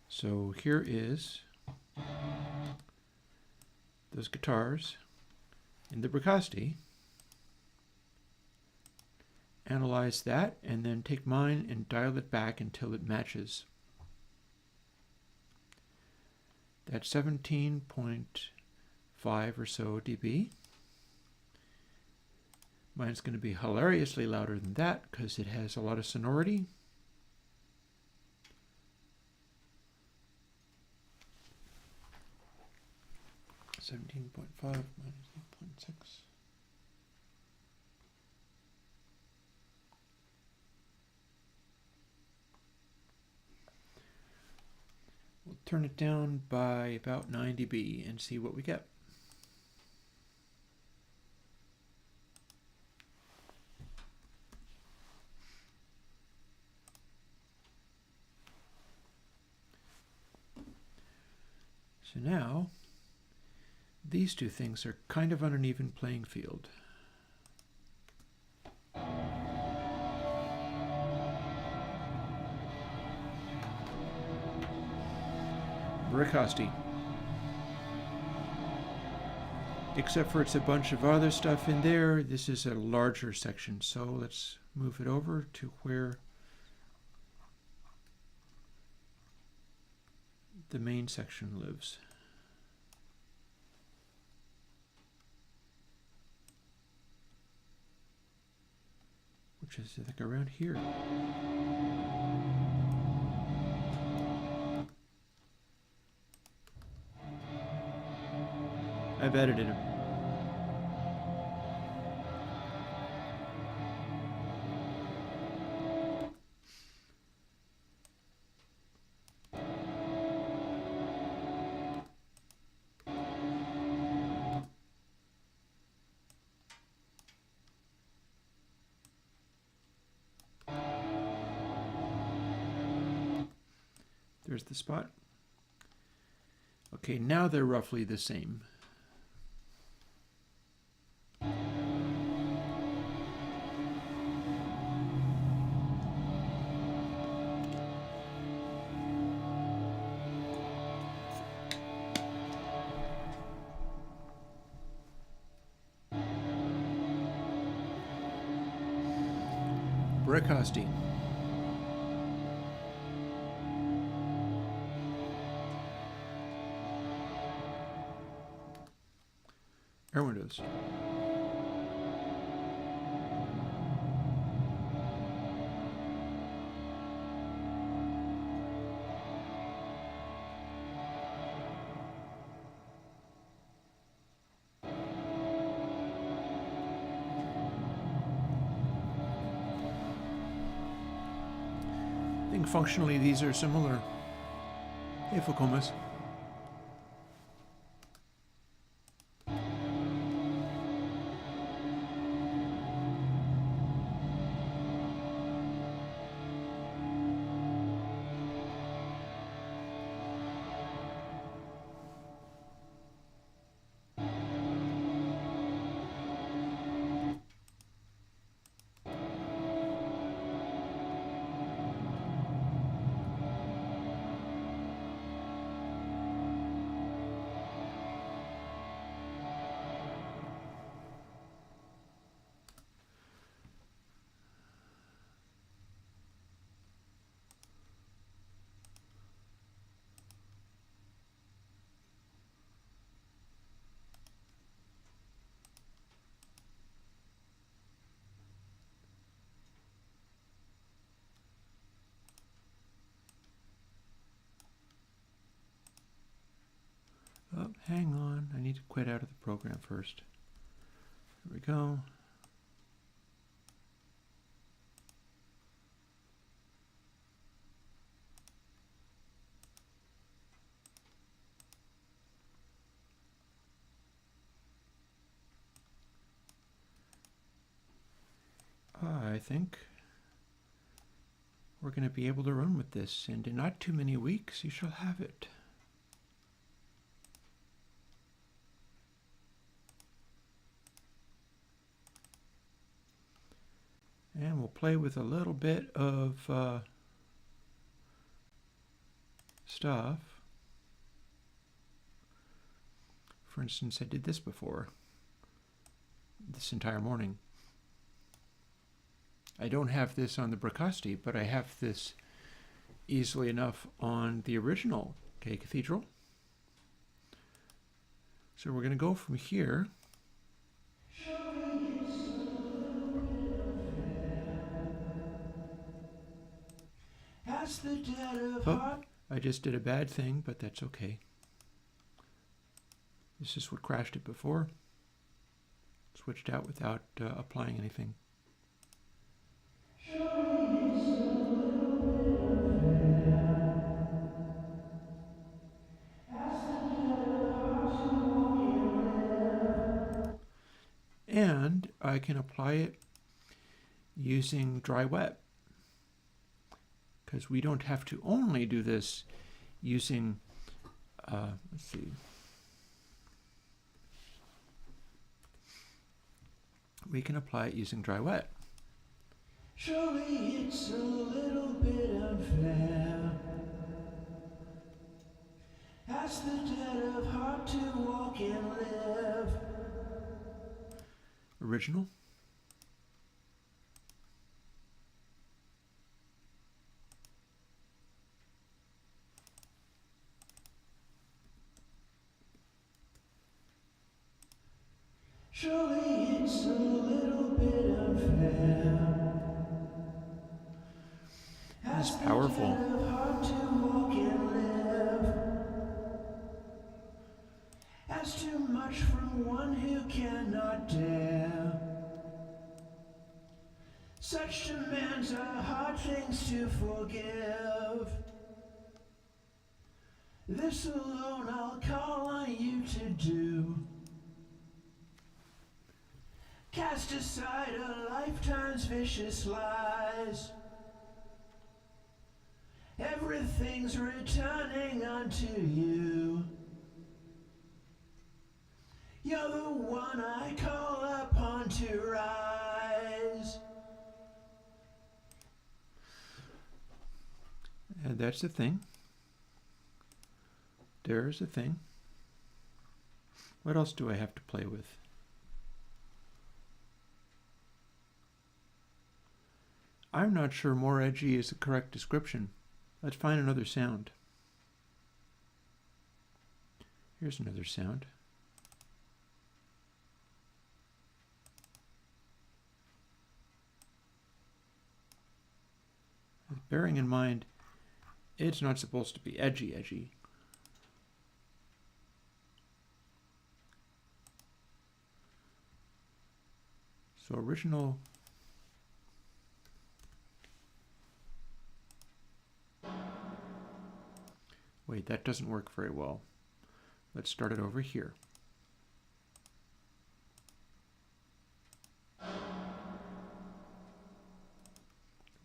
So here is those guitars in the Bricasti. Analyze that, and then take mine and dial it back until it matches. That's 17.5 or so dB. Mine's going to be hilariously louder than that because it has a lot of sonority. (17.5 minus 8.6). We'll turn it down by about 9 dB and see what we get. So now, these two things are kind of on an even playing field. Bricasti. Except for it's a bunch of other stuff in there, this is a larger section. So let's move it over to where the main section lives. Which is like around here. I've edited him. There's the spot. Okay, now they're roughly the same. Brickhosti. Airwindows. I think functionally these are similar. Hey, Fukumas. Oh, hang on. I need to quit out of the program first. There we go. I think we're going to be able to run with this, and in not too many weeks you shall have it. And we'll play with a little bit of stuff. For instance, I did this before, this entire morning. I don't have this on the Brickhosti, but I have this easily enough on the original cathedral. So we're going to go from here. Oh, I just did a bad thing, but that's okay. This is what crashed it before. Switched out without applying anything. And I can apply it using dry wet, because we don't have to only do this using, let's see, we can apply it using dry wet. Surely it's a little bit unfair. Ask the dead of heart to walk and live. Original. Surely it's a little bit unfair. It's powerful. Ask too much from one who cannot dare. Such demands are hard things to forgive. This alone I'll call on you to do. Cast aside a lifetime's vicious lies. Everything's returning unto you. You're the one I call upon to rise. And that's the thing. There's the thing. What else do I have to play with? I'm not sure more edgy is the correct description. Let's find another sound. Here's another sound. Bearing in mind, it's not supposed to be edgy. So original. Wait, that doesn't work very well. Let's start it over here.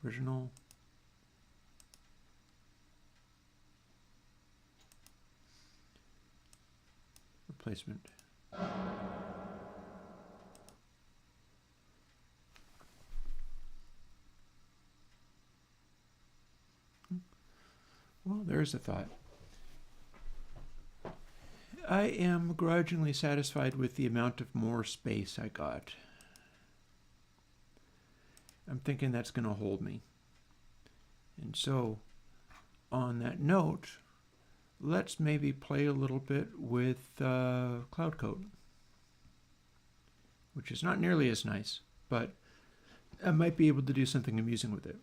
Original. Replacement. Well, there's a thought. I am grudgingly satisfied with the amount of more space I got. I'm thinking that's going to hold me. And so, on that note, let's maybe play a little bit with Cloud Code, which is not nearly as nice, but I might be able to do something amusing with it.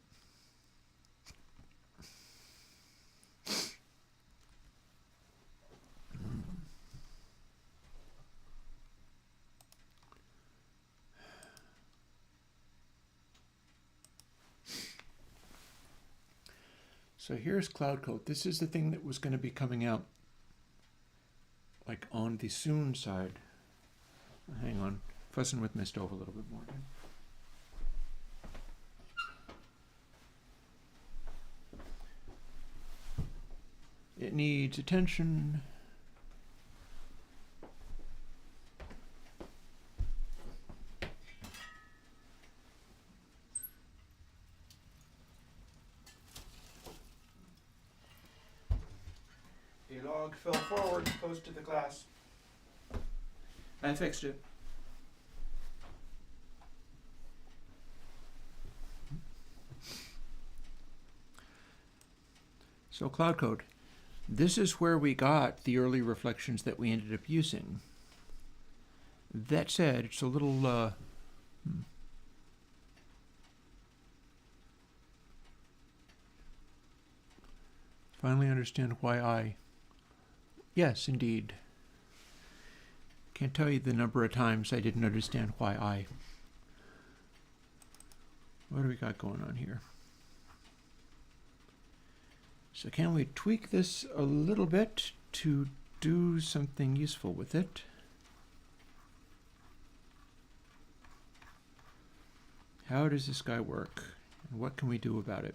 So here's Cloud Code. This is the thing that was going to be coming out like on the soon side. Hang on, fussing with my stove a little bit more. It needs attention. A log fell forward close to the glass. I fixed it. So Cloud Code. This is where we got the early reflections that we ended up using. That said, it's a little finally understand why I. Yes, indeed. Can't tell you the number of times I didn't understand why I. What do we got going on here? So can we tweak this a little bit to do something useful with it? How does this guy work? And what can we do about it?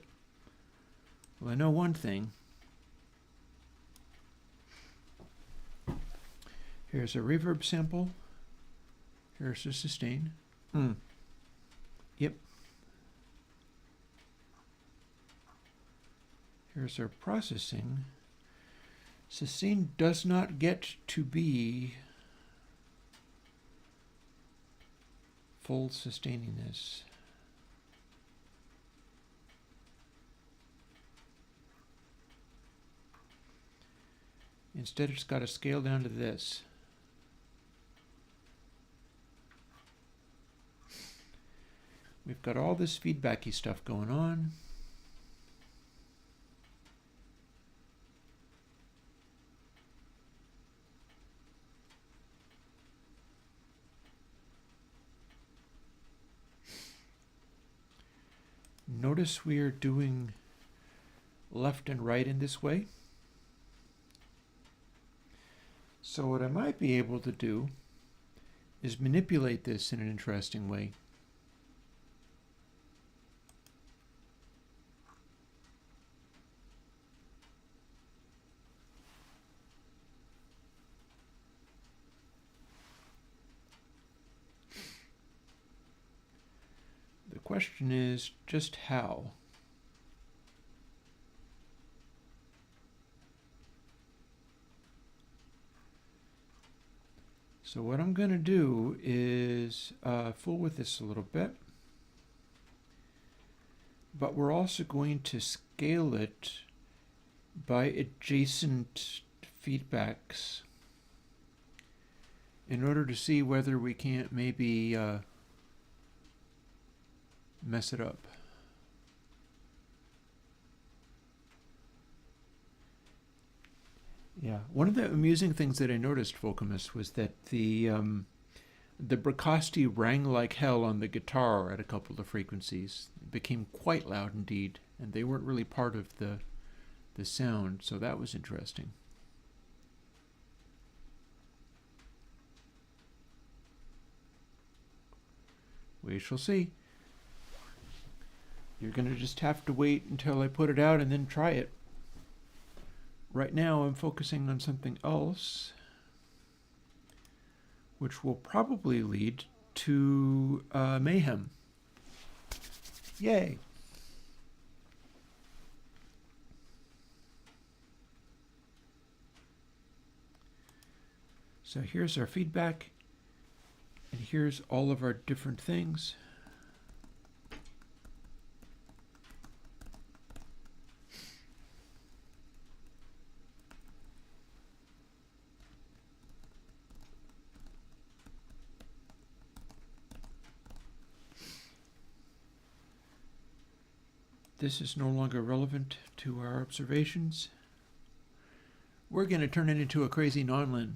Well, I know one thing. Here's a reverb sample. Here's a sustain. Yep. Here's our processing. Sustain does not get to be full sustaining this. Instead, it's got to scale down to this. We've got all this feedbacky stuff going on. Notice we are doing left and right in this way. So what I might be able to do is manipulate this in an interesting way. The question is just how. So what I'm going to do is fool with this a little bit. but we're also going to scale it by adjacent feedbacks in order to see whether we can't maybe mess it up. Yeah, one of the amusing things that I noticed, Volcamus, was that the Bricasti rang like hell on the guitar at a couple of frequencies. It became quite loud indeed, and they weren't really part of the sound, so that was interesting. We shall see. You're going to just have to wait until I put it out and then try it. Right now I'm focusing on something else, which will probably lead to mayhem. Yay! So here's our feedback, and here's all of our different things. This is no longer relevant to our observations. We're going to turn it into a crazy nonlin.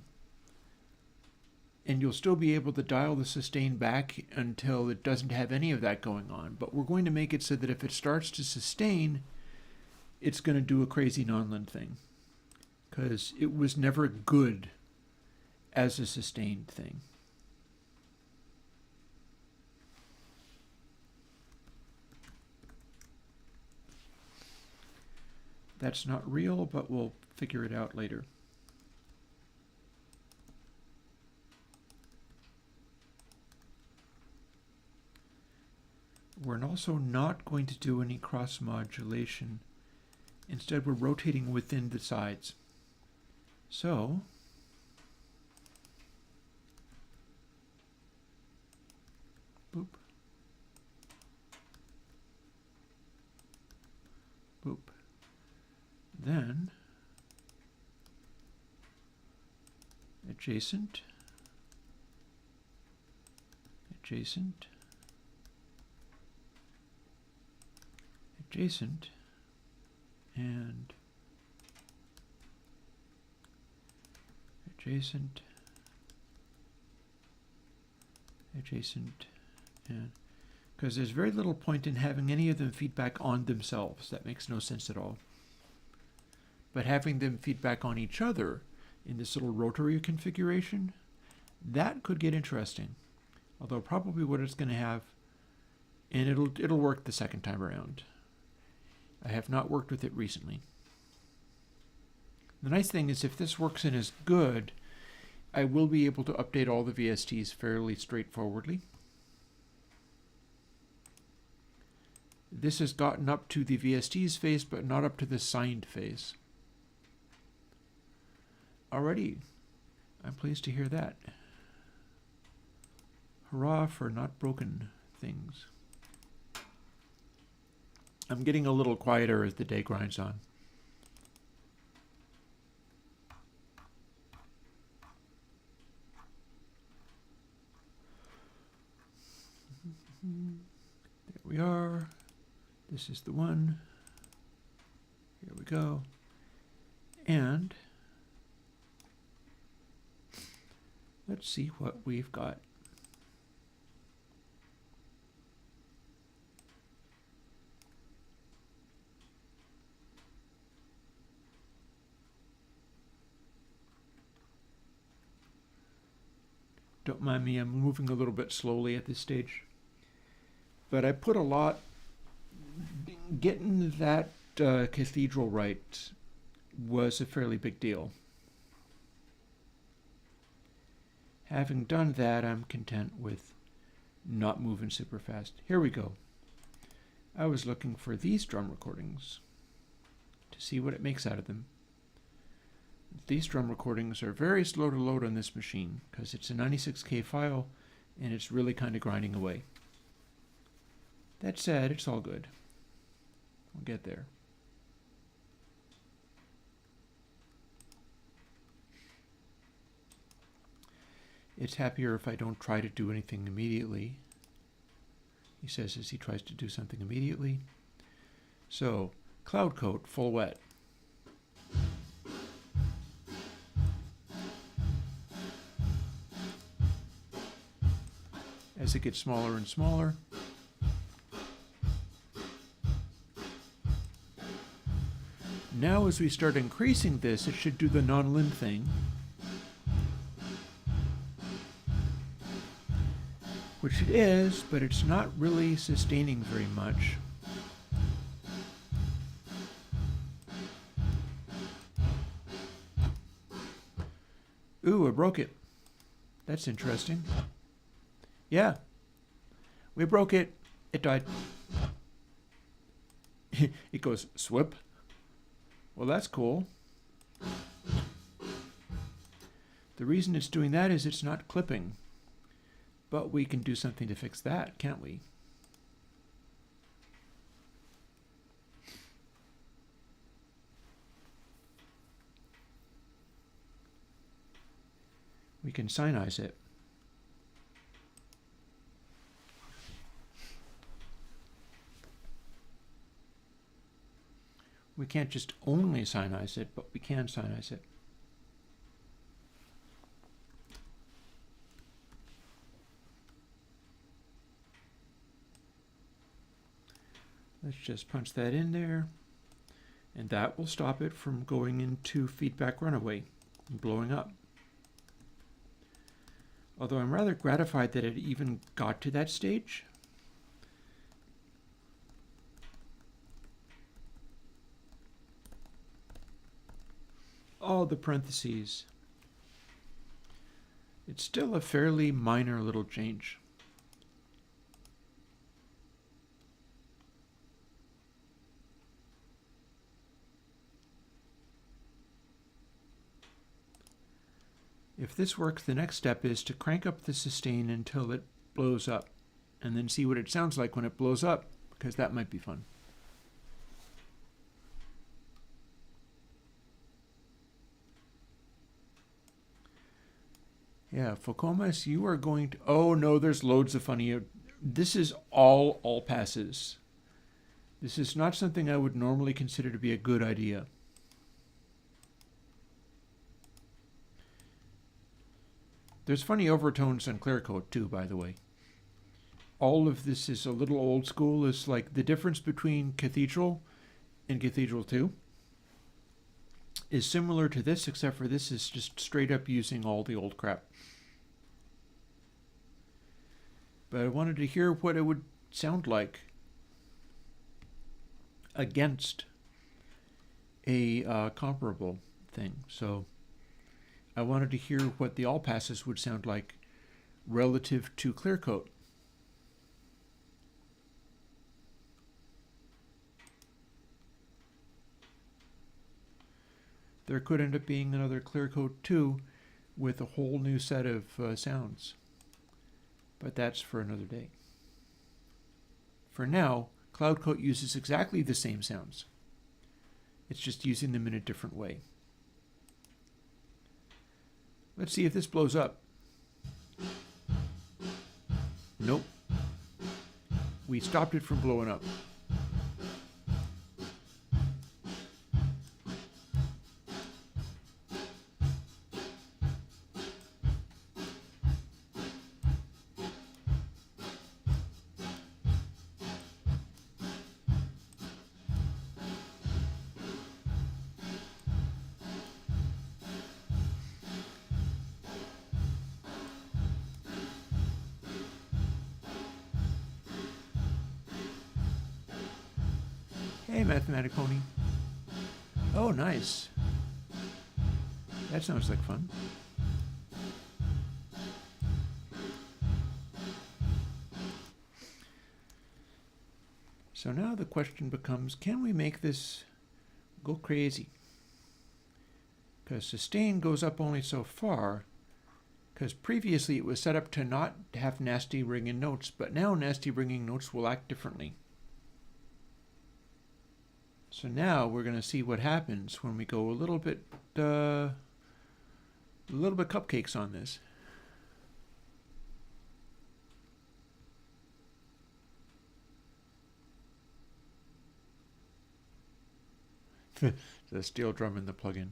And you'll still be able to dial the sustain back until it doesn't have any of that going on. But we're going to make it so that if it starts to sustain, it's going to do a crazy nonlin thing. Because it was never good as a sustained thing. That's not real, but we'll figure it out later. We're also not going to do any cross modulation. Instead, we're rotating within the sides. So, boop, boop. Then, adjacent, adjacent, adjacent, and adjacent, adjacent, and because there's very little point in having any of them feedback on themselves. That makes no sense at all. But having them feedback on each other in this little rotary configuration, that could get interesting. Although probably what it's going to have, and it'll work the second time around. I have not worked with it recently. The nice thing is if this works and is good, I will be able to update all the VSTs fairly straightforwardly. This has gotten up to the VSTs phase, but not up to the signed phase. Alrighty, I'm pleased to hear that. Hurrah for not broken things. I'm getting a little quieter as the day grinds on. There we are. This is the one. Here we go. And let's see what we've got. Don't mind me, I'm moving a little bit slowly at this stage. But I put a lot, getting that cathedral right was a fairly big deal. Having done that, I'm content with not moving super fast. Here we go. I was looking for these drum recordings to see what it makes out of them. These drum recordings are very slow to load on this machine because it's a 96K file and it's really kind of grinding away. That said, it's all good. We'll get there. It's happier if I don't try to do anything immediately, he says as he tries to do something immediately. So, cloud coat, full wet. As it gets smaller and smaller, now as we start increasing this, it should do the non-lim thing, which it is, but it's not really sustaining very much. Ooh, I broke it. That's interesting. Yeah, we broke it. It died. It goes, swip. Well, that's cool. The reason it's doing that is it's not clipping. But we can do something to fix that, can't we? We can sinize it. We can't just only sinize it, but we can sinize it. Let's just punch that in there, and that will stop it from going into feedback runaway and blowing up. Although I'm rather gratified that it even got to that stage. All the parentheses. It's still a fairly minor little change. If this works, the next step is to crank up the sustain until it blows up, and then see what it sounds like when it blows up, because that might be fun. Yeah, Focomas, you are going to... Oh, no, there's loads of funny... This is all passes. This is not something I would normally consider to be a good idea. There's funny overtones on clear coat too, by the way. All of this is a little old school. It's like the difference between Cathedral and Cathedral 2 is similar to this, except for this is just straight up using all the old crap. But I wanted to hear what it would sound like against a comparable thing. So I wanted to hear what the all passes would sound like relative to clear coat. There could end up being another clear coat 2 with a whole new set of sounds. But that's for another day. For now, Cloud Coat uses exactly the same sounds. It's just using them in a different way. Let's see if this blows up. Nope. We stopped it from blowing up. Hey, Mathematic Pony. Oh, nice. That sounds like fun. So now the question becomes, can we make this go crazy? Because sustain goes up only so far, because previously it was set up to not have nasty ringing notes, but now nasty ringing notes will act differently. So now we're going to see what happens when we go a little bit cupcakes on this. The steel drum in the plugin.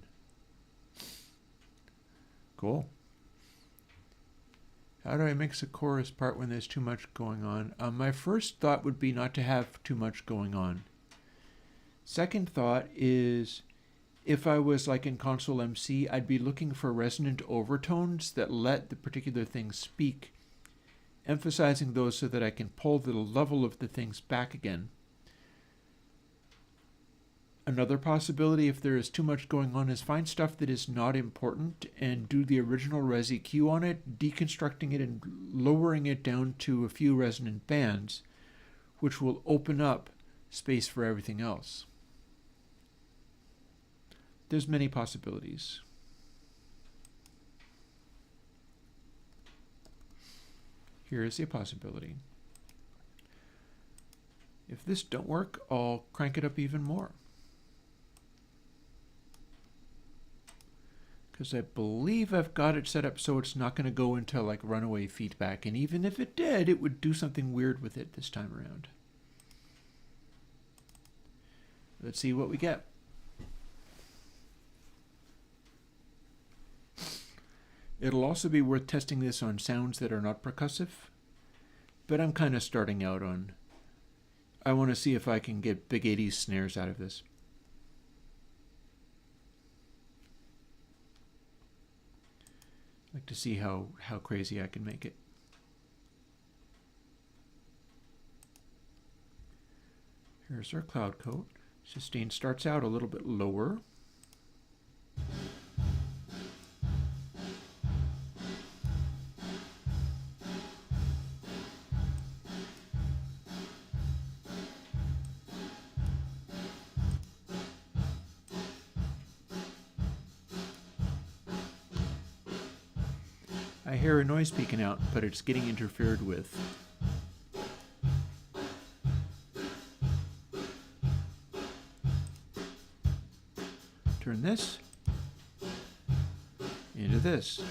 Cool. How do I mix a chorus part when there's too much going on? My first thought would be not to have too much going on. Second thought is, if I was like in Console MC, I'd be looking for resonant overtones that let the particular thing speak, emphasizing those so that I can pull the level of the things back again. Another possibility, if there is too much going on, is find stuff that is not important and do the original res EQ on it, deconstructing it and lowering it down to a few resonant bands, which will open up space for everything else. There's many possibilities. Here is a possibility. If this don't work, I'll crank it up even more. Because I believe I've got it set up so it's not going to go into like runaway feedback, and even if it did, it would do something weird with it this time around. Let's see what we get. It'll also be worth testing this on sounds that are not percussive, but I'm kind of starting out on, I want to see if I can get big 80s snares out of this. I'd like to see how crazy I can make it. Here's our cloud coat. Sustain starts out a little bit lower. I hear a noise peeking out, but it's getting interfered with. Turn this into this.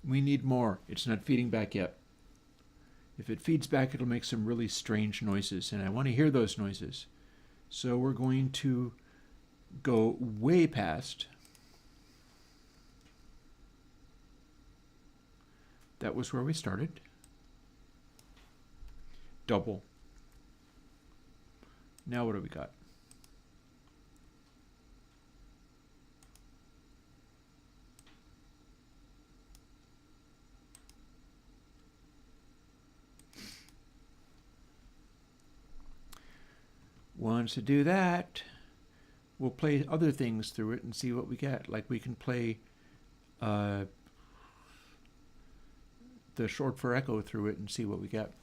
We need more. It's not feeding back yet. If it feeds back, it'll make some really strange noises, and I want to hear those noises. So we're going to go way past. That was where we started. Double. Now what do we got? Once to do that, we'll play other things through it and see what we get. Like we can play the short for echo through it and see what we get.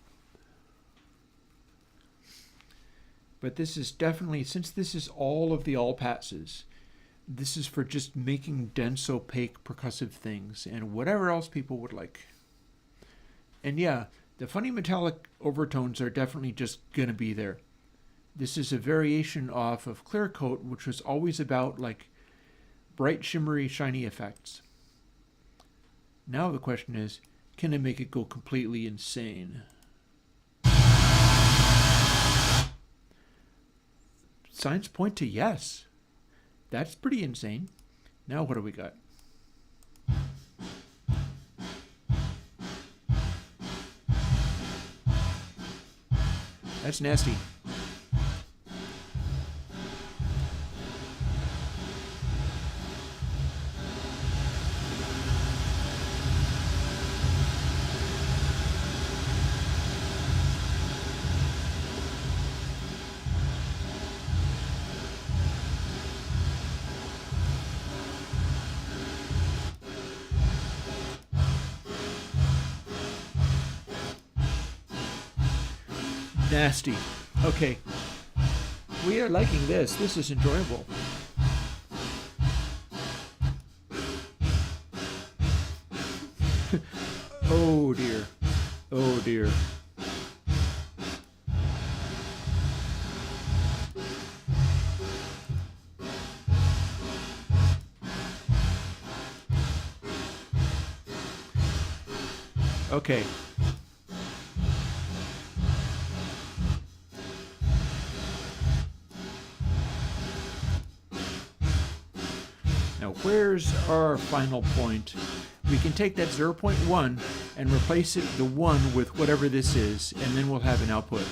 But this is definitely, since this is all of the all passes, this is for just making dense, opaque, percussive things and whatever else people would like. And yeah, the funny metallic overtones are definitely just going to be there. This is a variation off of Clear Coat, which was always about like bright, shimmery, shiny effects. Now the question is, can I make it go completely insane? Signs point to yes. That's pretty insane. Now what do we got? That's nasty. nasty. Okay. We are liking this. This is enjoyable. Oh dear. Oh dear. Okay. Now, where's our final point? We can take that 0.1 and replace it, the 1, with whatever this is, and then we'll have an output.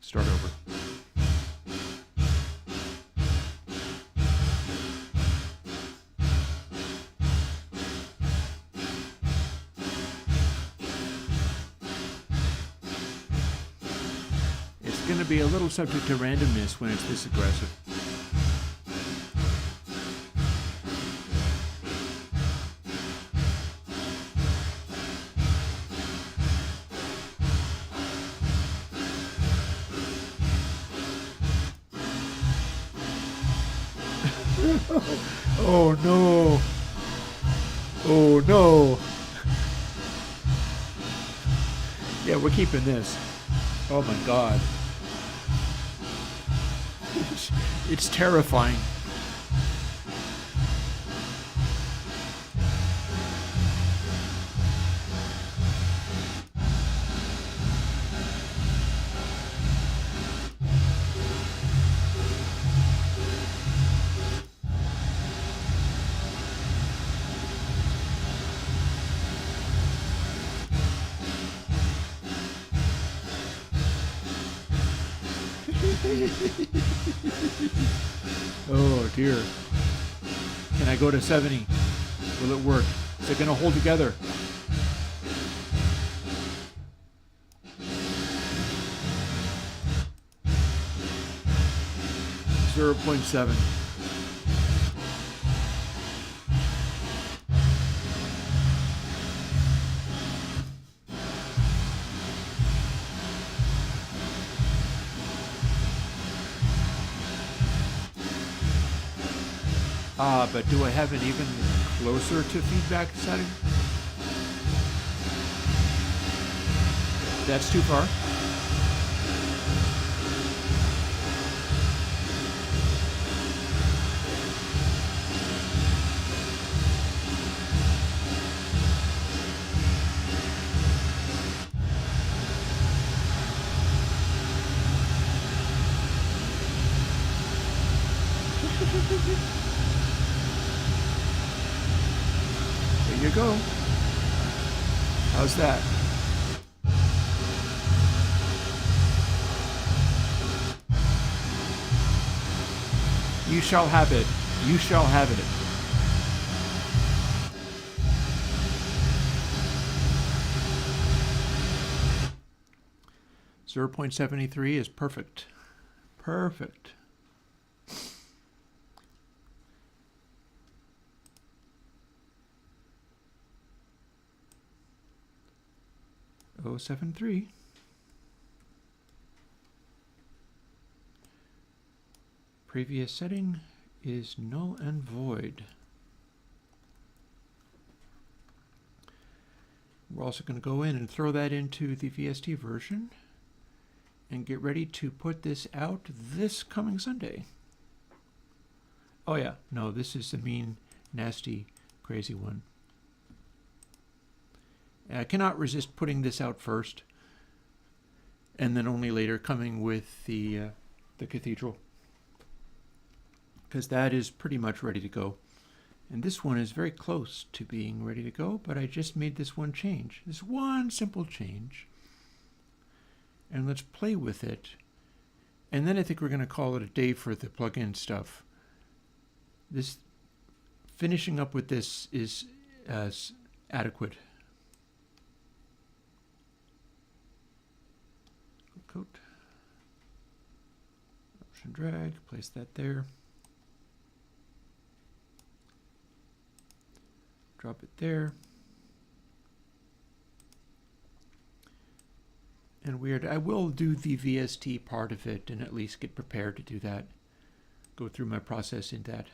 Start over. It's going to be a little subject to randomness when it's this aggressive. Oh no! Oh no! Yeah, we're keeping this. Oh my god. It's terrifying. Oh dear. Can I go to 70? Will it work? Is it going to hold together? .7. But do I have an even closer to feedback setting? That's too far. There you go. How's that? You shall have it. You shall have it. .73 is perfect. Perfect. .073. Previous setting is null and void. We're also going to go in and throw that into the VST version and get ready to put this out this coming Sunday. Oh yeah, no, this is the mean, nasty, crazy one. I cannot resist putting this out first, and then only later coming with the cathedral, because that is pretty much ready to go. And this one is very close to being ready to go, but I just made this one change. This one simple change. And let's play with it. And then I think we're going to call it a day for the plugin stuff. This finishing up with this is adequate. Coat. Option drag, place that there. Drop it there. And weird, I will do the VST part of it and at least get prepared to do that. Go through my process in that.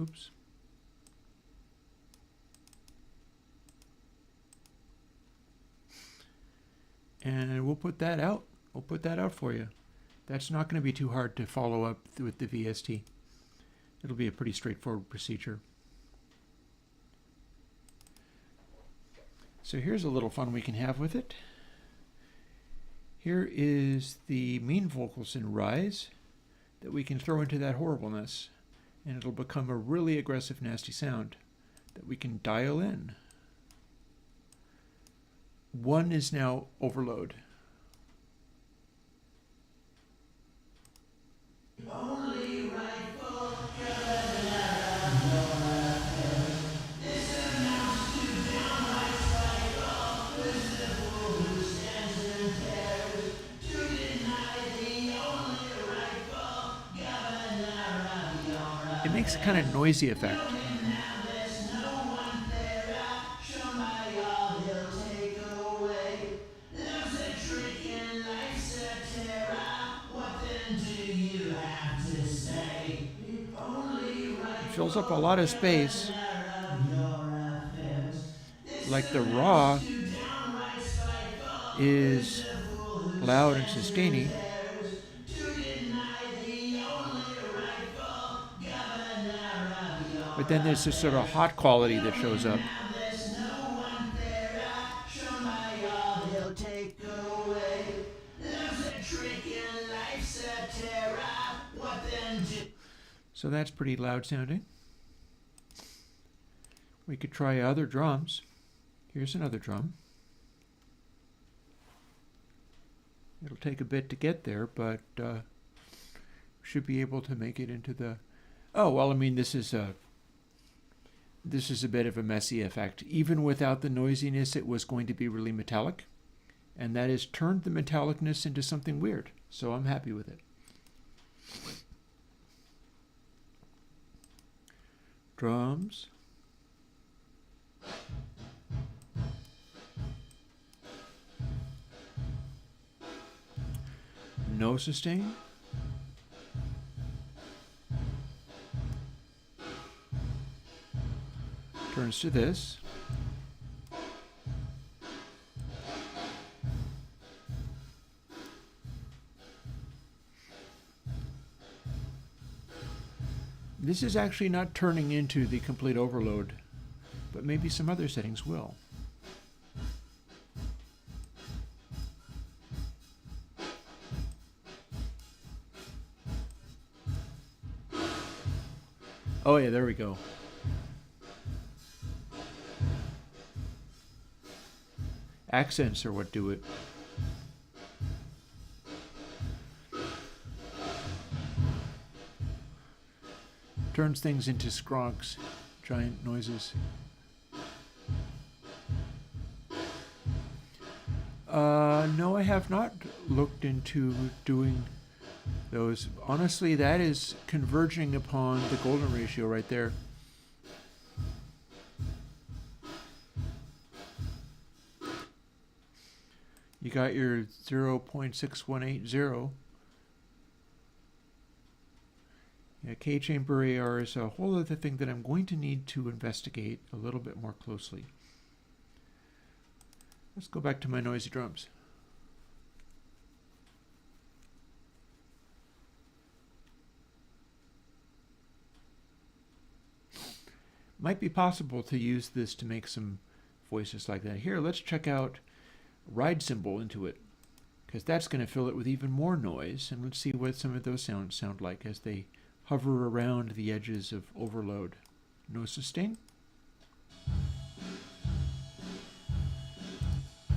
Oops. And we'll put that out. We'll put that out for you. That's not going to be too hard to follow up with the VST. It'll be a pretty straightforward procedure. So here's a little fun we can have with it. Here is the mean vocals in rise that we can throw into that horribleness, and it'll become a really aggressive, nasty sound that we can dial in. 1 is now overload. Only rightful It makes a kind of noisy effect. Fills up a lot of space. Like the raw is loud and sustaining. But then there's this sort of hot quality that shows up. So that's pretty loud sounding. We could try other drums. Here's another drum. It'll take a bit to get there, but should be able to make it into the... Oh, well, I mean, this is a bit of a messy effect. Even without the noisiness, it was going to be really metallic. And that has turned the metallicness into something weird. So I'm happy with it. Drums. No sustain. Turns to this. This is actually not turning into the complete overload, but maybe some other settings will. Oh yeah, there we go. Accents are what do it. Turns things into skronks, giant noises. No, I have not looked into doing those. Honestly, that is converging upon the golden ratio right there. You got your 0.6180. Yeah, K-chamber AR is a whole other thing that I'm going to need to investigate a little bit more closely. Let's go back to my noisy drums. Might be possible to use this to make some voices like that. Here, let's check out ride cymbal into it, because that's going to fill it with even more noise, and let's see what some of those sounds sound like as they hover around the edges of overload. No sustain.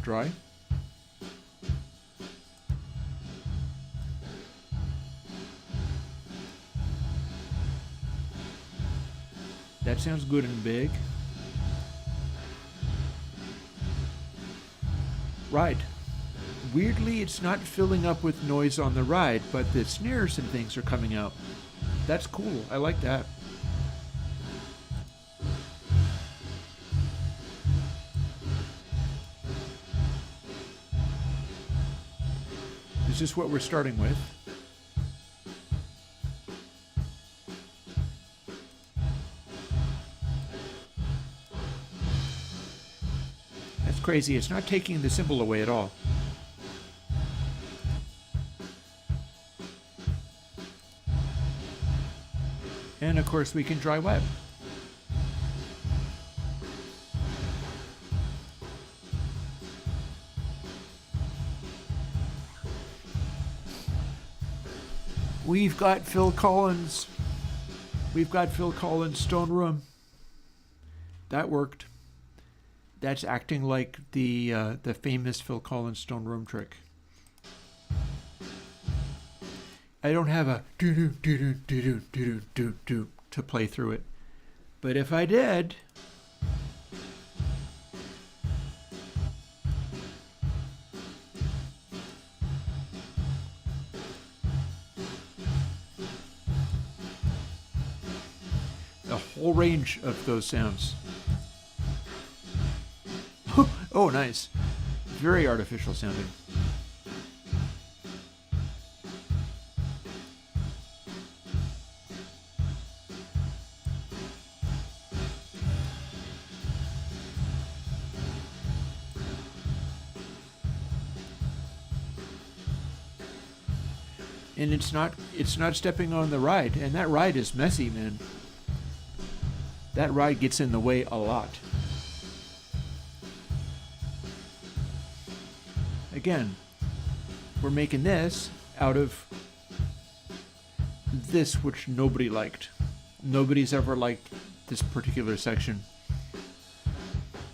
Dry. That sounds good and big. Ride. Weirdly, it's not filling up with noise on the ride, but the snares and things are coming out. That's cool. I like that. is just what we're starting with. That's crazy. It's not taking the symbol away at all. And of course we can dry wet. We've got Phil Collins. We've got Phil Collins' Stone Room. That worked. That's acting like the famous Phil Collins Stone Room trick. I don't have a do to play through it, but if I did, a whole range of those sounds. Oh, nice. Very artificial sounding. And it's not stepping on the ride, and that ride is messy, man. That ride gets in the way a lot. Again, we're making this out of this, which nobody liked. Nobody's ever liked this particular section.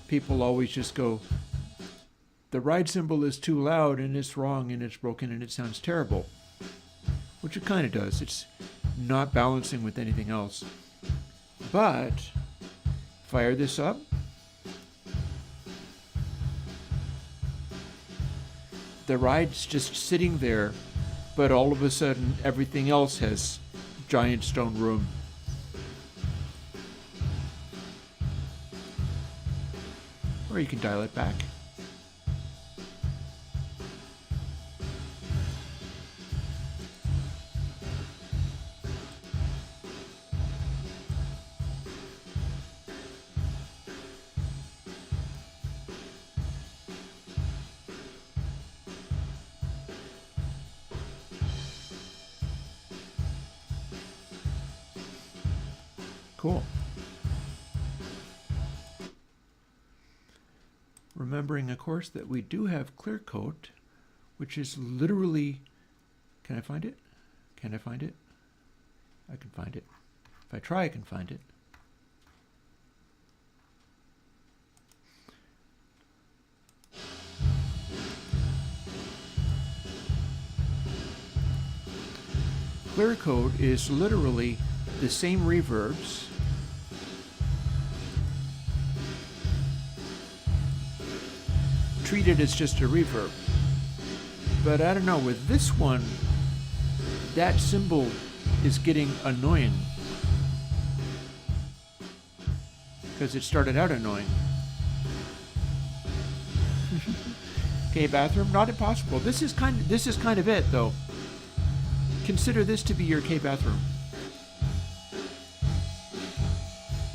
People always just go, the ride cymbal is too loud and it's wrong and it's broken and it sounds terrible. Which it kind of does. It's not balancing with anything else. But fire this up. The ride's just sitting there, but all of a sudden everything else has giant stone room. Or you can dial it back. Cool. Remembering, of course, that we do have clear coat, which is literally... Can I find it? Can I find it? I can find it. If I try, I can find it. Clear coat is literally the same reverbs treated as just a reverb. But I don't know, with this one, that cymbal is getting annoying. Because it started out annoying. Okay, bathroom, not impossible. This is kind of it, though. Consider this to be your K bathroom.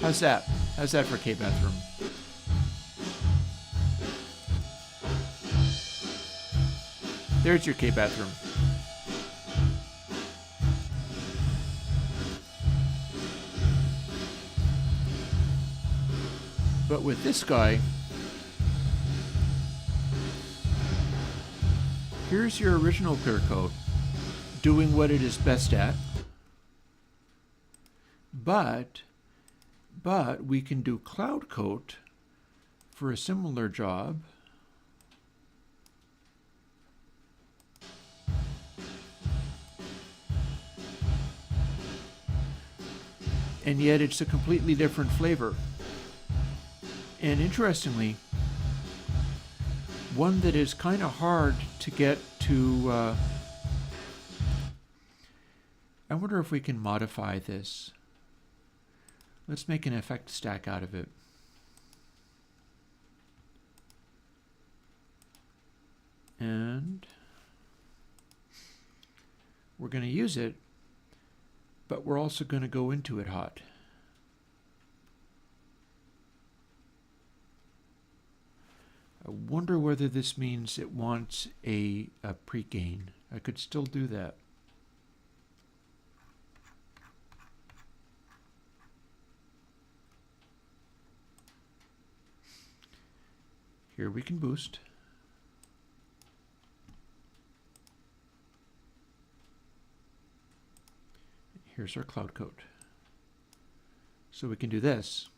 How's that? How's that for K bathroom? There's your K bathroom. But with this guy, here's your original clear coat, doing what it is best at. But we can do cloud coat for a similar job. And yet it's a completely different flavor. And interestingly, one that is kind of hard to get to... I wonder if we can modify this. Let's make an effect stack out of it. And We're going to use it, but we're also going to go into it hot. I wonder whether this means it wants a pre-gain. I could still do that. Here we can boost. Here's our cloud code. So we can do this.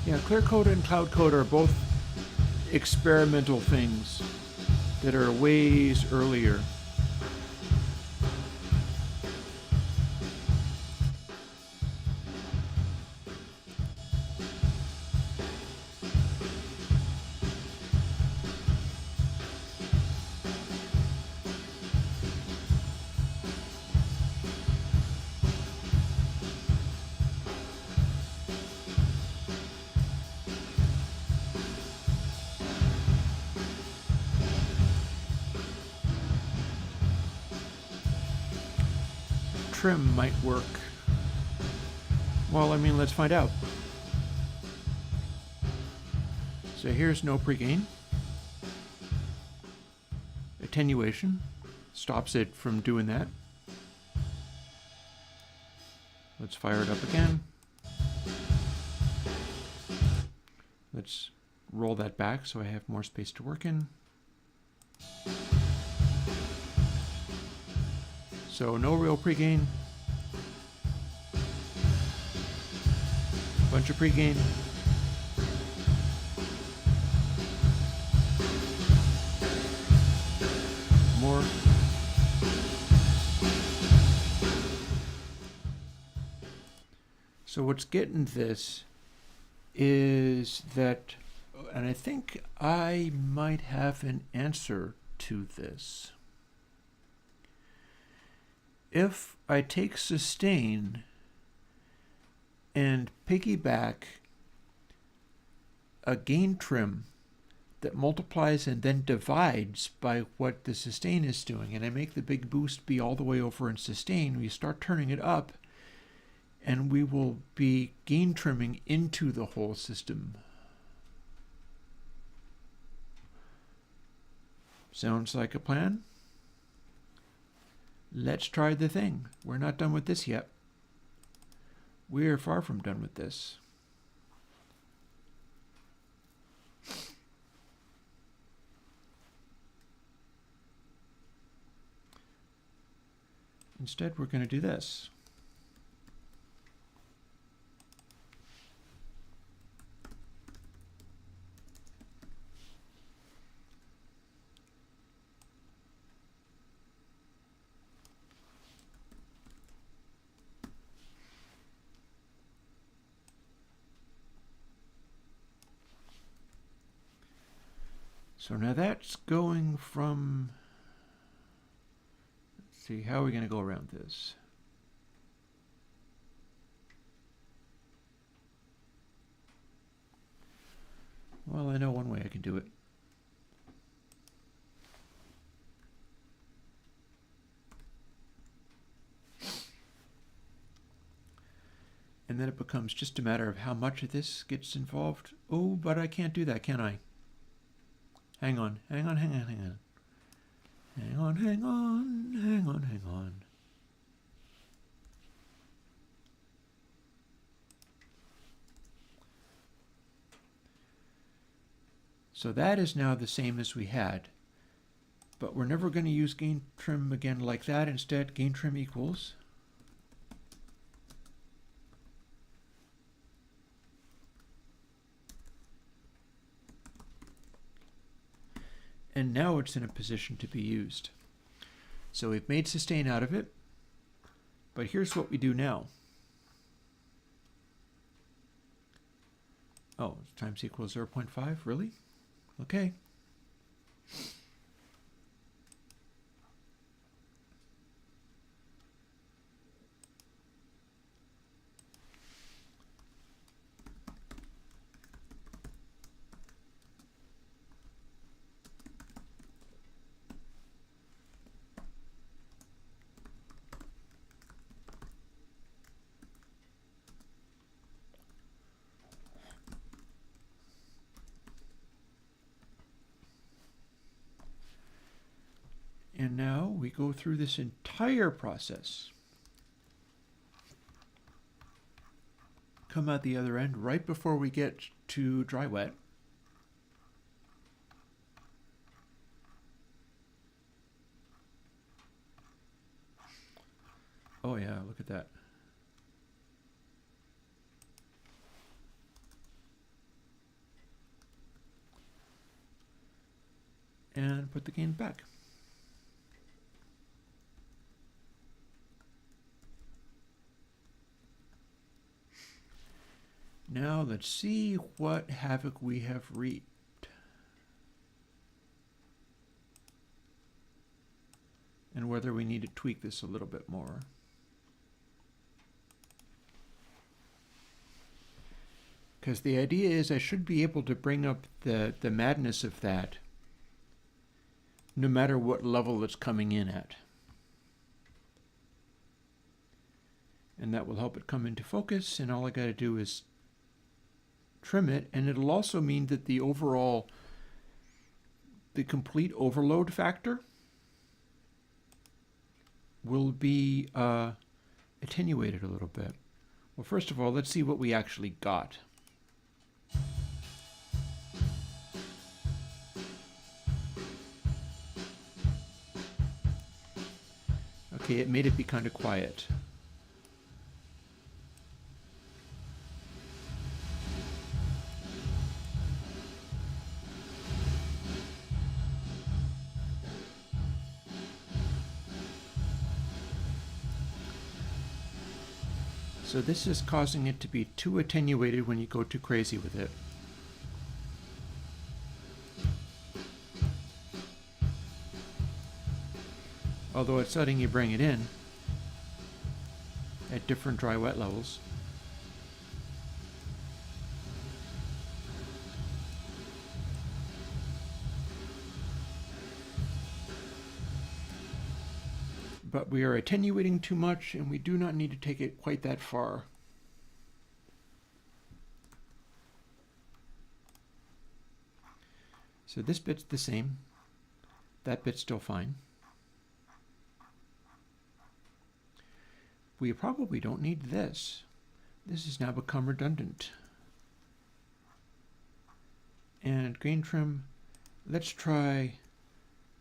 Yeah, clear code and cloud code are both experimental things that are ways earlier. Trim might work. Well, I mean, let's find out. So here's no pregain. Attenuation stops it from doing that. Let's fire it up again. Let's roll that back so I have more space to work in. So no real pregain. Bunch of pregain. More. So what's getting this is that, and I think I might have an answer to this. If I take sustain and piggyback a gain trim that multiplies and then divides by what the sustain is doing, and I make the big boost be all the way over in sustain, we start turning it up, and we will be gain trimming into the whole system. Sounds like a plan? Let's try the thing. We're not done with this yet. We're far from done with this. Instead, we're going to do this. So now that's going from, let's see, how are we going to go around this? Well, I know one way I can do it. And then it becomes just a matter of how much of this gets involved. Oh, but I can't do that, can I? Hang on, hang on, hang on, hang on. Hang on, hang on, hang on, hang on. So that is now the same as we had. But we're never going to use gain trim again like that. Instead, gain trim equals and now it's in a position to be used. So we've made sustain out of it, but here's what we do now. Oh, times equals 0.5, really? Okay. And now we go through this entire process. Come out the other end right before we get to dry wet. Oh yeah, look at that. And put the gain back. Now let's see what havoc we have reaped. And whether we need to tweak this a little bit more. Because the idea is I should be able to bring up the madness of that no matter what level it's coming in at. And that will help it come into focus, and all I got to do is trim it, and it'll also mean that the overall, the complete overload factor will be attenuated a little bit. Well, first of all, let's see what we actually got. Okay, it made it be kind of quiet. So this is causing it to be too attenuated when you go too crazy with it. Although it's letting you bring it in at different dry wet levels. But we are attenuating too much, and we do not need to take it quite that far. So this bit's the same. That bit's still fine. We probably don't need this. This has now become redundant. And grain trim, let's try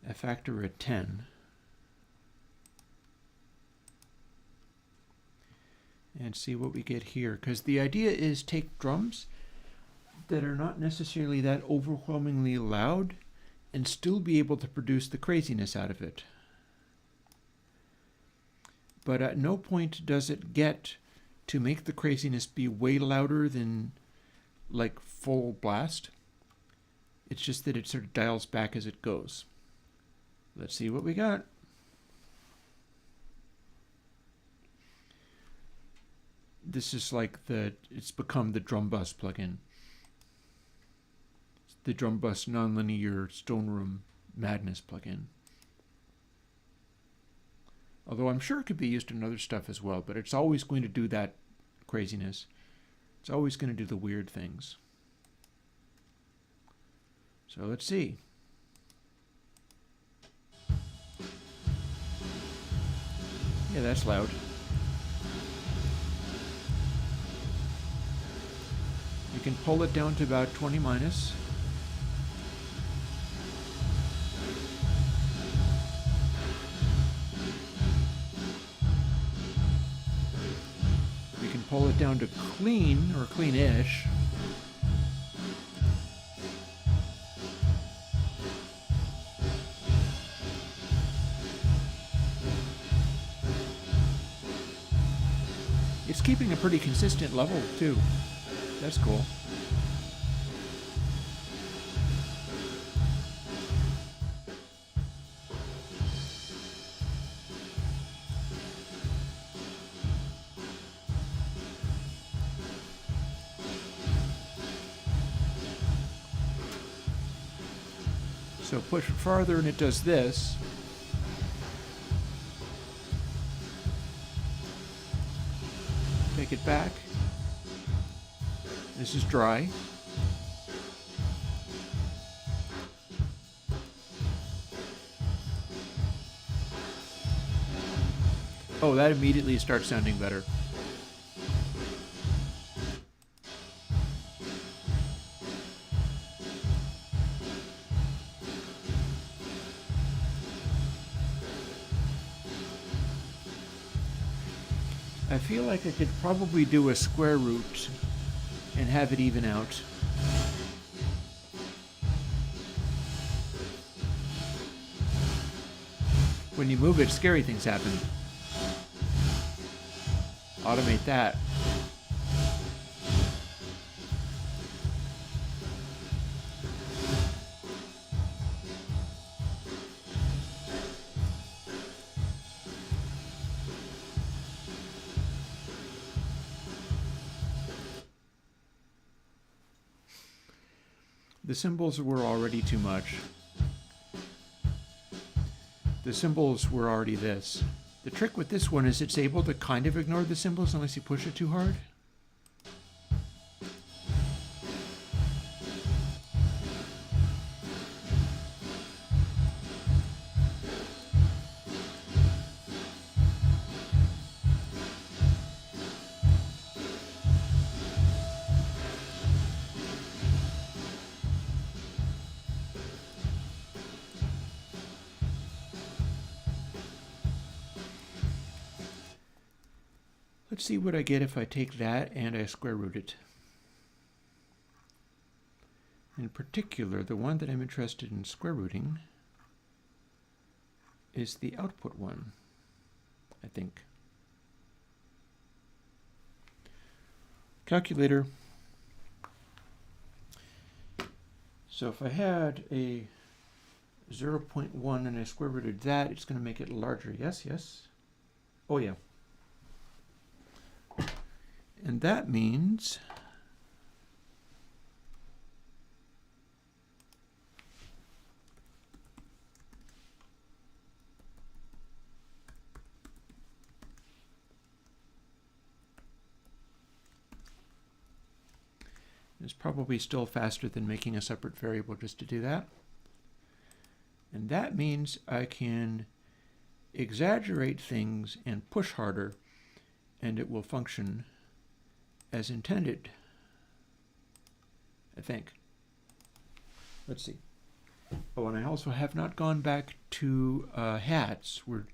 a factor of 10. And see what we get here. Because the idea is take drums that are not necessarily that overwhelmingly loud and still be able to produce the craziness out of it. But at no point does it get to make the craziness be way louder than like full blast. It's just that it sort of dials back as it goes. Let's see what we got. This is like it's become the drum bus plugin. It's the drum bus nonlinear stone room madness plugin. Although I'm sure it could be used in other stuff as well, but it's always going to do that craziness. It's always going to do the weird things. So let's see. Yeah, that's loud. You can pull it down to about 20 minus. You can pull it down to clean or clean-ish. It's keeping a pretty consistent level too. That's cool. So push farther and it does this. Take it back. This is dry. Oh, that immediately starts sounding better. I feel like I could probably do a square root and have it even out. When you move it, scary things happen. Automate that. The symbols were already too much. The symbols were already this. The trick with this one is it's able to kind of ignore the symbols unless you push it too hard. Let's see what I get if I take that and I square root it. In particular, the one that I'm interested in square rooting is the output one, I think. Calculator. So if I had a 0.1 and I square rooted that, it's going to make it larger. Yes, yes. Oh, yeah. And that means it's probably still faster than making a separate variable just to do that. And that means I can exaggerate things and push harder, and it will function as intended, I think. Let's see. Oh, and I also have not gone back to hats. We're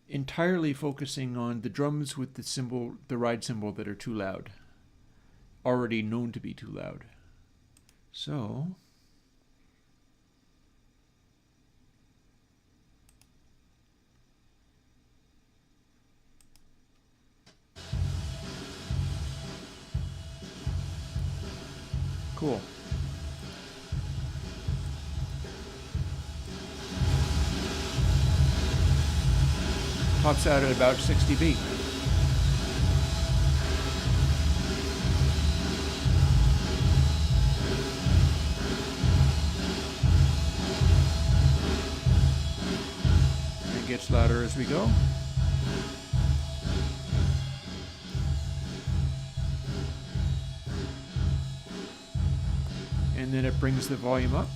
entirely focusing on the drums with the symbol, the ride symbol, that are too loud. Already known to be too loud. So cool. Tops out at about 60 dB. It gets louder as we go. And then it brings the volume up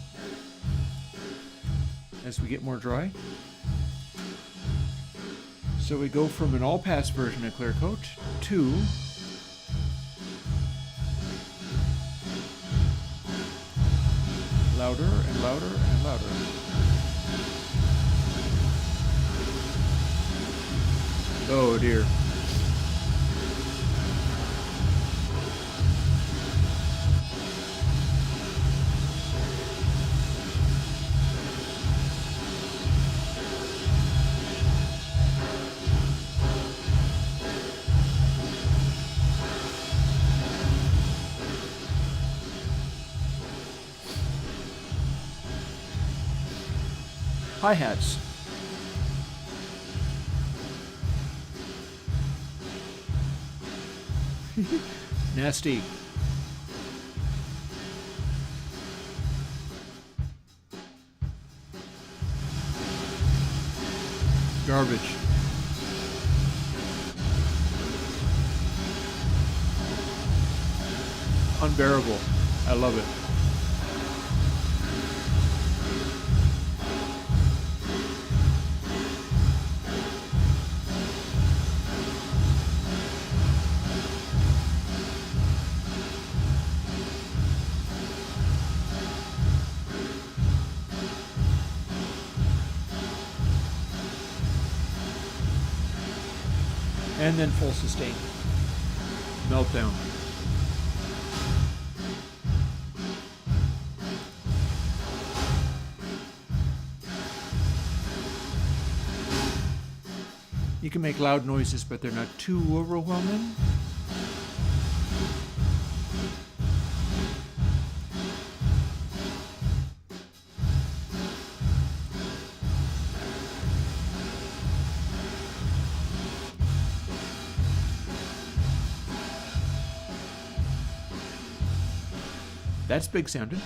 as we get more dry. So we go from an all-pass version of ClearCoat to louder and louder and louder. Oh dear. Hi-hats. Nasty. Garbage. Unbearable. I love it. And then full sustain. Meltdown. You can make loud noises, but they're not too overwhelming. That's big sounding.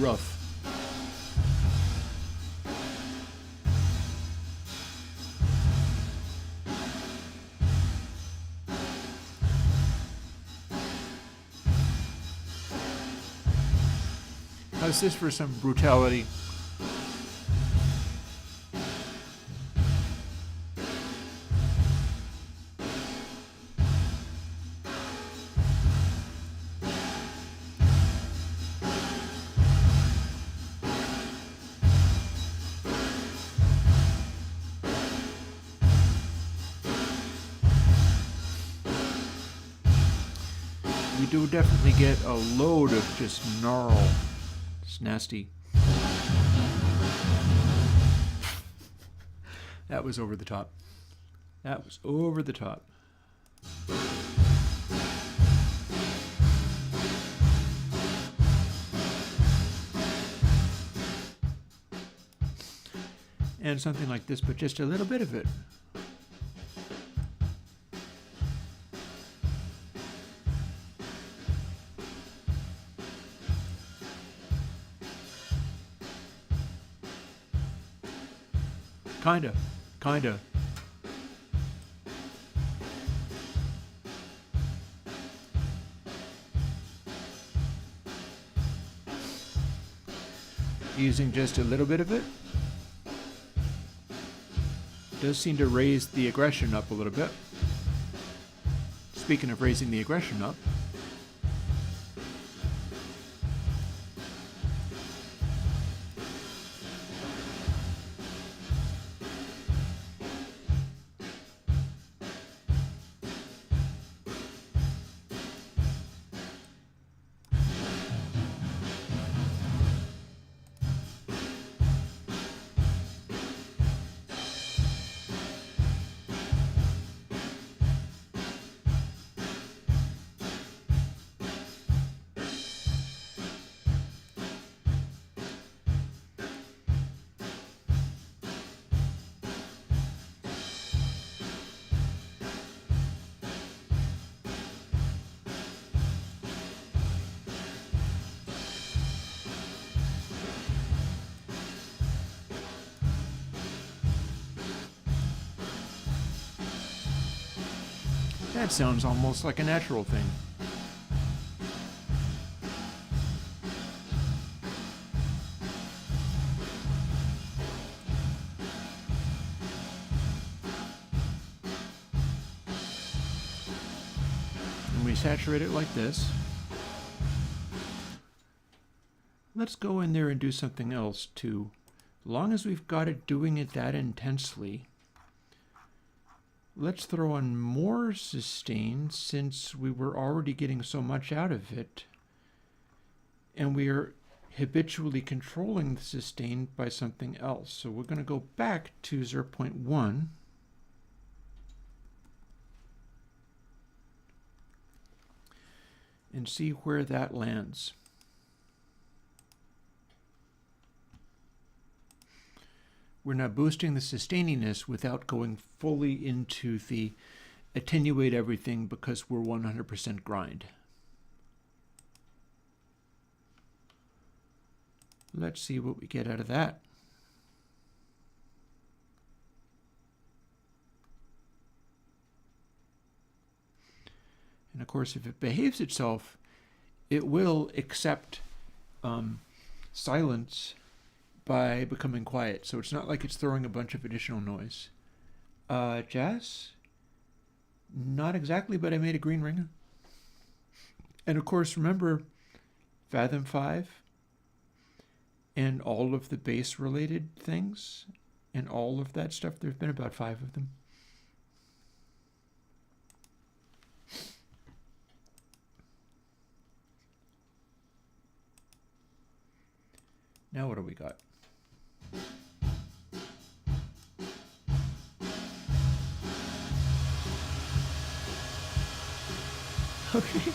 Rough. How's this for some brutality? We do definitely get a load of just gnarl. It's nasty. That was over the top. That was over the top. And something like this, but just a little bit of it. Kinda. Using just a little bit of it. Does seem to raise the aggression up a little bit. Speaking of raising the aggression up, That sounds almost like a natural thing. And we saturate it like this. Let's go in there and do something else too. As long as we've got it doing it that intensely, let's throw on more sustain since we were already getting so much out of it. And we are habitually controlling the sustain by something else. So we're going to go back to 0.1. And see where that lands. We're now boosting the sustaininess without going fully into the attenuate everything because we're 100% grind. Let's see what we get out of that. And of course, if it behaves itself, it will accept silence by becoming quiet. So it's not like it's throwing a bunch of additional noise. Jazz? Not exactly, but I made a green ring. And of course, remember Fathom 5 and all of the bass related things and all of that stuff. There's been about 5 of them. Now what do we got? Okay.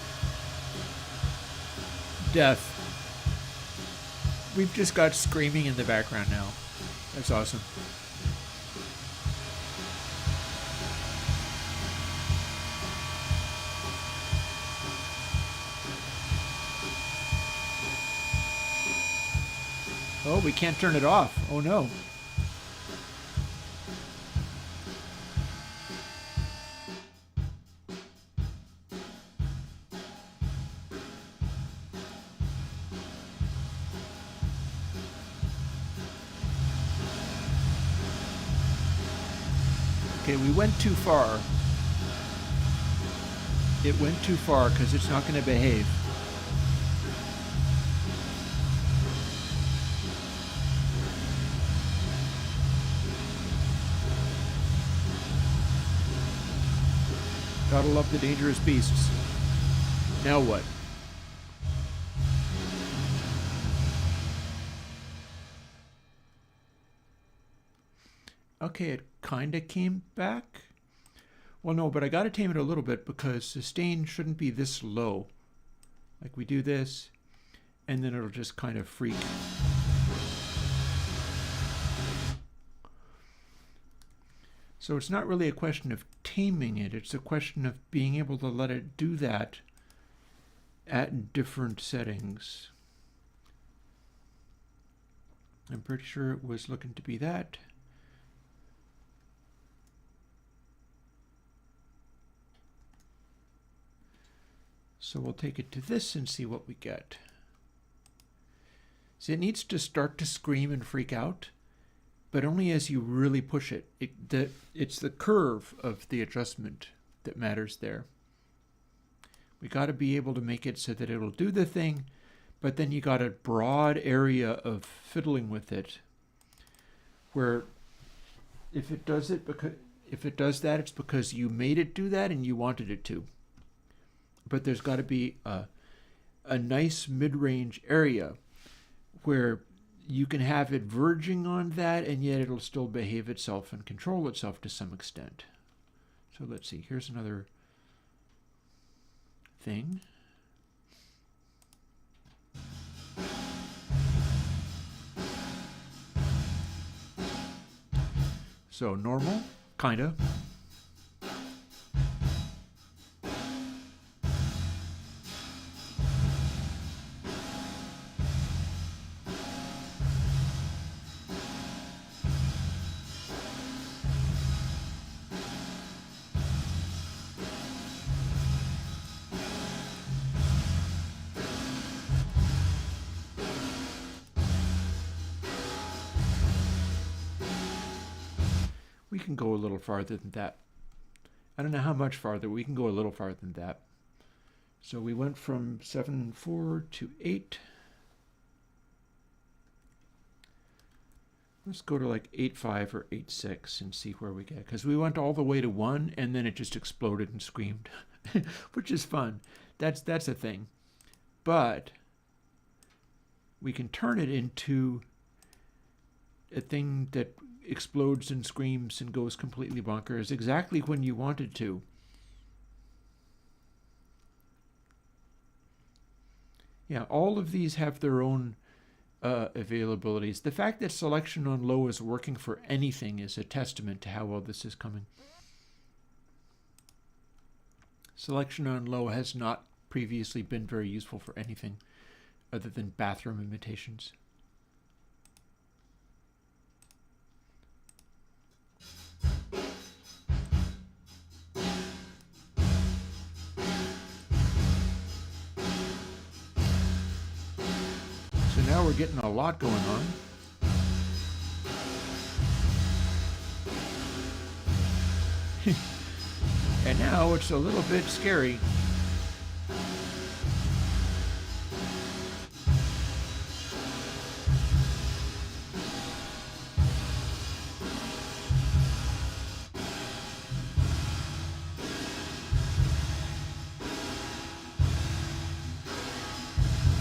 Death. We've just got screaming in the background now. That's awesome. Oh, we can't turn it off. Oh no. Okay, we went too far. It went too far because it's not going to behave. Gotta love the dangerous beasts. Now what? Okay, it kinda came back. Well, no, but I gotta tame it a little bit because sustain shouldn't be this low. Like we do this, and then it'll just kind of freak. So it's not really a question of taming it, it's a question of being able to let it do that at different settings. I'm pretty sure it was looking to be that. So we'll take it to this and see what we get. See, it needs to start to scream and freak out, but only as you really push it. It's the curve of the adjustment that matters there. We got to be able to make it so that it'll do the thing, but then you got a broad area of fiddling with it, where if it does that, it's because you made it do that and you wanted it to. But there's got to be a nice mid-range area where you can have it verging on that, and yet it'll still behave itself and control itself to some extent. So let's see. Here's another thing. So normal, kinda. can go a little farther than that. I don't know how much farther. We can go a little farther than that. So we went from 7.4 to 8. Let's go to like 8.5 or 8.6 and see where we get. Because we went all the way to 1 and then it just exploded and screamed, which is fun. That's a thing. But we can turn it into a thing that explodes and screams and goes completely bonkers exactly when you want it to. Yeah, all of these have their own availabilities. The fact that selection on low is working for anything is a testament to how well this is coming. Selection on low has not previously been very useful for anything other than bathroom imitations. So now we're getting a lot going on. And now it's a little bit scary.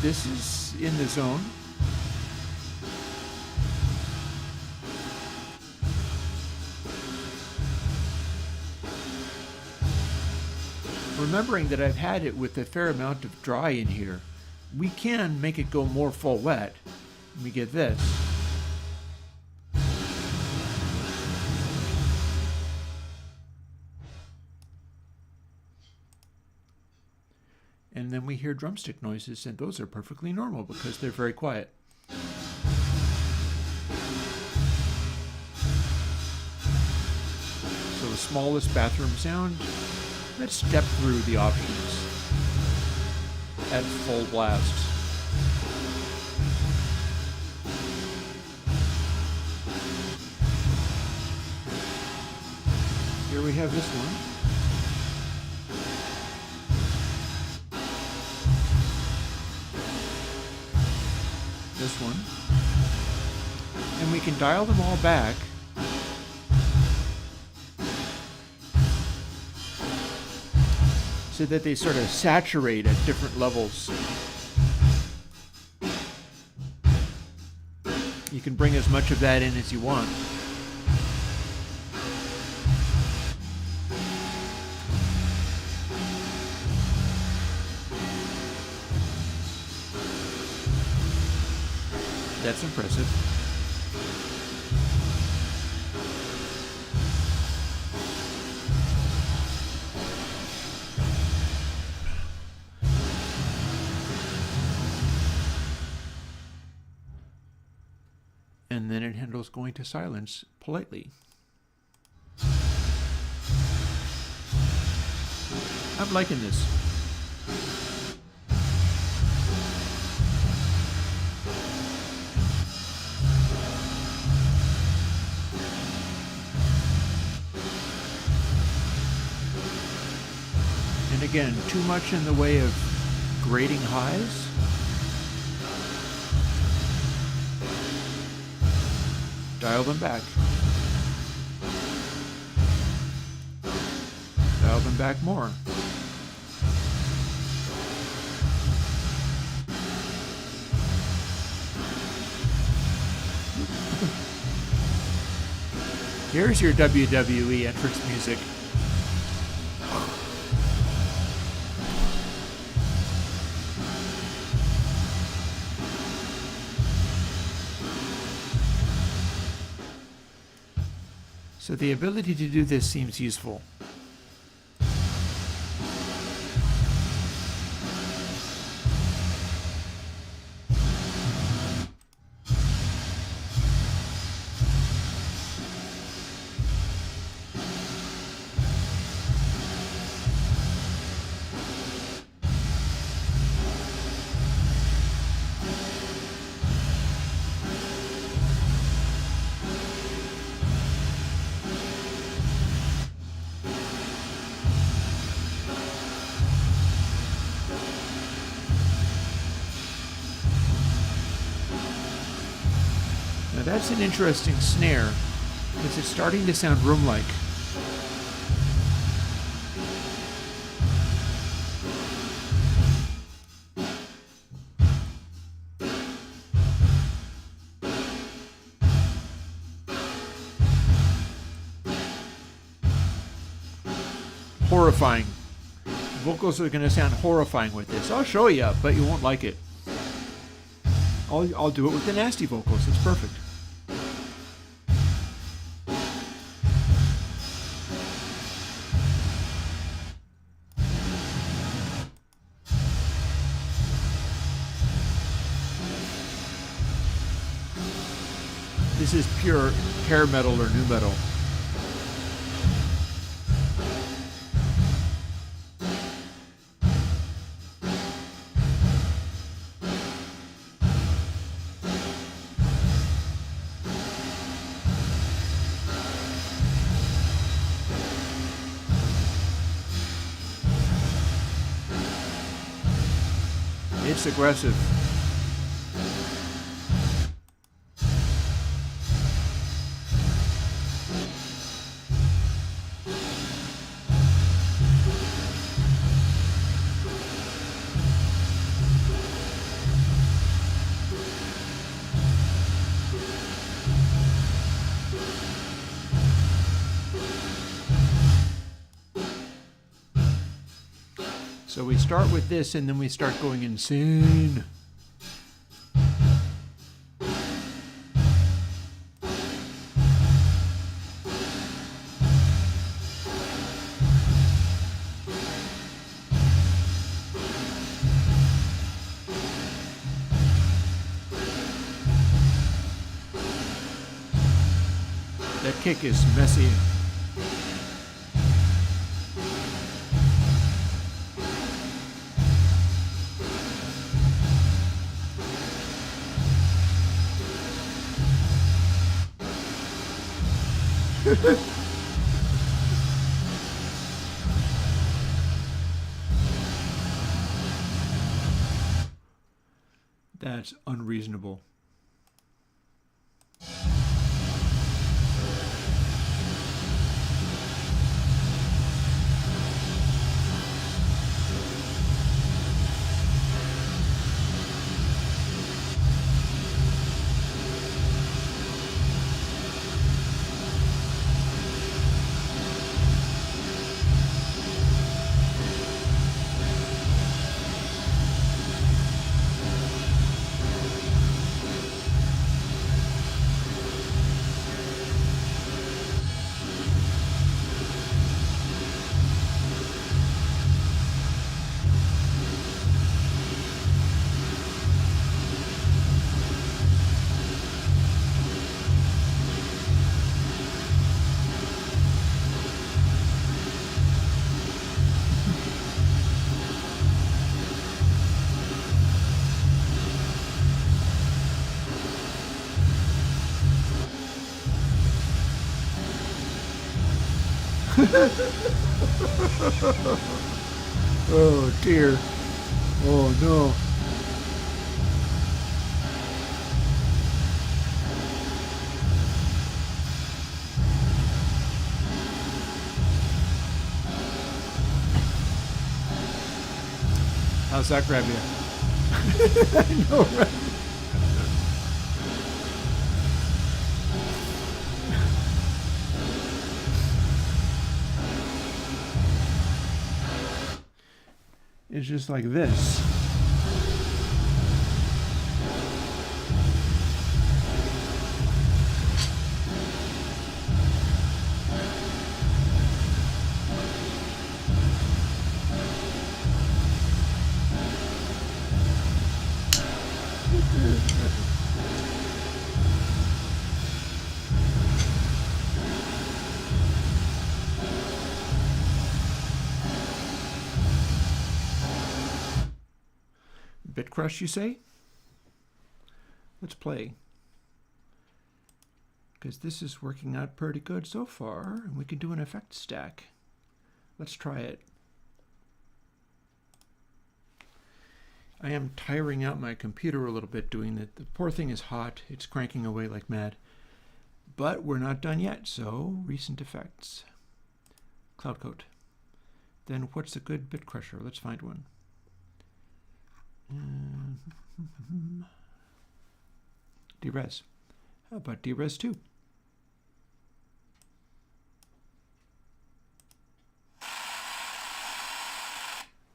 This is in the zone. Remembering that I've had it with a fair amount of dry in here, we can make it go more full wet. We get this. And then we hear drumstick noises, and those are perfectly normal because they're very quiet. So the smallest bathroom sound. Let's step through the options at full blast. Here we have this one. This one. And we can dial them all back. So that they sort of saturate at different levels. You can bring as much of that in as you want. That's impressive. And then it handles going to silence politely. I'm liking this. And again, too much in the way of grading highs. Dial them back. Dial them back more. Here's your WWE entrance music. So the ability to do this seems useful. that's an interesting snare, because it's starting to sound room-like. Horrifying. Vocals are going to sound horrifying with this. I'll show you, but you won't like it. I'll do it with the nasty vocals. It's perfect. This is pure hair metal or nu metal. It's aggressive. So we start with this and then we start going insane. That kick is messy. That's unreasonable. Oh dear. Oh no. How's that grab you? I know, right? It's just like this. Bit crush, you say? Let's play. Because this is working out pretty good so far, and we can do an effect stack. Let's try it. I am tiring out my computer a little bit doing that. The poor thing is hot. It's cranking away like mad. But we're not done yet, so recent effects. Cloud coat. Then what's a good bit crusher? Let's find one. Derez. How about Derez 2?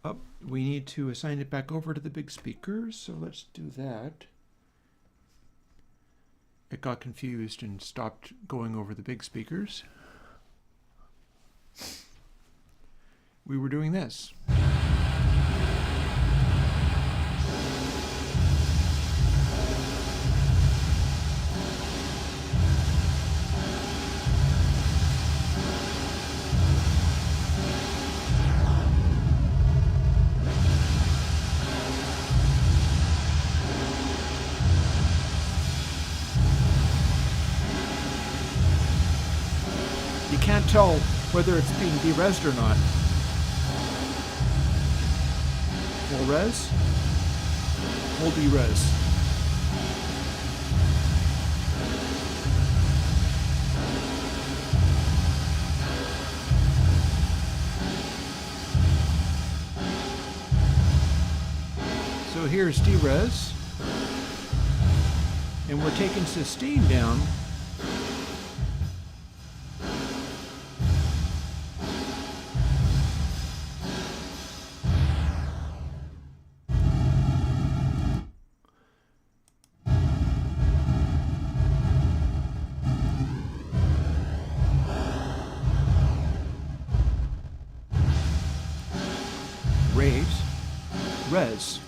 Oh, we need to assign it back over to the big speakers, so let's do that. It got confused and stopped going over the big speakers. We were doing this. You can't tell whether it's being deresed or not. Full res, full derez. So here's derez, and we're taking sustain down. Raise, res.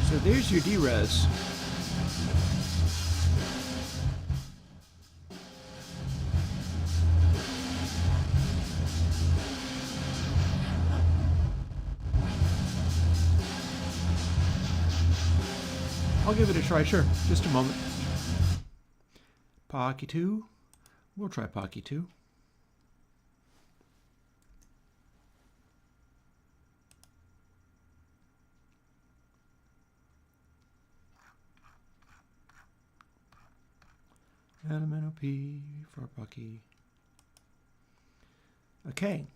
So there's your derez. I'll give it a try, sure. Just a moment. Pocky 2. We'll try Pocky 2. Elemental P for Pocky. Okay.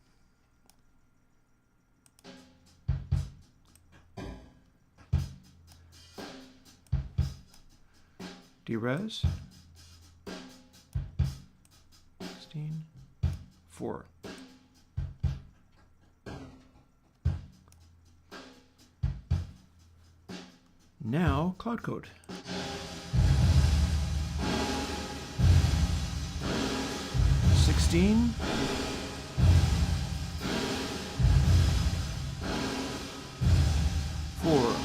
Derez 16 4. Now cloud code. $16 4.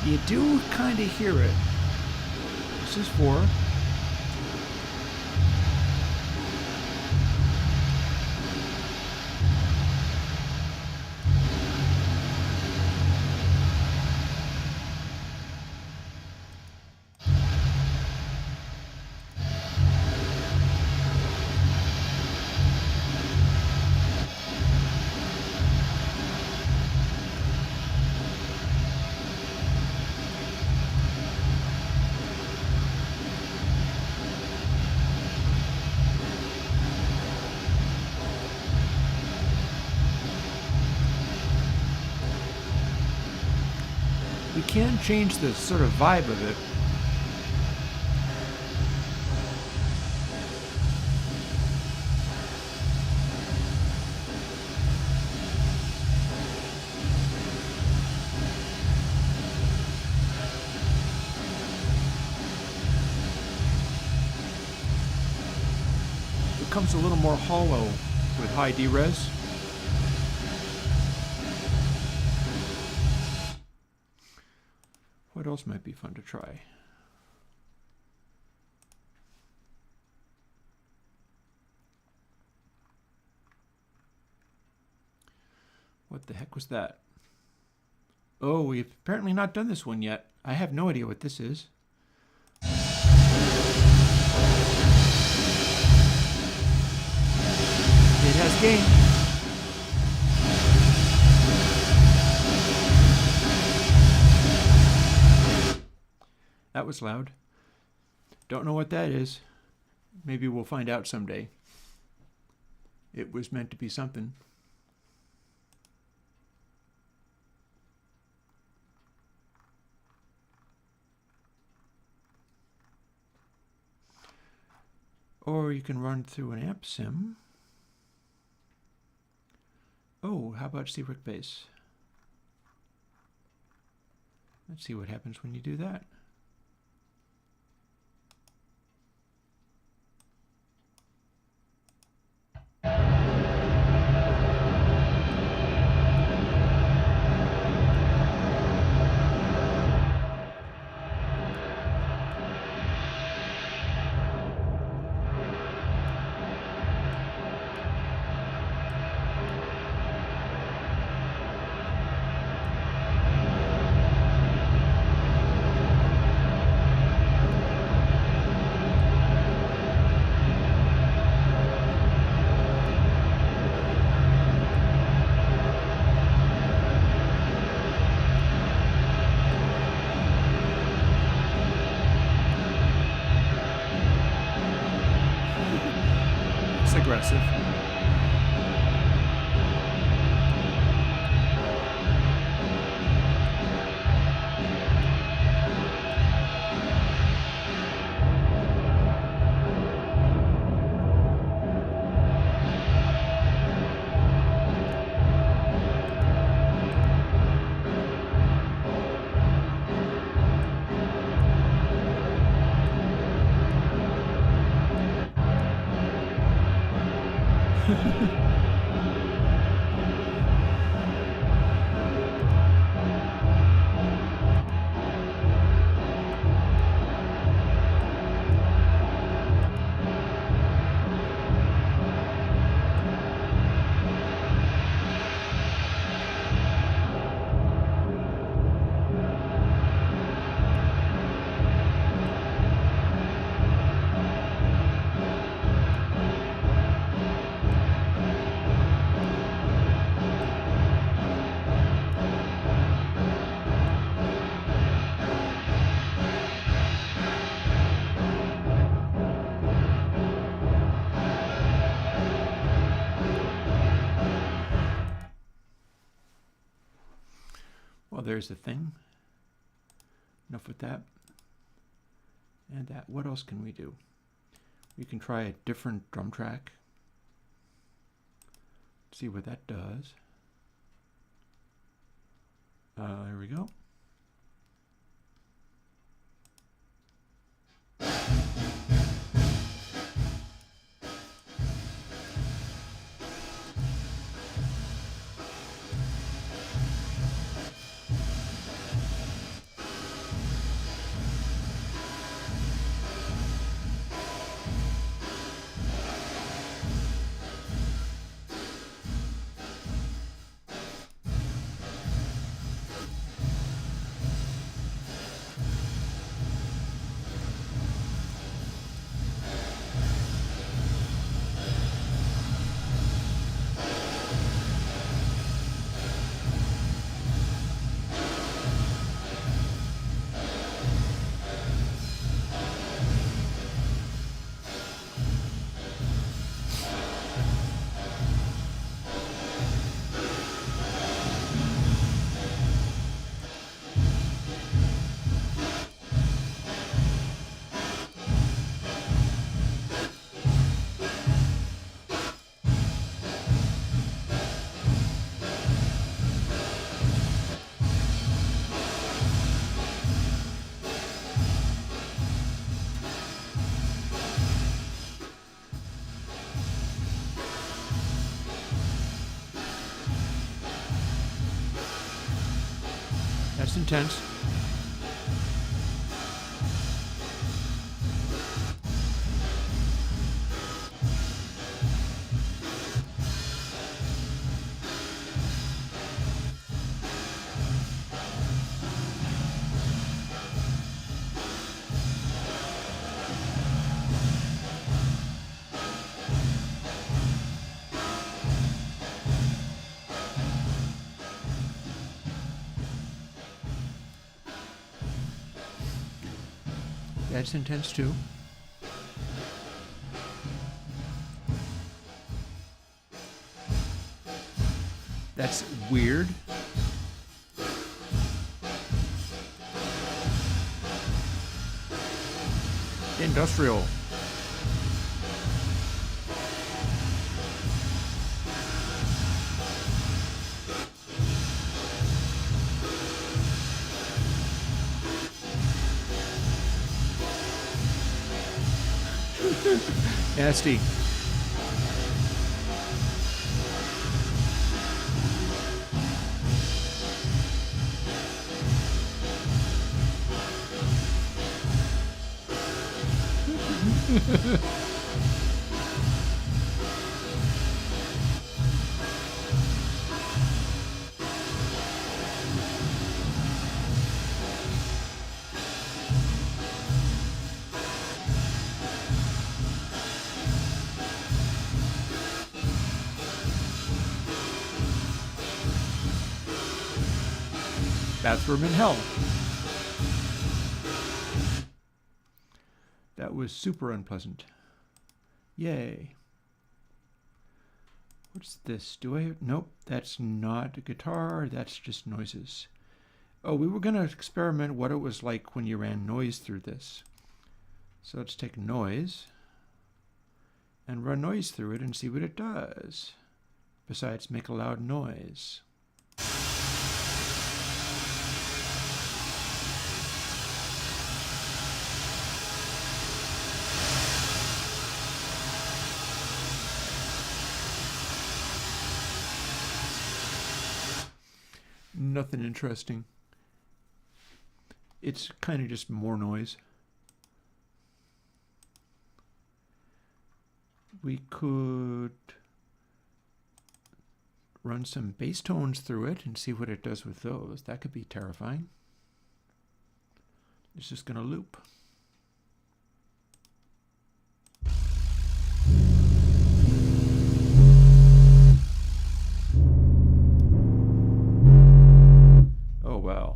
You do kind of hear it. This is 4. can change the sort of vibe of it. It becomes a little more hollow with high D-res. What else might be fun to try? What the heck was that? Oh, we've apparently not done this one yet. I have no idea what this is. It has gain. That was loud. Don't know what that is. Maybe we'll find out someday. It was meant to be something. Or you can run through an amp sim. Oh, how about Seabrook Base? Let's see what happens when you do that. Aggressive. Well, there's the thing. Enough with that. And that. What else can we do? We can try a different drum track. See what that does. There we go. That's intense. That's intense too. That's weird. Industrial. Nasty. Bathroom in hell. That was super unpleasant. Yay. What's this? Do I? Nope, that's not a guitar. That's just noises. Oh, we were going to experiment what it was like when you ran noise through this. So let's take noise and run noise through it and see what it does. Besides make a loud noise. Nothing interesting. It's kind of just more noise. We could run some bass tones through it and see what it does with those. That could be terrifying. It's just going to loop. Oh, wow.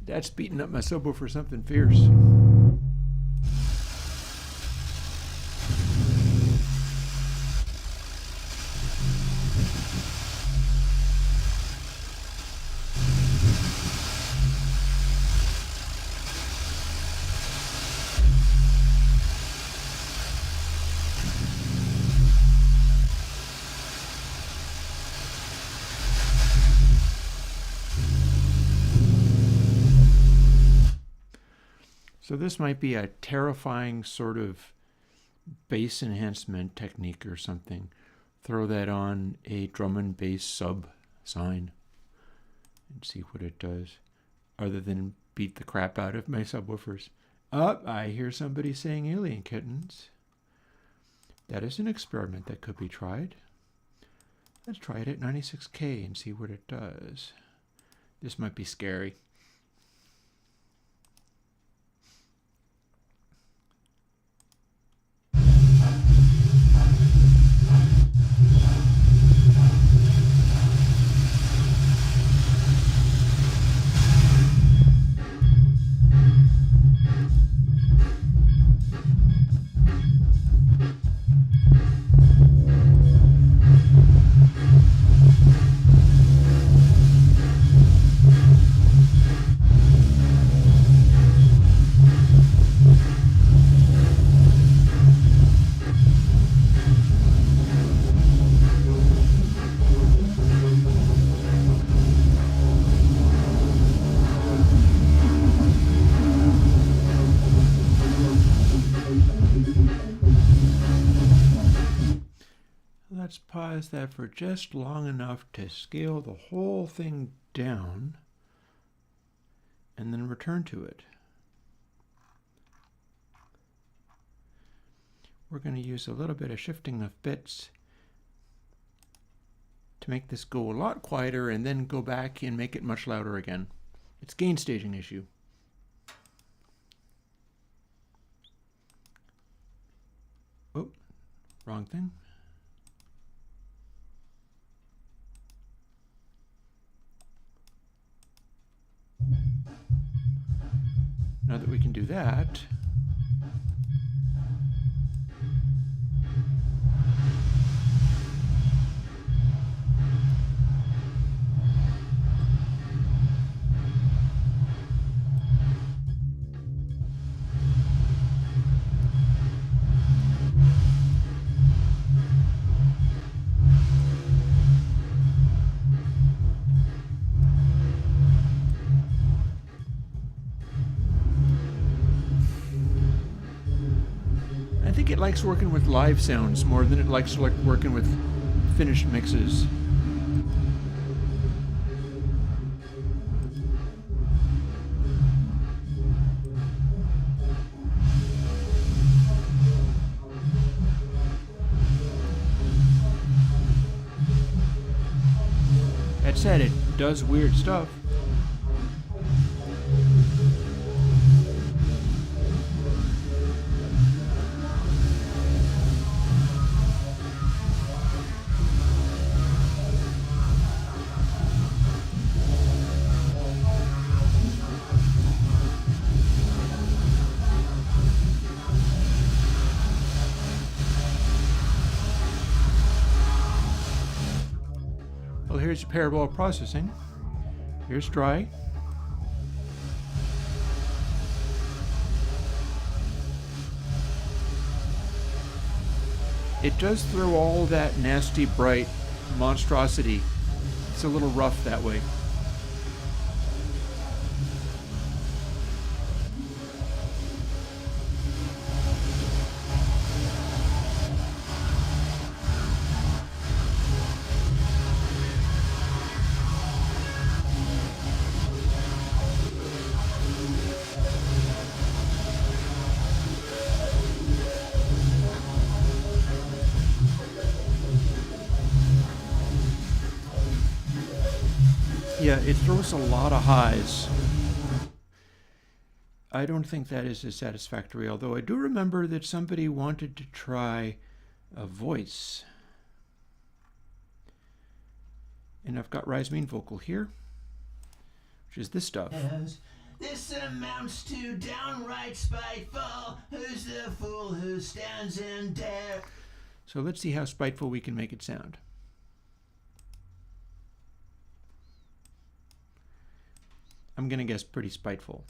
That's beating up my subwoofer something fierce. So this might be a terrifying sort of bass enhancement technique or something. Throw that on a drum and bass sub sign and see what it does, other than beat the crap out of my subwoofers. Oh, I hear somebody saying alien kittens. That is an experiment that could be tried. Let's try it at 96K and see what it does. This might be scary. pause that for just long enough to scale the whole thing down and then return to it. We're going to use a little bit of shifting of bits to make this go a lot quieter and then go back and make it much louder again. It's a gain staging issue. Oh, wrong thing. Now that we can do that, it likes working with live sounds more than it likes working with finished mixes. That said, it does weird stuff. Well, here's your parabolic processing. Here's dry. It does throw all that nasty, bright monstrosity. It's a little rough that way. Yeah, it throws a lot of highs. I don't think that is as satisfactory, although I do remember that somebody wanted to try a voice. And I've got rise mean vocal here, which is this stuff. This amounts to downright spiteful. Who's the fool who stands in dare? So let's see how spiteful we can make it sound. I'm going to guess pretty spiteful.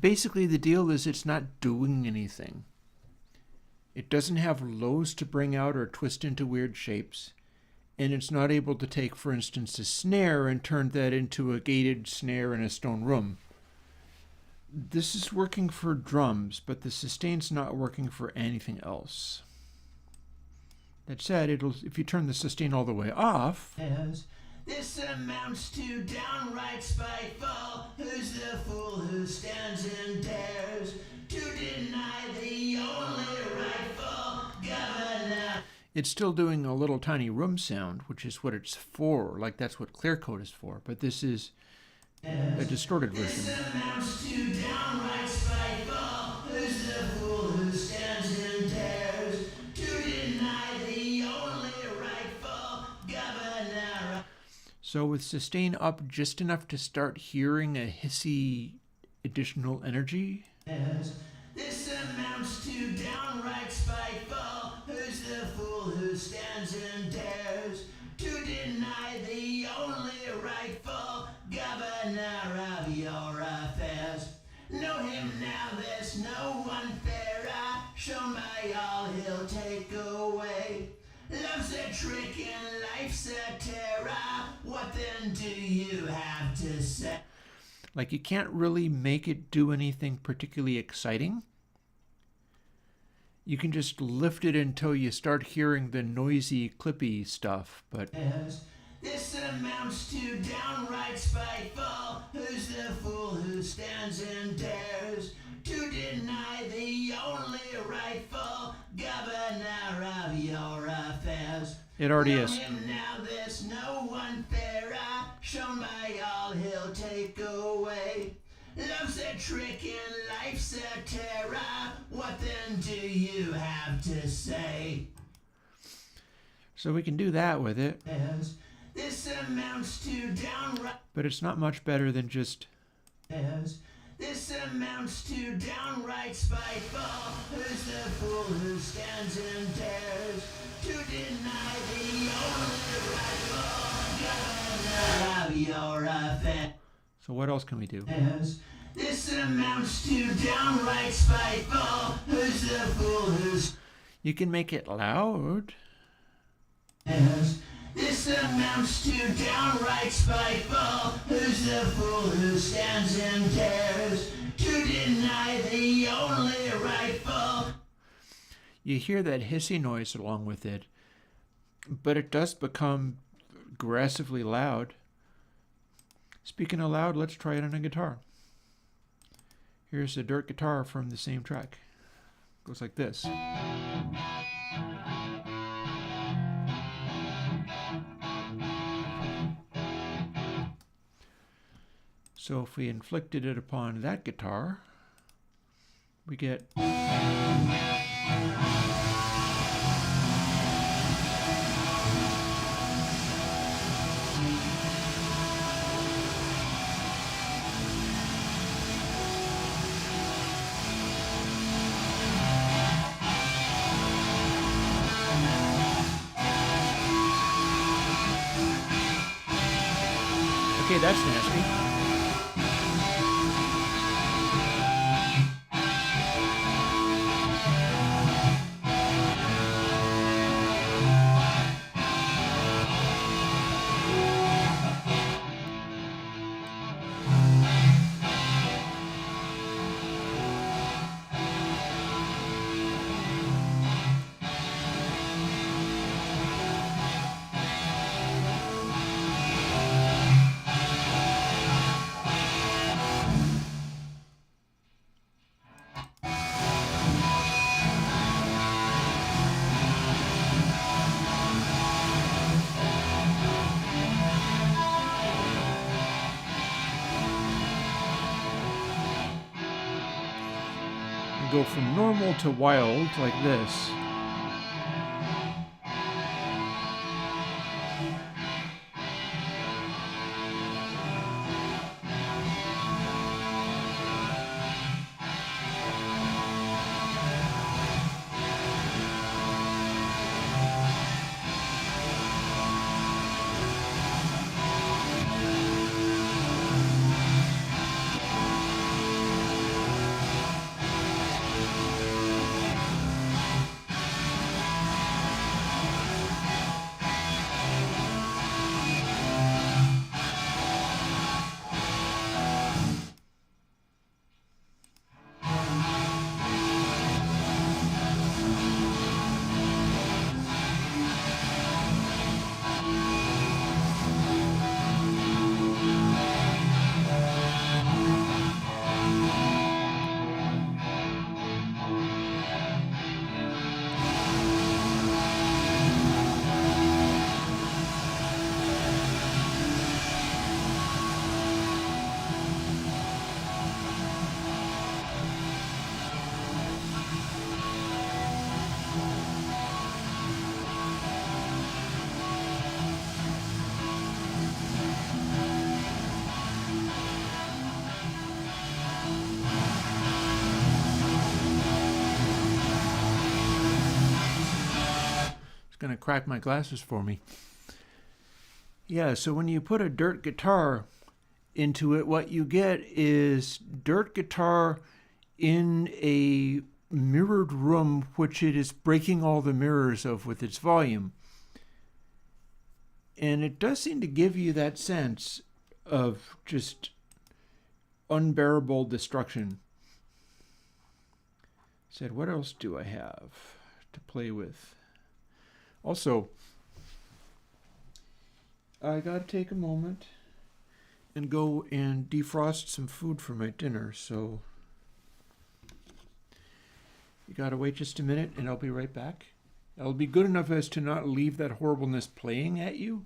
Basically, the deal is it's not doing anything. It doesn't have lows to bring out or twist into weird shapes. And it's not able to take, for instance, a snare and turn that into a gated snare in a stone room. This is working for drums, but the sustain's not working for anything else. That said, if you turn the sustain all the way off, this amounts to downright spiteful. Who's the fool who stands and dares to deny the only rightful governor? It's still doing a little tiny room sound, which is what it's for. Like that's what clear coat is for. But this is a distorted version. This amounts to downright spiteful. Who's the fool who stands and dares to deny the only rightful governor? So with sustain up just enough to start hearing a hissy additional energy. This amounts to downright spiteful. Who's the fool who stands and dares to deny the only rightful governor of your affairs? Know him now, there's no one fairer. Shown by all he'll take away. Love's a trick and life's a terror. What then do you have to say? Like, you can't really make it do anything particularly exciting. You can just lift it until you start hearing the noisy, clippy stuff, but... This amounts to downright spiteful. Who's the fool who stands and dares to deny the only rightful governor of your affairs? It already Know is. him now, there's no one fairer. Shown by all he'll take away. Love's a trick and life's a terror. What then do you have to say? So we can do that with it. This amounts to downright... But it's not much better than just... This amounts to downright spiteful. Who's the fool who stands and dares to deny the only rightful governor of your affairs? So what else can we do? This amounts to downright spiteful. Who's the fool who's... You can make it loud. This amounts to downright spiteful. Who's the fool who stands and dares to deny the only rightful? You hear that hissy noise along with it, but it does become aggressively loud. Speaking of loud, let's try it on a guitar. Here's a dirt guitar from the same track. Goes like this. So if we inflicted it upon that guitar, we get... Okay, that's nasty. Go from normal to wild like this. of cracked my glasses for me. Yeah, so when you put a dirt guitar into it, what you get is dirt guitar in a mirrored room, which it is breaking all the mirrors of with its volume. And it does seem to give you that sense of just unbearable destruction. Said, what else do I have to play with? Also, I gotta take a moment and go and defrost some food for my dinner, so you gotta wait just a minute and I'll be right back. I'll be good enough as to not leave that horribleness playing at you.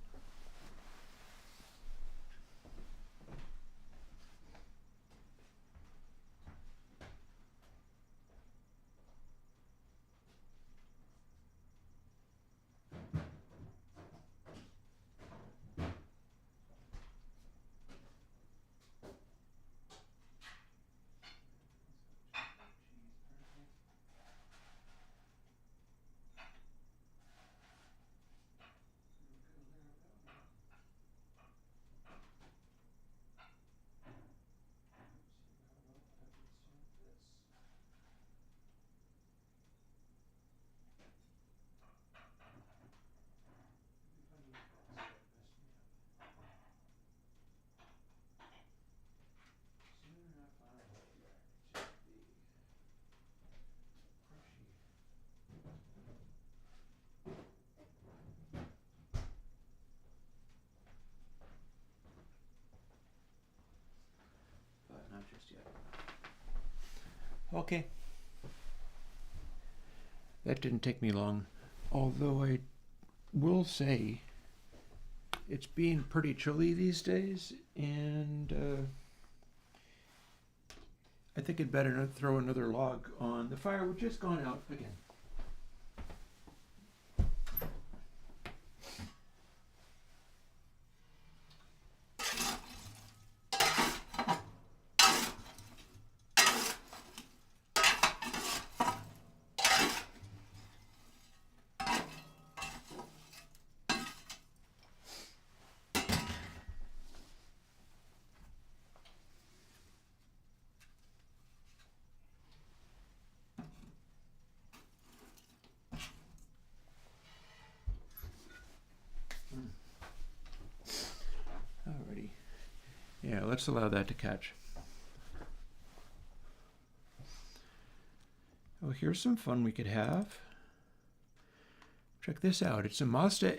Not just yet. Okay. That didn't take me long, although I will say it's being pretty chilly these days, and I think I'd better not throw another log on the fire, which has gone out again. Alrighty. Yeah, let's allow that to catch. Oh, here's some fun we could have. Check this out. It's a Mazda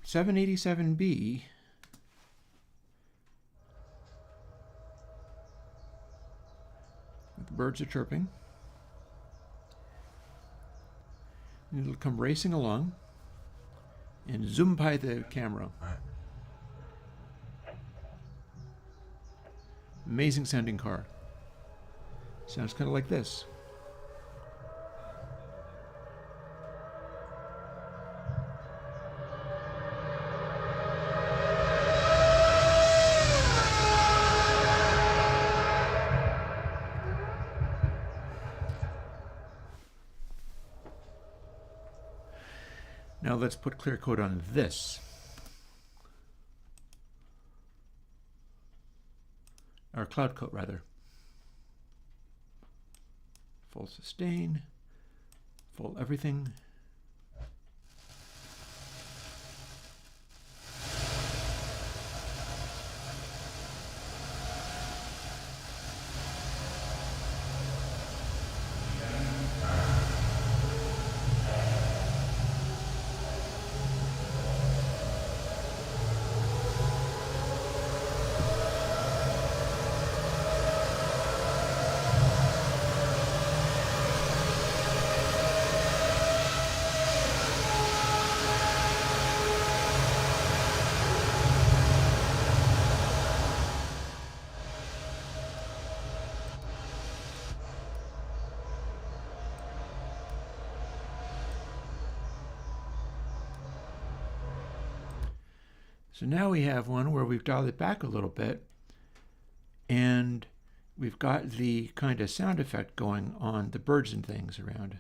787B. The birds are chirping. And it'll come racing along and zoom by the camera. Amazing sounding car. Sounds kind of like this. Now let's put clear coat on this. Or cloud coat, rather. Full sustain, full everything. So now we have one where we've dialed it back a little bit, and we've got the kind of sound effect going on the birds and things around.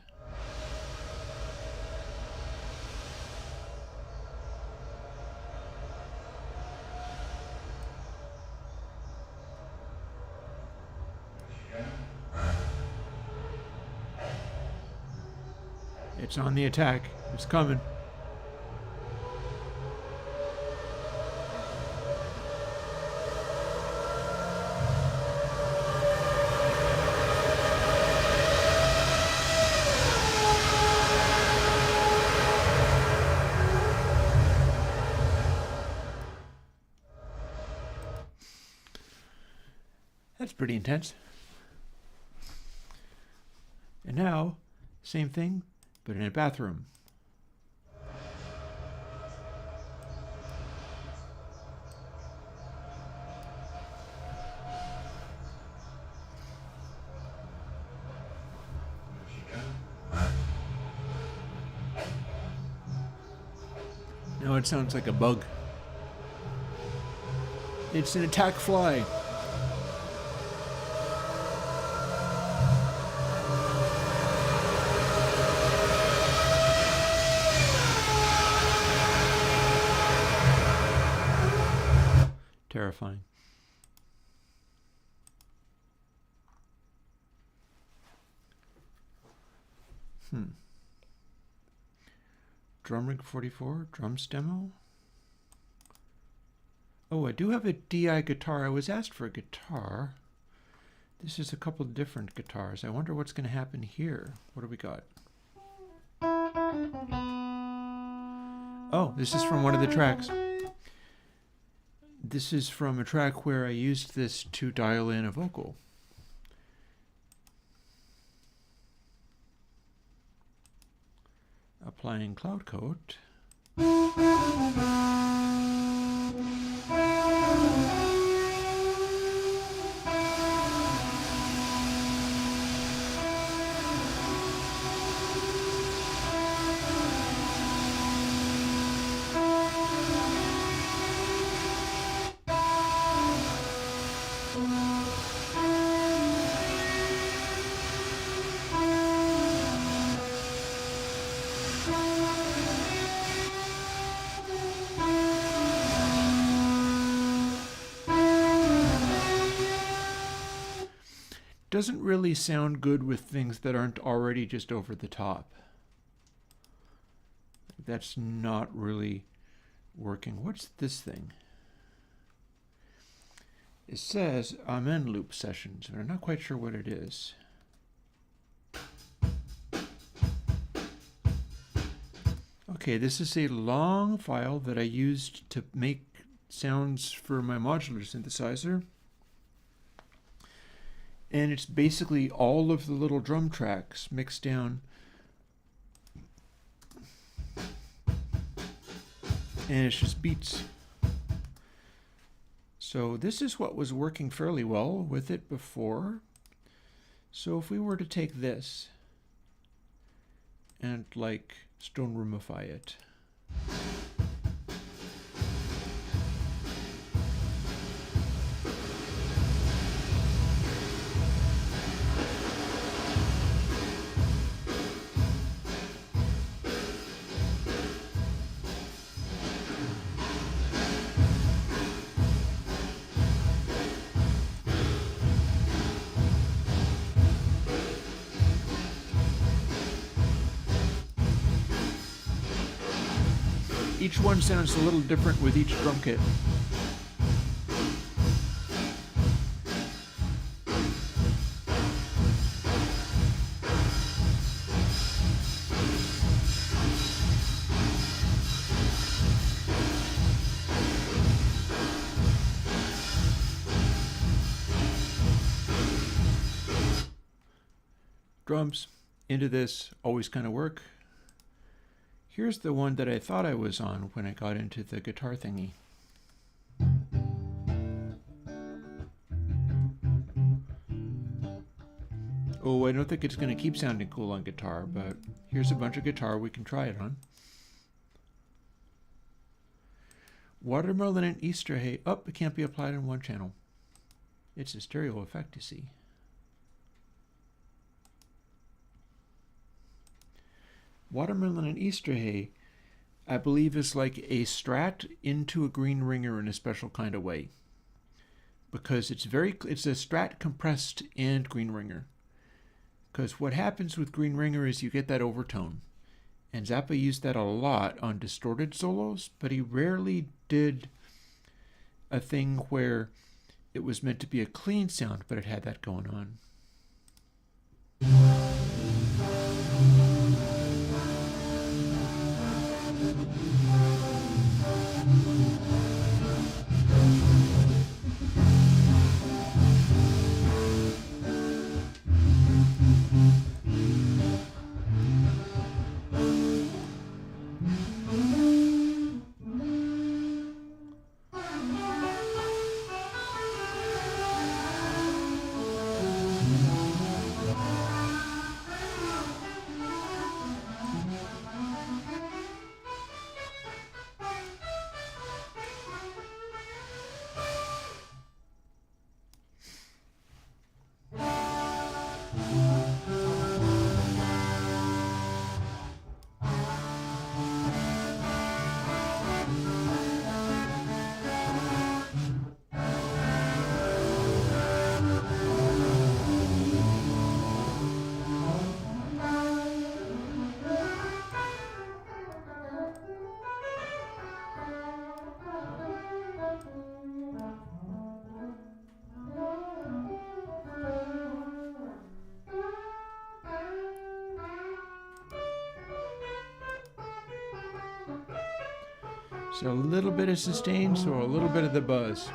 It's on the attack. It's coming. That's pretty intense. And now, same thing, but in a bathroom. Now it sounds like a bug. It's an attack fly. Terrifying. Drum Rig 44, drums demo. Oh, I do have a DI guitar. I was asked for a guitar. This is a couple different guitars. I wonder what's going to happen here. What do we got? Oh, this is from one of the tracks. This is from a track where I used this to dial in a vocal. Applying cloud coat. Doesn't really sound good with things that aren't already just over the top. That's not really working. What's this thing? It says Amen loop sessions, but I'm not quite sure what it is. Okay, this is a long file that I used to make sounds for my modular synthesizer. And it's basically all of the little drum tracks mixed down. And it's just beats. So this is what was working fairly well with it before. So if we were to take this and like stone roomify it. Each one sounds a little different with each drum kit. Drums into this always kind of work. Here's the one that I thought I was on when I got into the guitar thingy. Oh, I don't think it's going to keep sounding cool on guitar, but here's a bunch of guitar we can try it on. Watermelon and Easter hay. Oh, it can't be applied in one channel. It's a stereo effect, you see. Watermelon and Easter hay, I believe, is like a Strat into a green ringer in a special kind of way. Because it's a Strat compressed and green ringer. Because what happens with green ringer is you get that overtone. And Zappa used that a lot on distorted solos, but he rarely did a thing where it was meant to be a clean sound, but it had that going on. So a little bit of sustain, so a little bit of the buzz.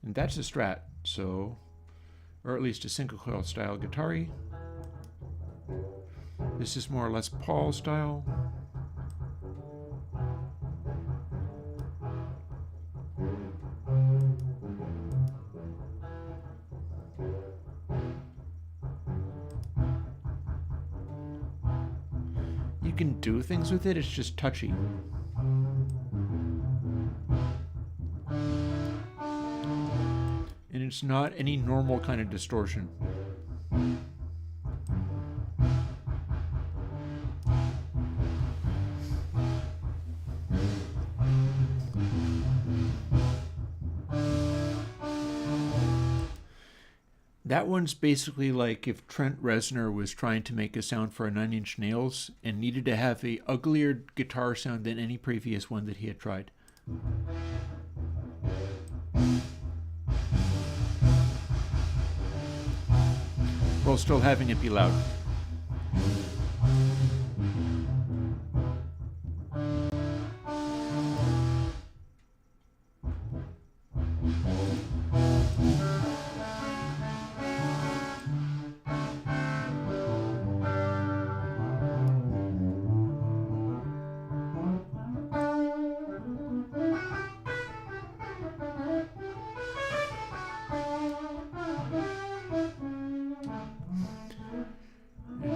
And that's a Strat, so, or at least a single coil style guitar-y. This is more or less Paul style. You can do things with it, it's just touchy. And it's not any normal kind of distortion. That one's basically like if Trent Reznor was trying to make a sound for a Nine Inch Nails and needed to have a uglier guitar sound than any previous one that he had tried. While still having it be loud.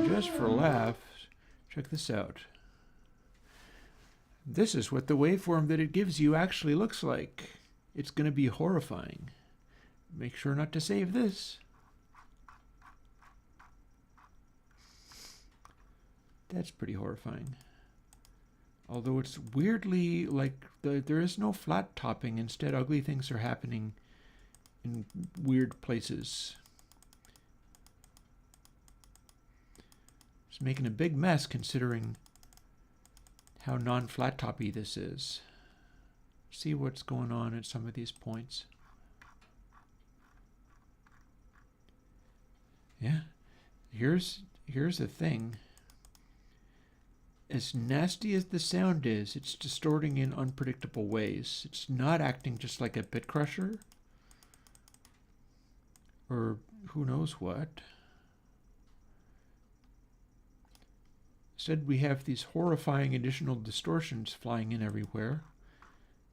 Just for laughs, check this out. This is what the waveform that it gives you actually looks like. It's going to be horrifying. Make sure not to save this. That's pretty horrifying. Although it's weirdly like there is no flat topping. Instead, ugly things are happening in weird places. It's making a big mess considering how non-flat toppy this is. See what's going on at some of these points. Yeah, here's the thing. As nasty as the sound is, it's distorting in unpredictable ways. It's not acting just like a bit crusher or who knows what. Instead, we have these horrifying additional distortions flying in everywhere,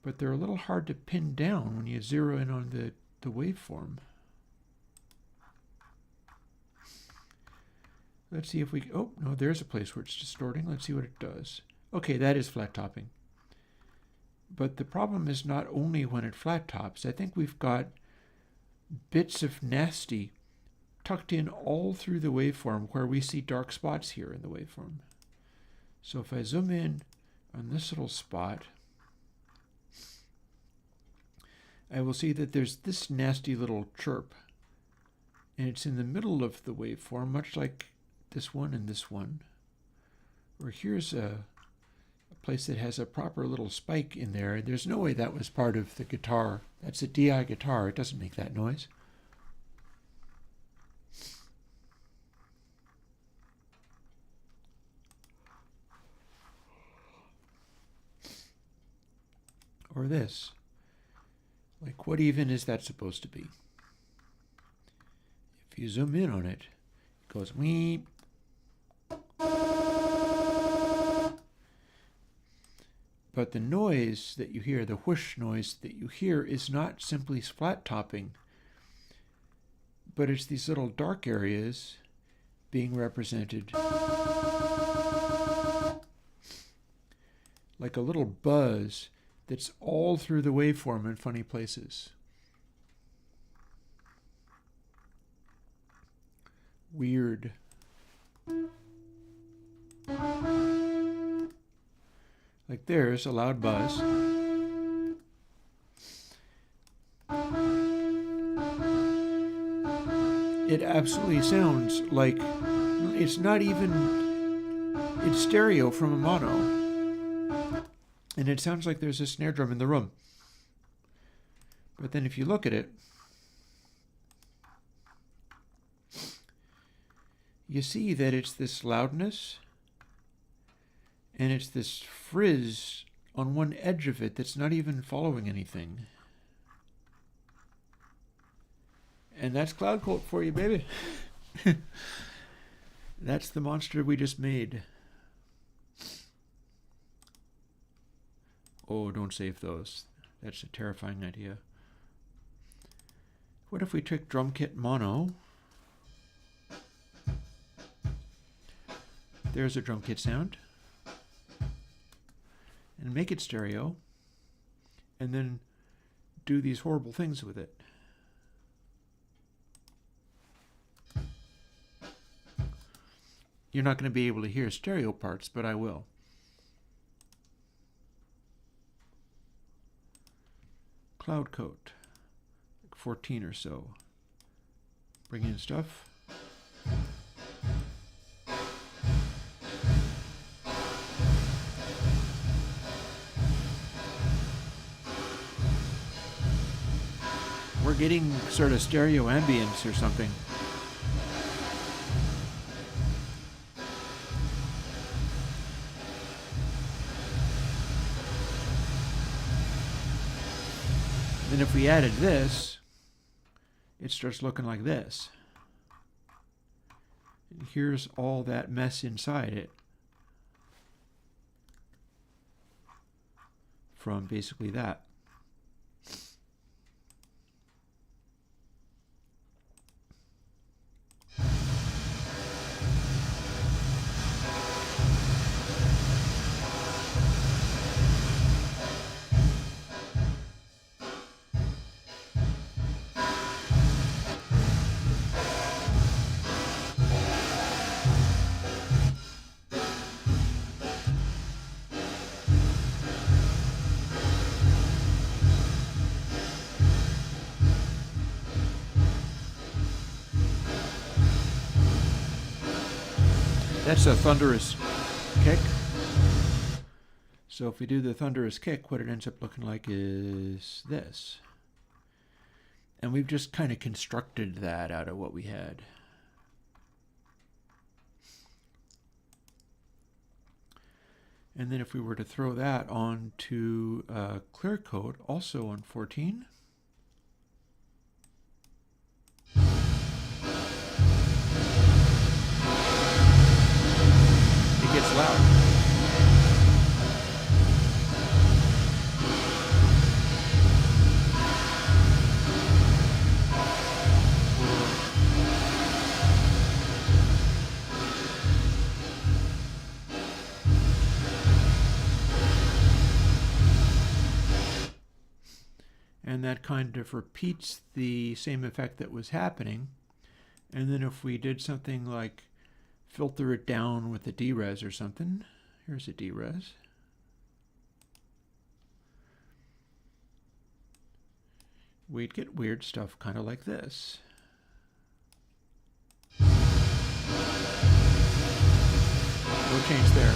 but they're a little hard to pin down when you zero in on the waveform. Let's see if we... Oh, no, there's a place where it's distorting. Let's see what it does. Okay, that is flat topping. But the problem is not only when it flat tops. I think we've got bits of nasty tucked in all through the waveform where we see dark spots here in the waveform. So if I zoom in on this little spot, I will see that there's this nasty little chirp And it's in the middle of the waveform, much like this one and this one. Or here's a place that has a proper little spike in there. There's no way that was part of the guitar. That's a DI guitar. It doesn't make that noise. Or this. Like, what even is that supposed to be? If you zoom in on it, it goes weep. But the noise that you hear, the whoosh noise that you hear, is not simply flat topping, but it's these little dark areas being represented like a little buzz that's all through the waveform in funny places. Weird. Like there's a loud buzz. It absolutely sounds like it's not even, it's stereo from a mono. And it sounds like there's a snare drum in the room. But then if you look at it, you see that it's this loudness and it's this frizz on one edge of it that's not even following anything. And that's Cloud Coat for you, baby. That's the monster we just made. Oh, don't save those. That's a terrifying idea. What if we took drum kit mono? There's a drum kit sound. And make it stereo. And then do these horrible things with it. You're not going to be able to hear stereo parts, but I will. Cloud Coat, like 14 or so. Bring in stuff. We're getting sort of stereo ambience or something. And if we added this, it starts looking like this. And here's all that mess inside it from basically that. That's a thunderous kick. So if we do the thunderous kick, what it ends up looking like is this. And we've just kind of constructed that out of what we had. And then if we were to throw that onto clear coat, also on 14, it gets loud. And that kind of repeats the same effect that was happening. And then if we did something like filter it down with a D-res or something. Here's a D-res. We'd get weird stuff kind of like this. change there.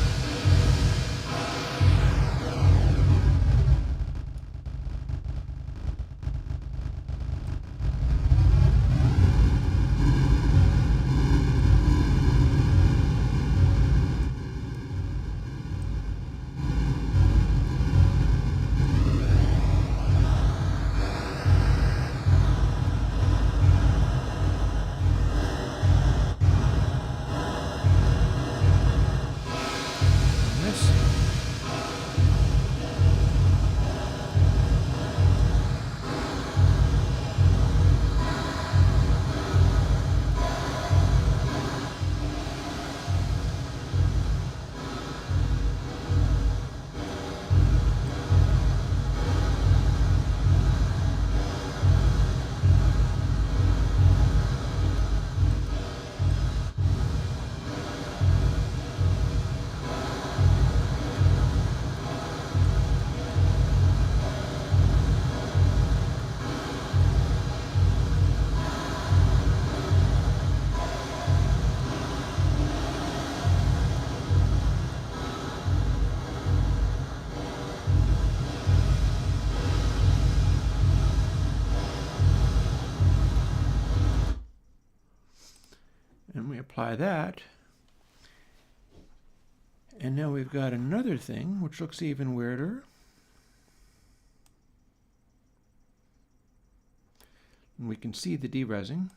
And we apply that. And now we've got another thing which looks even weirder. And we can see the deresing.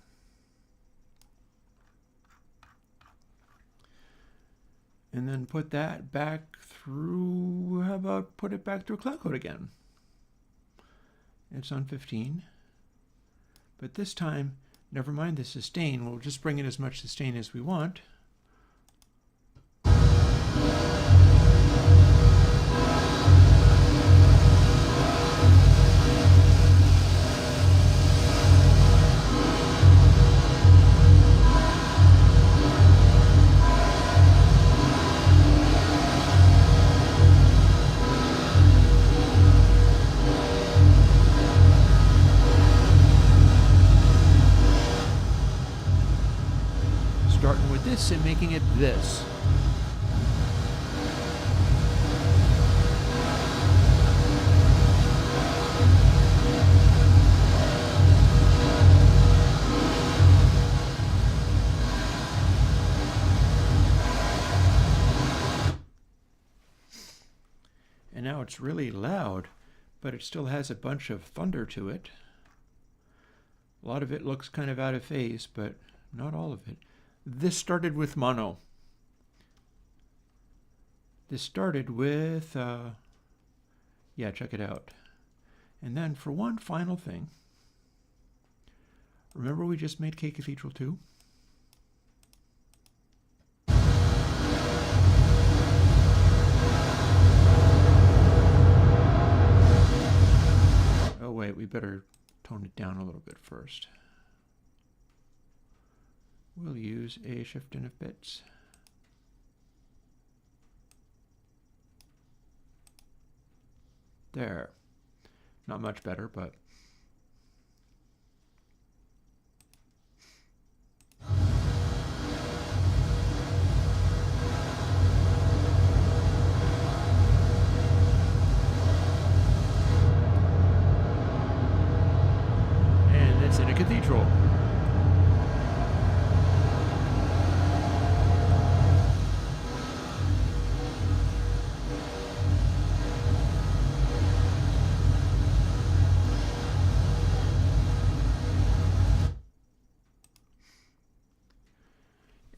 And then put that back through, how about put it back through cloud code again? It's on 15. But this time, never mind the sustain, we'll just bring in as much sustain as we want. Starting with this and making it this. And now it's really loud, but it still has a bunch of thunder to it. A lot of it looks kind of out of phase, but not all of it. This started with mono. This started with, yeah, check it out. And then for one final thing, remember we just made Cathedral 2? Oh wait, we better tone it down a little bit first. We'll use a shift in of bits. There. Not much better, but and it's in a cathedral.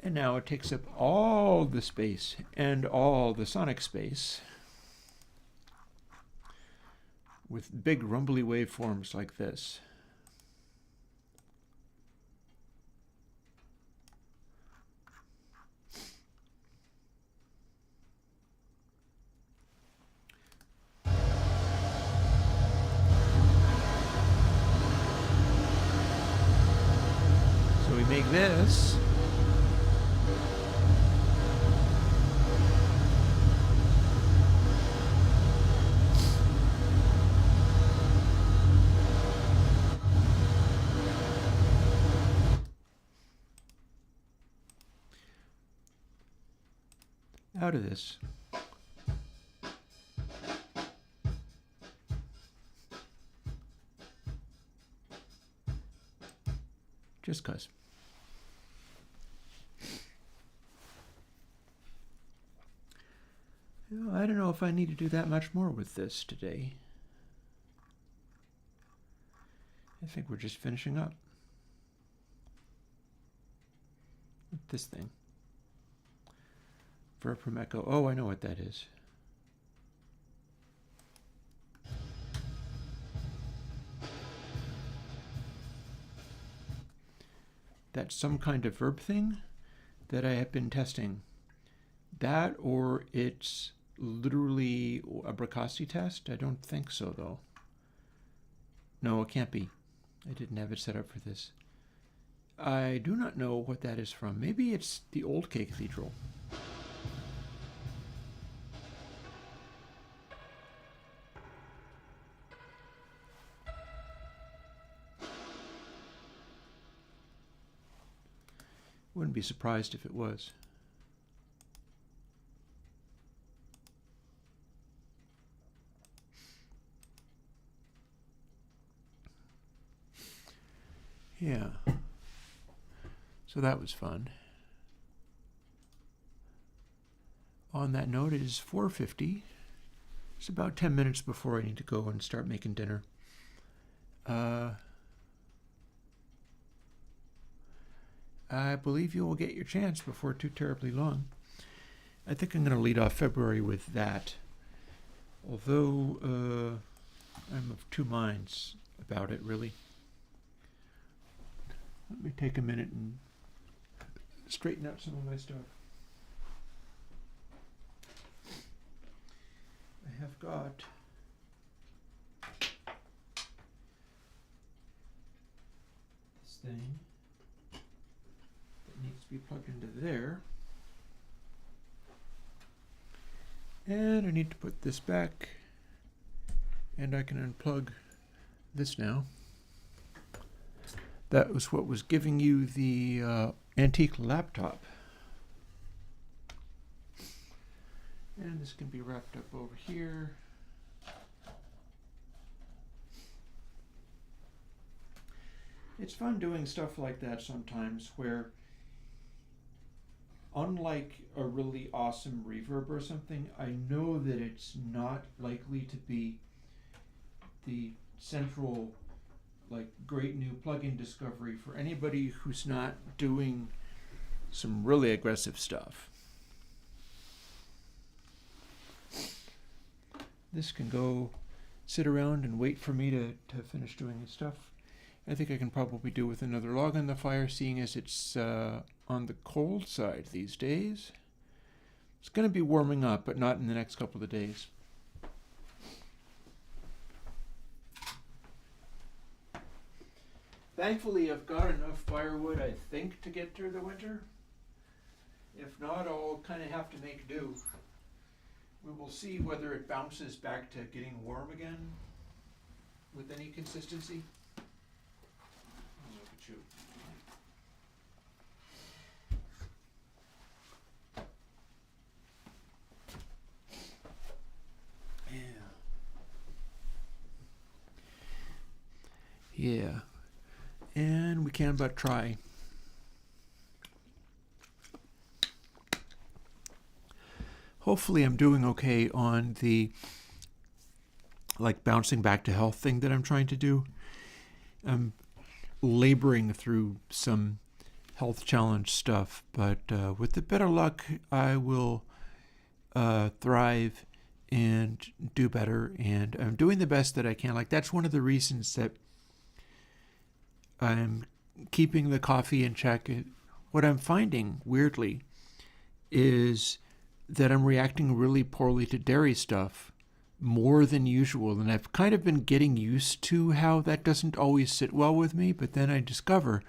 And now it takes up all the space and all the sonic space with big rumbly waveforms like this. So we make this. out of this. Just 'cause. I don't know if I need to do that much more with this today. I think we're just finishing up with this thing. Verb from echo. Oh, I know what that is. That's some kind of verb thing that I have been testing. That, or it's literally a Bricasti test? I don't think so, though. No, it can't be. I didn't have it set up for this. I do not know what that is from. Maybe it's the old cathedral. Wouldn't be surprised if it was. Yeah. So that was fun. On that note, it is 4:50. It's about 10 minutes before I need to go and start making dinner. I believe you will get your chance before too terribly long. I think I'm going to lead off February with that. Although I'm of two minds about it, really. Let me take a minute and straighten out some of my stuff. I have got this thing that needs to be plugged into there. And I need to put this back, and I can unplug this now. That was what was giving you the antique laptop. And this can be wrapped up over here. It's fun doing stuff like that sometimes where, unlike a really awesome reverb or something, I know that it's not likely to be the central, like, great new plugin discovery for anybody who's not doing some really aggressive stuff. This can go sit around and wait for me to finish doing its stuff. I think I can probably do with another log on the fire, seeing as it's on the cold side these days. It's going to be warming up, but not in the next couple of days. Thankfully, I've got enough firewood, I think, to get through the winter. If not, I'll kind of have to make do. We will see whether it bounces back to getting warm again with any consistency. Oh, look at you. Yeah. And we can but try. Hopefully I'm doing okay on the bouncing back to health thing that I'm trying to do. I'm laboring through some health challenge stuff, but with a bit of luck, I will thrive and do better. And I'm doing the best that I can. That's one of the reasons that I'm keeping the coffee in check. What I'm finding, weirdly, is that I'm reacting really poorly to dairy stuff, more than usual. And I've kind of been getting used to how that doesn't always sit well with me, but then I discover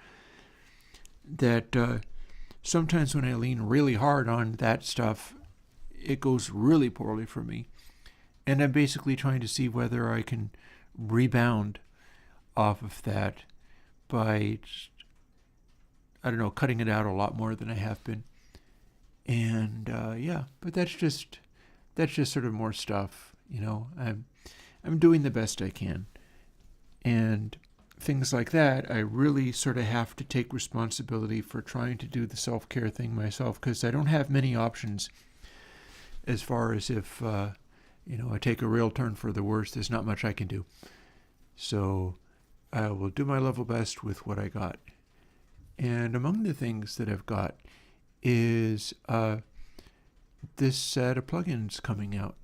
that sometimes when I lean really hard on that stuff, it goes really poorly for me. And I'm basically trying to see whether I can rebound off of that by, I don't know, cutting it out a lot more than I have been. And yeah, but that's just sort of more stuff, I'm doing the best I can. And things like that, I really sort of have to take responsibility for trying to do the self-care thing myself, because I don't have many options as far as if, I take a real turn for the worse, there's not much I can do. So I will do my level best with what I got. And among the things that I've got is this set of plugins coming out.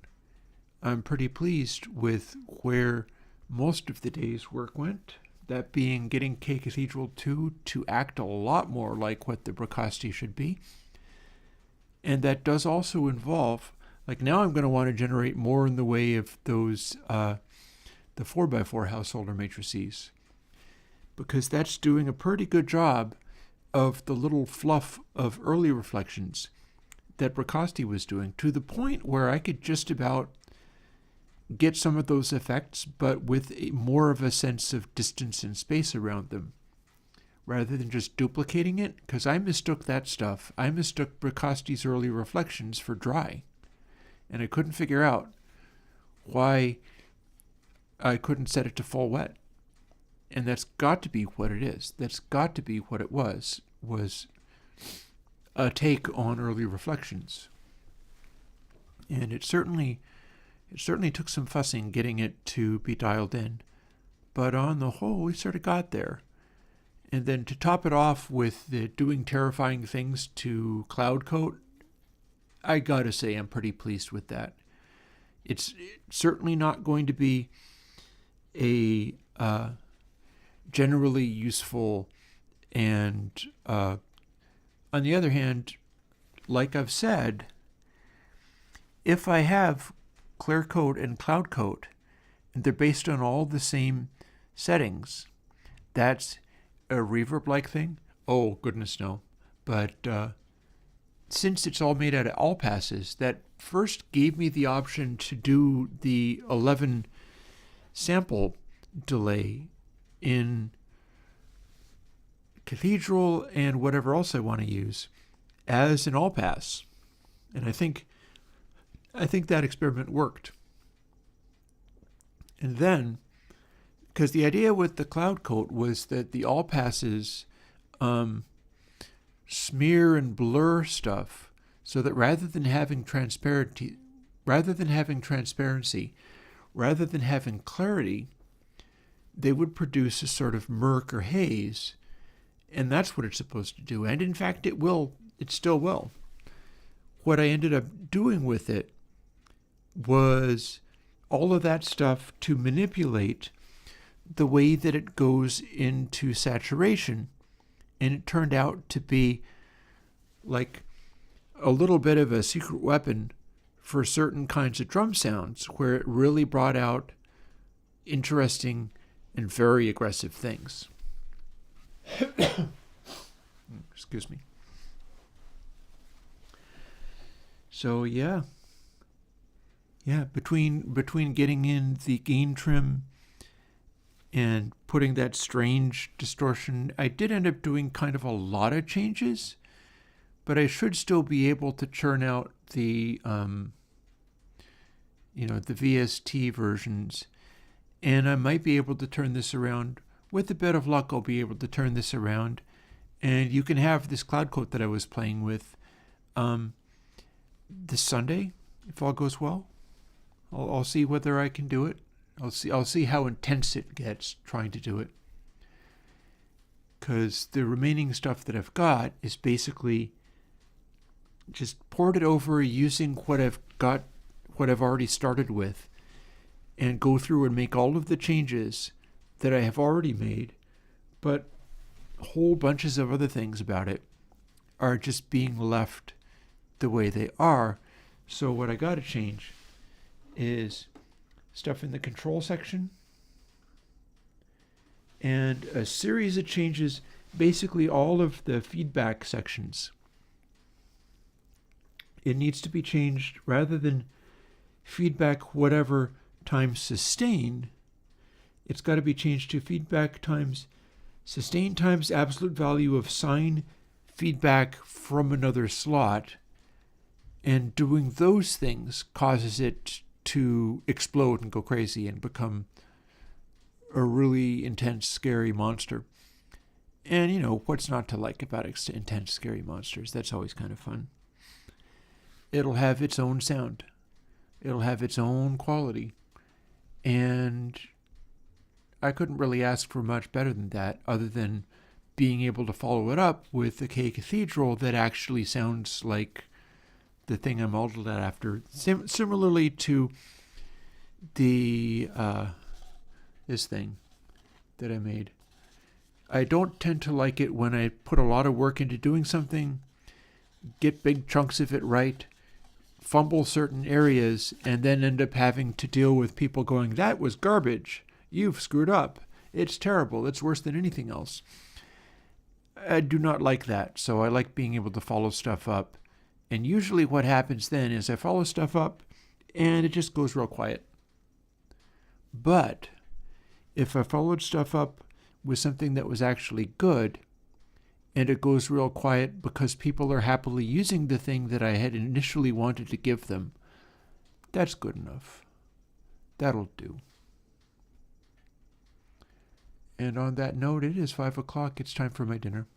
I'm pretty pleased with where most of the day's work went, that being getting Cathedral 2 to act a lot more like what the Bricasti should be. And that does also involve, like now I'm going to want to generate more in the way of those, the 4x4 householder matrices, because that's doing a pretty good job of the little fluff of early reflections that Bricasti was doing, to the point where I could just about get some of those effects, but with more of a sense of distance and space around them, rather than just duplicating it, because I mistook that stuff. I mistook Bricasti's early reflections for dry, and I couldn't figure out why I couldn't set it to full wet. And that's got to be what it is. That's got to be what it was a take on early reflections. And it certainly took some fussing getting it to be dialed in. But on the whole, we sort of got there. And then to top it off with the doing terrifying things to cloud coat, I gotta say I'm pretty pleased with that. It's certainly not going to be a generally useful, and on the other hand, like I've said, if I have clear coat and cloud coat and they're based on all the same settings, that's a reverb-like thing? Oh, goodness no. But since it's all made out of all passes, that first gave me the option to do the 11 sample delay in Cathedral and whatever else I want to use as an all pass. And I think that experiment worked. And then, because the idea with the cloud coat was that the all passes smear and blur stuff, so that rather than having transparency, rather than having clarity, they would produce a sort of murk or haze. And that's what it's supposed to do. And in fact, it still will. What I ended up doing with it was all of that stuff to manipulate the way that it goes into saturation. And it turned out to be like a little bit of a secret weapon for certain kinds of drum sounds, where it really brought out interesting and very aggressive things. Excuse me. So yeah, between getting in the gain trim and putting that strange distortion, I did end up doing kind of a lot of changes, but I should still be able to churn out the the VST versions, and I might be able to turn this around. With a bit of luck, I'll be able to turn this around, and you can have this cloud coat that I was playing with this Sunday, if all goes well. I'll see whether I can do it. I'll see how intense it gets trying to do it, because the remaining stuff that I've got is basically just poured it over using what I've already started with, and go through and make all of the changes that I have already made, but whole bunches of other things about it are just being left the way they are. So what I got to change is stuff in the control section and a series of changes, basically all of the feedback sections. It needs to be changed, rather than feedback whatever times sustain, it's got to be changed to feedback times sustain times absolute value of sine feedback from another slot, And doing those things causes it to explode and go crazy and become a really intense, scary monster. And, you know, what's not to like about intense, scary monsters? That's always kind of fun. It'll have its own sound. It'll have its own quality. And I couldn't really ask for much better than that, other than being able to follow it up with a cathedral that actually sounds like the thing I modeled it after. Similarly to the this thing that I made. I don't tend to like it when I put a lot of work into doing something, get big chunks of it right, fumble certain areas, and then end up having to deal with people going, that was garbage. You've screwed up. It's terrible. It's worse than anything else. I do not like that, so I like being able to follow stuff up. And usually what happens then is I follow stuff up, and it just goes real quiet. But if I followed stuff up with something that was actually good, and it goes real quiet because people are happily using the thing that I had initially wanted to give them, that's good enough. That'll do. And on that note, it is 5 o'clock. It's time for my dinner.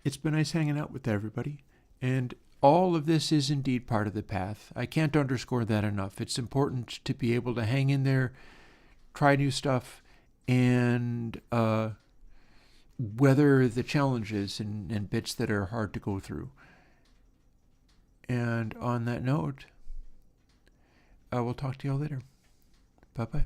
It's been nice hanging out with everybody. And all of this is indeed part of the path. I can't underscore that enough. It's important to be able to hang in there, try new stuff, and weather the challenges and bits that are hard to go through. And on that note, I will talk to you all later. Bye-bye.